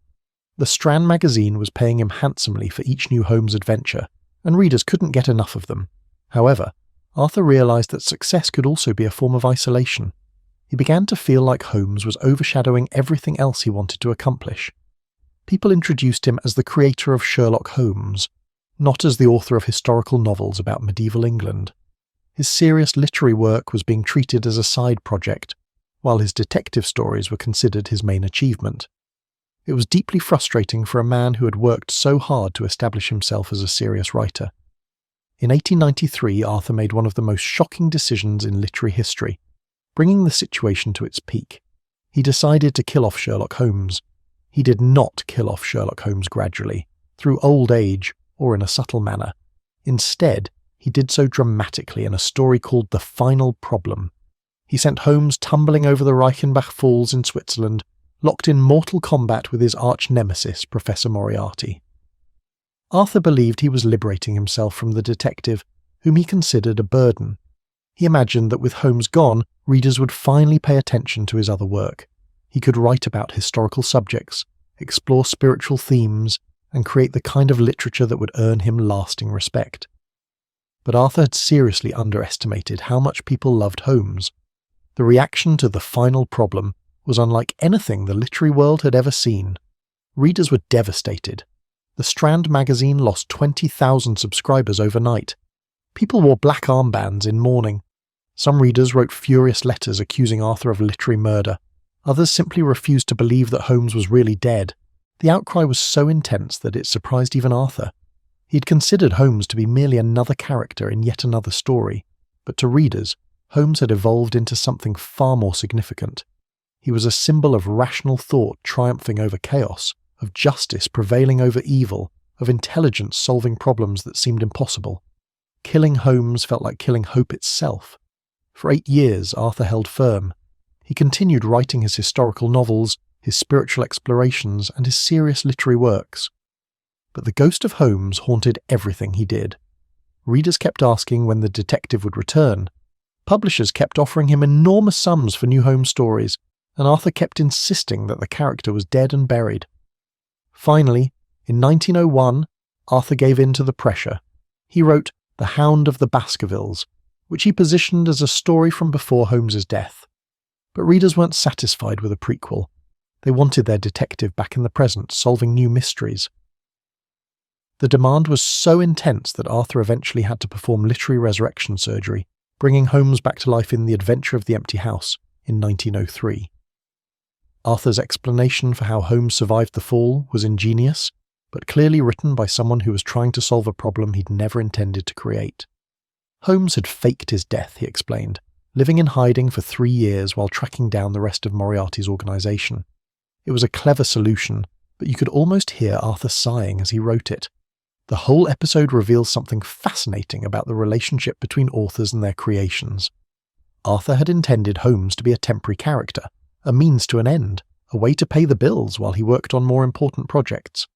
The Strand magazine was paying him handsomely for each new Holmes adventure, and readers couldn't get enough of them. However, Arthur realised that success could also be a form of isolation. He began to feel like Holmes was overshadowing everything else he wanted to accomplish. People introduced him as the creator of Sherlock Holmes, not as the author of historical novels about medieval England. His serious literary work was being treated as a side project, while his detective stories were considered his main achievement. It was deeply frustrating for a man who had worked so hard to establish himself as a serious writer. In 1893, Arthur made one of the most shocking decisions in literary history, bringing the situation to its peak. He decided to kill off Sherlock Holmes. He did not kill off Sherlock Holmes gradually, through old age, or in a subtle manner. Instead, he did so dramatically in a story called The Final Problem. He sent Holmes tumbling over the Reichenbach Falls in Switzerland, locked in mortal combat with his arch-nemesis, Professor Moriarty. Arthur believed he was liberating himself from the detective, whom he considered a burden. He imagined that with Holmes gone, readers would finally pay attention to his other work. He could write about historical subjects, explore spiritual themes, and create the kind of literature that would earn him lasting respect. But Arthur had seriously underestimated how much people loved Holmes. The reaction to The Final Problem was unlike anything the literary world had ever seen. Readers were devastated. The Strand magazine lost 20,000 subscribers overnight. People wore black armbands in mourning. Some readers wrote furious letters accusing Arthur of literary murder. Others simply refused to believe that Holmes was really dead. The outcry was so intense that it surprised even Arthur. He had considered Holmes to be merely another character in yet another story, but to readers, Holmes had evolved into something far more significant. He was a symbol of rational thought triumphing over chaos, of justice prevailing over evil, of intelligence solving problems that seemed impossible. Killing Holmes felt like killing hope itself. For 8 years, Arthur held firm. He continued writing his historical novels, his spiritual explorations, and his serious literary works. But the ghost of Holmes haunted everything he did. Readers kept asking when the detective would return. Publishers kept offering him enormous sums for new Holmes stories, and Arthur kept insisting that the character was dead and buried. Finally, in 1901, Arthur gave in to the pressure. He wrote The Hound of the Baskervilles, which he positioned as a story from before Holmes's death. But readers weren't satisfied with a prequel. They wanted their detective back in the present, solving new mysteries. The demand was so intense that Arthur eventually had to perform literary resurrection surgery, bringing Holmes back to life in The Adventure of the Empty House in 1903. Arthur's explanation for how Holmes survived the fall was ingenious, but clearly written by someone who was trying to solve a problem he'd never intended to create. Holmes had faked his death, he explained, living in hiding for 3 years while tracking down the rest of Moriarty's organisation. It was a clever solution, but you could almost hear Arthur sighing as he wrote it. The whole episode reveals something fascinating about the relationship between authors and their creations. Arthur had intended Holmes to be a temporary character, a means to an end, a way to pay the bills while he worked on more important projects.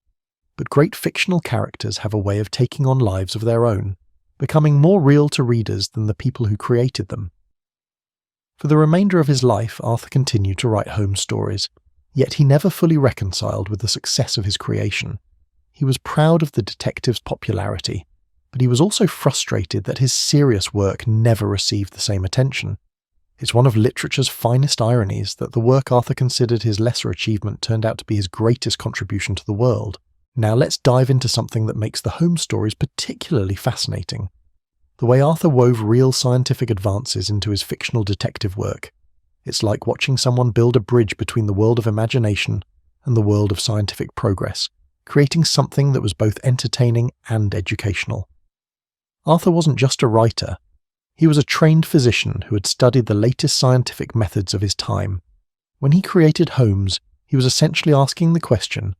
But great fictional characters have a way of taking on lives of their own, becoming more real to readers than the people who created them. For the remainder of his life, Arthur continued to write Holmes stories, yet he never fully reconciled with the success of his creation. He was proud of the detective's popularity, but he was also frustrated that his serious work never received the same attention. It's one of literature's finest ironies that the work Arthur considered his lesser achievement turned out to be his greatest contribution to the world. Now let's dive into something that makes the Holmes stories particularly fascinating. The way Arthur wove real scientific advances into his fictional detective work. It's like watching someone build a bridge between the world of imagination and the world of scientific progress, creating something that was both entertaining and educational. Arthur wasn't just a writer. He was a trained physician who had studied the latest scientific methods of his time. When he created Holmes, he was essentially asking the question,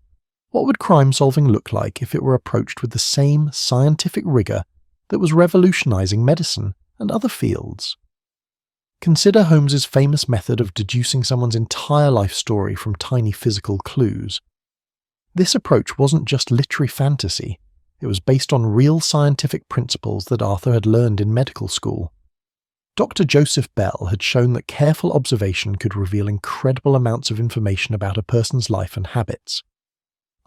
what would crime-solving look like if it were approached with the same scientific rigor that was revolutionizing medicine and other fields? Consider Holmes's famous method of deducing someone's entire life story from tiny physical clues. This approach wasn't just literary fantasy. It was based on real scientific principles that Arthur had learned in medical school. Dr. Joseph Bell had shown that careful observation could reveal incredible amounts of information about a person's life and habits.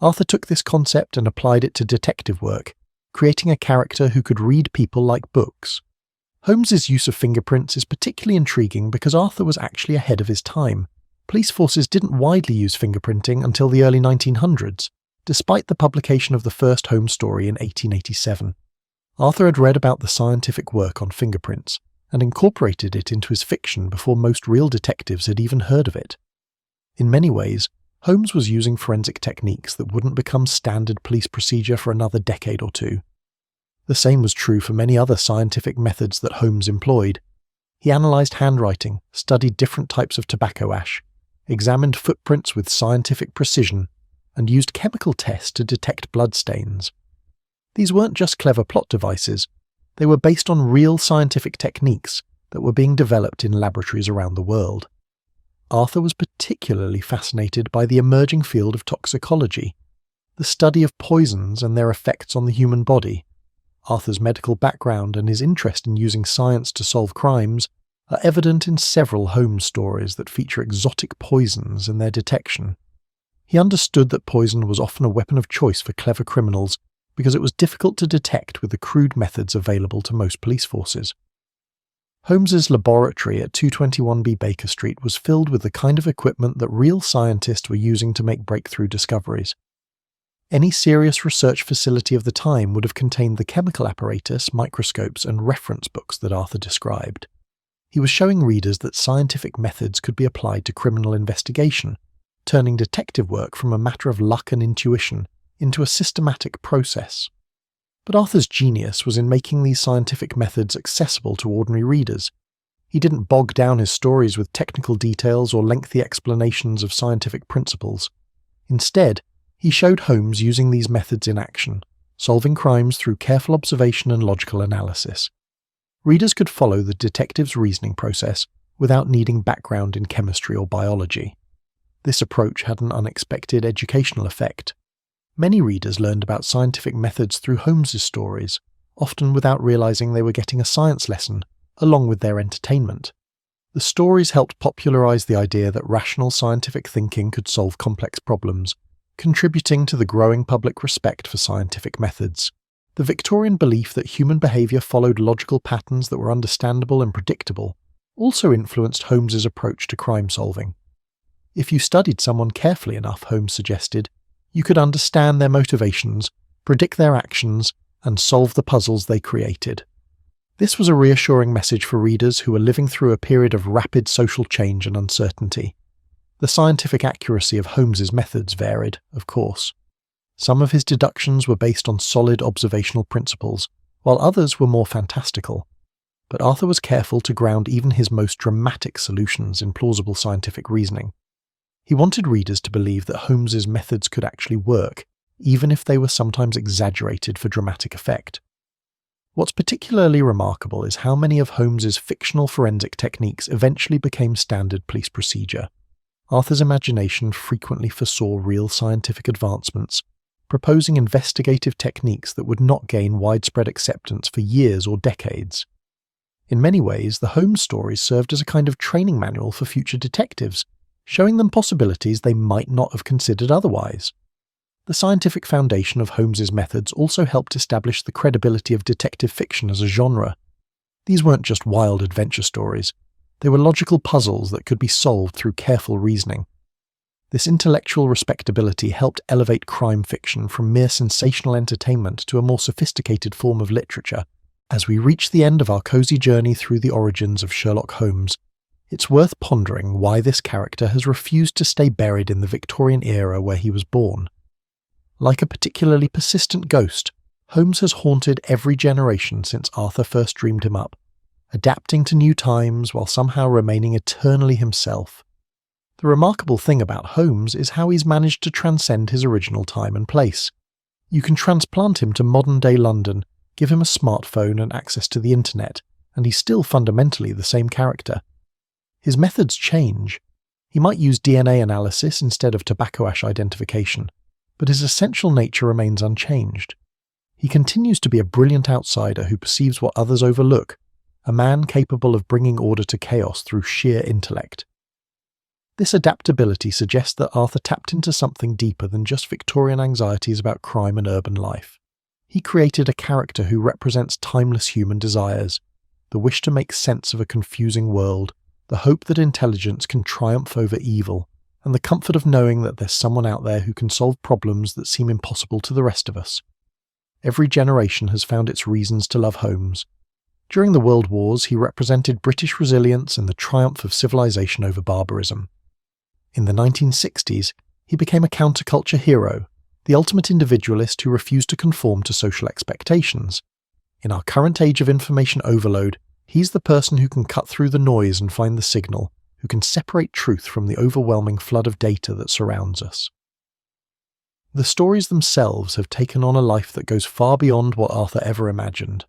Arthur took this concept and applied it to detective work, creating a character who could read people like books. Holmes's use of fingerprints is particularly intriguing because Arthur was actually ahead of his time. Police forces didn't widely use fingerprinting until the early 1900s, despite the publication of the first Holmes story in 1887. Arthur had read about the scientific work on fingerprints and incorporated it into his fiction before most real detectives had even heard of it. In many ways, Holmes was using forensic techniques that wouldn't become standard police procedure for another decade or two. The same was true for many other scientific methods that Holmes employed. He analysed handwriting, studied different types of tobacco ash, examined footprints with scientific precision, and used chemical tests to detect bloodstains. These weren't just clever plot devices, they were based on real scientific techniques that were being developed in laboratories around the world. Arthur was particularly fascinated by the emerging field of toxicology, the study of poisons and their effects on the human body. Arthur's medical background and his interest in using science to solve crimes are evident in several Holmes stories that feature exotic poisons and their detection. He understood that poison was often a weapon of choice for clever criminals because it was difficult to detect with the crude methods available to most police forces. Holmes's laboratory at 221B Baker Street was filled with the kind of equipment that real scientists were using to make breakthrough discoveries. Any serious research facility of the time would have contained the chemical apparatus, microscopes, and reference books that Arthur described. He was showing readers that scientific methods could be applied to criminal investigation, turning detective work from a matter of luck and intuition into a systematic process. But Arthur's genius was in making these scientific methods accessible to ordinary readers. He didn't bog down his stories with technical details or lengthy explanations of scientific principles. Instead, he showed Holmes using these methods in action, solving crimes through careful observation and logical analysis. Readers could follow the detective's reasoning process without needing background in chemistry or biology. This approach had an unexpected educational effect. Many readers learned about scientific methods through Holmes's stories, often without realizing they were getting a science lesson, along with their entertainment. The stories helped popularize the idea that rational scientific thinking could solve complex problems, contributing to the growing public respect for scientific methods. The Victorian belief that human behavior followed logical patterns that were understandable and predictable also influenced Holmes's approach to crime solving. If you studied someone carefully enough, Holmes suggested, you could understand their motivations, predict their actions, and solve the puzzles they created. This was a reassuring message for readers who were living through a period of rapid social change and uncertainty. The scientific accuracy of Holmes's methods varied, of course. Some of his deductions were based on solid observational principles, while others were more fantastical. But Arthur was careful to ground even his most dramatic solutions in plausible scientific reasoning. He wanted readers to believe that Holmes's methods could actually work, even if they were sometimes exaggerated for dramatic effect. What's particularly remarkable is how many of Holmes's fictional forensic techniques eventually became standard police procedure. Arthur's imagination frequently foresaw real scientific advancements, proposing investigative techniques that would not gain widespread acceptance for years or decades. In many ways, the Holmes stories served as a kind of training manual for future detectives, showing them possibilities they might not have considered otherwise. The scientific foundation of Holmes's methods also helped establish the credibility of detective fiction as a genre. These weren't just wild adventure stories. They were logical puzzles that could be solved through careful reasoning. This intellectual respectability helped elevate crime fiction from mere sensational entertainment to a more sophisticated form of literature. As we reach the end of our cozy journey through the origins of Sherlock Holmes, it's worth pondering why this character has refused to stay buried in the Victorian era where he was born. Like a particularly persistent ghost, Holmes has haunted every generation since Arthur first dreamed him up, adapting to new times while somehow remaining eternally himself. The remarkable thing about Holmes is how he's managed to transcend his original time and place. You can transplant him to modern-day London, give him a smartphone and access to the internet, and he's still fundamentally the same character. His methods change. He might use DNA analysis instead of tobacco ash identification, but his essential nature remains unchanged. He continues to be a brilliant outsider who perceives what others overlook, a man capable of bringing order to chaos through sheer intellect. This adaptability suggests that Arthur tapped into something deeper than just Victorian anxieties about crime and urban life. He created a character who represents timeless human desires, the wish to make sense of a confusing world, the hope that intelligence can triumph over evil, and the comfort of knowing that there's someone out there who can solve problems that seem impossible to the rest of us. Every generation has found its reasons to love Holmes. During the World Wars, he represented British resilience and the triumph of civilization over barbarism. In the 1960s, he became a counterculture hero, the ultimate individualist who refused to conform to social expectations. In our current age of information overload, he's the person who can cut through the noise and find the signal, who can separate truth from the overwhelming flood of data that surrounds us. The stories themselves have taken on a life that goes far beyond what Arthur ever imagined.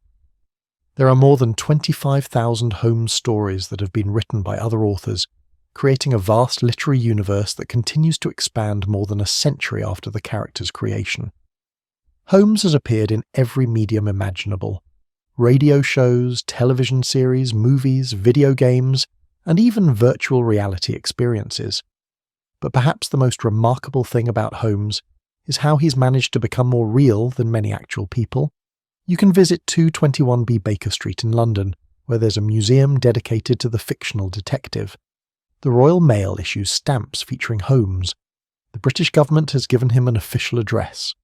There are more than 25,000 Holmes stories that have been written by other authors, creating a vast literary universe that continues to expand more than a century after the character's creation. Holmes has appeared in every medium imaginable: radio shows, television series, movies, video games, and even virtual reality experiences. But perhaps the most remarkable thing about Holmes is how he's managed to become more real than many actual people. You can visit 221B Baker Street in London, where there's a museum dedicated to the fictional detective. The Royal Mail issues stamps featuring Holmes. The British government has given him an official address.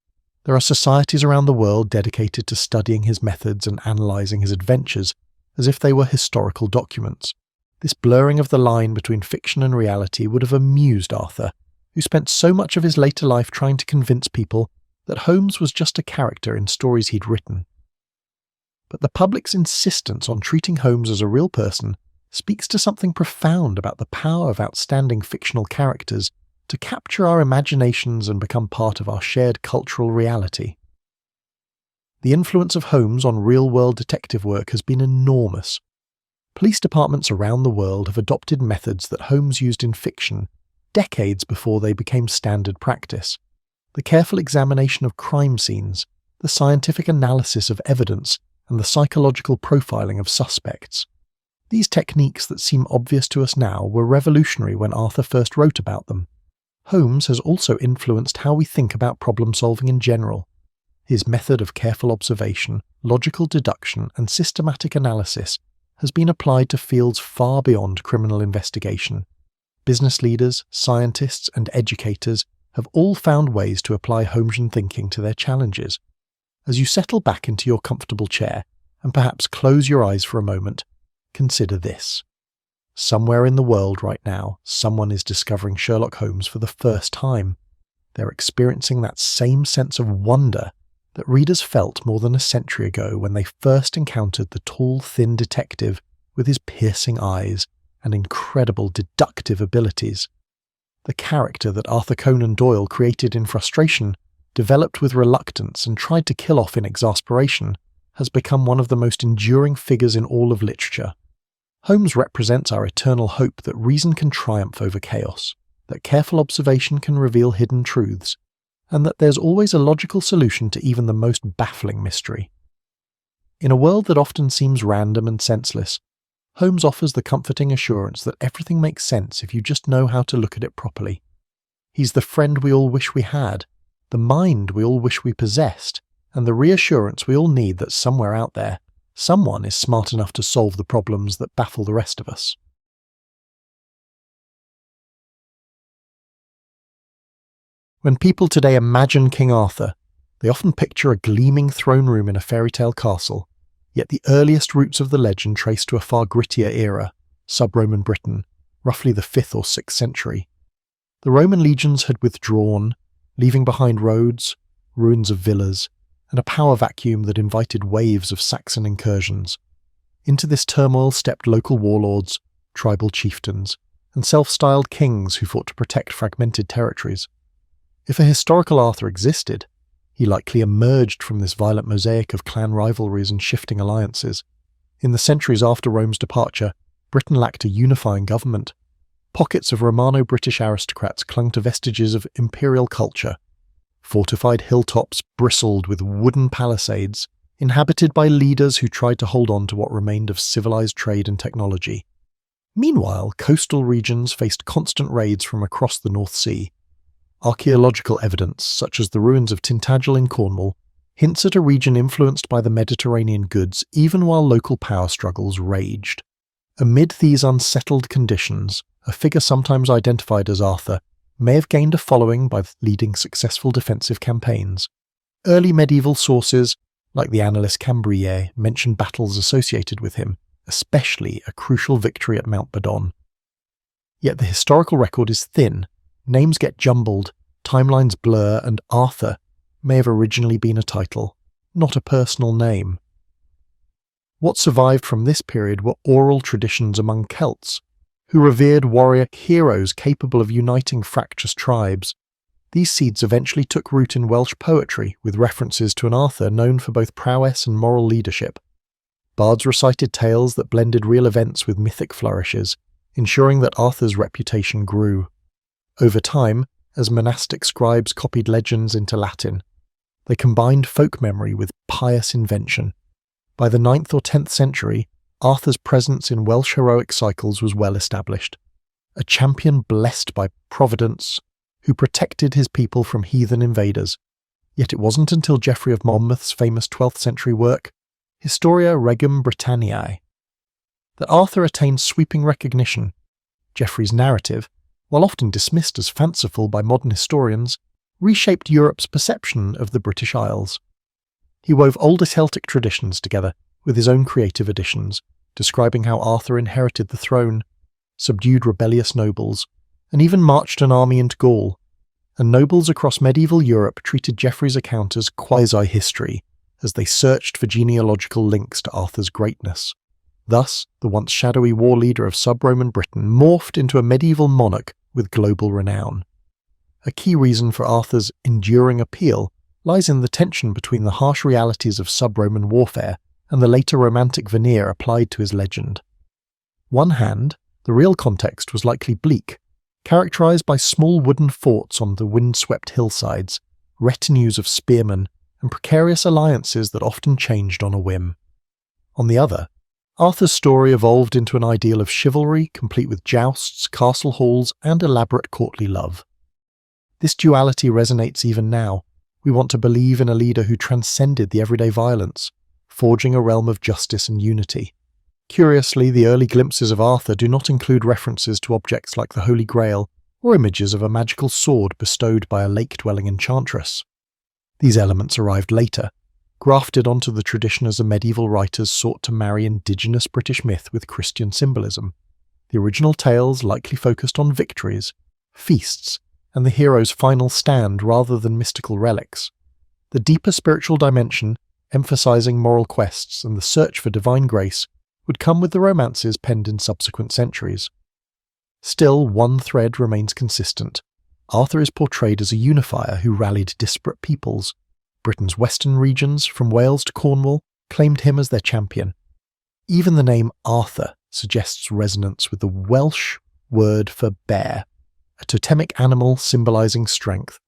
There are societies around the world dedicated to studying his methods and analysing his adventures as if they were historical documents. This blurring of the line between fiction and reality would have amused Arthur, who spent so much of his later life trying to convince people that Holmes was just a character in stories he'd written. But the public's insistence on treating Holmes as a real person speaks to something profound about the power of outstanding fictional characters to capture our imaginations and become part of our shared cultural reality. The influence of Holmes on real-world detective work has been enormous. Police departments around the world have adopted methods that Holmes used in fiction decades before they became standard practice. The careful examination of crime scenes, the scientific analysis of evidence, and the psychological profiling of suspects. These techniques that seem obvious to us now were revolutionary when Arthur first wrote about them. Holmes has also influenced how we think about problem-solving in general. His method of careful observation, logical deduction, and systematic analysis has been applied to fields far beyond criminal investigation. Business leaders, scientists, and educators have all found ways to apply Holmesian thinking to their challenges. As you settle back into your comfortable chair, and perhaps close your eyes for a moment, consider this. Somewhere in the world right now, someone is discovering Sherlock Holmes for the first time. They're experiencing that same sense of wonder that readers felt more than a century ago when they first encountered the tall, thin detective with his piercing eyes and incredible deductive abilities. The character that Arthur Conan Doyle created in frustration, developed with reluctance and tried to kill off in exasperation, has become one of the most enduring figures in all of literature. Holmes represents our eternal hope that reason can triumph over chaos, that careful observation can reveal hidden truths, and that there's always a logical solution to even the most baffling mystery. In a world that often seems random and senseless, Holmes offers the comforting assurance that everything makes sense if you just know how to look at it properly. He's the friend we all wish we had, the mind we all wish we possessed, and the reassurance we all need that somewhere out there, someone is smart enough to solve the problems that baffle the rest of us. When people today imagine King Arthur, they often picture a gleaming throne room in a fairy tale castle, yet the earliest roots of the legend trace to a far grittier era, sub-Roman Britain, roughly the 5th or 6th century. The Roman legions had withdrawn, leaving behind roads, ruins of villas, and a power vacuum that invited waves of Saxon incursions. Into this turmoil stepped local warlords, tribal chieftains, and self-styled kings who fought to protect fragmented territories. If a historical Arthur existed, he likely emerged from this violent mosaic of clan rivalries and shifting alliances. In the centuries after Rome's departure, Britain lacked a unifying government. Pockets of Romano-British aristocrats clung to vestiges of imperial culture. Fortified hilltops bristled with wooden palisades, inhabited by leaders who tried to hold on to what remained of civilized trade and technology. Meanwhile, coastal regions faced constant raids from across the North Sea. Archaeological evidence, such as the ruins of Tintagel in Cornwall, hints at a region influenced by the Mediterranean goods even while local power struggles raged. Amid these unsettled conditions, a figure sometimes identified as Arthur may have gained a following by leading successful defensive campaigns. Early medieval sources, like the Annales Cambriae, mention battles associated with him, especially a crucial victory at Mount Badon. Yet the historical record is thin, names get jumbled, timelines blur, and Arthur may have originally been a title, not a personal name. What survived from this period were oral traditions among Celts, who revered warrior heroes capable of uniting fractious tribes. These seeds eventually took root in Welsh poetry, with references to an Arthur known for both prowess and moral leadership. Bards recited tales that blended real events with mythic flourishes, ensuring that Arthur's reputation grew. Over time, as monastic scribes copied legends into Latin, they combined folk memory with pious invention. By the 9th or 10th century, Arthur's presence in Welsh heroic cycles was well established, a champion blessed by Providence who protected his people from heathen invaders. Yet it wasn't until Geoffrey of Monmouth's famous 12th century work, Historia Regum Britanniae, that Arthur attained sweeping recognition. Geoffrey's narrative, while often dismissed as fanciful by modern historians, reshaped Europe's perception of the British Isles. He wove older Celtic traditions together with his own creative additions, describing how Arthur inherited the throne, subdued rebellious nobles, and even marched an army into Gaul. And nobles across medieval Europe treated Geoffrey's account as quasi-history, as they searched for genealogical links to Arthur's greatness. Thus, the once shadowy war leader of sub-Roman Britain morphed into a medieval monarch with global renown. A key reason for Arthur's enduring appeal lies in the tension between the harsh realities of sub-Roman warfare and the later romantic veneer applied to his legend. One hand, the real context was likely bleak, characterized by small wooden forts on the wind-swept hillsides, retinues of spearmen, and precarious alliances that often changed on a whim. On the other, Arthur's story evolved into an ideal of chivalry, complete with jousts, castle halls, and elaborate courtly love. This duality resonates even now. We want to believe in a leader who transcended the everyday violence, forging a realm of justice and unity. Curiously, the early glimpses of Arthur do not include references to objects like the Holy Grail or images of a magical sword bestowed by a lake-dwelling enchantress. These elements arrived later, grafted onto the tradition as the medieval writers sought to marry indigenous British myth with Christian symbolism. The original tales likely focused on victories, feasts, and the hero's final stand rather than mystical relics. The deeper spiritual dimension, emphasizing moral quests and the search for divine grace, would come with the romances penned in subsequent centuries. Still, one thread remains consistent. Arthur is portrayed as a unifier who rallied disparate peoples. Britain's western regions, from Wales to Cornwall, claimed him as their champion. Even the name Arthur suggests resonance with the Welsh word for bear, a totemic animal symbolizing strength.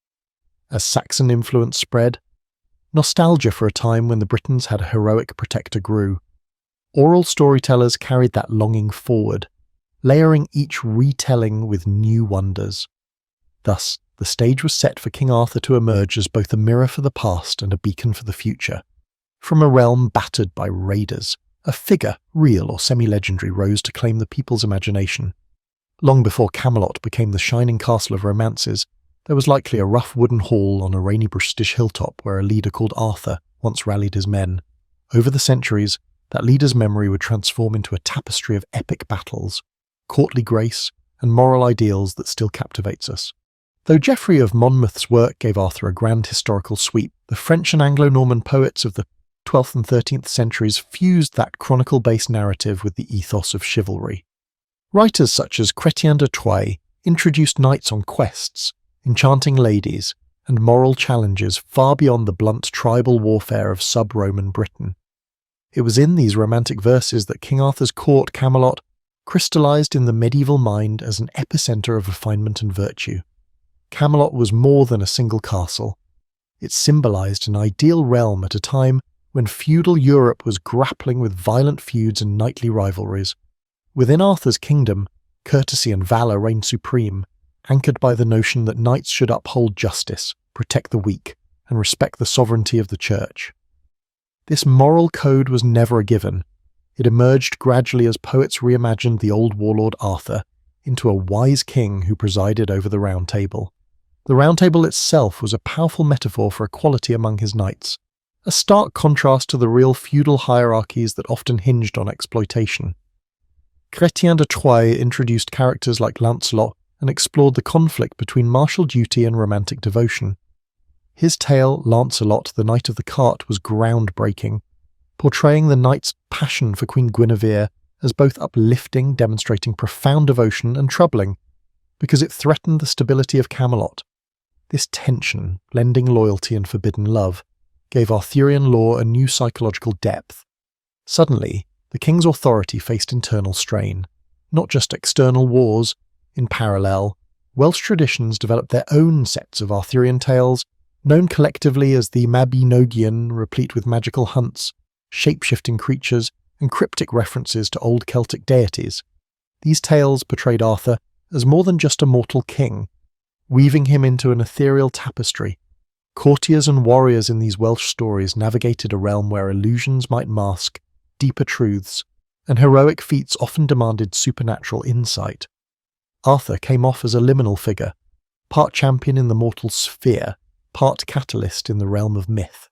As Saxon influence spread, nostalgia for a time when the Britons had a heroic protector grew. Oral storytellers carried that longing forward, layering each retelling with new wonders. Thus, the stage was set for King Arthur to emerge as both a mirror for the past and a beacon for the future. From a realm battered by raiders, a figure, real or semi-legendary, rose to claim the people's imagination. Long before Camelot became the shining castle of romances, There was likely a rough wooden hall on a rainy British hilltop where a leader called Arthur once rallied his men. Over the centuries, that leader's memory would transform into a tapestry of epic battles, courtly grace, and moral ideals that still captivates us. Though Geoffrey of Monmouth's work gave Arthur a grand historical sweep, the French and Anglo-Norman poets of the 12th and 13th centuries fused that chronicle-based narrative with the ethos of chivalry. Writers such as Chrétien de Troyes introduced knights on quests, enchanting ladies, and moral challenges far beyond the blunt tribal warfare of sub-Roman Britain. It was in these romantic verses that King Arthur's court, Camelot, crystallized in the medieval mind as an epicenter of refinement and virtue. Camelot was more than a single castle. It symbolized an ideal realm at a time when feudal Europe was grappling with violent feuds and knightly rivalries. Within Arthur's kingdom, courtesy and valor reigned supreme, anchored by the notion that knights should uphold justice, protect the weak, and respect the sovereignty of the church. This moral code was never a given. It emerged gradually as poets reimagined the old warlord Arthur into a wise king who presided over the Round Table. The Round Table itself was a powerful metaphor for equality among his knights, a stark contrast to the real feudal hierarchies that often hinged on exploitation. Chrétien de Troyes introduced characters like Lancelot and explored the conflict between martial duty and romantic devotion. His tale, Lancelot, the Knight of the Cart, was groundbreaking, portraying the knight's passion for Queen Guinevere as both uplifting, demonstrating profound devotion, and troubling, because it threatened the stability of Camelot. This tension, blending loyalty and forbidden love, gave Arthurian lore a new psychological depth. Suddenly, the king's authority faced internal strain, not just external wars. In parallel, Welsh traditions developed their own sets of Arthurian tales, known collectively as the Mabinogion, replete with magical hunts, shape-shifting creatures, and cryptic references to old Celtic deities. These tales portrayed Arthur as more than just a mortal king, weaving him into an ethereal tapestry. Courtiers and warriors in these Welsh stories navigated a realm where illusions might mask deeper truths, and heroic feats often demanded supernatural insight. Arthur came off as a liminal figure, part champion in the mortal sphere, part catalyst in the realm of myth.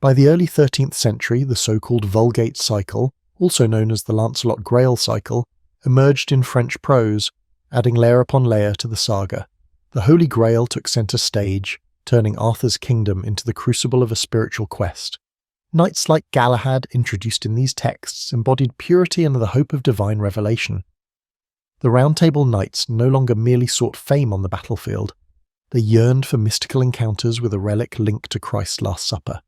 By the early 13th century, the so-called Vulgate cycle, also known as the Lancelot Grail cycle, emerged in French prose, adding layer upon layer to the saga. The Holy Grail took centre stage, turning Arthur's kingdom into the crucible of a spiritual quest. Knights like Galahad, introduced in these texts, embodied purity and the hope of divine revelation. The Round Table knights no longer merely sought fame on the battlefield. They yearned for mystical encounters with a relic linked to Christ's Last Supper.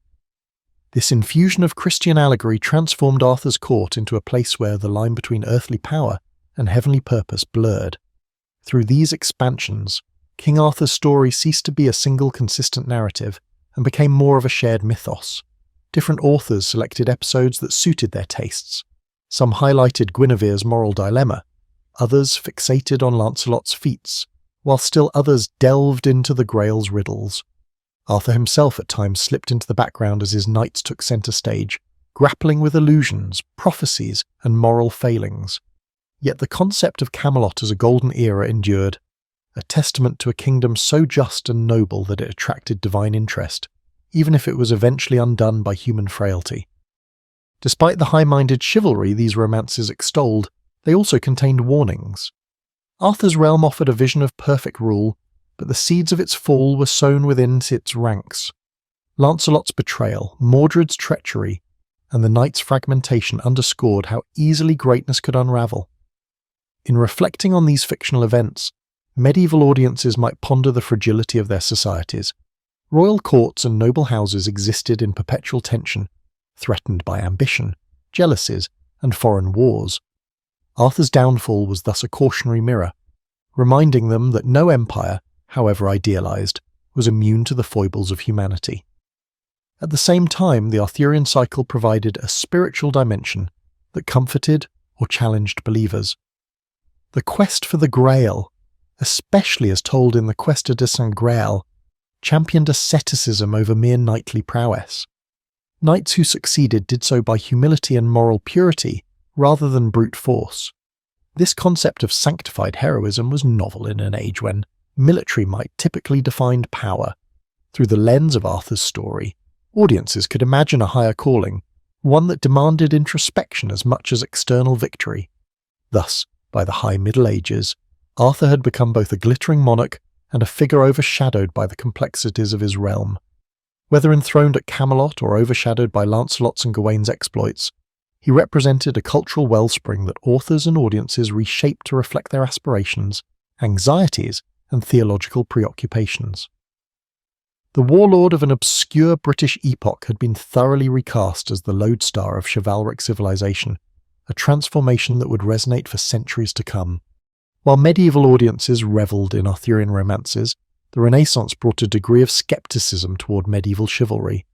This infusion of Christian allegory transformed Arthur's court into a place where the line between earthly power and heavenly purpose blurred. Through these expansions, King Arthur's story ceased to be a single consistent narrative and became more of a shared mythos. Different authors selected episodes that suited their tastes. Some highlighted Guinevere's moral dilemma, others fixated on Lancelot's feats, while still others delved into the Grail's riddles. Arthur himself at times slipped into the background as his knights took centre stage, grappling with illusions, prophecies, and moral failings. Yet the concept of Camelot as a golden era endured, a testament to a kingdom so just and noble that it attracted divine interest, even if it was eventually undone by human frailty. Despite the high-minded chivalry these romances extolled, they also contained warnings. Arthur's realm offered a vision of perfect rule, but the seeds of its fall were sown within its ranks. Lancelot's betrayal, Mordred's treachery, and the knight's fragmentation underscored how easily greatness could unravel. In reflecting on these fictional events, medieval audiences might ponder the fragility of their societies. Royal courts and noble houses existed in perpetual tension, threatened by ambition, jealousies, and foreign wars. Arthur's downfall was thus a cautionary mirror, reminding them that no empire, however idealized, was immune to the foibles of humanity. At the same time, the Arthurian cycle provided a spiritual dimension that comforted or challenged believers. The quest for the Grail, especially as told in the Questa de Saint Graal, championed asceticism over mere knightly prowess. Knights who succeeded did so by humility and moral purity rather than brute force. This concept of sanctified heroism was novel in an age when military might typically defined power. Through the lens of Arthur's story, audiences could imagine a higher calling, one that demanded introspection as much as external victory. Thus, by the High Middle Ages, Arthur had become both a glittering monarch and a figure overshadowed by the complexities of his realm. Whether enthroned at Camelot or overshadowed by Lancelot's and Gawain's exploits, he represented a cultural wellspring that authors and audiences reshaped to reflect their aspirations, anxieties, and theological preoccupations. The warlord of an obscure British epoch had been thoroughly recast as the lodestar of chivalric civilization, a transformation that would resonate for centuries to come. While medieval audiences revelled in Arthurian romances, the Renaissance brought a degree of skepticism toward medieval chivalry.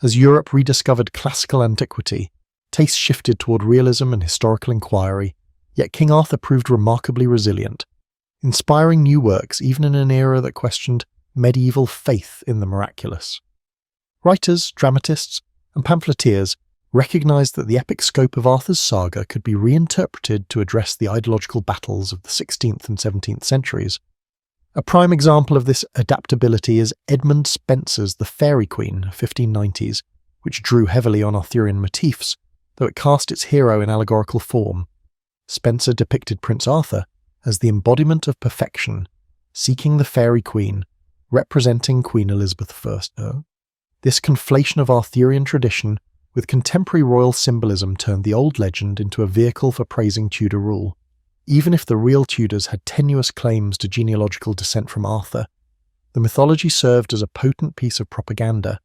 As Europe rediscovered classical antiquity, tastes shifted toward realism and historical inquiry, yet King Arthur proved remarkably resilient, inspiring new works even in an era that questioned medieval faith in the miraculous. Writers, dramatists, and pamphleteers recognized that the epic scope of Arthur's saga could be reinterpreted to address the ideological battles of the 16th and 17th centuries. A prime example of this adaptability is Edmund Spenser's The Faerie Queene, 1590s, which drew heavily on Arthurian motifs, though it cast its hero in allegorical form. Spenser depicted Prince Arthur as the embodiment of perfection, seeking the Faerie Queene, representing Queen Elizabeth I. This conflation of Arthurian tradition with contemporary royal symbolism turned the old legend into a vehicle for praising Tudor rule. Even if the real Tudors had tenuous claims to genealogical descent from Arthur, the mythology served as a potent piece of propaganda,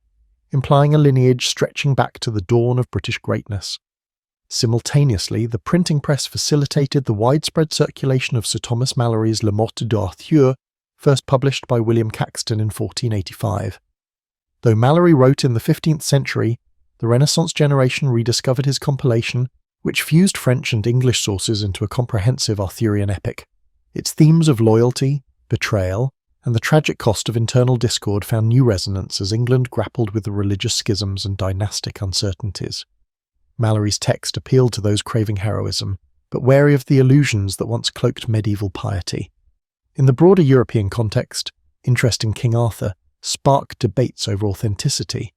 implying a lineage stretching back to the dawn of British greatness. Simultaneously, the printing press facilitated the widespread circulation of Sir Thomas Malory's Le Morte d'Arthur, first published by William Caxton in 1485. Though Malory wrote in the 15th century, the Renaissance generation rediscovered his compilation, which fused French and English sources into a comprehensive Arthurian epic. Its themes of loyalty, betrayal, and the tragic cost of internal discord found new resonance as England grappled with the religious schisms and dynastic uncertainties. Malory's text appealed to those craving heroism, but wary of the illusions that once cloaked medieval piety. In the broader European context, interest in King Arthur sparked debates over authenticity.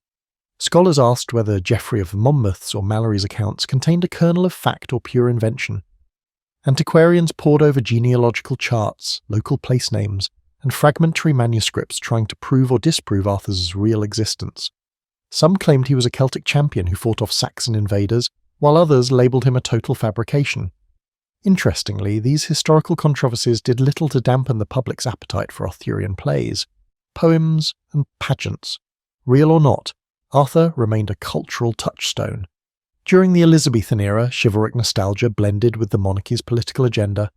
Scholars asked whether Geoffrey of Monmouth's or Malory's accounts contained a kernel of fact or pure invention. Antiquarians pored over genealogical charts, local place names, and fragmentary manuscripts trying to prove or disprove Arthur's real existence. Some claimed he was a Celtic champion who fought off Saxon invaders, while others labelled him a total fabrication. Interestingly, these historical controversies did little to dampen the public's appetite for Arthurian plays, poems, and pageants. Real or not, Arthur remained a cultural touchstone. During the Elizabethan era, chivalric nostalgia blended with the monarchy's political agenda.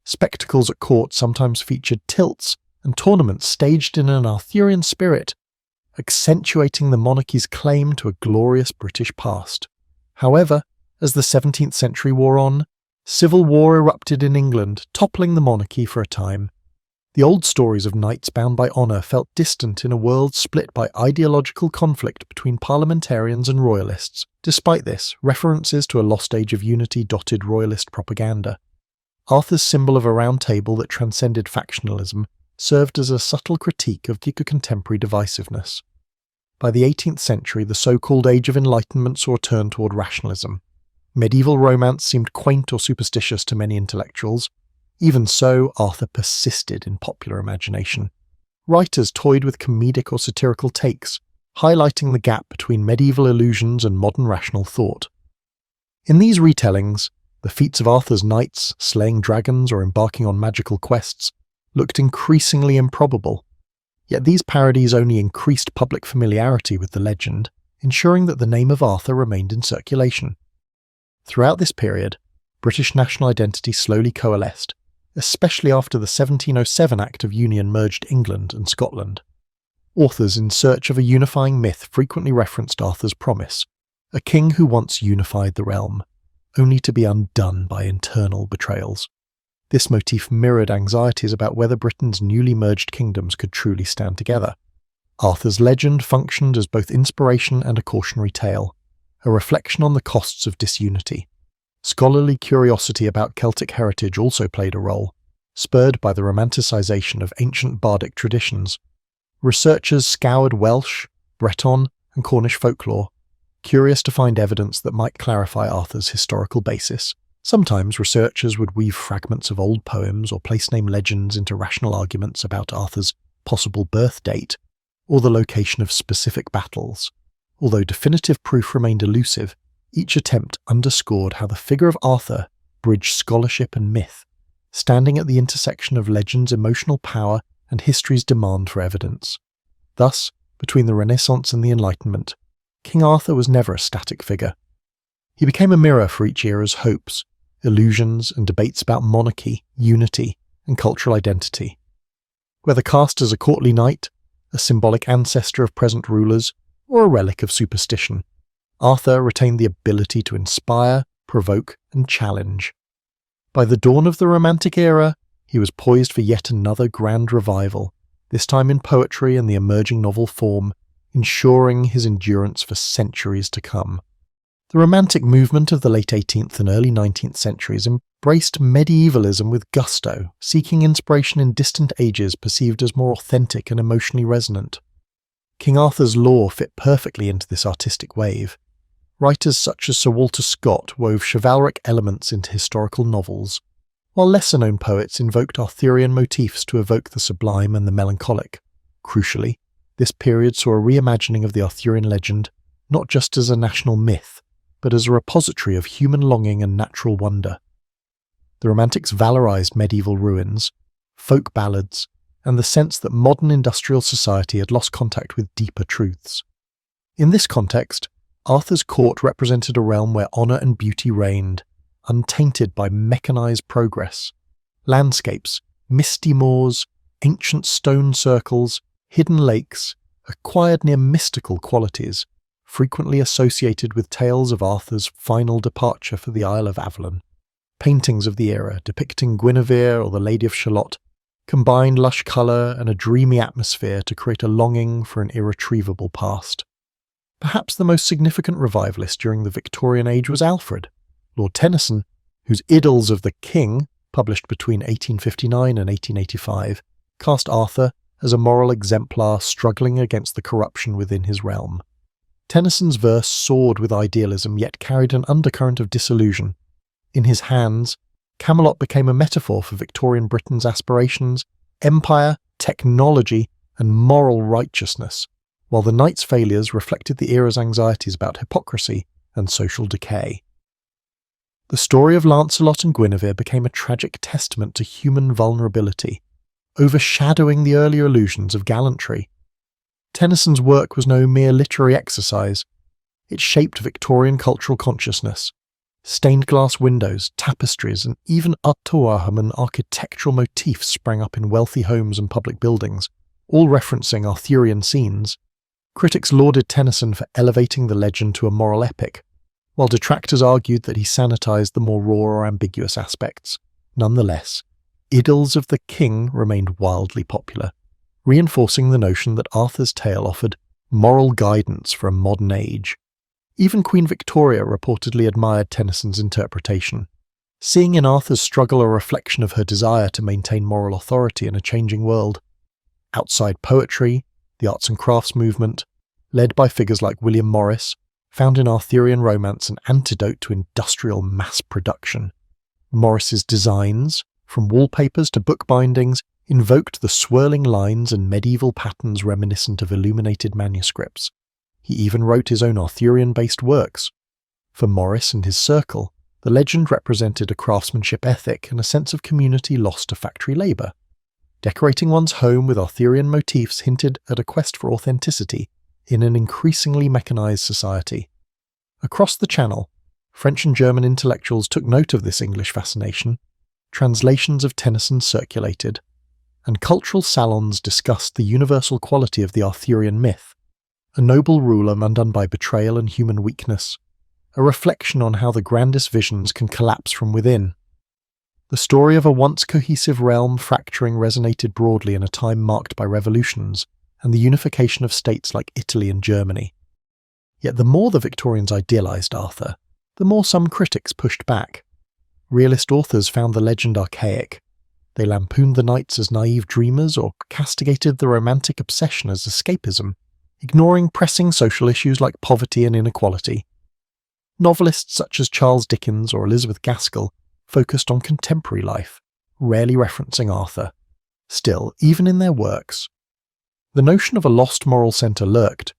Spectacles at court sometimes featured tilts and tournaments staged in an Arthurian spirit, accentuating the monarchy's claim to a glorious British past. However, as the 17th century wore on, civil war erupted in England, toppling the monarchy for a time. The old stories of knights bound by honour felt distant in a world split by ideological conflict between parliamentarians and royalists. Despite this, references to a lost age of unity dotted royalist propaganda. Arthur's symbol of a round table that transcended factionalism served as a subtle critique of the contemporary divisiveness. By the 18th century, the so-called Age of Enlightenment saw a turn toward rationalism. Medieval romance seemed quaint or superstitious to many intellectuals. Even so, Arthur persisted in popular imagination. Writers toyed with comedic or satirical takes, highlighting the gap between medieval illusions and modern rational thought. In these retellings, the feats of Arthur's knights, slaying dragons or embarking on magical quests, looked increasingly improbable. Yet these parodies only increased public familiarity with the legend, ensuring that the name of Arthur remained in circulation. Throughout this period, British national identity slowly coalesced, especially after the 1707 Act of Union merged England and Scotland. Authors in search of a unifying myth frequently referenced Arthur's promise, a king who once unified the realm, only to be undone by internal betrayals. This motif mirrored anxieties about whether Britain's newly merged kingdoms could truly stand together. Arthur's legend functioned as both inspiration and a cautionary tale, a reflection on the costs of disunity. Scholarly curiosity about Celtic heritage also played a role. spurred by the romanticisation of ancient bardic traditions. Researchers scoured Welsh, Breton, and Cornish folklore, curious to find evidence that might clarify Arthur's historical basis. Sometimes researchers would weave fragments of old poems or place-name legends into rational arguments about Arthur's possible birth date or the location of specific battles. Although definitive proof remained elusive, each attempt underscored how the figure of Arthur bridged scholarship and myth, standing at the intersection of legend's emotional power and history's demand for evidence. Thus, between the Renaissance and the Enlightenment, King Arthur was never a static figure. He became a mirror for each era's hopes, illusions, and debates about monarchy, unity, and cultural identity. Whether cast as a courtly knight, a symbolic ancestor of present rulers, or a relic of superstition, Arthur retained the ability to inspire, provoke, and challenge. By the dawn of the Romantic era, he was poised for yet another grand revival, this time in poetry and the emerging novel form, ensuring his endurance for centuries to come. The Romantic movement of the late 18th and early 19th centuries embraced medievalism with gusto, seeking inspiration in distant ages perceived as more authentic and emotionally resonant. King Arthur's lore fit perfectly into this artistic wave. Writers such as Sir Walter Scott wove chivalric elements into historical novels, while lesser-known poets invoked Arthurian motifs to evoke the sublime and the melancholic. Crucially, this period saw a reimagining of the Arthurian legend, not just as a national myth, but as a repository of human longing and natural wonder. The Romantics valorized medieval ruins, folk ballads, and the sense that modern industrial society had lost contact with deeper truths. In this context, Arthur's court represented a realm where honor and beauty reigned, untainted by mechanized progress. Landscapes, misty moors, ancient stone circles, hidden lakes, acquired near mystical qualities, frequently associated with tales of Arthur's final departure for the Isle of Avalon. Paintings of the era depicting Guinevere or the Lady of Shalott combined lush colour and a dreamy atmosphere to create a longing for an irretrievable past. Perhaps the most significant revivalist during the Victorian age was Alfred. Lord Tennyson, whose Idylls of the King, published between 1859 and 1885, cast Arthur as a moral exemplar struggling against the corruption within his realm. Tennyson's verse soared with idealism yet carried an undercurrent of disillusion. In his hands, Camelot became a metaphor for Victorian Britain's aspirations, empire, technology, and moral righteousness, while the knight's failures reflected the era's anxieties about hypocrisy and social decay. The story of Lancelot and Guinevere became a tragic testament to human vulnerability, overshadowing the earlier illusions of gallantry. Tennyson's work was no mere literary exercise. It shaped Victorian cultural consciousness. Stained glass windows, tapestries, and even Arthurian architectural motifs sprang up in wealthy homes and public buildings, all referencing Arthurian scenes. Critics lauded Tennyson for elevating the legend to a moral epic, while detractors argued that he sanitized the more raw or ambiguous aspects. Nonetheless, Idylls of the King remained wildly popular, reinforcing the notion that Arthur's tale offered moral guidance for a modern age. Even Queen Victoria reportedly admired Tennyson's interpretation, seeing in Arthur's struggle a reflection of her desire to maintain moral authority in a changing world. Outside poetry, the arts and crafts movement, led by figures like William Morris, found in Arthurian romance an antidote to industrial mass production. Morris's designs, from wallpapers to book bindings, invoked the swirling lines and medieval patterns reminiscent of illuminated manuscripts. He even wrote his own Arthurian-based works. For Morris and his circle, the legend represented a craftsmanship ethic and a sense of community lost to factory labour. Decorating one's home with Arthurian motifs hinted at a quest for authenticity in an increasingly mechanised society. Across the Channel, French and German intellectuals took note of this English fascination. Translations of Tennyson circulated, and cultural salons discussed the universal quality of the Arthurian myth, a noble ruler undone by betrayal and human weakness, a reflection on how the grandest visions can collapse from within. The story of a once cohesive realm fracturing resonated broadly in a time marked by revolutions and the unification of states like Italy and Germany. Yet the more the Victorians idealised Arthur, the more some critics pushed back. Realist authors found the legend archaic, They lampooned the knights as naive dreamers or castigated the romantic obsession as escapism, ignoring pressing social issues like poverty and inequality. Novelists such as Charles Dickens or Elizabeth Gaskell focused on contemporary life, rarely referencing Arthur. Still, even in their works, the notion of a lost moral centre lurked,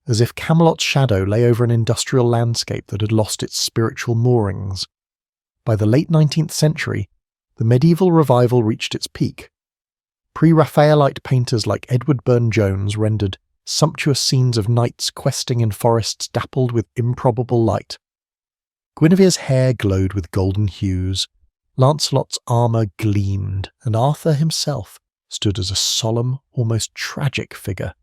as if Camelot's shadow lay over an industrial landscape that had lost its spiritual moorings. By the late 19th century, the medieval revival reached its peak. Pre-Raphaelite painters like Edward Burne-Jones rendered sumptuous scenes of knights questing in forests dappled with improbable light. Guinevere's hair glowed with golden hues, Lancelot's armour gleamed, and Arthur himself stood as a solemn, almost tragic figure.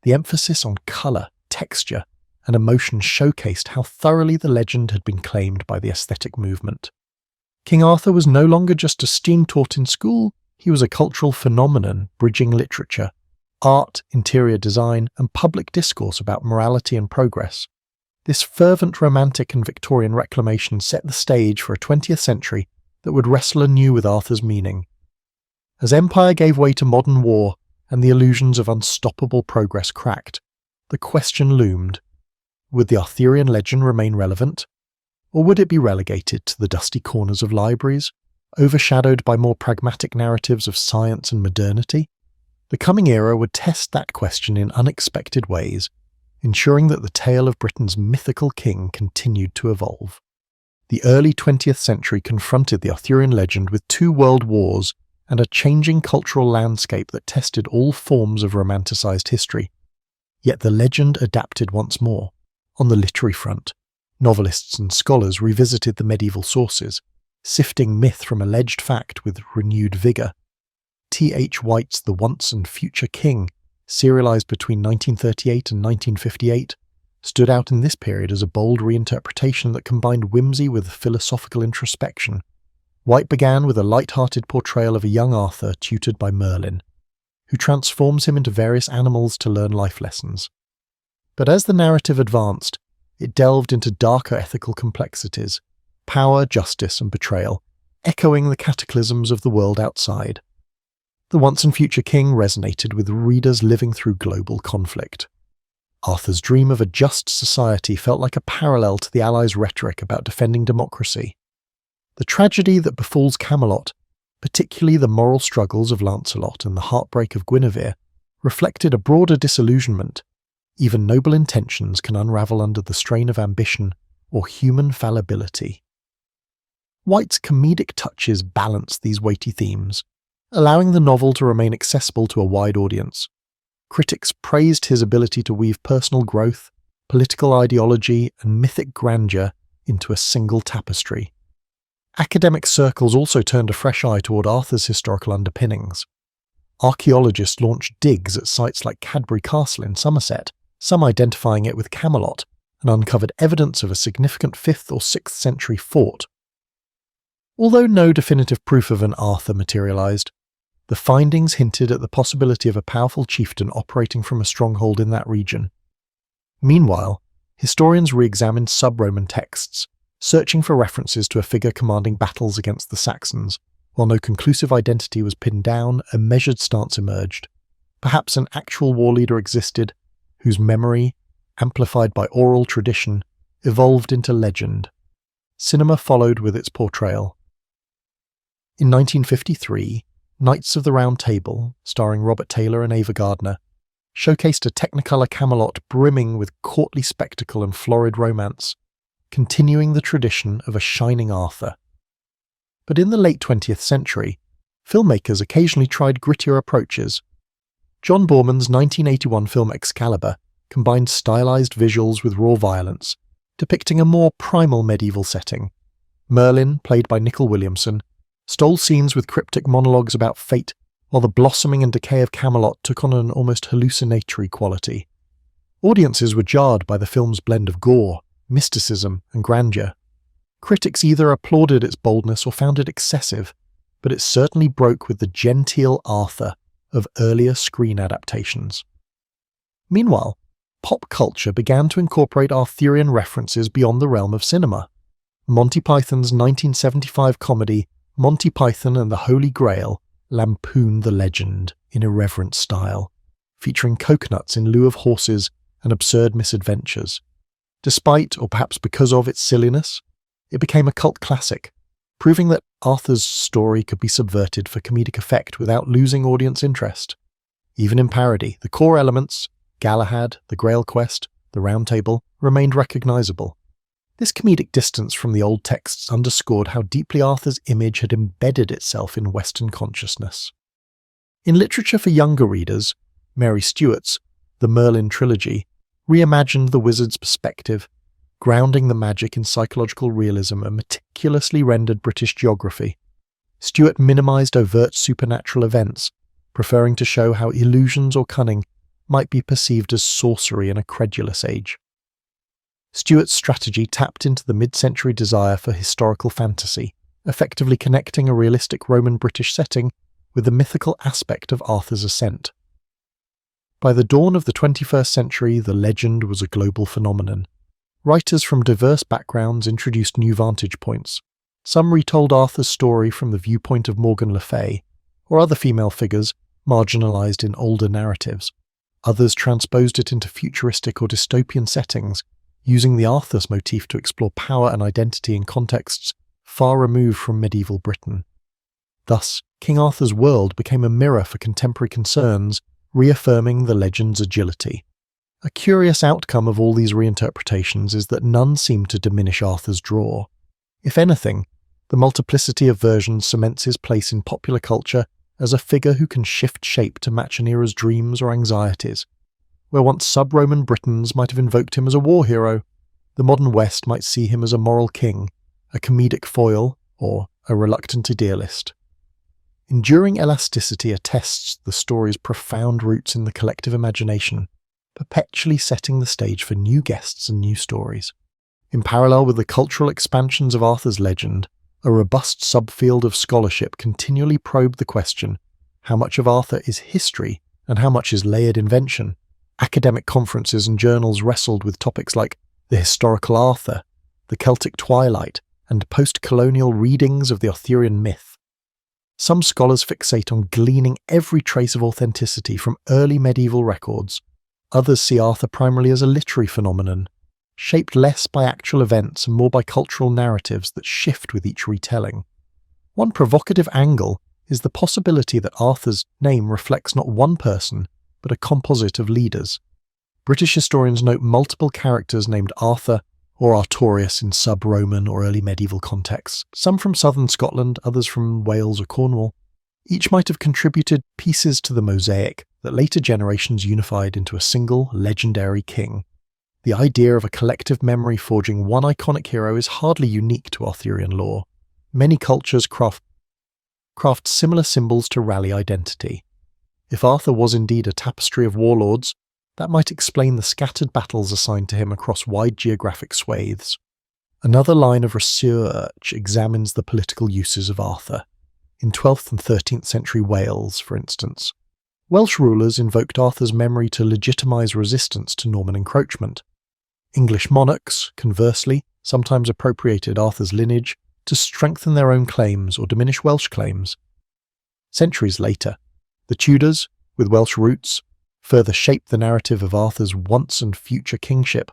The emphasis on colour, texture, and emotion showcased how thoroughly the legend had been claimed by the aesthetic movement. King Arthur was no longer just a steam taught in school, he was a cultural phenomenon bridging literature, art, interior design, and public discourse about morality and progress. This fervent romantic and Victorian reclamation set the stage for a 20th century that would wrestle anew with Arthur's meaning. As empire gave way to modern war and the illusions of unstoppable progress cracked, the question loomed: would the Arthurian legend remain relevant? Or would it be relegated to the dusty corners of libraries, overshadowed by more pragmatic narratives of science and modernity? The coming era would test that question in unexpected ways, ensuring that the tale of Britain's mythical king continued to evolve. The early 20th century confronted the Arthurian legend with 2 world wars and a changing cultural landscape that tested all forms of romanticised history. Yet the legend adapted once more. On the literary front, novelists and scholars revisited the medieval sources, sifting myth from alleged fact with renewed vigour. T.H. White's The Once and Future King, serialised between 1938 and 1958, stood out in this period as a bold reinterpretation that combined whimsy with philosophical introspection. White began with a light-hearted portrayal of a young Arthur tutored by Merlin, who transforms him into various animals to learn life lessons. But as the narrative advanced, it delved into darker ethical complexities, power, justice, and betrayal, echoing the cataclysms of the world outside. The Once and Future King resonated with readers living through global conflict. Arthur's dream of a just society felt like a parallel to the Allies' rhetoric about defending democracy. The tragedy that befalls Camelot, particularly the moral struggles of Lancelot and the heartbreak of Guinevere, reflected a broader disillusionment. Even noble intentions can unravel under the strain of ambition or human fallibility. White's comedic touches balanced these weighty themes, allowing the novel to remain accessible to a wide audience. Critics praised his ability to weave personal growth, political ideology, and mythic grandeur into a single tapestry. Academic circles also turned a fresh eye toward Arthur's historical underpinnings. Archaeologists launched digs at sites like Cadbury Castle in Somerset, some identifying it with Camelot, and uncovered evidence of a significant 5th or 6th century fort. Although no definitive proof of an Arthur materialised, the findings hinted at the possibility of a powerful chieftain operating from a stronghold in that region. Meanwhile, historians re-examined sub-Roman texts, searching for references to a figure commanding battles against the Saxons. While no conclusive identity was pinned down, a measured stance emerged. Perhaps an actual war leader existed, whose memory, amplified by oral tradition, evolved into legend. Cinema followed with its portrayal. In 1953, Knights of the Round Table, starring Robert Taylor and Ava Gardner, showcased a Technicolor Camelot brimming with courtly spectacle and florid romance, continuing the tradition of a shining Arthur. But in the late 20th century, filmmakers occasionally tried grittier approaches. John Boorman's 1981 film Excalibur combined stylized visuals with raw violence, depicting a more primal medieval setting. Merlin, played by Nicol Williamson, stole scenes with cryptic monologues about fate, while the blossoming and decay of Camelot took on an almost hallucinatory quality. Audiences were jarred by the film's blend of gore, mysticism, and grandeur. Critics either applauded its boldness or found it excessive, but it certainly broke with the genteel Arthur of earlier screen adaptations. Meanwhile, pop culture began to incorporate Arthurian references beyond the realm of cinema. Monty Python's 1975 comedy Monty Python and the Holy Grail lampoon the legend in irreverent style, featuring coconuts in lieu of horses and absurd misadventures. Despite, or perhaps because of, its silliness, it became a cult classic, proving that Arthur's story could be subverted for comedic effect without losing audience interest. Even in parody, the core elements, Galahad, the Grail Quest, the Round Table, remained recognisable. This comedic distance from the old texts underscored how deeply Arthur's image had embedded itself in Western consciousness. In literature for younger readers, Mary Stewart's The Merlin Trilogy reimagined the wizard's perspective, grounding the magic in psychological realism and meticulously rendered British geography. Stewart minimised overt supernatural events, preferring to show how illusions or cunning might be perceived as sorcery in a credulous age. Stewart's strategy tapped into the mid-century desire for historical fantasy, effectively connecting a realistic Roman-British setting with the mythical aspect of Arthur's ascent. By the dawn of the 21st century, the legend was a global phenomenon. Writers from diverse backgrounds introduced new vantage points. Some retold Arthur's story from the viewpoint of Morgan Le Fay, or other female figures marginalised in older narratives. Others transposed it into futuristic or dystopian settings, using the Arthur's motif to explore power and identity in contexts far removed from medieval Britain. Thus, King Arthur's world became a mirror for contemporary concerns, reaffirming the legend's agility. A curious outcome of all these reinterpretations is that none seem to diminish Arthur's draw. If anything, the multiplicity of versions cements his place in popular culture as a figure who can shift shape to match an era's dreams or anxieties. Where once sub-Roman Britons might have invoked him as a war hero, the modern West might see him as a moral king, a comedic foil, or a reluctant idealist. Enduring elasticity attests the story's profound roots in the collective imagination, perpetually setting the stage for new guests and new stories. In parallel with the cultural expansions of Arthur's legend, a robust subfield of scholarship continually probed the question, how much of Arthur is history and how much is layered invention? Academic conferences and journals wrestled with topics like the historical Arthur, the Celtic Twilight, and post-colonial readings of the Arthurian myth. Some scholars fixate on gleaning every trace of authenticity from early medieval records. Others see Arthur primarily as a literary phenomenon, shaped less by actual events and more by cultural narratives that shift with each retelling. One provocative angle is the possibility that Arthur's name reflects not one person, but a composite of leaders. British historians note multiple characters named Arthur or Artorius in sub-Roman or early medieval contexts, some from southern Scotland, others from Wales or Cornwall. Each might have contributed pieces to the mosaic that later generations unified into a single, legendary king. The idea of a collective memory forging one iconic hero is hardly unique to Arthurian lore. Many cultures craft similar symbols to rally identity. If Arthur was indeed a tapestry of warlords, that might explain the scattered battles assigned to him across wide geographic swathes. Another line of research examines the political uses of Arthur. In 12th and 13th century Wales, for instance, Welsh rulers invoked Arthur's memory to legitimise resistance to Norman encroachment. English monarchs, conversely, sometimes appropriated Arthur's lineage to strengthen their own claims or diminish Welsh claims. Centuries later, the Tudors, with Welsh roots, further shaped the narrative of Arthur's once and future kingship,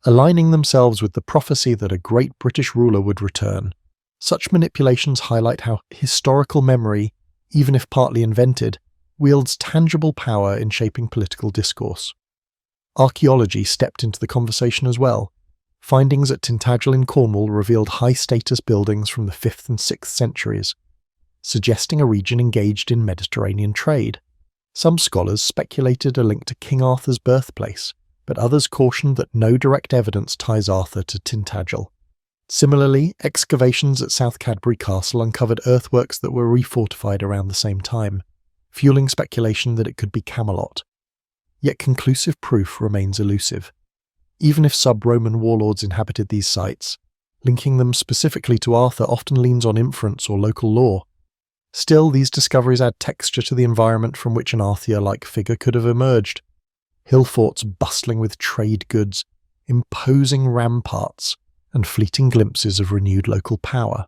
aligning themselves with the prophecy that a great British ruler would return. Such manipulations highlight how historical memory, even if partly invented, wields tangible power in shaping political discourse. Archaeology stepped into the conversation as well. Findings at Tintagel in Cornwall revealed high-status buildings from the 5th and 6th centuries, suggesting a region engaged in Mediterranean trade. Some scholars speculated a link to King Arthur's birthplace, but others cautioned that no direct evidence ties Arthur to Tintagel. Similarly, excavations at South Cadbury Castle uncovered earthworks that were refortified around the same time, fueling speculation that it could be Camelot. Yet conclusive proof remains elusive. Even if sub-Roman warlords inhabited these sites, linking them specifically to Arthur often leans on inference or local lore. Still, these discoveries add texture to the environment from which an Arthur-like figure could have emerged. Hill forts bustling with trade goods, imposing ramparts, and fleeting glimpses of renewed local power.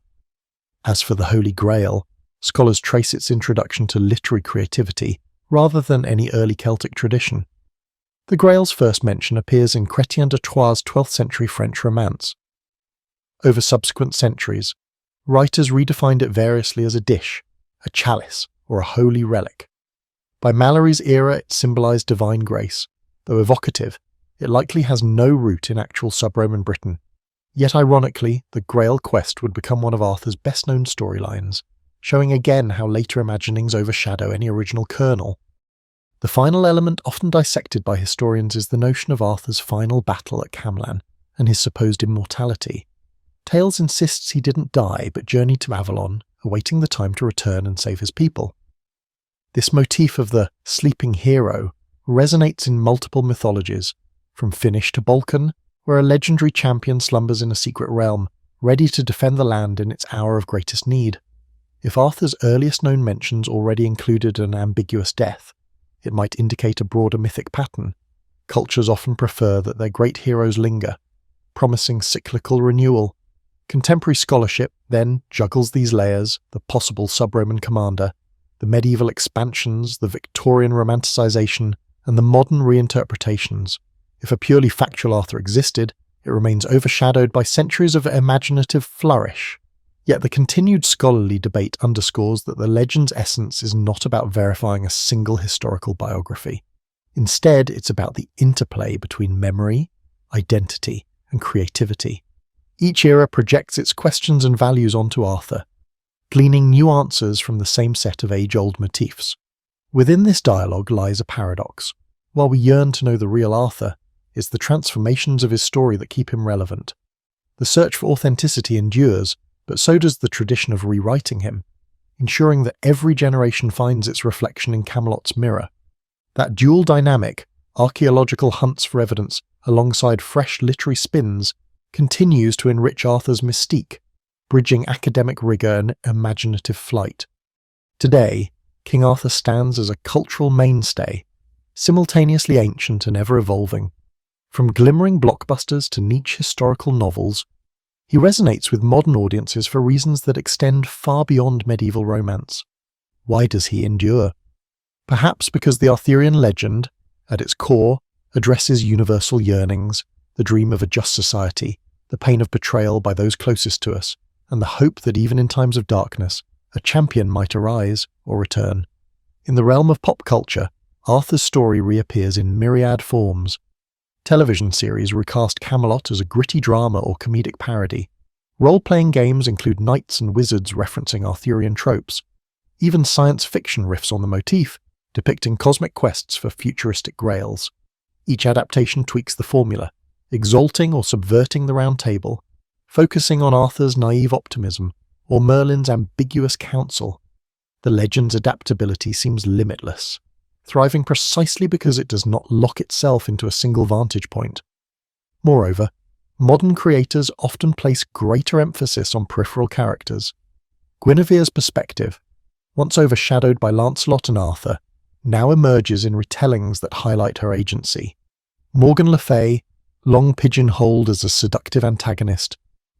As for the Holy Grail, scholars trace its introduction to literary creativity rather than any early Celtic tradition. The Grail's first mention appears in Chrétien de Troyes' 12th century French romance. Over subsequent centuries, writers redefined it variously as a dish, a chalice, or a holy relic. By Malory's era, it symbolized divine grace. Though evocative, it likely has no root in actual sub-Roman Britain. Yet ironically, the Grail quest would become one of Arthur's best-known storylines, showing again how later imaginings overshadow any original kernel. The final element often dissected by historians is the notion of Arthur's final battle at Camlan and his supposed immortality. Tales insists he didn't die but journeyed to Avalon, awaiting the time to return and save his people. This motif of the sleeping hero resonates in multiple mythologies, from Finnish to Balkan, where a legendary champion slumbers in a secret realm, ready to defend the land in its hour of greatest need. If Arthur's earliest known mentions already included an ambiguous death, it might indicate a broader mythic pattern. Cultures often prefer that their great heroes linger, promising cyclical renewal. Contemporary scholarship then juggles these layers: the possible sub-Roman commander, the medieval expansions, the Victorian romanticization, and the modern reinterpretations. If a purely factual Arthur existed, it remains overshadowed by centuries of imaginative flourish. Yet the continued scholarly debate underscores that the legend's essence is not about verifying a single historical biography. Instead, it's about the interplay between memory, identity, and creativity. Each era projects its questions and values onto Arthur, gleaning new answers from the same set of age-old motifs. Within this dialogue lies a paradox. While we yearn to know the real Arthur, it's the transformations of his story that keep him relevant. The search for authenticity endures, but so does the tradition of rewriting him, ensuring that every generation finds its reflection in Camelot's mirror. That dual dynamic, archaeological hunts for evidence alongside fresh literary spins, continues to enrich Arthur's mystique, bridging academic rigour and imaginative flight. Today, King Arthur stands as a cultural mainstay, simultaneously ancient and ever-evolving. From glimmering blockbusters to niche historical novels, he resonates with modern audiences for reasons that extend far beyond medieval romance. Why does he endure? Perhaps because the Arthurian legend, at its core, addresses universal yearnings, the dream of a just society, the pain of betrayal by those closest to us, and the hope that even in times of darkness, a champion might arise or return. In the realm of pop culture, Arthur's story reappears in myriad forms. Television series recast Camelot as a gritty drama or comedic parody. Role-playing games include knights and wizards referencing Arthurian tropes. Even science fiction riffs on the motif, depicting cosmic quests for futuristic grails. Each adaptation tweaks the formula, exalting or subverting the Round Table, focusing on Arthur's naive optimism or Merlin's ambiguous counsel. The legend's adaptability seems limitless, thriving precisely because it does not lock itself into a single vantage point. Moreover, modern creators often place greater emphasis on peripheral characters. Guinevere's perspective, once overshadowed by Lancelot and Arthur, now emerges in retellings that highlight her agency. Morgan Le Fay, long pigeonholed as a seductive antagonist,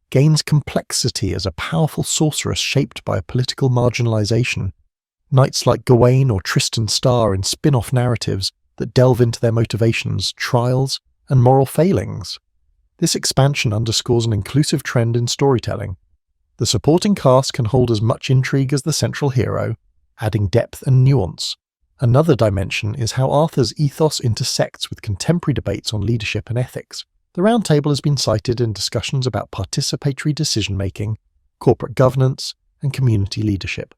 gains complexity as a powerful sorceress shaped by a political marginalization. Knights like Gawain or Tristan star in spin-off narratives that delve into their motivations, trials, and moral failings. This expansion underscores an inclusive trend in storytelling. The supporting cast can hold as much intrigue as the central hero, adding depth and nuance. Another dimension is how Arthur's ethos intersects with contemporary debates on leadership and ethics. The Round Table has been cited in discussions about participatory decision-making, corporate governance, and community leadership.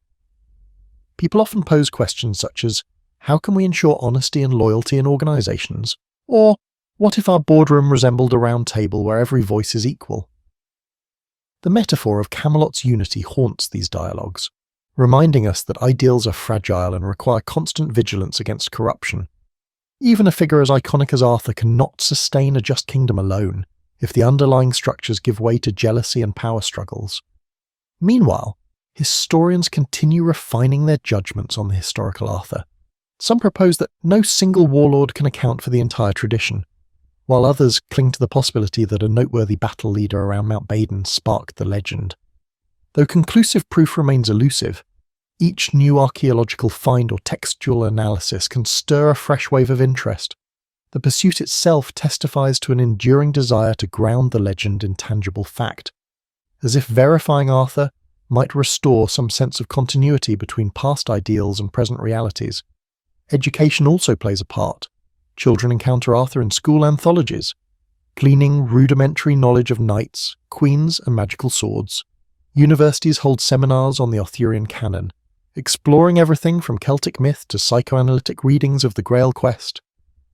People often pose questions such as, how can we ensure honesty and loyalty in organizations? Or, what if our boardroom resembled a round table where every voice is equal? The metaphor of Camelot's unity haunts these dialogues, reminding us that ideals are fragile and require constant vigilance against corruption. Even a figure as iconic as Arthur cannot sustain a just kingdom alone if the underlying structures give way to jealousy and power struggles. Meanwhile, historians continue refining their judgments on the historical Arthur. Some propose that no single warlord can account for the entire tradition, while others cling to the possibility that a noteworthy battle leader around Mount Badon sparked the legend. Though conclusive proof remains elusive, each new archaeological find or textual analysis can stir a fresh wave of interest. The pursuit itself testifies to an enduring desire to ground the legend in tangible fact, as if verifying Arthur might restore some sense of continuity between past ideals and present realities. Education also plays a part. Children encounter Arthur in school anthologies, gleaning rudimentary knowledge of knights, queens, and magical swords. Universities hold seminars on the Arthurian canon, exploring everything from Celtic myth to psychoanalytic readings of the Grail quest.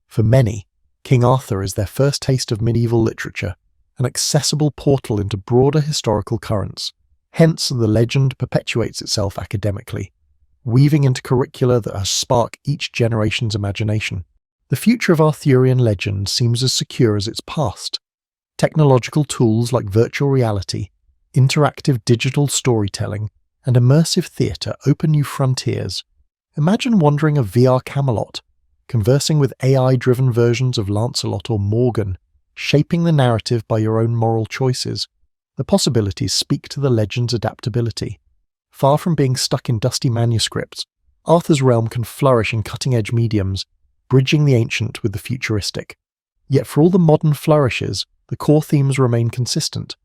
For many, King Arthur is their first taste of medieval literature, an accessible portal into broader historical currents. Hence, the legend perpetuates itself academically, weaving into curricula that spark each generation's imagination. The future of Arthurian legend seems as secure as its past. Technological tools like virtual reality, interactive digital storytelling, and immersive theatre open new frontiers. Imagine wandering a VR Camelot, conversing with AI-driven versions of Lancelot or Morgan, shaping the narrative by your own moral choices. The possibilities speak to the legend's adaptability. Far from being stuck in dusty manuscripts, Arthur's realm can flourish in cutting-edge mediums, bridging the ancient with the futuristic. Yet for all the modern flourishes, the core themes remain consistent.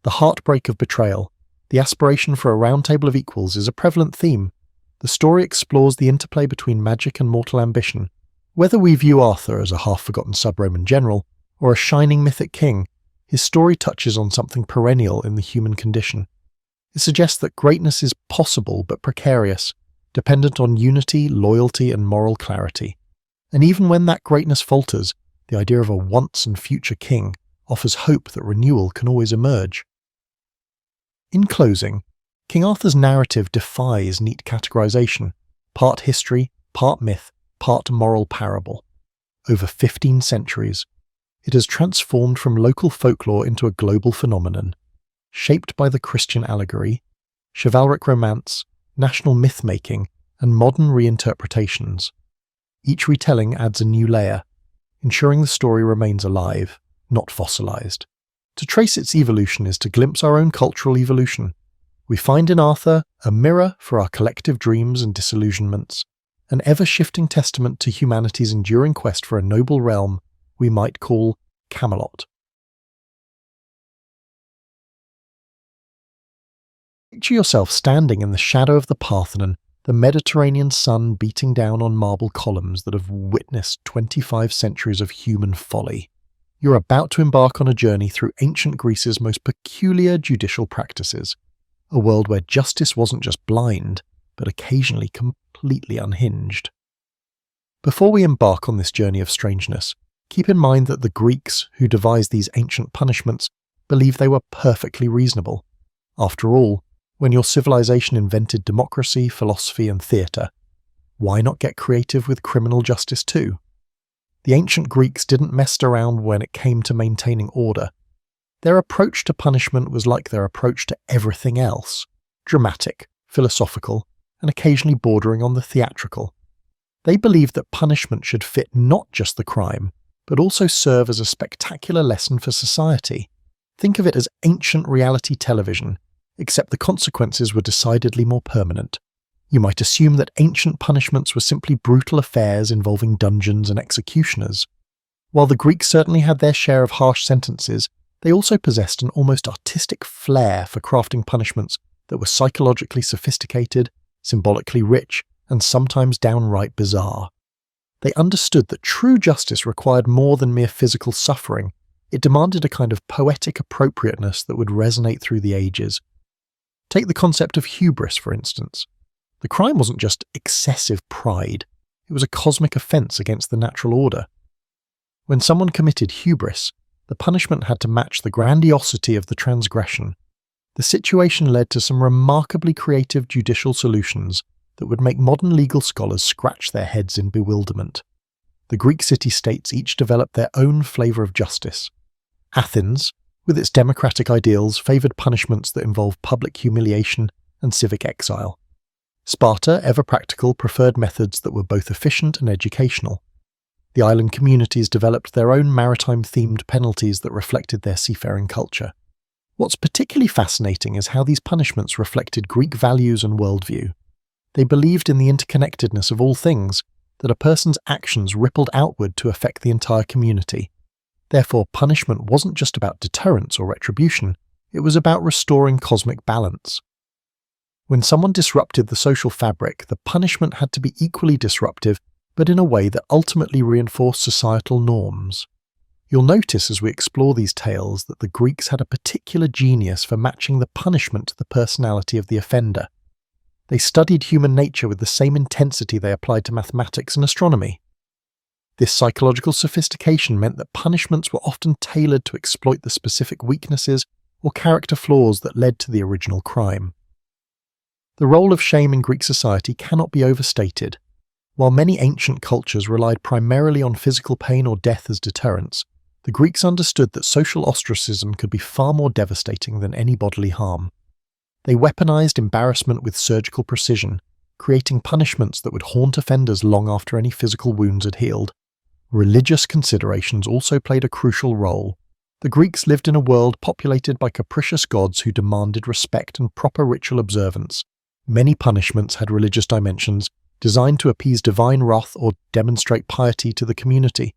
The heartbreak of betrayal, the aspiration for a round table of equals is a prevalent theme. The story explores the interplay between magic and mortal ambition. Whether we view Arthur as a half-forgotten sub-Roman general or a shining mythic king, his story touches on something perennial in the human condition. It suggests that greatness is possible but precarious, dependent on unity, loyalty, and moral clarity. And even when that greatness falters, the idea of a once and future king offers hope that renewal can always emerge. In closing, King Arthur's narrative defies neat categorization, part history, part myth, part moral parable. Over 15 centuries, it has transformed from local folklore into a global phenomenon, shaped by the Christian allegory, chivalric romance, national myth-making, and modern reinterpretations. Each retelling adds a new layer, ensuring the story remains alive, not fossilized. To trace its evolution is to glimpse our own cultural evolution. We find in Arthur a mirror for our collective dreams and disillusionments, an ever-shifting testament to humanity's enduring quest for a noble realm we might call Camelot. Picture yourself standing in the shadow of the Parthenon, the Mediterranean sun beating down on marble columns that have witnessed 25 centuries of human folly. You're about to embark on a journey through ancient Greece's most peculiar judicial practices, a world where justice wasn't just blind, but occasionally completely unhinged. Before we embark on this journey of strangeness, keep in mind that the Greeks who devised these ancient punishments believed they were perfectly reasonable. After all, when your civilization invented democracy, philosophy, and theatre, why not get creative with criminal justice too? The ancient Greeks didn't mess around when it came to maintaining order. Their approach to punishment was like their approach to everything else: dramatic, philosophical, and occasionally bordering on the theatrical. They believed that punishment should fit not just the crime, but also serve as a spectacular lesson for society. Think of it as ancient reality television, except the consequences were decidedly more permanent. You might assume that ancient punishments were simply brutal affairs involving dungeons and executioners. While the Greeks certainly had their share of harsh sentences, they also possessed an almost artistic flair for crafting punishments that were psychologically sophisticated, symbolically rich, and sometimes downright bizarre. They understood that true justice required more than mere physical suffering. It demanded a kind of poetic appropriateness that would resonate through the ages. Take the concept of hubris, for instance. The crime wasn't just excessive pride, it was a cosmic offense against the natural order. When someone committed hubris, the punishment had to match the grandiosity of the transgression. The situation led to some remarkably creative judicial solutions that would make modern legal scholars scratch their heads in bewilderment. The Greek city-states each developed their own flavour of justice. Athens, with its democratic ideals, favoured punishments that involved public humiliation and civic exile. Sparta, ever practical, preferred methods that were both efficient and educational. The island communities developed their own maritime-themed penalties that reflected their seafaring culture. What's particularly fascinating is how these punishments reflected Greek values and worldview. They believed in the interconnectedness of all things, that a person's actions rippled outward to affect the entire community. Therefore, punishment wasn't just about deterrence or retribution, it was about restoring cosmic balance. When someone disrupted the social fabric, the punishment had to be equally disruptive, but in a way that ultimately reinforced societal norms. You'll notice as we explore these tales that the Greeks had a particular genius for matching the punishment to the personality of the offender. They studied human nature with the same intensity they applied to mathematics and astronomy. This psychological sophistication meant that punishments were often tailored to exploit the specific weaknesses or character flaws that led to the original crime. The role of shame in Greek society cannot be overstated. While many ancient cultures relied primarily on physical pain or death as deterrents, the Greeks understood that social ostracism could be far more devastating than any bodily harm. They weaponized embarrassment with surgical precision, creating punishments that would haunt offenders long after any physical wounds had healed. Religious considerations also played a crucial role. The Greeks lived in a world populated by capricious gods who demanded respect and proper ritual observance. Many punishments had religious dimensions, designed to appease divine wrath or demonstrate piety to the community.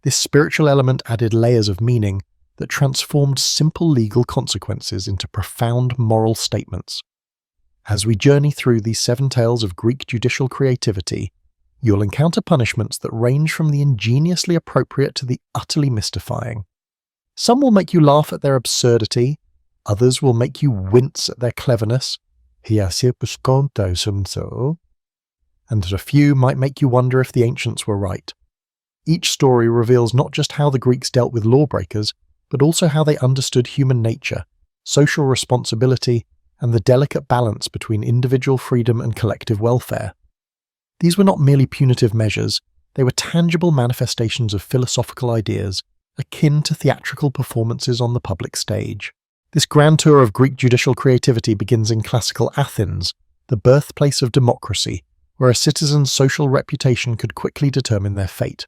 This spiritual element added layers of meaning that transformed simple legal consequences into profound moral statements. As we journey through these 7 tales of Greek judicial creativity, you'll encounter punishments that range from the ingeniously appropriate to the utterly mystifying. Some will make you laugh at their absurdity, others will make you wince at their cleverness, and a few might make you wonder if the ancients were right. Each story reveals not just how the Greeks dealt with lawbreakers, but also how they understood human nature, social responsibility, and the delicate balance between individual freedom and collective welfare. These were not merely punitive measures, they were tangible manifestations of philosophical ideas, akin to theatrical performances on the public stage. This grand tour of Greek judicial creativity begins in classical Athens, the birthplace of democracy, where a citizen's social reputation could quickly determine their fate.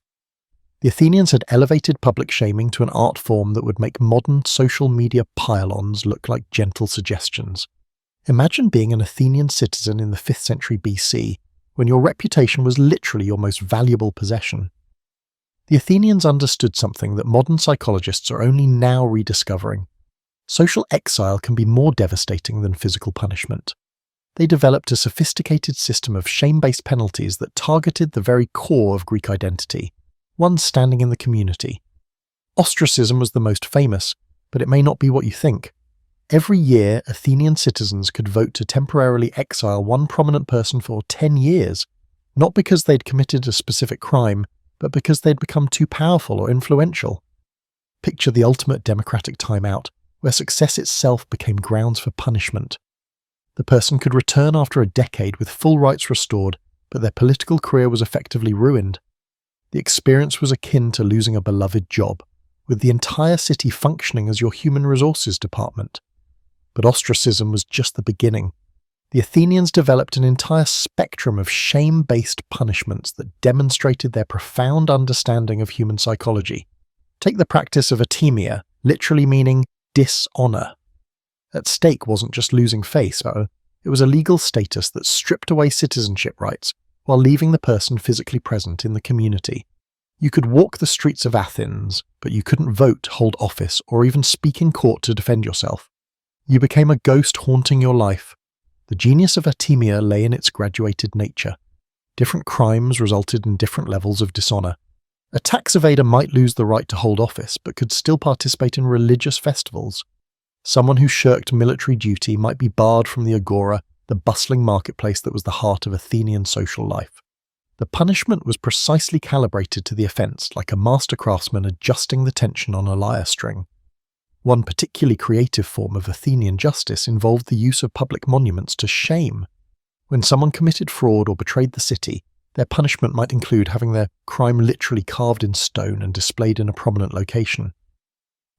The Athenians had elevated public shaming to an art form that would make modern social media pile-ons look like gentle suggestions. Imagine being an Athenian citizen in the 5th century BC, when your reputation was literally your most valuable possession. The Athenians understood something that modern psychologists are only now rediscovering. Social exile can be more devastating than physical punishment. They developed a sophisticated system of shame-based penalties that targeted the very core of Greek identity, one standing in the community. Ostracism was the most famous, but it may not be what you think. Every year, Athenian citizens could vote to temporarily exile one prominent person for 10 years, not because they'd committed a specific crime, but because they'd become too powerful or influential. Picture the ultimate democratic timeout, where success itself became grounds for punishment. The person could return after a decade with full rights restored, but their political career was effectively ruined. The experience was akin to losing a beloved job, with the entire city functioning as your human resources department. But ostracism was just the beginning. The Athenians developed an entire spectrum of shame-based punishments that demonstrated their profound understanding of human psychology. Take the practice of atimia, literally meaning dishonor. At stake wasn't just losing face, though. It was a legal status that stripped away citizenship rights, while leaving the person physically present in the community. You could walk the streets of Athens, but you couldn't vote, hold office, or even speak in court to defend yourself. You became a ghost haunting your life. The genius of atimia lay in its graduated nature. Different crimes resulted in different levels of dishonor. A tax evader might lose the right to hold office, but could still participate in religious festivals. Someone who shirked military duty might be barred from the agora, the bustling marketplace that was the heart of Athenian social life. The punishment was precisely calibrated to the offence, like a master craftsman adjusting the tension on a lyre string. One particularly creative form of Athenian justice involved the use of public monuments to shame. When someone committed fraud or betrayed the city, their punishment might include having their crime literally carved in stone and displayed in a prominent location.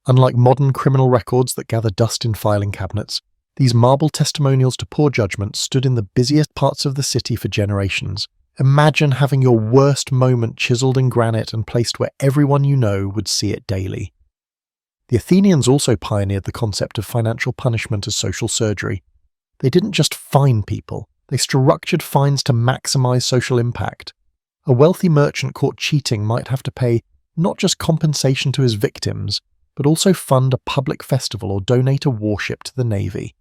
Unlike modern criminal records that gather dust in filing cabinets, these marble testimonials to poor judgment stood in the busiest parts of the city for generations. Imagine having your worst moment chiseled in granite and placed where everyone you know would see it daily. The Athenians also pioneered the concept of financial punishment as social surgery. They didn't just fine people, they structured fines to maximize social impact. A wealthy merchant caught cheating might have to pay not just compensation to his victims, but also fund a public festival or donate a warship to the navy.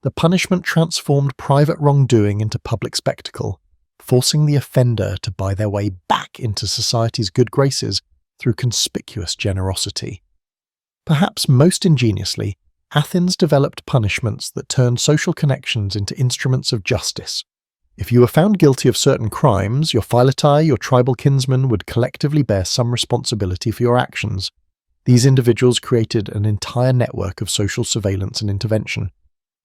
The punishment transformed private wrongdoing into public spectacle, forcing the offender to buy their way back into society's good graces through conspicuous generosity. Perhaps most ingeniously, Athens developed punishments that turned social connections into instruments of justice. If you were found guilty of certain crimes, your philetae, your tribal kinsmen, would collectively bear some responsibility for your actions. These individuals created an entire network of social surveillance and intervention.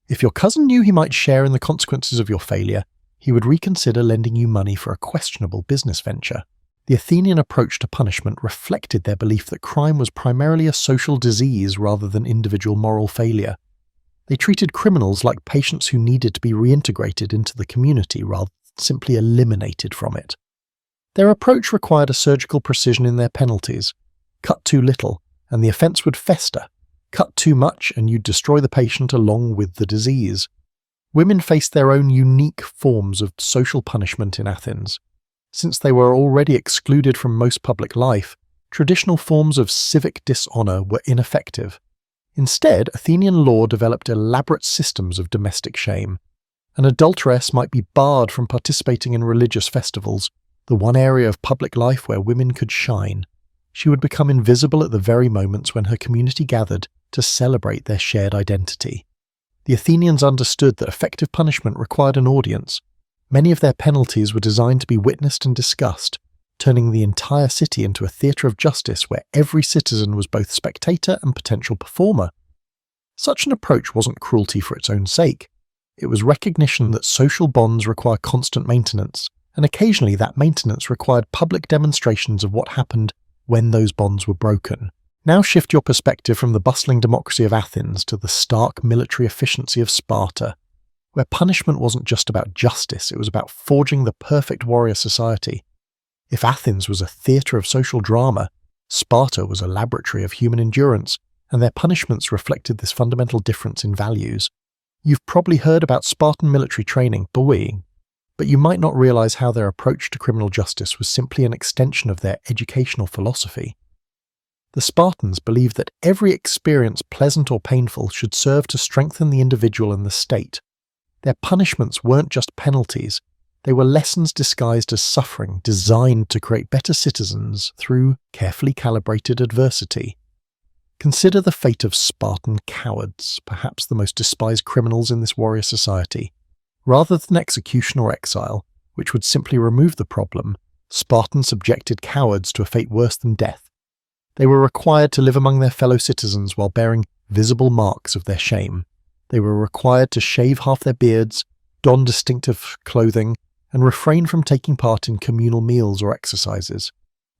If your cousin knew he might share in the consequences of your failure, he would reconsider lending you money for a questionable business venture. The Athenian approach to punishment reflected their belief that crime was primarily a social disease rather than individual moral failure. They treated criminals like patients who needed to be reintegrated into the community rather than simply eliminated from it. Their approach required a surgical precision in their penalties. Cut too little, and the offence would fester. Cut too much, and you'd destroy the patient along with the disease. Women faced their own unique forms of social punishment in Athens. Since they were already excluded from most public life, traditional forms of civic dishonour were ineffective. Instead, Athenian law developed elaborate systems of domestic shame. An adulteress might be barred from participating in religious festivals, the one area of public life where women could shine. She would become invisible at the very moments when her community gathered to celebrate their shared identity. The Athenians understood that effective punishment required an audience. Many of their penalties were designed to be witnessed and discussed, turning the entire city into a theatre of justice where every citizen was both spectator and potential performer. Such an approach wasn't cruelty for its own sake. It was recognition that social bonds require constant maintenance, and occasionally that maintenance required public demonstrations of what happened when those bonds were broken. Now shift your perspective from the bustling democracy of Athens to the stark military efficiency of Sparta, where punishment wasn't just about justice, it was about forging the perfect warrior society. If Athens was a theatre of social drama, Sparta was a laboratory of human endurance, and their punishments reflected this fundamental difference in values. You've probably heard about Spartan military training, bullying, but you might not realize how their approach to criminal justice was simply an extension of their educational philosophy. The Spartans believed that every experience, pleasant or painful, should serve to strengthen the individual and the state. Their punishments weren't just penalties, they were lessons disguised as suffering, designed to create better citizens through carefully calibrated adversity. Consider the fate of Spartan cowards, perhaps the most despised criminals in this warrior society. Rather than execution or exile, which would simply remove the problem, Spartans subjected cowards to a fate worse than death. They were required to live among their fellow citizens while bearing visible marks of their shame. They were required to shave half their beards, don distinctive clothing, and refrain from taking part in communal meals or exercises.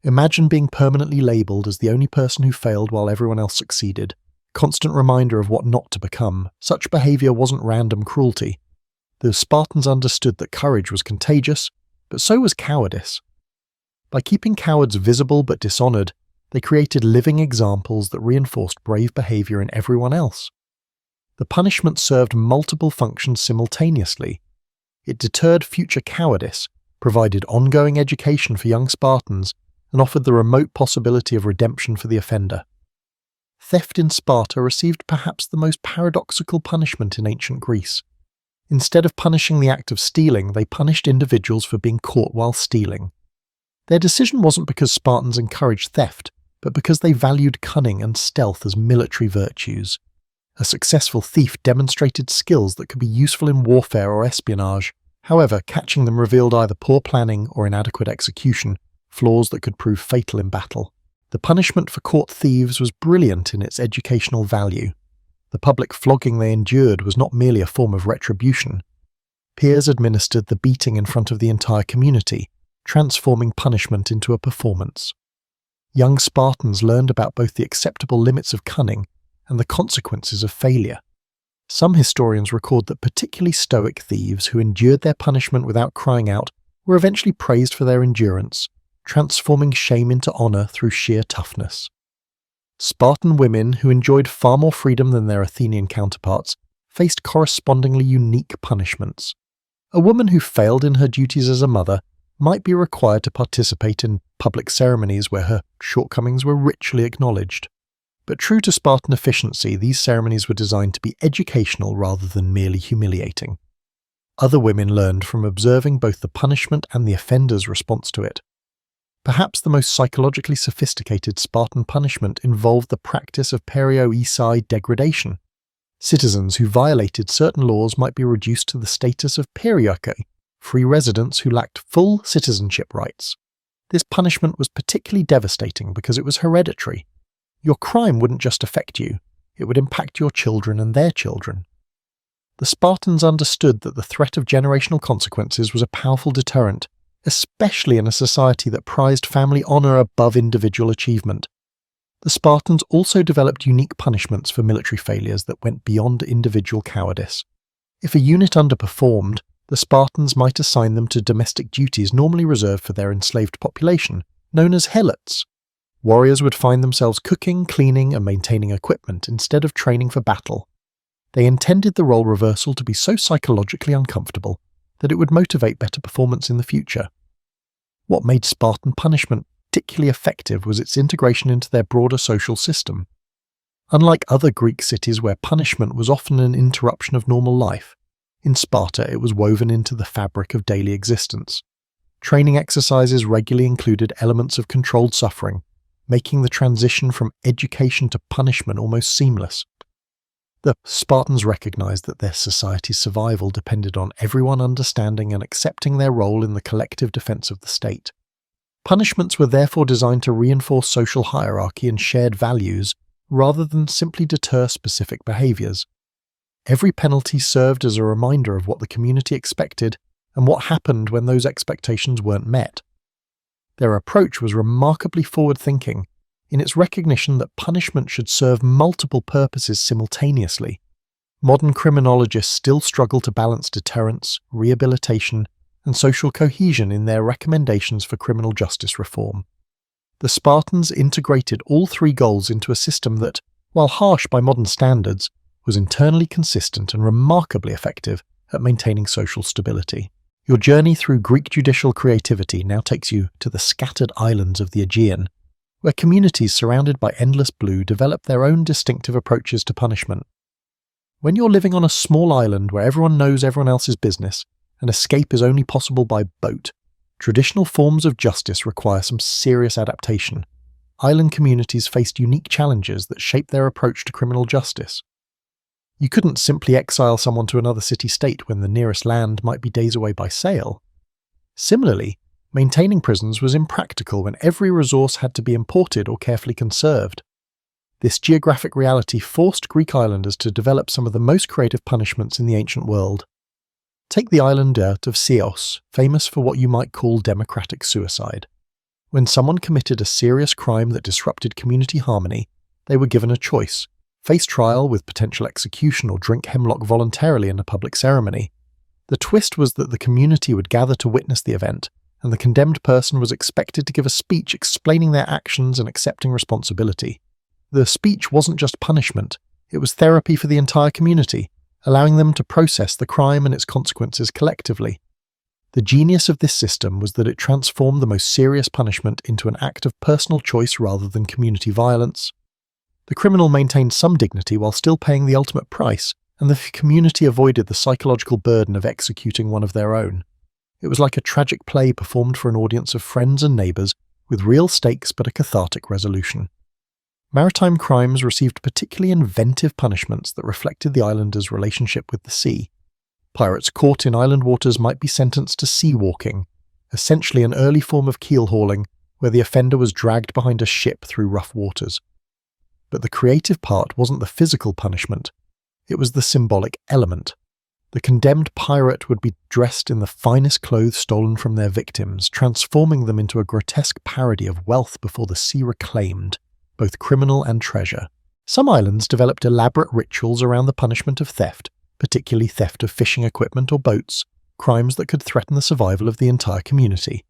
Imagine being permanently labelled as the only person who failed while everyone else succeeded. Constant reminder of what not to become. Such behaviour wasn't random cruelty. The Spartans understood that courage was contagious, but so was cowardice. By keeping cowards visible but dishonoured, they created living examples that reinforced brave behaviour in everyone else. The punishment served multiple functions simultaneously. It deterred future cowardice, provided ongoing education for young Spartans, and offered the remote possibility of redemption for the offender. Theft in Sparta received perhaps the most paradoxical punishment in ancient Greece. Instead of punishing the act of stealing, they punished individuals for being caught while stealing. Their decision wasn't because Spartans encouraged theft, but because they valued cunning and stealth as military virtues. A successful thief demonstrated skills that could be useful in warfare or espionage. However, catching them revealed either poor planning or inadequate execution, flaws that could prove fatal in battle. The punishment for caught thieves was brilliant in its educational value. The public flogging they endured was not merely a form of retribution. Peers administered the beating in front of the entire community, transforming punishment into a performance. Young Spartans learned about both the acceptable limits of cunning and the consequences of failure. Some historians record that particularly stoic thieves who endured their punishment without crying out were eventually praised for their endurance, transforming shame into honour through sheer toughness. Spartan women, who enjoyed far more freedom than their Athenian counterparts, faced correspondingly unique punishments. A woman who failed in her duties as a mother might be required to participate in public ceremonies where her shortcomings were ritually acknowledged. But true to Spartan efficiency, these ceremonies were designed to be educational rather than merely humiliating. Other women learned from observing both the punishment and the offender's response to it. Perhaps the most psychologically sophisticated Spartan punishment involved the practice of perio-esai degradation. Citizens who violated certain laws might be reduced to the status of perioikoi, free residents who lacked full citizenship rights. This punishment was particularly devastating because it was hereditary. Your crime wouldn't just affect you, it would impact your children and their children. The Spartans understood that the threat of generational consequences was a powerful deterrent, especially in a society that prized family honor above individual achievement. The Spartans also developed unique punishments for military failures that went beyond individual cowardice. If a unit underperformed, the Spartans might assign them to domestic duties normally reserved for their enslaved population, known as helots. Warriors would find themselves cooking, cleaning, and maintaining equipment instead of training for battle. They intended the role reversal to be so psychologically uncomfortable that it would motivate better performance in the future. What made Spartan punishment particularly effective was its integration into their broader social system. Unlike other Greek cities where punishment was often an interruption of normal life, in Sparta it was woven into the fabric of daily existence. Training exercises regularly included elements of controlled suffering, making the transition from education to punishment almost seamless. The Spartans recognized that their society's survival depended on everyone understanding and accepting their role in the collective defense of the state. Punishments were therefore designed to reinforce social hierarchy and shared values rather than simply deter specific behaviors. Every penalty served as a reminder of what the community expected and what happened when those expectations weren't met. Their approach was remarkably forward-thinking, in its recognition that punishment should serve multiple purposes simultaneously. Modern criminologists still struggle to balance deterrence, rehabilitation, and social cohesion in their recommendations for criminal justice reform. The Spartans integrated all three goals into a system that, while harsh by modern standards, was internally consistent and remarkably effective at maintaining social stability. Your journey through Greek judicial creativity now takes you to the scattered islands of the Aegean, where communities surrounded by endless blue develop their own distinctive approaches to punishment. When you're living on a small island where everyone knows everyone else's business, and escape is only possible by boat, traditional forms of justice require some serious adaptation. Island communities faced unique challenges that shaped their approach to criminal justice. You couldn't simply exile someone to another city-state when the nearest land might be days away by sail. Similarly, maintaining prisons was impractical when every resource had to be imported or carefully conserved. This geographic reality forced Greek islanders to develop some of the most creative punishments in the ancient world. Take the island of Chios, famous for what you might call democratic suicide. When someone committed a serious crime that disrupted community harmony, they were given a choice: face trial with potential execution or drink hemlock voluntarily in a public ceremony. The twist was that the community would gather to witness the event, and the condemned person was expected to give a speech explaining their actions and accepting responsibility. The speech wasn't just punishment, it was therapy for the entire community, allowing them to process the crime and its consequences collectively. The genius of this system was that it transformed the most serious punishment into an act of personal choice rather than community violence. The criminal maintained some dignity while still paying the ultimate price, and the community avoided the psychological burden of executing one of their own. It was like a tragic play performed for an audience of friends and neighbours, with real stakes but a cathartic resolution. Maritime crimes received particularly inventive punishments that reflected the islanders' relationship with the sea. Pirates caught in island waters might be sentenced to sea walking, essentially an early form of keel hauling, where the offender was dragged behind a ship through rough waters. But the creative part wasn't the physical punishment, it was the symbolic element. The condemned pirate would be dressed in the finest clothes stolen from their victims, transforming them into a grotesque parody of wealth before the sea reclaimed, both criminal and treasure. Some islands developed elaborate rituals around the punishment of theft, particularly theft of fishing equipment or boats, crimes that could threaten the survival of the entire community.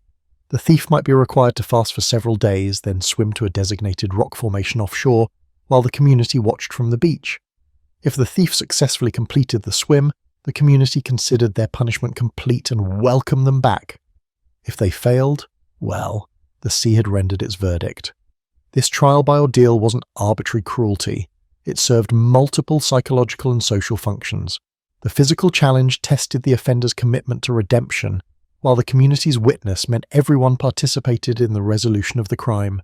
The thief might be required to fast for several days, then swim to a designated rock formation offshore, while the community watched from the beach. If the thief successfully completed the swim, the community considered their punishment complete and welcomed them back. If they failed, well, the sea had rendered its verdict. This trial by ordeal wasn't arbitrary cruelty. It served multiple psychological and social functions. The physical challenge tested the offender's commitment to redemption, while the community's witness meant everyone participated in the resolution of the crime.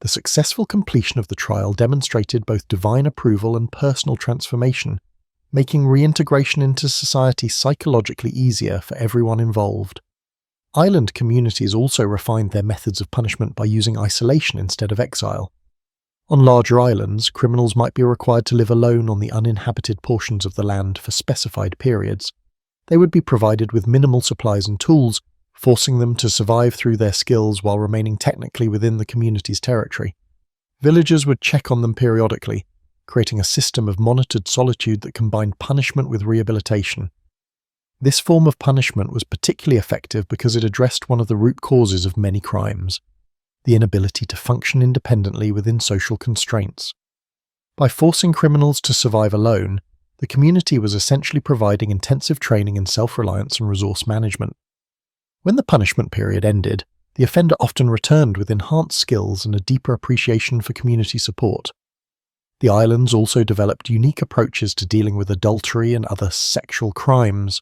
The successful completion of the trial demonstrated both divine approval and personal transformation, making reintegration into society psychologically easier for everyone involved. Island communities also refined their methods of punishment by using isolation instead of exile. On larger islands, criminals might be required to live alone on the uninhabited portions of the land for specified periods. They would be provided with minimal supplies and tools, forcing them to survive through their skills while remaining technically within the community's territory. Villagers would check on them periodically, creating a system of monitored solitude that combined punishment with rehabilitation. This form of punishment was particularly effective because it addressed one of the root causes of many crimes: the inability to function independently within social constraints. By forcing criminals to survive alone, the community was essentially providing intensive training in self-reliance and resource management. When the punishment period ended, the offender often returned with enhanced skills and a deeper appreciation for community support. The islands also developed unique approaches to dealing with adultery and other sexual crimes.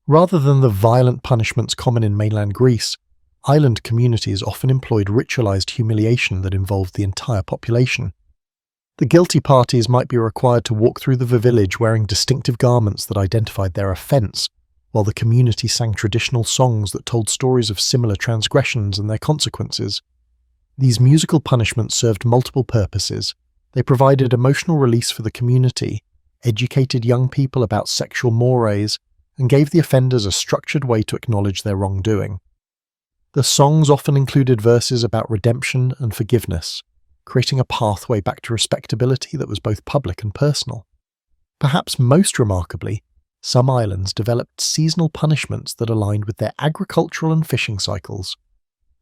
Rather than the violent punishments common in mainland Greece, island communities often employed ritualized humiliation that involved the entire population. The guilty parties might be required to walk through the village wearing distinctive garments that identified their offense, while the community sang traditional songs that told stories of similar transgressions and their consequences. These musical punishments served multiple purposes. They provided emotional release for the community, educated young people about sexual mores, and gave the offenders a structured way to acknowledge their wrongdoing. The songs often included verses about redemption and forgiveness, creating a pathway back to respectability that was both public and personal. Perhaps most remarkably, some islands developed seasonal punishments that aligned with their agricultural and fishing cycles.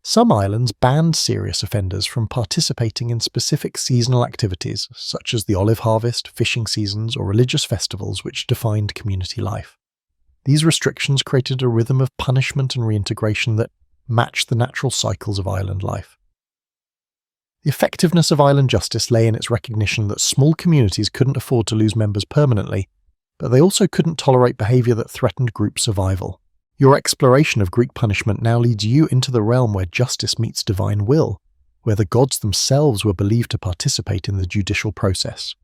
Some islands banned serious offenders from participating in specific seasonal activities, such as the olive harvest, fishing seasons, or religious festivals which defined community life. These restrictions created a rhythm of punishment and reintegration that matched the natural cycles of island life. The effectiveness of island justice lay in its recognition that small communities couldn't afford to lose members permanently, but they also couldn't tolerate behavior that threatened group survival. Your exploration of Greek punishment now leads you into the realm where justice meets divine will, where the gods themselves were believed to participate in the judicial process.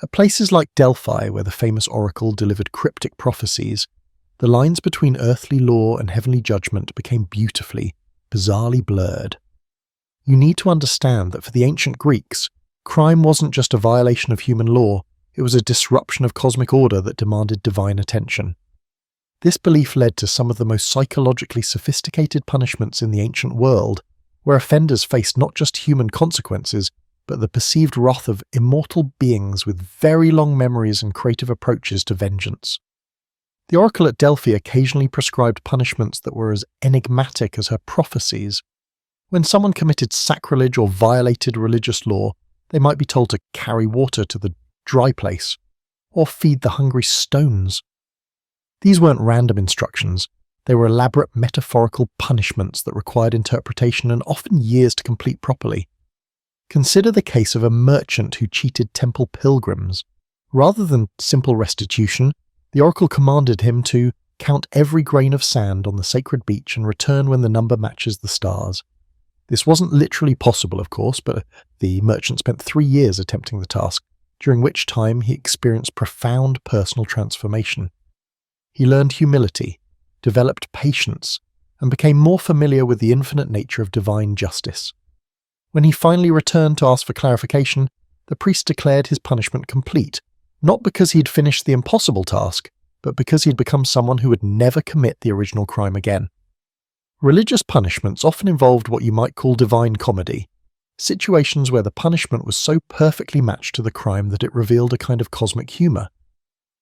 At places like Delphi, where the famous oracle delivered cryptic prophecies, the lines between earthly law and heavenly judgment became beautifully, bizarrely blurred. You need to understand that for the ancient Greeks, crime wasn't just a violation of human law, it was a disruption of cosmic order that demanded divine attention. This belief led to some of the most psychologically sophisticated punishments in the ancient world, where offenders faced not just human consequences, but the perceived wrath of immortal beings with very long memories and creative approaches to vengeance. The oracle at Delphi occasionally prescribed punishments that were as enigmatic as her prophecies. When someone committed sacrilege or violated religious law, they might be told to carry water to the dry place, or feed the hungry stones. These weren't random instructions, they were elaborate metaphorical punishments that required interpretation and often years to complete properly. Consider the case of a merchant who cheated temple pilgrims. Rather than simple restitution, the oracle commanded him to count every grain of sand on the sacred beach and return when the number matches the stars. This wasn't literally possible, of course, but the merchant spent 3 years attempting the task, during which time he experienced profound personal transformation. He learned humility, developed patience, and became more familiar with the infinite nature of divine justice. When he finally returned to ask for clarification, the priest declared his punishment complete, not because he'd finished the impossible task, but because he'd become someone who would never commit the original crime again. Religious punishments often involved what you might call divine comedy, situations where the punishment was so perfectly matched to the crime that it revealed a kind of cosmic humor.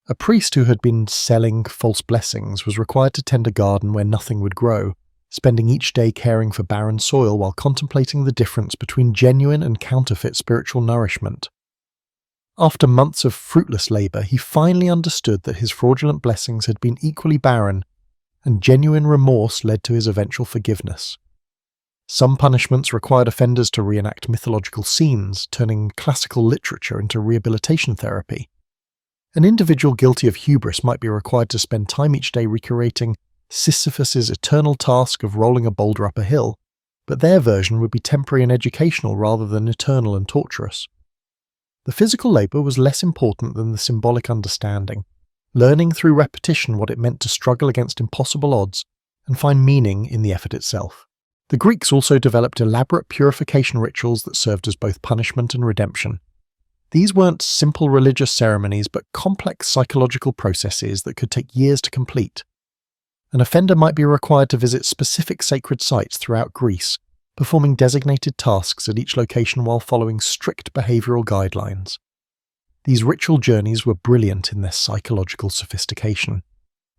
A priest who had been selling false blessings was required to tend a garden where nothing would grow, spending each day caring for barren soil while contemplating the difference between genuine and counterfeit spiritual nourishment. After months of fruitless labour, he finally understood that his fraudulent blessings had been equally barren, and genuine remorse led to his eventual forgiveness. Some punishments required offenders to reenact mythological scenes, turning classical literature into rehabilitation therapy. An individual guilty of hubris might be required to spend time each day recreating Sisyphus's eternal task of rolling a boulder up a hill, but their version would be temporary and educational rather than eternal and torturous. The physical labour was less important than the symbolic understanding, learning through repetition what it meant to struggle against impossible odds and find meaning in the effort itself. The Greeks also developed elaborate purification rituals that served as both punishment and redemption. These weren't simple religious ceremonies, but complex psychological processes that could take years to complete. An offender might be required to visit specific sacred sites throughout Greece, performing designated tasks at each location while following strict behavioural guidelines. These ritual journeys were brilliant in their psychological sophistication.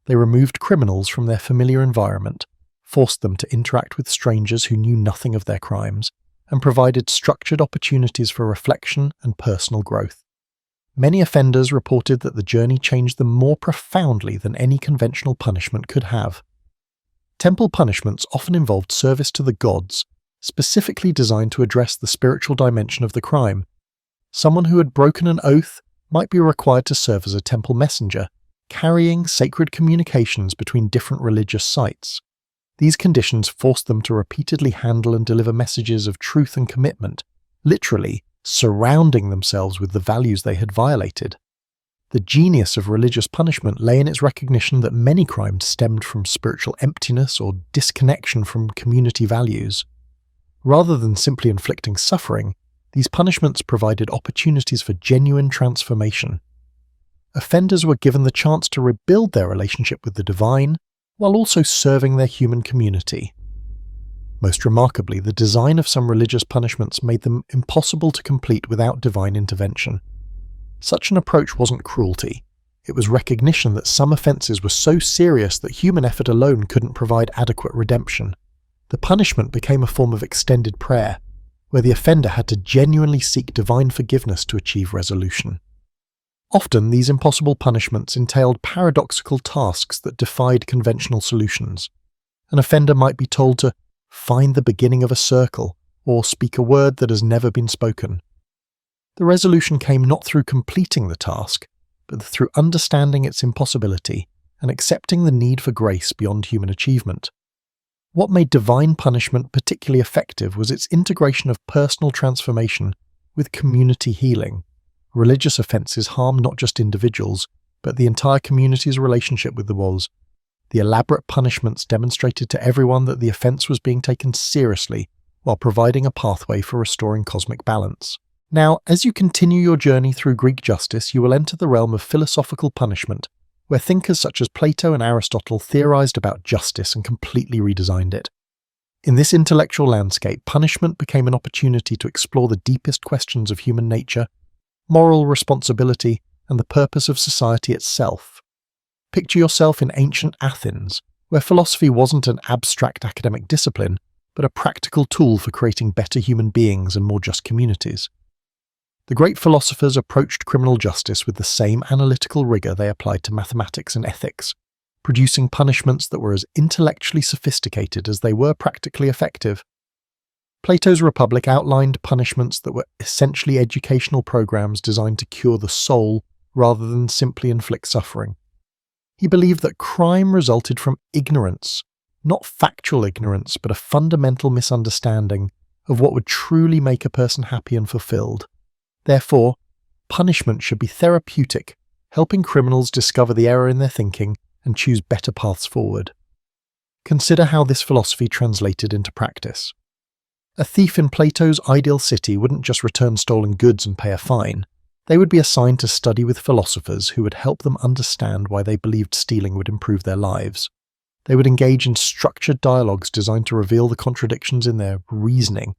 They removed criminals from their familiar environment, forced them to interact with strangers who knew nothing of their crimes, and provided structured opportunities for reflection and personal growth. Many offenders reported that the journey changed them more profoundly than any conventional punishment could have. Temple punishments often involved service to the gods, specifically designed to address the spiritual dimension of the crime. Someone who had broken an oath might be required to serve as a temple messenger, carrying sacred communications between different religious sites. These conditions forced them to repeatedly handle and deliver messages of truth and commitment, literally surrounding themselves with the values they had violated. The genius of religious punishment lay in its recognition that many crimes stemmed from spiritual emptiness or disconnection from community values. Rather than simply inflicting suffering, these punishments provided opportunities for genuine transformation. Offenders were given the chance to rebuild their relationship with the divine, while also serving their human community. Most remarkably, the design of some religious punishments made them impossible to complete without divine intervention. Such an approach wasn't cruelty. It was recognition that some offences were so serious that human effort alone couldn't provide adequate redemption. The punishment became a form of extended prayer, where the offender had to genuinely seek divine forgiveness to achieve resolution. Often, these impossible punishments entailed paradoxical tasks that defied conventional solutions. An offender might be told to find the beginning of a circle or speak a word that has never been spoken. The resolution came not through completing the task, but through understanding its impossibility and accepting the need for grace beyond human achievement. What made divine punishment particularly effective was its integration of personal transformation with community healing. Religious offences harm not just individuals, but the entire community's relationship with the walls. The elaborate punishments demonstrated to everyone that the offence was being taken seriously, while providing a pathway for restoring cosmic balance. Now, as you continue your journey through Greek justice, you will enter the realm of philosophical punishment, where thinkers such as Plato and Aristotle theorized about justice and completely redesigned it. In this intellectual landscape, punishment became an opportunity to explore the deepest questions of human nature, moral responsibility, and the purpose of society itself. Picture yourself in ancient Athens, where philosophy wasn't an abstract academic discipline, but a practical tool for creating better human beings and more just communities. The great philosophers approached criminal justice with the same analytical rigour they applied to mathematics and ethics, producing punishments that were as intellectually sophisticated as they were practically effective. Plato's Republic outlined punishments that were essentially educational programs designed to cure the soul rather than simply inflict suffering. He believed that crime resulted from ignorance, not factual ignorance, but a fundamental misunderstanding of what would truly make a person happy and fulfilled. Therefore, punishment should be therapeutic, helping criminals discover the error in their thinking and choose better paths forward. Consider how this philosophy translated into practice. A thief in Plato's ideal city wouldn't just return stolen goods and pay a fine. They would be assigned to study with philosophers who would help them understand why they believed stealing would improve their lives. They would engage in structured dialogues designed to reveal the contradictions in their reasoning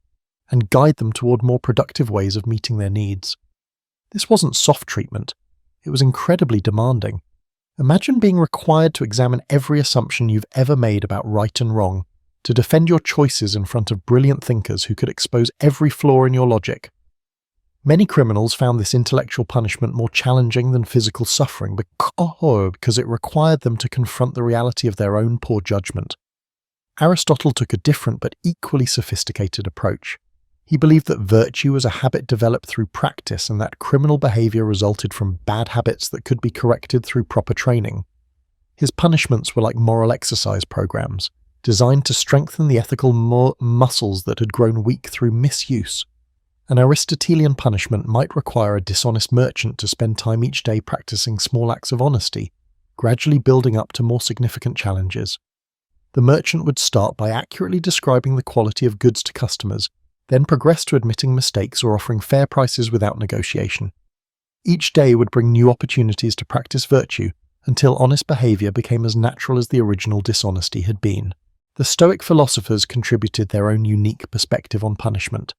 and guide them toward more productive ways of meeting their needs. This wasn't soft treatment. It was incredibly demanding. Imagine being required to examine every assumption you've ever made about right and wrong, to defend your choices in front of brilliant thinkers who could expose every flaw in your logic. Many criminals found this intellectual punishment more challenging than physical suffering because it required them to confront the reality of their own poor judgment. Aristotle took a different but equally sophisticated approach. He believed that virtue was a habit developed through practice and that criminal behavior resulted from bad habits that could be corrected through proper training. His punishments were like moral exercise programs, designed to strengthen the ethical muscles that had grown weak through misuse. An Aristotelian punishment might require a dishonest merchant to spend time each day practicing small acts of honesty, gradually building up to more significant challenges. The merchant would start by accurately describing the quality of goods to customers, then progress to admitting mistakes or offering fair prices without negotiation. Each day would bring new opportunities to practice virtue until honest behavior became as natural as the original dishonesty had been. The Stoic philosophers contributed their own unique perspective on punishment.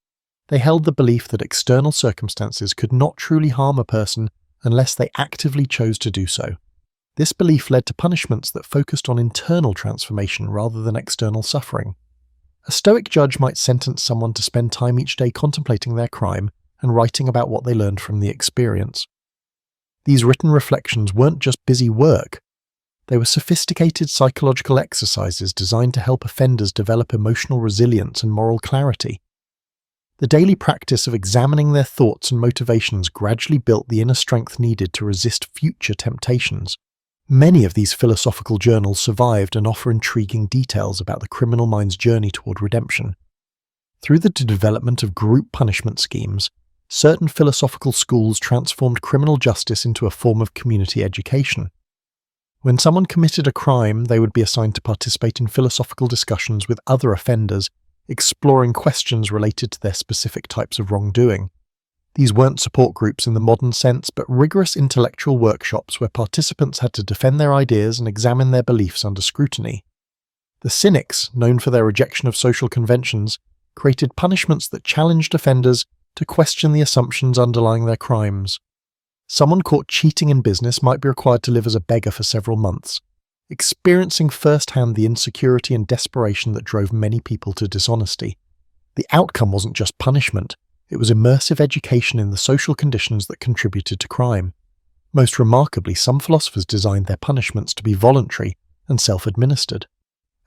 They held the belief that external circumstances could not truly harm a person unless they actively chose to do so. This belief led to punishments that focused on internal transformation rather than external suffering. A Stoic judge might sentence someone to spend time each day contemplating their crime and writing about what they learned from the experience. These written reflections weren't just busy work. They were sophisticated psychological exercises designed to help offenders develop emotional resilience and moral clarity. The daily practice of examining their thoughts and motivations gradually built the inner strength needed to resist future temptations. Many of these philosophical journals survived and offer intriguing details about the criminal mind's journey toward redemption. Through the development of group punishment schemes, certain philosophical schools transformed criminal justice into a form of community education. When someone committed a crime, they would be assigned to participate in philosophical discussions with other offenders, exploring questions related to their specific types of wrongdoing. These weren't support groups in the modern sense, but rigorous intellectual workshops where participants had to defend their ideas and examine their beliefs under scrutiny. The Cynics, known for their rejection of social conventions, created punishments that challenged offenders to question the assumptions underlying their crimes. Someone caught cheating in business might be required to live as a beggar for several months, experiencing firsthand the insecurity and desperation that drove many people to dishonesty. The outcome wasn't just punishment. It was immersive education in the social conditions that contributed to crime. Most remarkably, some philosophers designed their punishments to be voluntary and self-administered.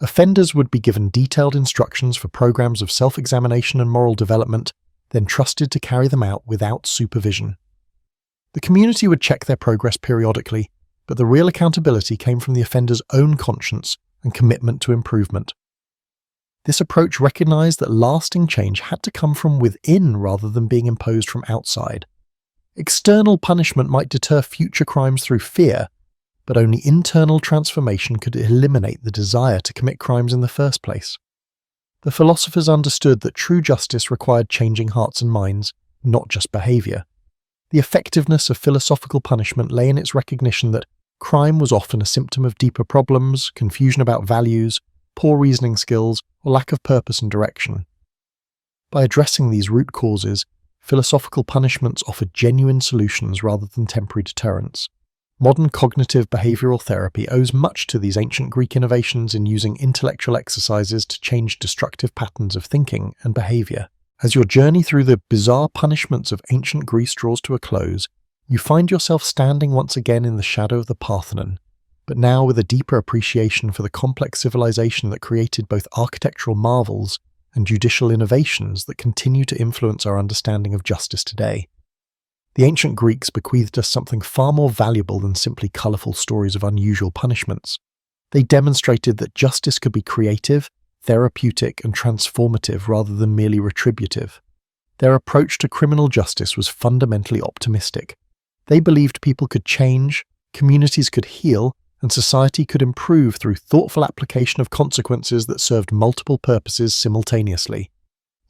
Offenders would be given detailed instructions for programs of self-examination and moral development, then trusted to carry them out without supervision. The community would check their progress periodically, but the real accountability came from the offender's own conscience and commitment to improvement. This approach recognized that lasting change had to come from within rather than being imposed from outside. External punishment might deter future crimes through fear, but only internal transformation could eliminate the desire to commit crimes in the first place. The philosophers understood that true justice required changing hearts and minds, not just behavior. The effectiveness of philosophical punishment lay in its recognition that crime was often a symptom of deeper problems, confusion about values, poor reasoning skills, or lack of purpose and direction. By addressing these root causes, philosophical punishments offered genuine solutions rather than temporary deterrents. Modern cognitive behavioral therapy owes much to these ancient Greek innovations in using intellectual exercises to change destructive patterns of thinking and behavior. As your journey through the bizarre punishments of ancient Greece draws to a close, you find yourself standing once again in the shadow of the Parthenon, but now with a deeper appreciation for the complex civilization that created both architectural marvels and judicial innovations that continue to influence our understanding of justice today. The ancient Greeks bequeathed us something far more valuable than simply colourful stories of unusual punishments. They demonstrated that justice could be creative, therapeutic, and transformative rather than merely retributive. Their approach to criminal justice was fundamentally optimistic. They believed people could change, communities could heal, and society could improve through thoughtful application of consequences that served multiple purposes simultaneously.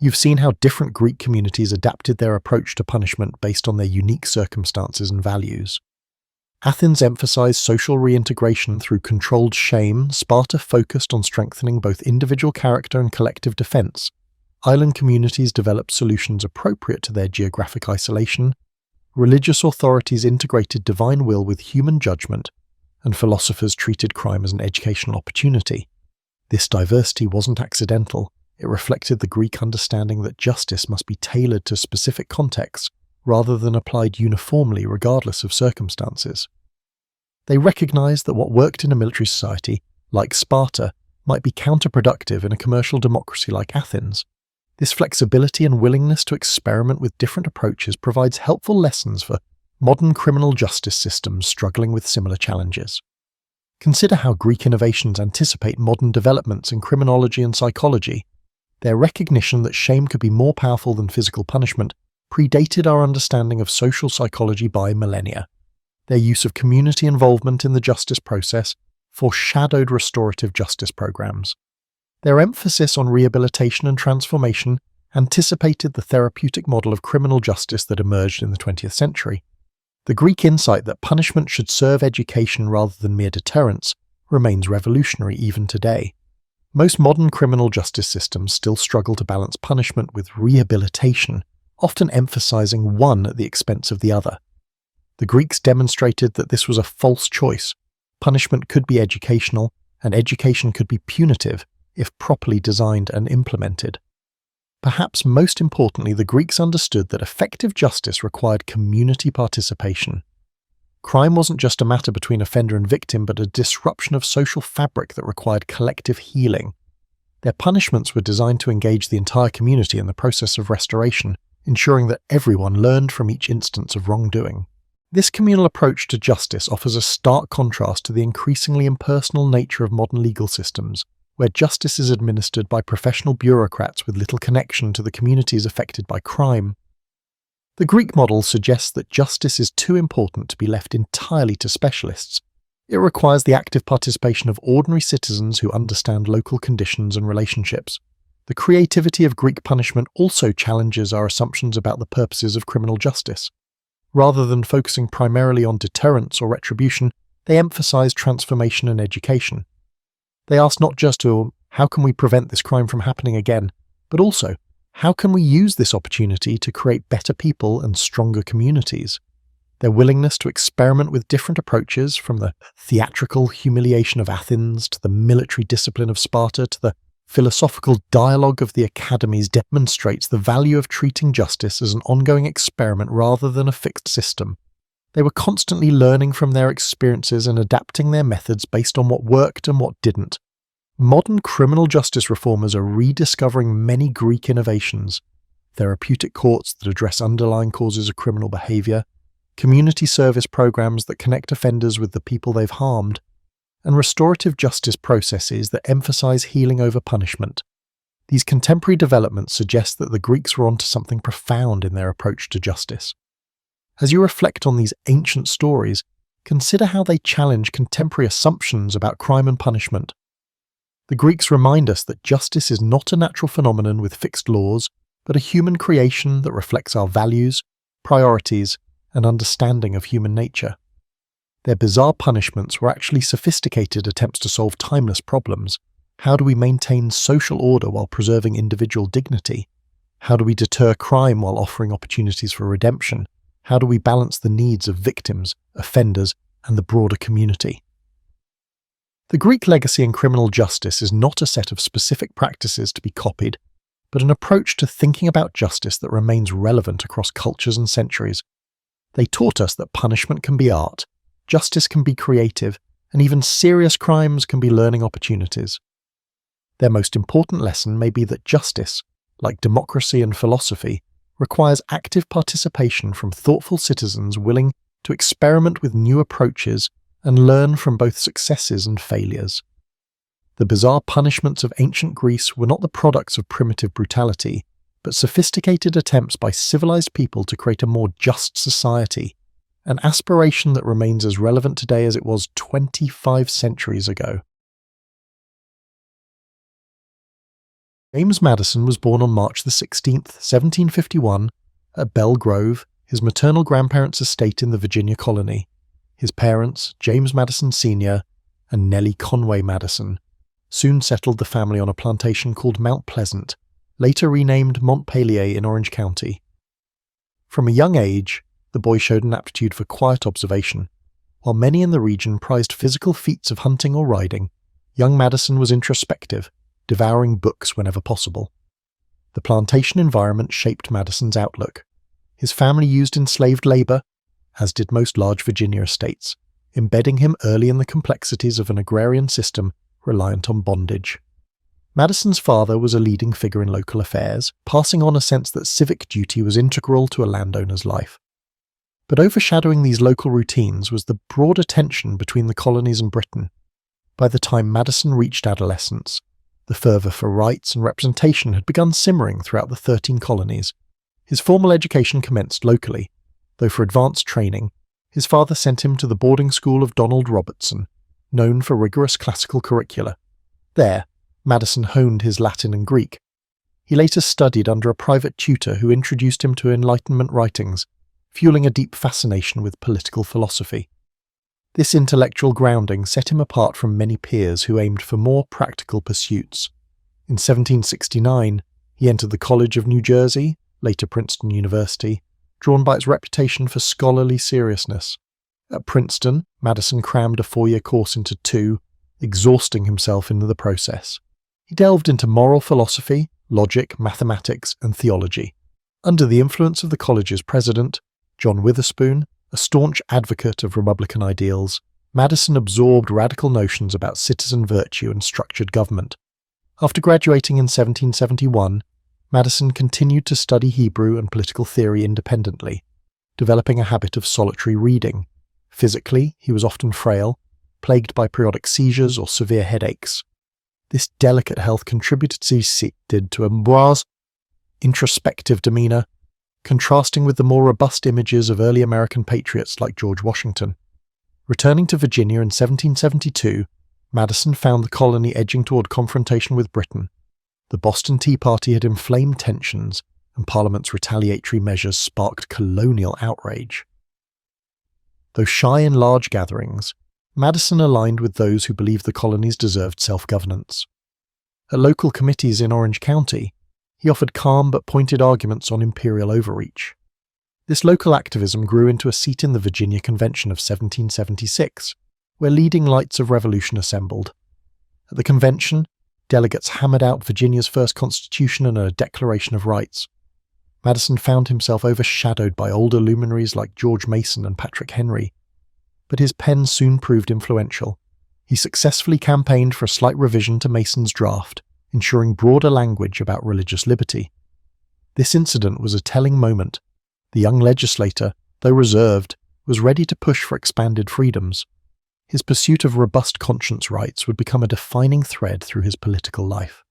You've seen how different Greek communities adapted their approach to punishment based on their unique circumstances and values. Athens emphasized social reintegration through controlled shame. Sparta focused on strengthening both individual character and collective defense. Island communities developed solutions appropriate to their geographic isolation. Religious authorities integrated divine will with human judgment, and philosophers treated crime as an educational opportunity. This diversity wasn't accidental. It reflected the Greek understanding that justice must be tailored to specific contexts rather than applied uniformly regardless of circumstances. They recognized that what worked in a military society, like Sparta, might be counterproductive in a commercial democracy like Athens. This flexibility and willingness to experiment with different approaches provides helpful lessons for modern criminal justice systems struggling with similar challenges. Consider how Greek innovations anticipate modern developments in criminology and psychology. Their recognition that shame could be more powerful than physical punishment predated our understanding of social psychology by millennia. Their use of community involvement in the justice process foreshadowed restorative justice programs. Their emphasis on rehabilitation and transformation anticipated the therapeutic model of criminal justice that emerged in the 20th century. The Greek insight that punishment should serve education rather than mere deterrence remains revolutionary even today. Most modern criminal justice systems still struggle to balance punishment with rehabilitation, often emphasizing one at the expense of the other. The Greeks demonstrated that this was a false choice. Punishment could be educational, and education could be punitive if properly designed and implemented. Perhaps most importantly, the Greeks understood that effective justice required community participation. Crime wasn't just a matter between offender and victim, but a disruption of social fabric that required collective healing. Their punishments were designed to engage the entire community in the process of restoration, ensuring that everyone learned from each instance of wrongdoing. This communal approach to justice offers a stark contrast to the increasingly impersonal nature of modern legal systems, where justice is administered by professional bureaucrats with little connection to the communities affected by crime. The Greek model suggests that justice is too important to be left entirely to specialists. It requires the active participation of ordinary citizens who understand local conditions and relationships. The creativity of Greek punishment also challenges our assumptions about the purposes of criminal justice. Rather than focusing primarily on deterrence or retribution, they emphasize transformation and education. They ask not just how can we prevent this crime from happening again, but also, how can we use this opportunity to create better people and stronger communities? Their willingness to experiment with different approaches, from the theatrical humiliation of Athens to the military discipline of Sparta to the philosophical dialogue of the academies, demonstrates the value of treating justice as an ongoing experiment rather than a fixed system. They were constantly learning from their experiences and adapting their methods based on what worked and what didn't. Modern criminal justice reformers are rediscovering many Greek innovations: therapeutic courts that address underlying causes of criminal behavior, community service programs that connect offenders with the people they've harmed, and restorative justice processes that emphasize healing over punishment. These contemporary developments suggest that the Greeks were onto something profound in their approach to justice. As you reflect on these ancient stories, consider how they challenge contemporary assumptions about crime and punishment. The Greeks remind us that justice is not a natural phenomenon with fixed laws, but a human creation that reflects our values, priorities, and understanding of human nature. Their bizarre punishments were actually sophisticated attempts to solve timeless problems. How do we maintain social order while preserving individual dignity? How do we deter crime while offering opportunities for redemption? How do we balance the needs of victims, offenders, and the broader community? The Greek legacy in criminal justice is not a set of specific practices to be copied, but an approach to thinking about justice that remains relevant across cultures and centuries. They taught us that punishment can be art, justice can be creative, and even serious crimes can be learning opportunities. Their most important lesson may be that justice, like democracy and philosophy, requires active participation from thoughtful citizens willing to experiment with new approaches and learn from both successes and failures. The bizarre punishments of ancient Greece were not the products of primitive brutality, but sophisticated attempts by civilized people to create a more just society, an aspiration that remains as relevant today as it was 25 centuries ago. James Madison was born on March 16, 1751, at Belle Grove, his maternal grandparents' estate in the Virginia colony. His parents, James Madison Sr. and Nellie Conway Madison, soon settled the family on a plantation called Mount Pleasant, later renamed Montpelier in Orange County. From a young age, the boy showed an aptitude for quiet observation. While many in the region prized physical feats of hunting or riding, young Madison was introspective, devouring books whenever possible. The plantation environment shaped Madison's outlook. His family used enslaved labor, as did most large Virginia estates, embedding him early in the complexities of an agrarian system reliant on bondage. Madison's father was a leading figure in local affairs, passing on a sense that civic duty was integral to a landowner's life. But overshadowing these local routines was the broader tension between the colonies and Britain. By the time Madison reached adolescence, the fervour for rights and representation had begun simmering throughout the 13 colonies. His formal education commenced locally, though for advanced training, his father sent him to the boarding school of Donald Robertson, known for rigorous classical curricula. There, Madison honed his Latin and Greek. He later studied under a private tutor who introduced him to Enlightenment writings, fueling a deep fascination with political philosophy. This intellectual grounding set him apart from many peers who aimed for more practical pursuits. In 1769, he entered the College of New Jersey, later Princeton University, drawn by its reputation for scholarly seriousness. At Princeton, Madison crammed a 4-year course into 2, exhausting himself in the process. He delved into moral philosophy, logic, mathematics, and theology. Under the influence of the college's president, John Witherspoon, a staunch advocate of Republican ideals, Madison absorbed radical notions about citizen virtue and structured government. After graduating in 1771, Madison continued to study Hebrew and political theory independently, developing a habit of solitary reading. Physically, he was often frail, plagued by periodic seizures or severe headaches. This delicate health contributed to Amboise' introspective demeanour, contrasting with the more robust images of early American patriots like George Washington. Returning to Virginia in 1772, Madison found the colony edging toward confrontation with Britain. The Boston Tea Party had inflamed tensions, and Parliament's retaliatory measures sparked colonial outrage. Though shy in large gatherings, Madison aligned with those who believed the colonies deserved self-governance. At local committees in Orange County, he offered calm but pointed arguments on imperial overreach. This local activism grew into a seat in the Virginia Convention of 1776, where leading lights of revolution assembled. At the convention, delegates hammered out Virginia's first constitution and a Declaration of Rights. Madison found himself overshadowed by older luminaries like George Mason and Patrick Henry, but his pen soon proved influential. He successfully campaigned for a slight revision to Mason's draft, ensuring broader language about religious liberty. This incident was a telling moment. The young legislator, though reserved, was ready to push for expanded freedoms. His pursuit of robust conscience rights would become a defining thread through his political life.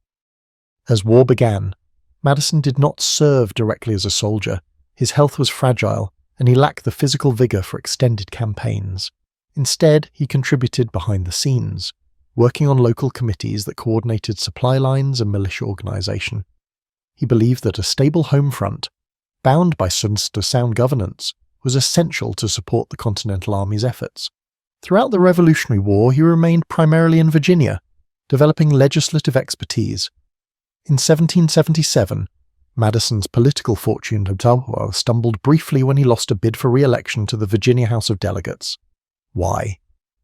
As war began, Madison did not serve directly as a soldier. His health was fragile, and he lacked the physical vigour for extended campaigns. Instead, he contributed behind the scenes, working on local committees that coordinated supply lines and militia organisation. He believed that a stable home front, bound by sound governance, was essential to support the Continental Army's efforts. Throughout the Revolutionary War, he remained primarily in Virginia, developing legislative expertise. In 1777, Madison's political fortune stumbled briefly when he lost a bid for re-election to the Virginia House of Delegates. Why?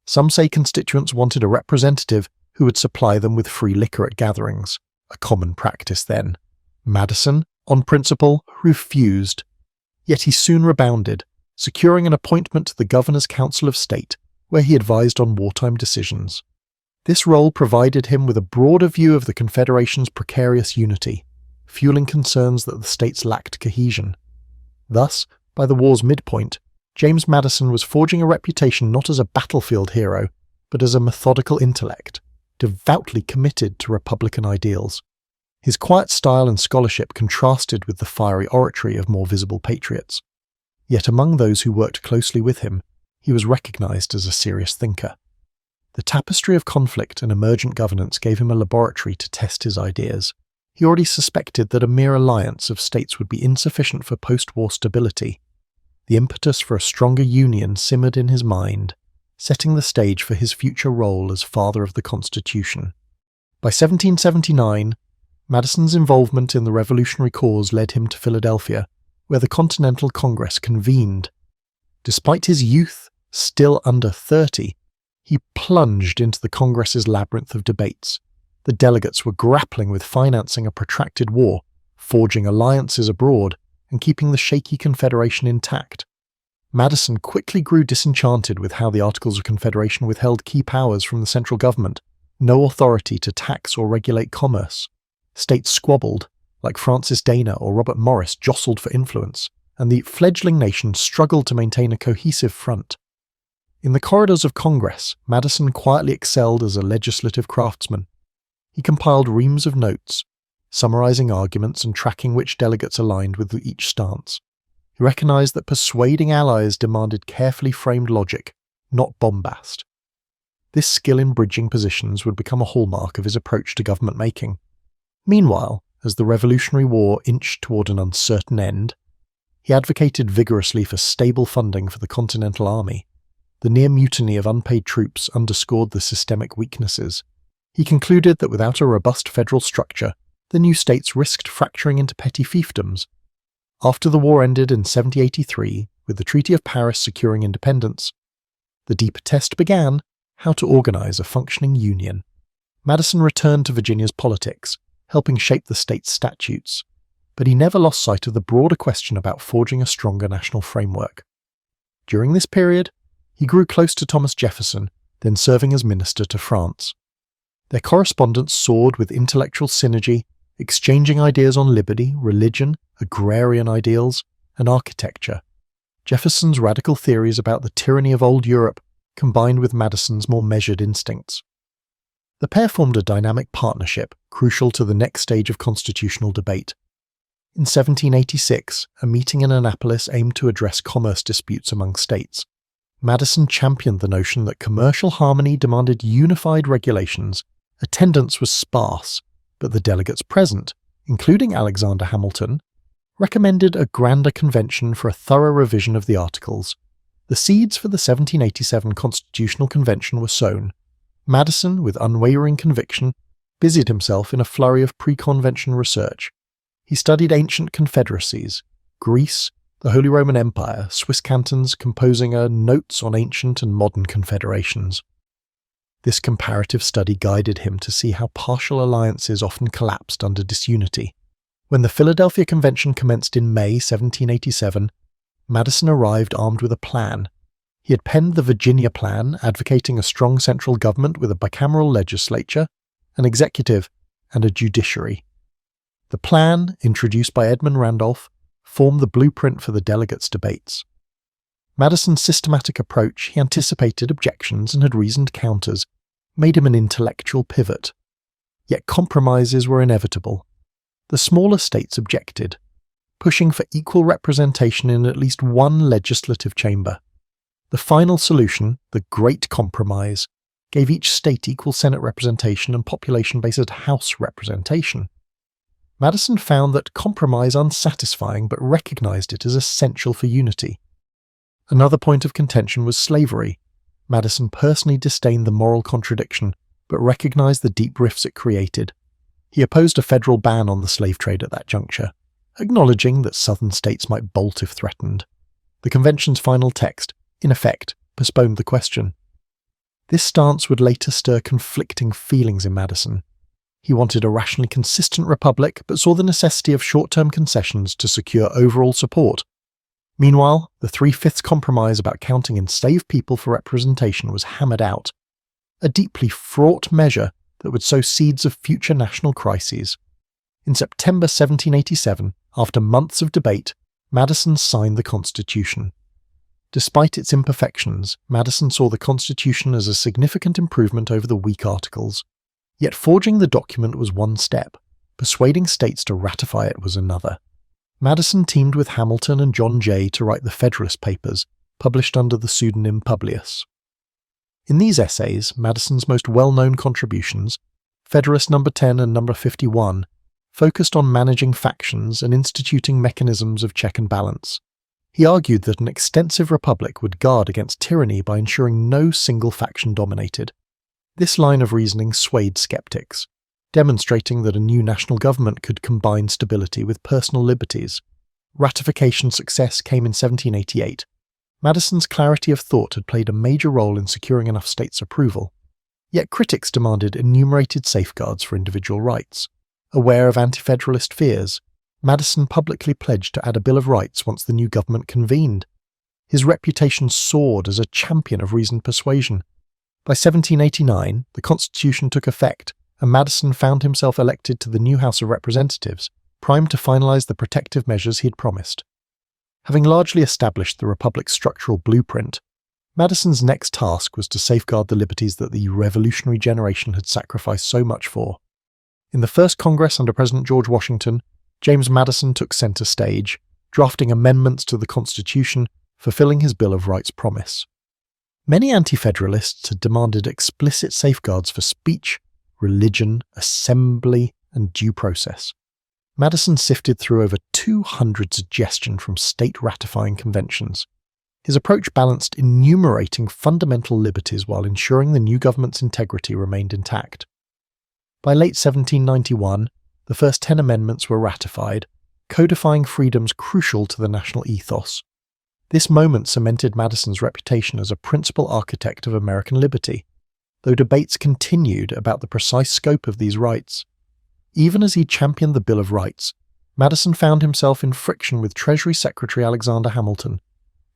Some say constituents wanted a representative who would supply them with free liquor at gatherings, a common practice then. Madison, on principle, refused. Yet he soon rebounded, securing an appointment to the Governor's Council of State, where he advised on wartime decisions. This role provided him with a broader view of the Confederation's precarious unity, fueling concerns that the states lacked cohesion. Thus, by the war's midpoint, James Madison was forging a reputation not as a battlefield hero, but as a methodical intellect, devoutly committed to Republican ideals. His quiet style and scholarship contrasted with the fiery oratory of more visible patriots. Yet among those who worked closely with him, he was recognized as a serious thinker. The tapestry of conflict and emergent governance gave him a laboratory to test his ideas. He already suspected that a mere alliance of states would be insufficient for post-war stability. The impetus for a stronger union simmered in his mind, setting the stage for his future role as father of the Constitution. By 1779, Madison's involvement in the revolutionary cause led him to Philadelphia, where the Continental Congress convened. Despite his youth, still under 30, He plunged into the Congress's labyrinth of debates. The delegates were grappling with financing a protracted war, forging alliances abroad, and keeping the shaky Confederation intact. Madison quickly grew disenchanted with how the Articles of Confederation withheld key powers from the central government, no authority to tax or regulate commerce. States squabbled, like Francis Dana or Robert Morris jostled for influence, and the fledgling nation struggled to maintain a cohesive front. In the corridors of Congress, Madison quietly excelled as a legislative craftsman. He compiled reams of notes, summarizing arguments and tracking which delegates aligned with each stance. He recognized that persuading allies demanded carefully framed logic, not bombast. This skill in bridging positions would become a hallmark of his approach to government making. Meanwhile, as the Revolutionary War inched toward an uncertain end, he advocated vigorously for stable funding for the Continental Army. The near mutiny of unpaid troops underscored the systemic weaknesses. He concluded that without a robust federal structure, the new states risked fracturing into petty fiefdoms. After the war ended in 1783, with the Treaty of Paris securing independence, the deeper test began: how to organize a functioning union. Madison returned to Virginia's politics, helping shape the state's statutes, but he never lost sight of the broader question about forging a stronger national framework. During this period, he grew close to Thomas Jefferson, then serving as minister to France. Their correspondence soared with intellectual synergy, exchanging ideas on liberty, religion, agrarian ideals, and architecture. Jefferson's radical theories about the tyranny of old Europe combined with Madison's more measured instincts. The pair formed a dynamic partnership crucial to the next stage of constitutional debate. In 1786, a meeting in Annapolis aimed to address commerce disputes among states. Madison championed the notion that commercial harmony demanded unified regulations. Attendance was sparse, but the delegates present, including Alexander Hamilton, recommended a grander convention for a thorough revision of the Articles. The seeds for the 1787 Constitutional Convention were sown. Madison, with unwavering conviction, busied himself in a flurry of pre-convention research. He studied ancient confederacies, Greece, the Holy Roman Empire, Swiss cantons, composing a Notes on Ancient and Modern Confederations. This comparative study guided him to see how partial alliances often collapsed under disunity. When the Philadelphia Convention commenced in May 1787, Madison arrived armed with a plan. He had penned the Virginia Plan, advocating a strong central government with a bicameral legislature, an executive, and a judiciary. The plan, introduced by Edmund Randolph, formed the blueprint for the delegates' debates. Madison's systematic approach, he anticipated objections and had reasoned counters, made him an intellectual pivot. Yet compromises were inevitable. The smaller states objected, pushing for equal representation in at least one legislative chamber. The final solution, the Great Compromise, gave each state equal Senate representation and population-based House representation. Madison found that compromise unsatisfying but recognized it as essential for unity. Another point of contention was slavery. Madison personally disdained the moral contradiction, but recognized the deep rifts it created. He opposed a federal ban on the slave trade at that juncture, acknowledging that southern states might bolt if threatened. The convention's final text, in effect, postponed the question. This stance would later stir conflicting feelings in Madison. He wanted a rationally consistent republic, but saw the necessity of short-term concessions to secure overall support. Meanwhile, the 3/5 compromise about counting enslaved people for representation was hammered out, a deeply fraught measure that would sow seeds of future national crises. In September 1787, after months of debate, Madison signed the Constitution. Despite its imperfections, Madison saw the Constitution as a significant improvement over the weak Articles. Yet forging the document was one step, persuading states to ratify it was another. Madison teamed with Hamilton and John Jay to write the Federalist Papers, published under the pseudonym Publius. In these essays, Madison's most well-known contributions, Federalist No. 10 and No. 51, focused on managing factions and instituting mechanisms of check and balance. He argued that an extensive republic would guard against tyranny by ensuring no single faction dominated. This line of reasoning swayed skeptics, demonstrating that a new national government could combine stability with personal liberties. Ratification success came in 1788. Madison's clarity of thought had played a major role in securing enough states' approval. Yet critics demanded enumerated safeguards for individual rights. Aware of anti-federalist fears, Madison publicly pledged to add a Bill of Rights once the new government convened. His reputation soared as a champion of reasoned persuasion. By 1789, the Constitution took effect, and Madison found himself elected to the new House of Representatives, primed to finalise the protective measures he had promised. Having largely established the Republic's structural blueprint, Madison's next task was to safeguard the liberties that the revolutionary generation had sacrificed so much for. In the first Congress under President George Washington, James Madison took centre stage, drafting amendments to the Constitution, fulfilling his Bill of Rights promise. Many anti-federalists had demanded explicit safeguards for speech, religion, assembly, and due process. Madison sifted through over 200 suggestions from state-ratifying conventions. His approach balanced enumerating fundamental liberties while ensuring the new government's integrity remained intact. By late 1791, the first 10 amendments were ratified, codifying freedoms crucial to the national ethos. This moment cemented Madison's reputation as a principal architect of American liberty, though debates continued about the precise scope of these rights. Even as he championed the Bill of Rights, Madison found himself in friction with Treasury Secretary Alexander Hamilton.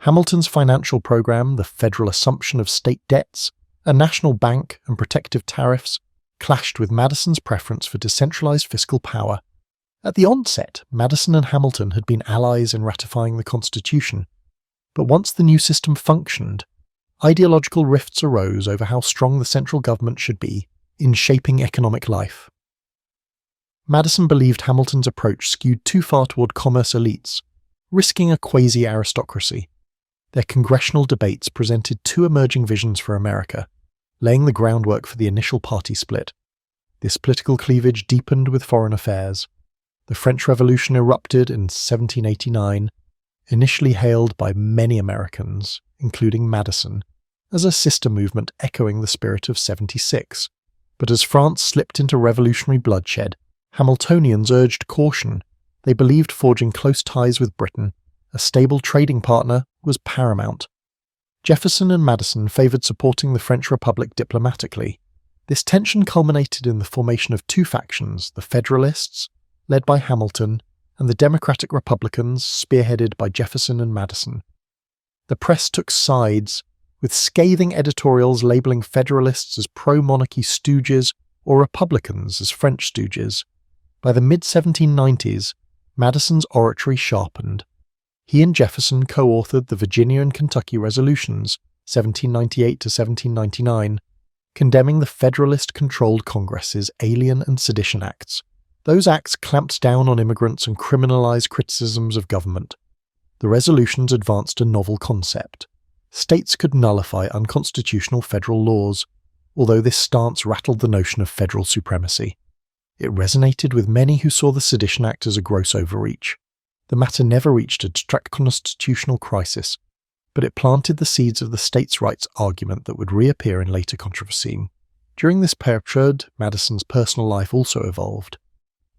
Hamilton's financial program, the federal assumption of state debts, a national bank, and protective tariffs clashed with Madison's preference for decentralized fiscal power. At the onset, Madison and Hamilton had been allies in ratifying the Constitution, but once the new system functioned, ideological rifts arose over how strong the central government should be in shaping economic life. Madison believed Hamilton's approach skewed too far toward commerce elites, risking a quasi-aristocracy. Their congressional debates presented two emerging visions for America, laying the groundwork for the initial party split. This political cleavage deepened with foreign affairs. The French Revolution erupted in 1789, initially hailed by many Americans, including Madison, as a sister movement echoing the spirit of '76. But as France slipped into revolutionary bloodshed, Hamiltonians urged caution. They believed forging close ties with Britain, a stable trading partner, was paramount. Jefferson and Madison favoured supporting the French Republic diplomatically. This tension culminated in the formation of two factions, the Federalists, led by Hamilton, and the Democratic Republicans, spearheaded by Jefferson and Madison. The press took sides, with scathing editorials labelling Federalists as pro-monarchy stooges or Republicans as French stooges. By the mid-1790s, Madison's oratory sharpened. He and Jefferson co-authored the Virginia and Kentucky Resolutions, 1798 to 1799, condemning the Federalist-controlled Congress's Alien and Sedition Acts. Those acts clamped down on immigrants and criminalized criticisms of government. The resolutions advanced a novel concept. States could nullify unconstitutional federal laws, although this stance rattled the notion of federal supremacy. It resonated with many who saw the Sedition Act as a gross overreach. The matter never reached a direct constitutional crisis, but it planted the seeds of the states' rights argument that would reappear in later controversy. During this period, Madison's personal life also evolved.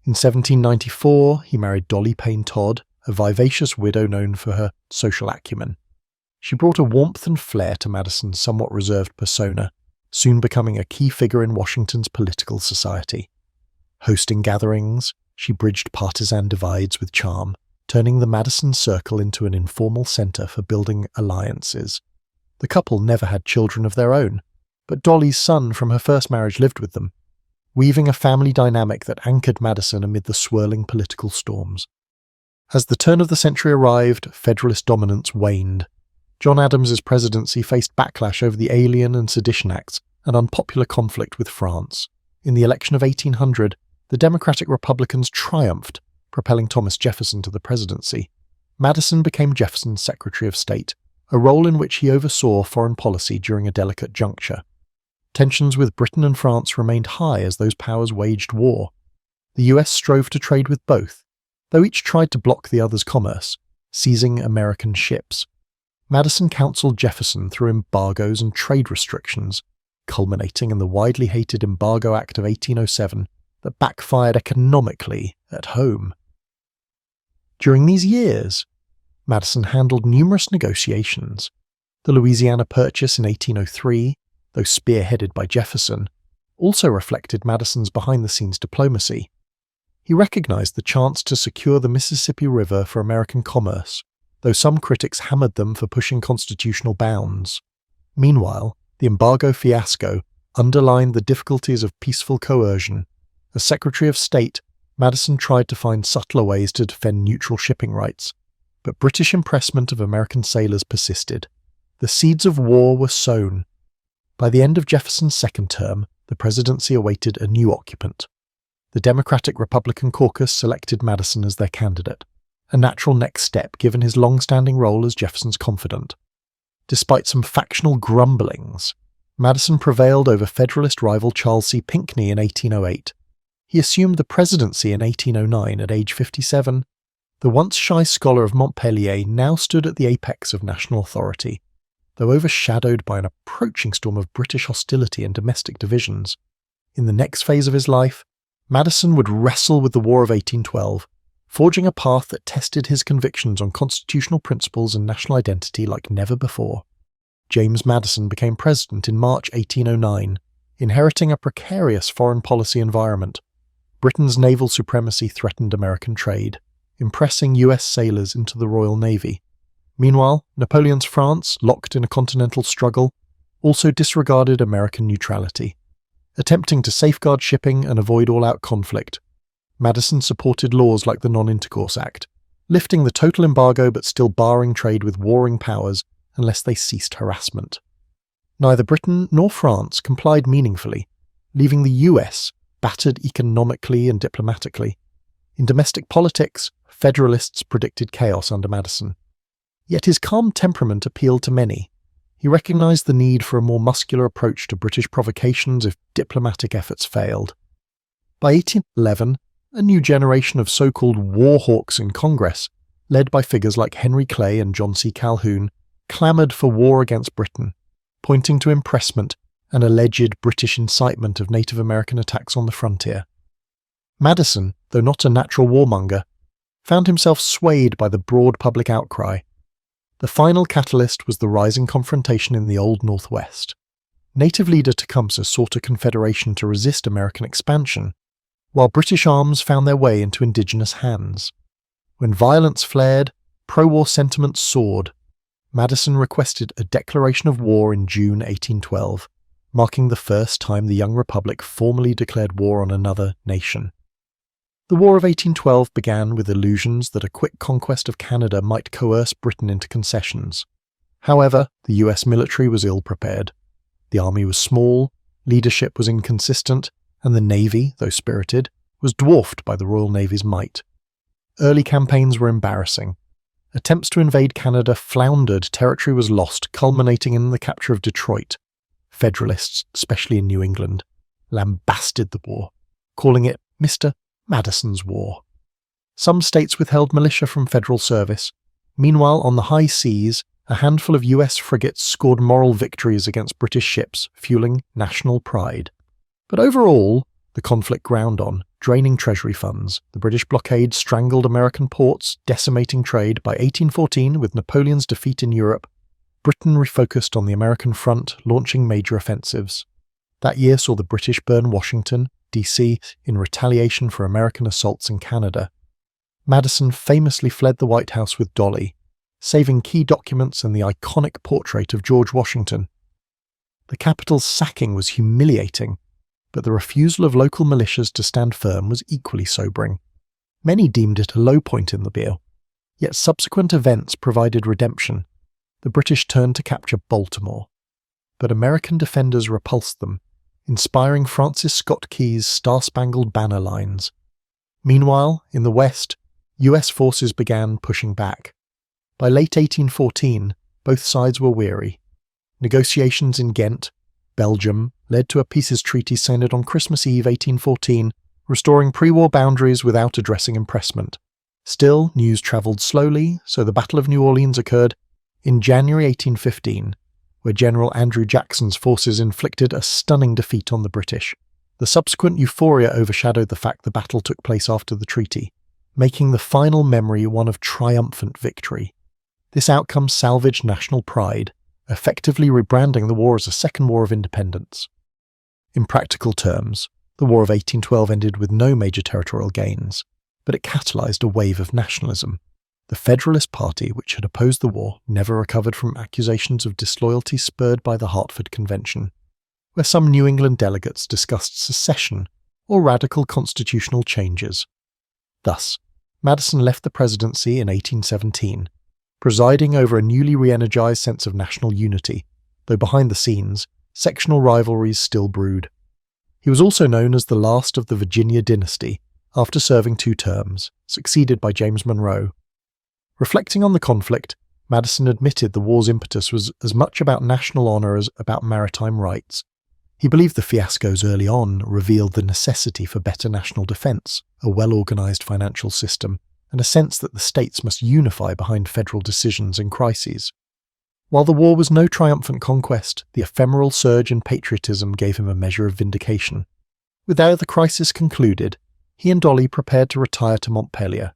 In 1794, he married Dolly Payne Todd, a vivacious widow known for her social acumen. She brought a warmth and flair to Madison's somewhat reserved persona, soon becoming a key figure in Washington's political society. Hosting gatherings, she bridged partisan divides with charm, turning the Madison Circle into an informal centre for building alliances. The couple never had children of their own, but Dolly's son from her first marriage lived with them, weaving a family dynamic that anchored Madison amid the swirling political storms. As the turn of the century arrived, Federalist dominance waned. John Adams's presidency faced backlash over the Alien and Sedition Acts and unpopular conflict with France. In the election of 1800, the Democratic Republicans triumphed, propelling Thomas Jefferson to the presidency. Madison became Jefferson's Secretary of State, a role in which he oversaw foreign policy during a delicate juncture. Tensions with Britain and France remained high as those powers waged war. The US strove to trade with both, though each tried to block the other's commerce, seizing American ships. Madison counseled Jefferson through embargoes and trade restrictions, culminating in the widely hated Embargo Act of 1807 that backfired economically at home. During these years, Madison handled numerous negotiations. The Louisiana Purchase in 1803, though spearheaded by Jefferson, also reflected Madison's behind-the-scenes diplomacy. He recognized the chance to secure the Mississippi River for American commerce, though some critics hammered them for pushing constitutional bounds. Meanwhile, the embargo fiasco underlined the difficulties of peaceful coercion. As Secretary of State, Madison tried to find subtler ways to defend neutral shipping rights, but British impressment of American sailors persisted. The seeds of war were sown. By the end of Jefferson's second term, the presidency awaited a new occupant. The Democratic-Republican caucus selected Madison as their candidate, a natural next step given his long-standing role as Jefferson's confidant. Despite some factional grumblings, Madison prevailed over Federalist rival Charles C. Pinckney in 1808. He assumed the presidency in 1809 at age 57. The once shy scholar of Montpellier now stood at the apex of national authority, though overshadowed by an approaching storm of British hostility and domestic divisions. In the next phase of his life, Madison would wrestle with the War of 1812, forging a path that tested his convictions on constitutional principles and national identity like never before. James Madison became president in March 1809, inheriting a precarious foreign policy environment. Britain's naval supremacy threatened American trade, impressing US sailors into the Royal Navy. Meanwhile, Napoleon's France, locked in a continental struggle, also disregarded American neutrality. Attempting to safeguard shipping and avoid all-out conflict, Madison supported laws like the Non-Intercourse Act, lifting the total embargo but still barring trade with warring powers unless they ceased harassment. Neither Britain nor France complied meaningfully, leaving the US battered economically and diplomatically. In domestic politics, Federalists predicted chaos under Madison. Yet his calm temperament appealed to many. He recognized the need for a more muscular approach to British provocations if diplomatic efforts failed. By 1811, a new generation of so-called war hawks in Congress, led by figures like Henry Clay and John C. Calhoun, clamoured for war against Britain, pointing to impressment and alleged British incitement of Native American attacks on the frontier. Madison, though not a natural warmonger, found himself swayed by the broad public outcry. The final catalyst was the rising confrontation in the Old Northwest. Native leader Tecumseh sought a confederation to resist American expansion, while British arms found their way into indigenous hands. When violence flared, pro-war sentiment soared. Madison requested a declaration of war in June 1812, marking the first time the young republic formally declared war on another nation. The War of 1812 began with illusions that a quick conquest of Canada might coerce Britain into concessions. However, the US military was ill-prepared. The army was small, leadership was inconsistent, and the Navy, though spirited, was dwarfed by the Royal Navy's might. Early campaigns were embarrassing. Attempts to invade Canada floundered, territory was lost, culminating in the capture of Detroit. Federalists, especially in New England, lambasted the war, calling it Mr. Madison's War. Some states withheld militia from federal service. Meanwhile, on the high seas, a handful of US frigates scored moral victories against British ships, fueling national pride. But overall, the conflict ground on, draining treasury funds. The British blockade strangled American ports, decimating trade. By 1814, with Napoleon's defeat in Europe, Britain refocused on the American front, launching major offensives. That year saw the British burn Washington, D.C., in retaliation for American assaults in Canada. Madison famously fled the White House with Dolly, saving key documents and the iconic portrait of George Washington. The Capitol's sacking was humiliating, but the refusal of local militias to stand firm was equally sobering. Many deemed it a low point in the deal, yet subsequent events provided redemption. The British turned to capture Baltimore, but American defenders repulsed them, inspiring Francis Scott Key's Star-Spangled Banner lines. Meanwhile, in the West, US forces began pushing back. By late 1814, both sides were weary. Negotiations in Ghent, Belgium, led to a peace treaty signed on Christmas Eve 1814, restoring pre-war boundaries without addressing impressment. Still, news travelled slowly, so the Battle of New Orleans occurred in January 1815, where General Andrew Jackson's forces inflicted a stunning defeat on the British. The subsequent euphoria overshadowed the fact the battle took place after the treaty, making the final memory one of triumphant victory. This outcome salvaged national pride, effectively rebranding the war as a Second War of Independence. In practical terms, the War of 1812 ended with no major territorial gains, but it catalysed a wave of nationalism. The Federalist Party, which had opposed the war, never recovered from accusations of disloyalty spurred by the Hartford Convention, where some New England delegates discussed secession or radical constitutional changes. Thus, Madison left the presidency in 1817, presiding over a newly re-energized sense of national unity, though behind the scenes, sectional rivalries still brewed. He was also known as the last of the Virginia dynasty, after serving 2 terms, succeeded by James Monroe. Reflecting on the conflict, Madison admitted the war's impetus was as much about national honour as about maritime rights. He believed the fiascos early on revealed the necessity for better national defence, a well-organised financial system, and a sense that the states must unify behind federal decisions in crises. While the war was no triumphant conquest, the ephemeral surge in patriotism gave him a measure of vindication. With the crisis concluded, he and Dolly prepared to retire to Montpelier.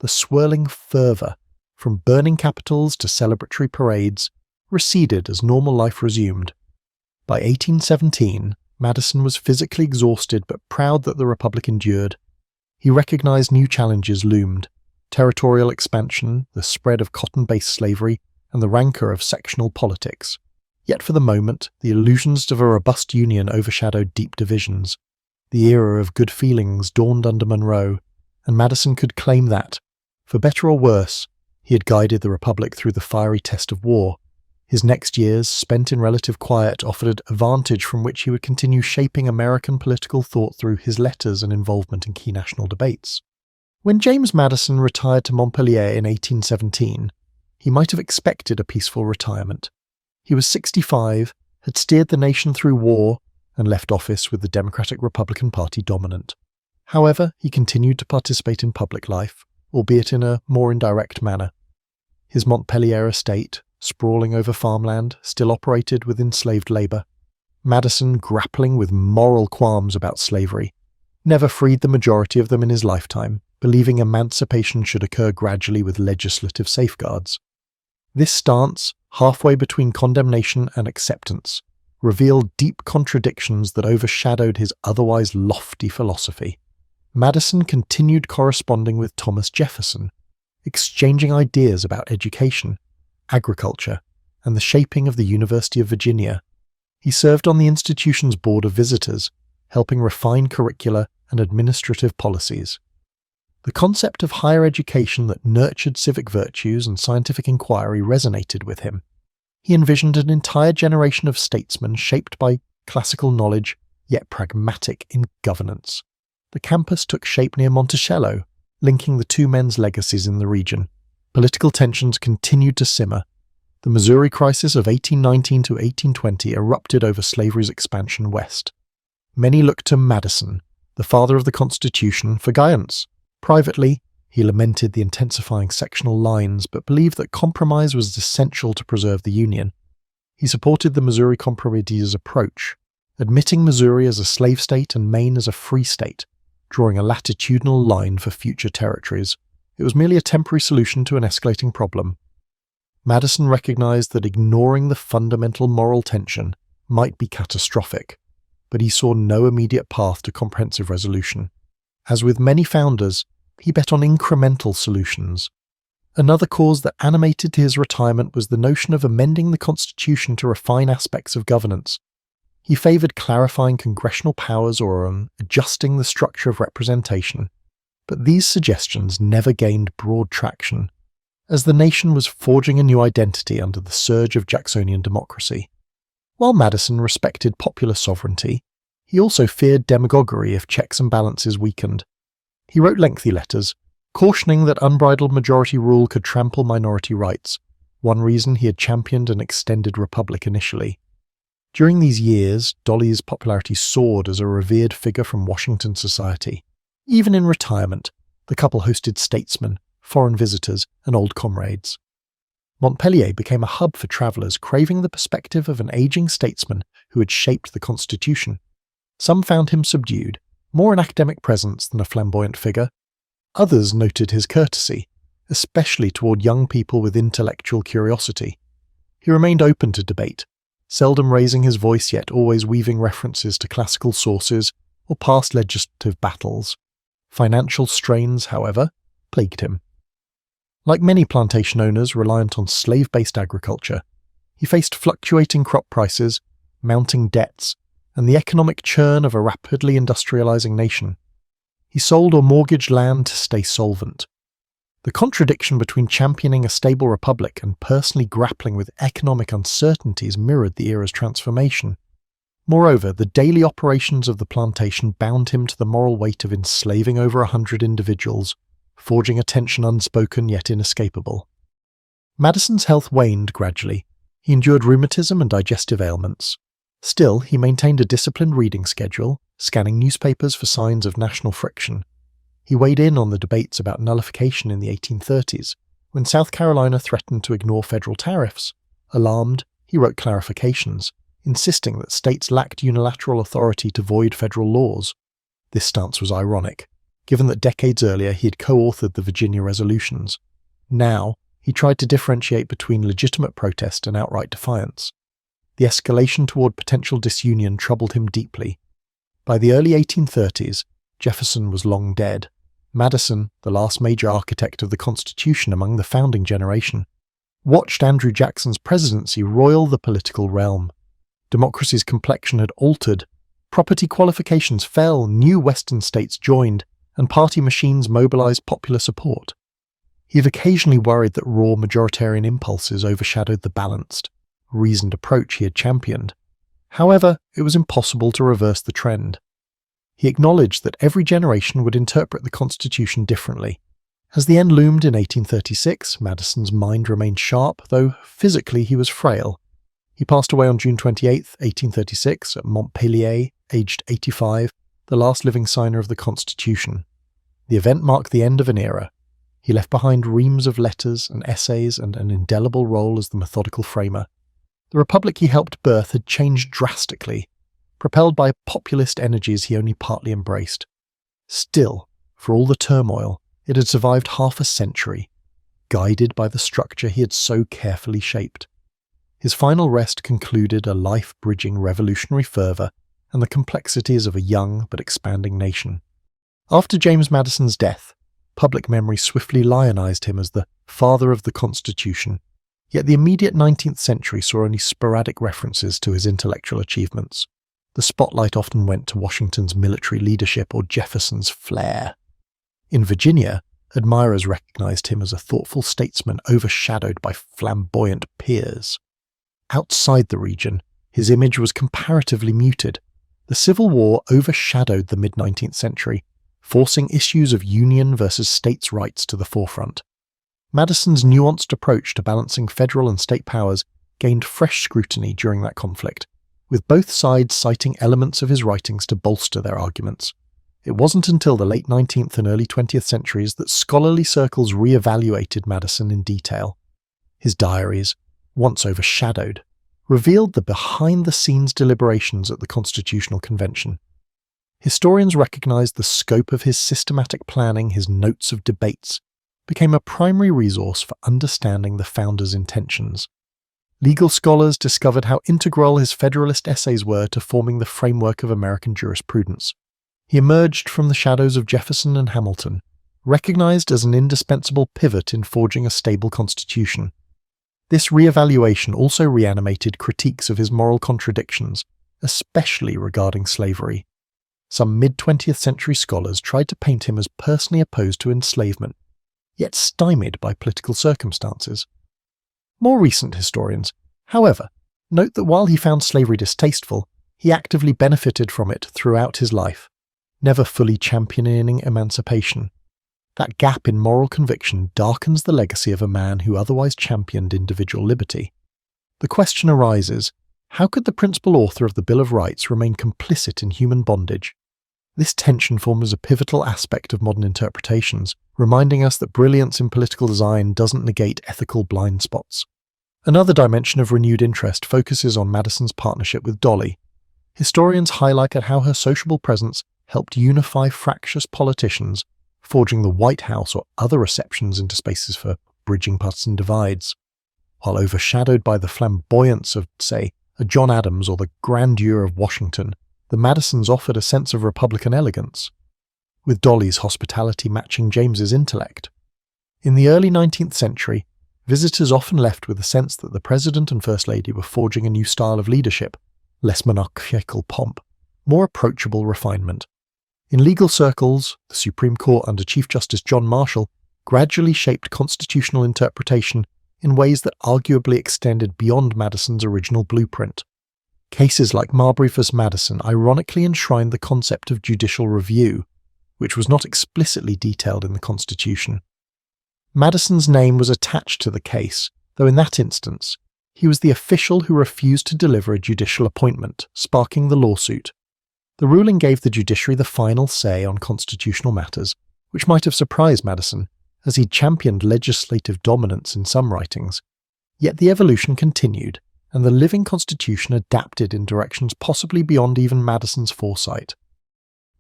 The swirling fervour, from burning capitals to celebratory parades, receded as normal life resumed. By 1817, Madison was physically exhausted but proud that the Republic endured. He recognised new challenges loomed: territorial expansion, the spread of cotton-based slavery, and the rancour of sectional politics. Yet for the moment, the illusions of a robust union overshadowed deep divisions. The era of good feelings dawned under Monroe, and Madison could claim that, for better or worse, he had guided the Republic through the fiery test of war. His next years, spent in relative quiet, offered a vantage from which he would continue shaping American political thought through his letters and involvement in key national debates. When James Madison retired to Montpelier in 1817, he might have expected a peaceful retirement. He was 65, had steered the nation through war, and left office with the Democratic-Republican Party dominant. However, he continued to participate in public life, albeit in a more indirect manner. His Montpelier estate, sprawling over farmland, still operated with enslaved labour. Madison, grappling with moral qualms about slavery, never freed the majority of them in his lifetime, believing emancipation should occur gradually with legislative safeguards. This stance, halfway between condemnation and acceptance, revealed deep contradictions that overshadowed his otherwise lofty philosophy. Madison continued corresponding with Thomas Jefferson, exchanging ideas about education, agriculture, and the shaping of the University of Virginia. He served on the institution's board of visitors, helping refine curricula and administrative policies. The concept of higher education that nurtured civic virtues and scientific inquiry resonated with him. He envisioned an entire generation of statesmen shaped by classical knowledge, yet pragmatic in governance. The campus took shape near Monticello, linking the 2 men's legacies in the region. Political tensions continued to simmer. The Missouri Crisis of 1819 to 1820 erupted over slavery's expansion west. Many looked to Madison, the father of the Constitution, for guidance. Privately, he lamented the intensifying sectional lines but believed that compromise was essential to preserve the Union. He supported the Missouri Compromise's approach, admitting Missouri as a slave state and Maine as a free state, drawing a latitudinal line for future territories. It was merely a temporary solution to an escalating problem. Madison recognized that ignoring the fundamental moral tension might be catastrophic, but he saw no immediate path to comprehensive resolution. As with many founders, he bet on incremental solutions. Another cause that animated his retirement was the notion of amending the Constitution to refine aspects of governance. He favored clarifying congressional powers or adjusting the structure of representation, but these suggestions never gained broad traction, as the nation was forging a new identity under the surge of Jacksonian democracy. While Madison respected popular sovereignty, he also feared demagoguery if checks and balances weakened. He wrote lengthy letters, cautioning that unbridled majority rule could trample minority rights, one reason he had championed an extended republic initially. During these years, Dolly's popularity soared as a revered figure from Washington society. Even in retirement, the couple hosted statesmen, foreign visitors, and old comrades. Montpelier became a hub for travellers craving the perspective of an aging statesman who had shaped the Constitution. Some found him subdued, more an academic presence than a flamboyant figure. Others noted his courtesy, especially toward young people with intellectual curiosity. He remained open to debate, seldom raising his voice yet always weaving references to classical sources or past legislative battles. Financial strains, however, plagued him. Like many plantation owners reliant on slave-based agriculture, he faced fluctuating crop prices, mounting debts, and the economic churn of a rapidly industrializing nation. He sold or mortgaged land to stay solvent. The contradiction between championing a stable republic and personally grappling with economic uncertainties mirrored the era's transformation. Moreover, the daily operations of the plantation bound him to the moral weight of enslaving over 100 individuals, forging a tension unspoken yet inescapable. Madison's health waned gradually. He endured rheumatism and digestive ailments. Still, he maintained a disciplined reading schedule, scanning newspapers for signs of national friction. He weighed in on the debates about nullification in the 1830s, when South Carolina threatened to ignore federal tariffs. Alarmed, he wrote clarifications, insisting that states lacked unilateral authority to void federal laws. This stance was ironic, given that decades earlier he had co-authored the Virginia Resolutions. Now, he tried to differentiate between legitimate protest and outright defiance. The escalation toward potential disunion troubled him deeply. By the early 1830s, Jefferson was long dead. Madison, the last major architect of the Constitution among the founding generation, watched Andrew Jackson's presidency roil the political realm. Democracy's complexion had altered, property qualifications fell, new Western states joined, and party machines mobilized popular support. He had occasionally worried that raw majoritarian impulses overshadowed the balanced, reasoned approach he had championed. However, it was impossible to reverse the trend. He acknowledged that every generation would interpret the Constitution differently. As the end loomed in 1836, Madison's mind remained sharp, though physically he was frail. He passed away on June 28, 1836, at Montpellier, aged 85, the last living signer of the Constitution. The event marked the end of an era. He left behind reams of letters and essays and an indelible role as the methodical framer. The republic he helped birth had changed drastically, propelled by populist energies he only partly embraced. Still, for all the turmoil, it had survived half a century, guided by the structure he had so carefully shaped. His final rest concluded a life bridging revolutionary fervour and the complexities of a young but expanding nation. After James Madison's death, public memory swiftly lionized him as the father of the Constitution, yet the immediate 19th century saw only sporadic references to his intellectual achievements. The spotlight often went to Washington's military leadership or Jefferson's flair. In Virginia, admirers recognized him as a thoughtful statesman overshadowed by flamboyant peers. Outside the region, his image was comparatively muted. The Civil War overshadowed the mid-19th century, forcing issues of union versus states' rights to the forefront. Madison's nuanced approach to balancing federal and state powers gained fresh scrutiny during that conflict, with both sides citing elements of his writings to bolster their arguments. It wasn't until the late 19th and early 20th centuries that scholarly circles re-evaluated Madison in detail. His diaries, once overshadowed, revealed the behind-the-scenes deliberations at the Constitutional Convention. Historians recognized the scope of his systematic planning. His notes of debates became a primary resource for understanding the founders' intentions. Legal scholars discovered how integral his Federalist essays were to forming the framework of American jurisprudence. He emerged from the shadows of Jefferson and Hamilton, recognized as an indispensable pivot in forging a stable constitution. This re-evaluation also reanimated critiques of his moral contradictions, especially regarding slavery. Some mid-20th century scholars tried to paint him as personally opposed to enslavement, yet stymied by political circumstances. More recent historians, however, note that while he found slavery distasteful, he actively benefited from it throughout his life, never fully championing emancipation. That gap in moral conviction darkens the legacy of a man who otherwise championed individual liberty. The question arises, how could the principal author of the Bill of Rights remain complicit in human bondage? This tension forms a pivotal aspect of modern interpretations, reminding us that brilliance in political design doesn't negate ethical blind spots. Another dimension of renewed interest focuses on Madison's partnership with Dolly. Historians highlight how her sociable presence helped unify fractious politicians, forging the White House or other receptions into spaces for bridging partisan divides. While overshadowed by the flamboyance of, say, a John Adams or the grandeur of Washington, the Madisons offered a sense of Republican elegance, with Dolly's hospitality matching James's intellect. In the early 19th century, visitors often left with a sense that the President and First Lady were forging a new style of leadership, less monarchical pomp, more approachable refinement. In legal circles, the Supreme Court under Chief Justice John Marshall gradually shaped constitutional interpretation in ways that arguably extended beyond Madison's original blueprint. Cases like Marbury v. Madison ironically enshrined the concept of judicial review, which was not explicitly detailed in the Constitution. Madison's name was attached to the case, though in that instance, he was the official who refused to deliver a judicial appointment, sparking the lawsuit. The ruling gave the judiciary the final say on constitutional matters, which might have surprised Madison, as he championed legislative dominance in some writings. Yet the evolution continued, and the living constitution adapted in directions possibly beyond even Madison's foresight.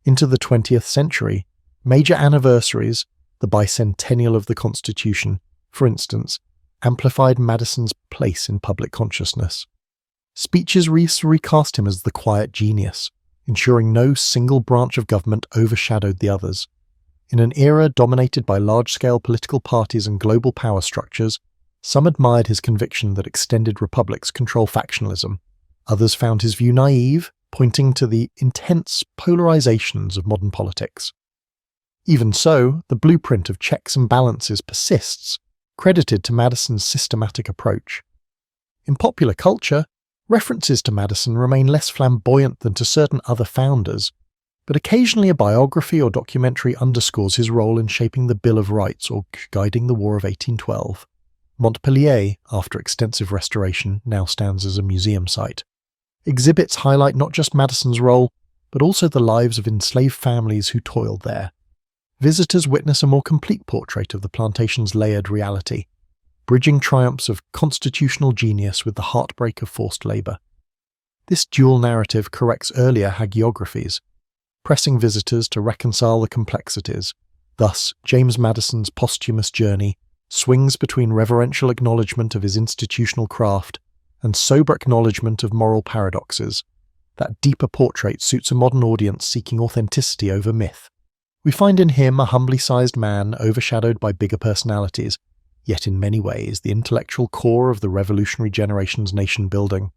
Into the 20th century, major anniversaries, the bicentennial of the Constitution, for instance, amplified Madison's place in public consciousness. Speeches recast him as the quiet genius, ensuring no single branch of government overshadowed the others. In an era dominated by large-scale political parties and global power structures, some admired his conviction that extended republics control factionalism. Others found his view naive, pointing to the intense polarizations of modern politics. Even so, the blueprint of checks and balances persists, credited to Madison's systematic approach. In popular culture, references to Madison remain less flamboyant than to certain other founders, but occasionally a biography or documentary underscores his role in shaping the Bill of Rights or guiding the War of 1812. Montpellier, after extensive restoration, now stands as a museum site. Exhibits highlight not just Madison's role, but also the lives of enslaved families who toiled there. Visitors witness a more complete portrait of the plantation's layered reality, bridging triumphs of constitutional genius with the heartbreak of forced labour. This dual narrative corrects earlier hagiographies, pressing visitors to reconcile the complexities. Thus, James Madison's posthumous journey swings between reverential acknowledgement of his institutional craft and sober acknowledgement of moral paradoxes. That deeper portrait suits a modern audience seeking authenticity over myth. We find in him a humbly sized man overshadowed by bigger personalities, yet in many ways the intellectual core of the revolutionary generation's nation-building.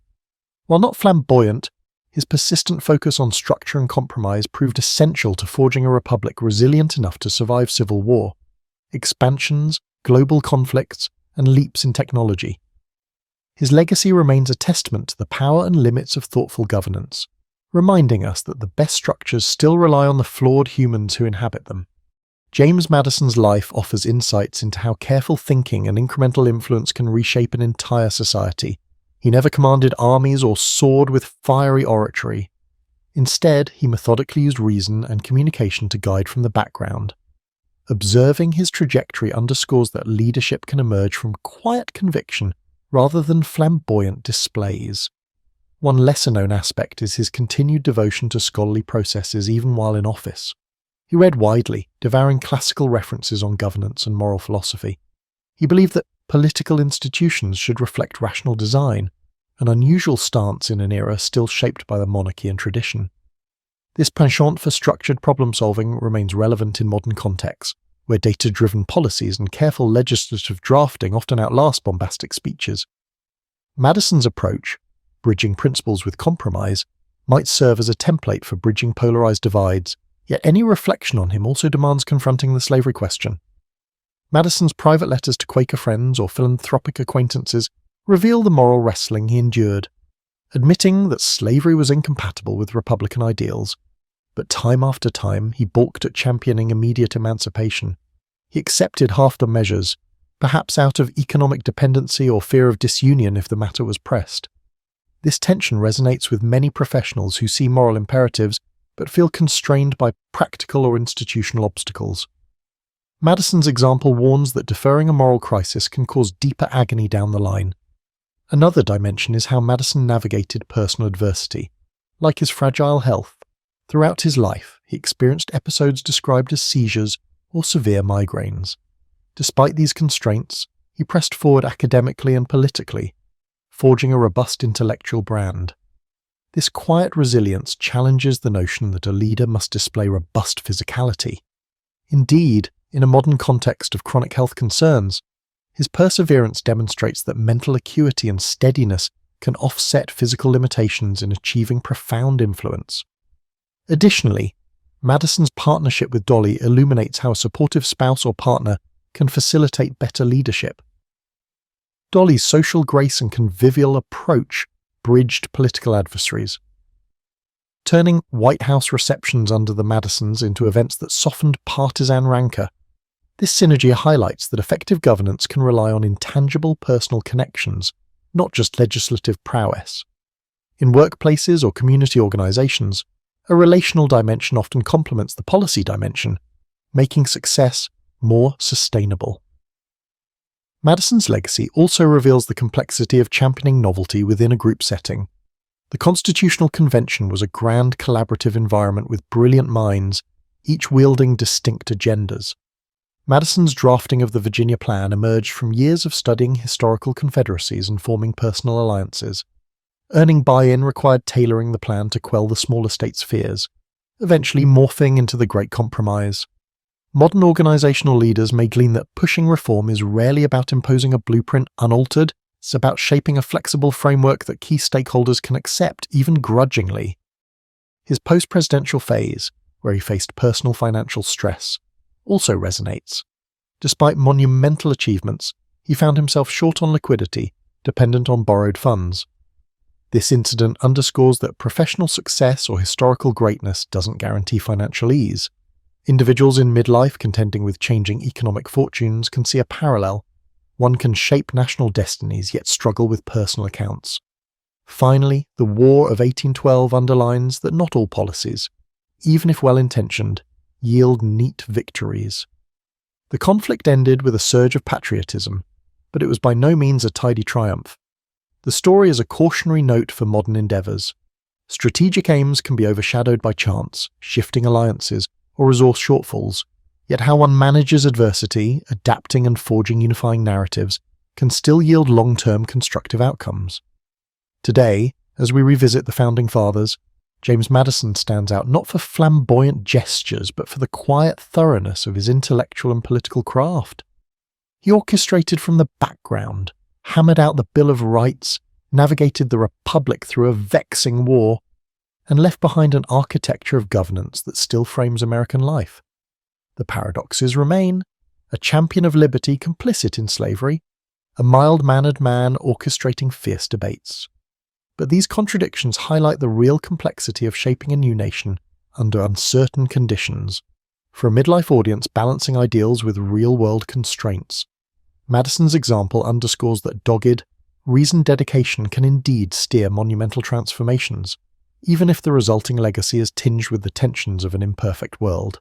While not flamboyant, his persistent focus on structure and compromise proved essential to forging a republic resilient enough to survive civil war, expansions, global conflicts, and leaps in technology. His legacy remains a testament to the power and limits of thoughtful governance, reminding us that the best structures still rely on the flawed humans who inhabit them. James Madison's life offers insights into how careful thinking and incremental influence can reshape an entire society. He never commanded armies or soared with fiery oratory. Instead, he methodically used reason and communication to guide from the background. Observing his trajectory underscores that leadership can emerge from quiet conviction rather than flamboyant displays. One lesser-known aspect is his continued devotion to scholarly processes even while in office. He read widely, devouring classical references on governance and moral philosophy. He believed that political institutions should reflect rational design, an unusual stance in an era still shaped by the monarchy and tradition. This penchant for structured problem-solving remains relevant in modern contexts, where data-driven policies and careful legislative drafting often outlast bombastic speeches. Madison's approach, bridging principles with compromise, might serve as a template for bridging polarized divides, yet any reflection on him also demands confronting the slavery question. Madison's private letters to Quaker friends or philanthropic acquaintances reveal the moral wrestling he endured, admitting that slavery was incompatible with Republican ideals. But time after time, he balked at championing immediate emancipation. He accepted half-the measures, perhaps out of economic dependency or fear of disunion if the matter was pressed. This tension resonates with many professionals who see moral imperatives but feel constrained by practical or institutional obstacles. Madison's example warns that deferring a moral crisis can cause deeper agony down the line. Another dimension is how Madison navigated personal adversity. Like his fragile health, throughout his life, he experienced episodes described as seizures or severe migraines. Despite these constraints, he pressed forward academically and politically, forging a robust intellectual brand. This quiet resilience challenges the notion that a leader must display robust physicality. Indeed, in a modern context of chronic health concerns, his perseverance demonstrates that mental acuity and steadiness can offset physical limitations in achieving profound influence. Additionally, Madison's partnership with Dolly illuminates how a supportive spouse or partner can facilitate better leadership. Dolly's social grace and convivial approach bridged political adversaries, turning White House receptions under the Madisons into events that softened partisan rancor. This synergy highlights that effective governance can rely on intangible personal connections, not just legislative prowess. In workplaces or community organizations, a relational dimension often complements the policy dimension, making success more sustainable. Madison's legacy also reveals the complexity of championing novelty within a group setting. The Constitutional Convention was a grand collaborative environment with brilliant minds, each wielding distinct agendas. Madison's drafting of the Virginia Plan emerged from years of studying historical confederacies and forming personal alliances. Earning buy-in required tailoring the plan to quell the smaller states' fears, eventually morphing into the Great Compromise. Modern organizational leaders may glean that pushing reform is rarely about imposing a blueprint unaltered. It's about shaping a flexible framework that key stakeholders can accept, even grudgingly. His post-presidential phase, where he faced personal financial stress, also resonates. Despite monumental achievements, he found himself short on liquidity, dependent on borrowed funds. This incident underscores that professional success or historical greatness doesn't guarantee financial ease. Individuals in midlife contending with changing economic fortunes can see a parallel. One can shape national destinies yet struggle with personal accounts. Finally, the War of 1812 underlines that not all policies, even if well-intentioned, yield neat victories. The conflict ended with a surge of patriotism, but it was by no means a tidy triumph. The story is a cautionary note for modern endeavours. Strategic aims can be overshadowed by chance, shifting alliances, or resource shortfalls, yet how one manages adversity, adapting and forging unifying narratives, can still yield long-term constructive outcomes. Today, as we revisit the Founding Fathers, James Madison stands out not for flamboyant gestures, but for the quiet thoroughness of his intellectual and political craft. He orchestrated from the background, hammered out the Bill of Rights, navigated the Republic through a vexing war, and left behind an architecture of governance that still frames American life. The paradoxes remain: a champion of liberty complicit in slavery, a mild-mannered man orchestrating fierce debates. But these contradictions highlight the real complexity of shaping a new nation under uncertain conditions. For a midlife audience balancing ideals with real-world constraints, Madison's example underscores that dogged, reasoned dedication can indeed steer monumental transformations, even if the resulting legacy is tinged with the tensions of an imperfect world.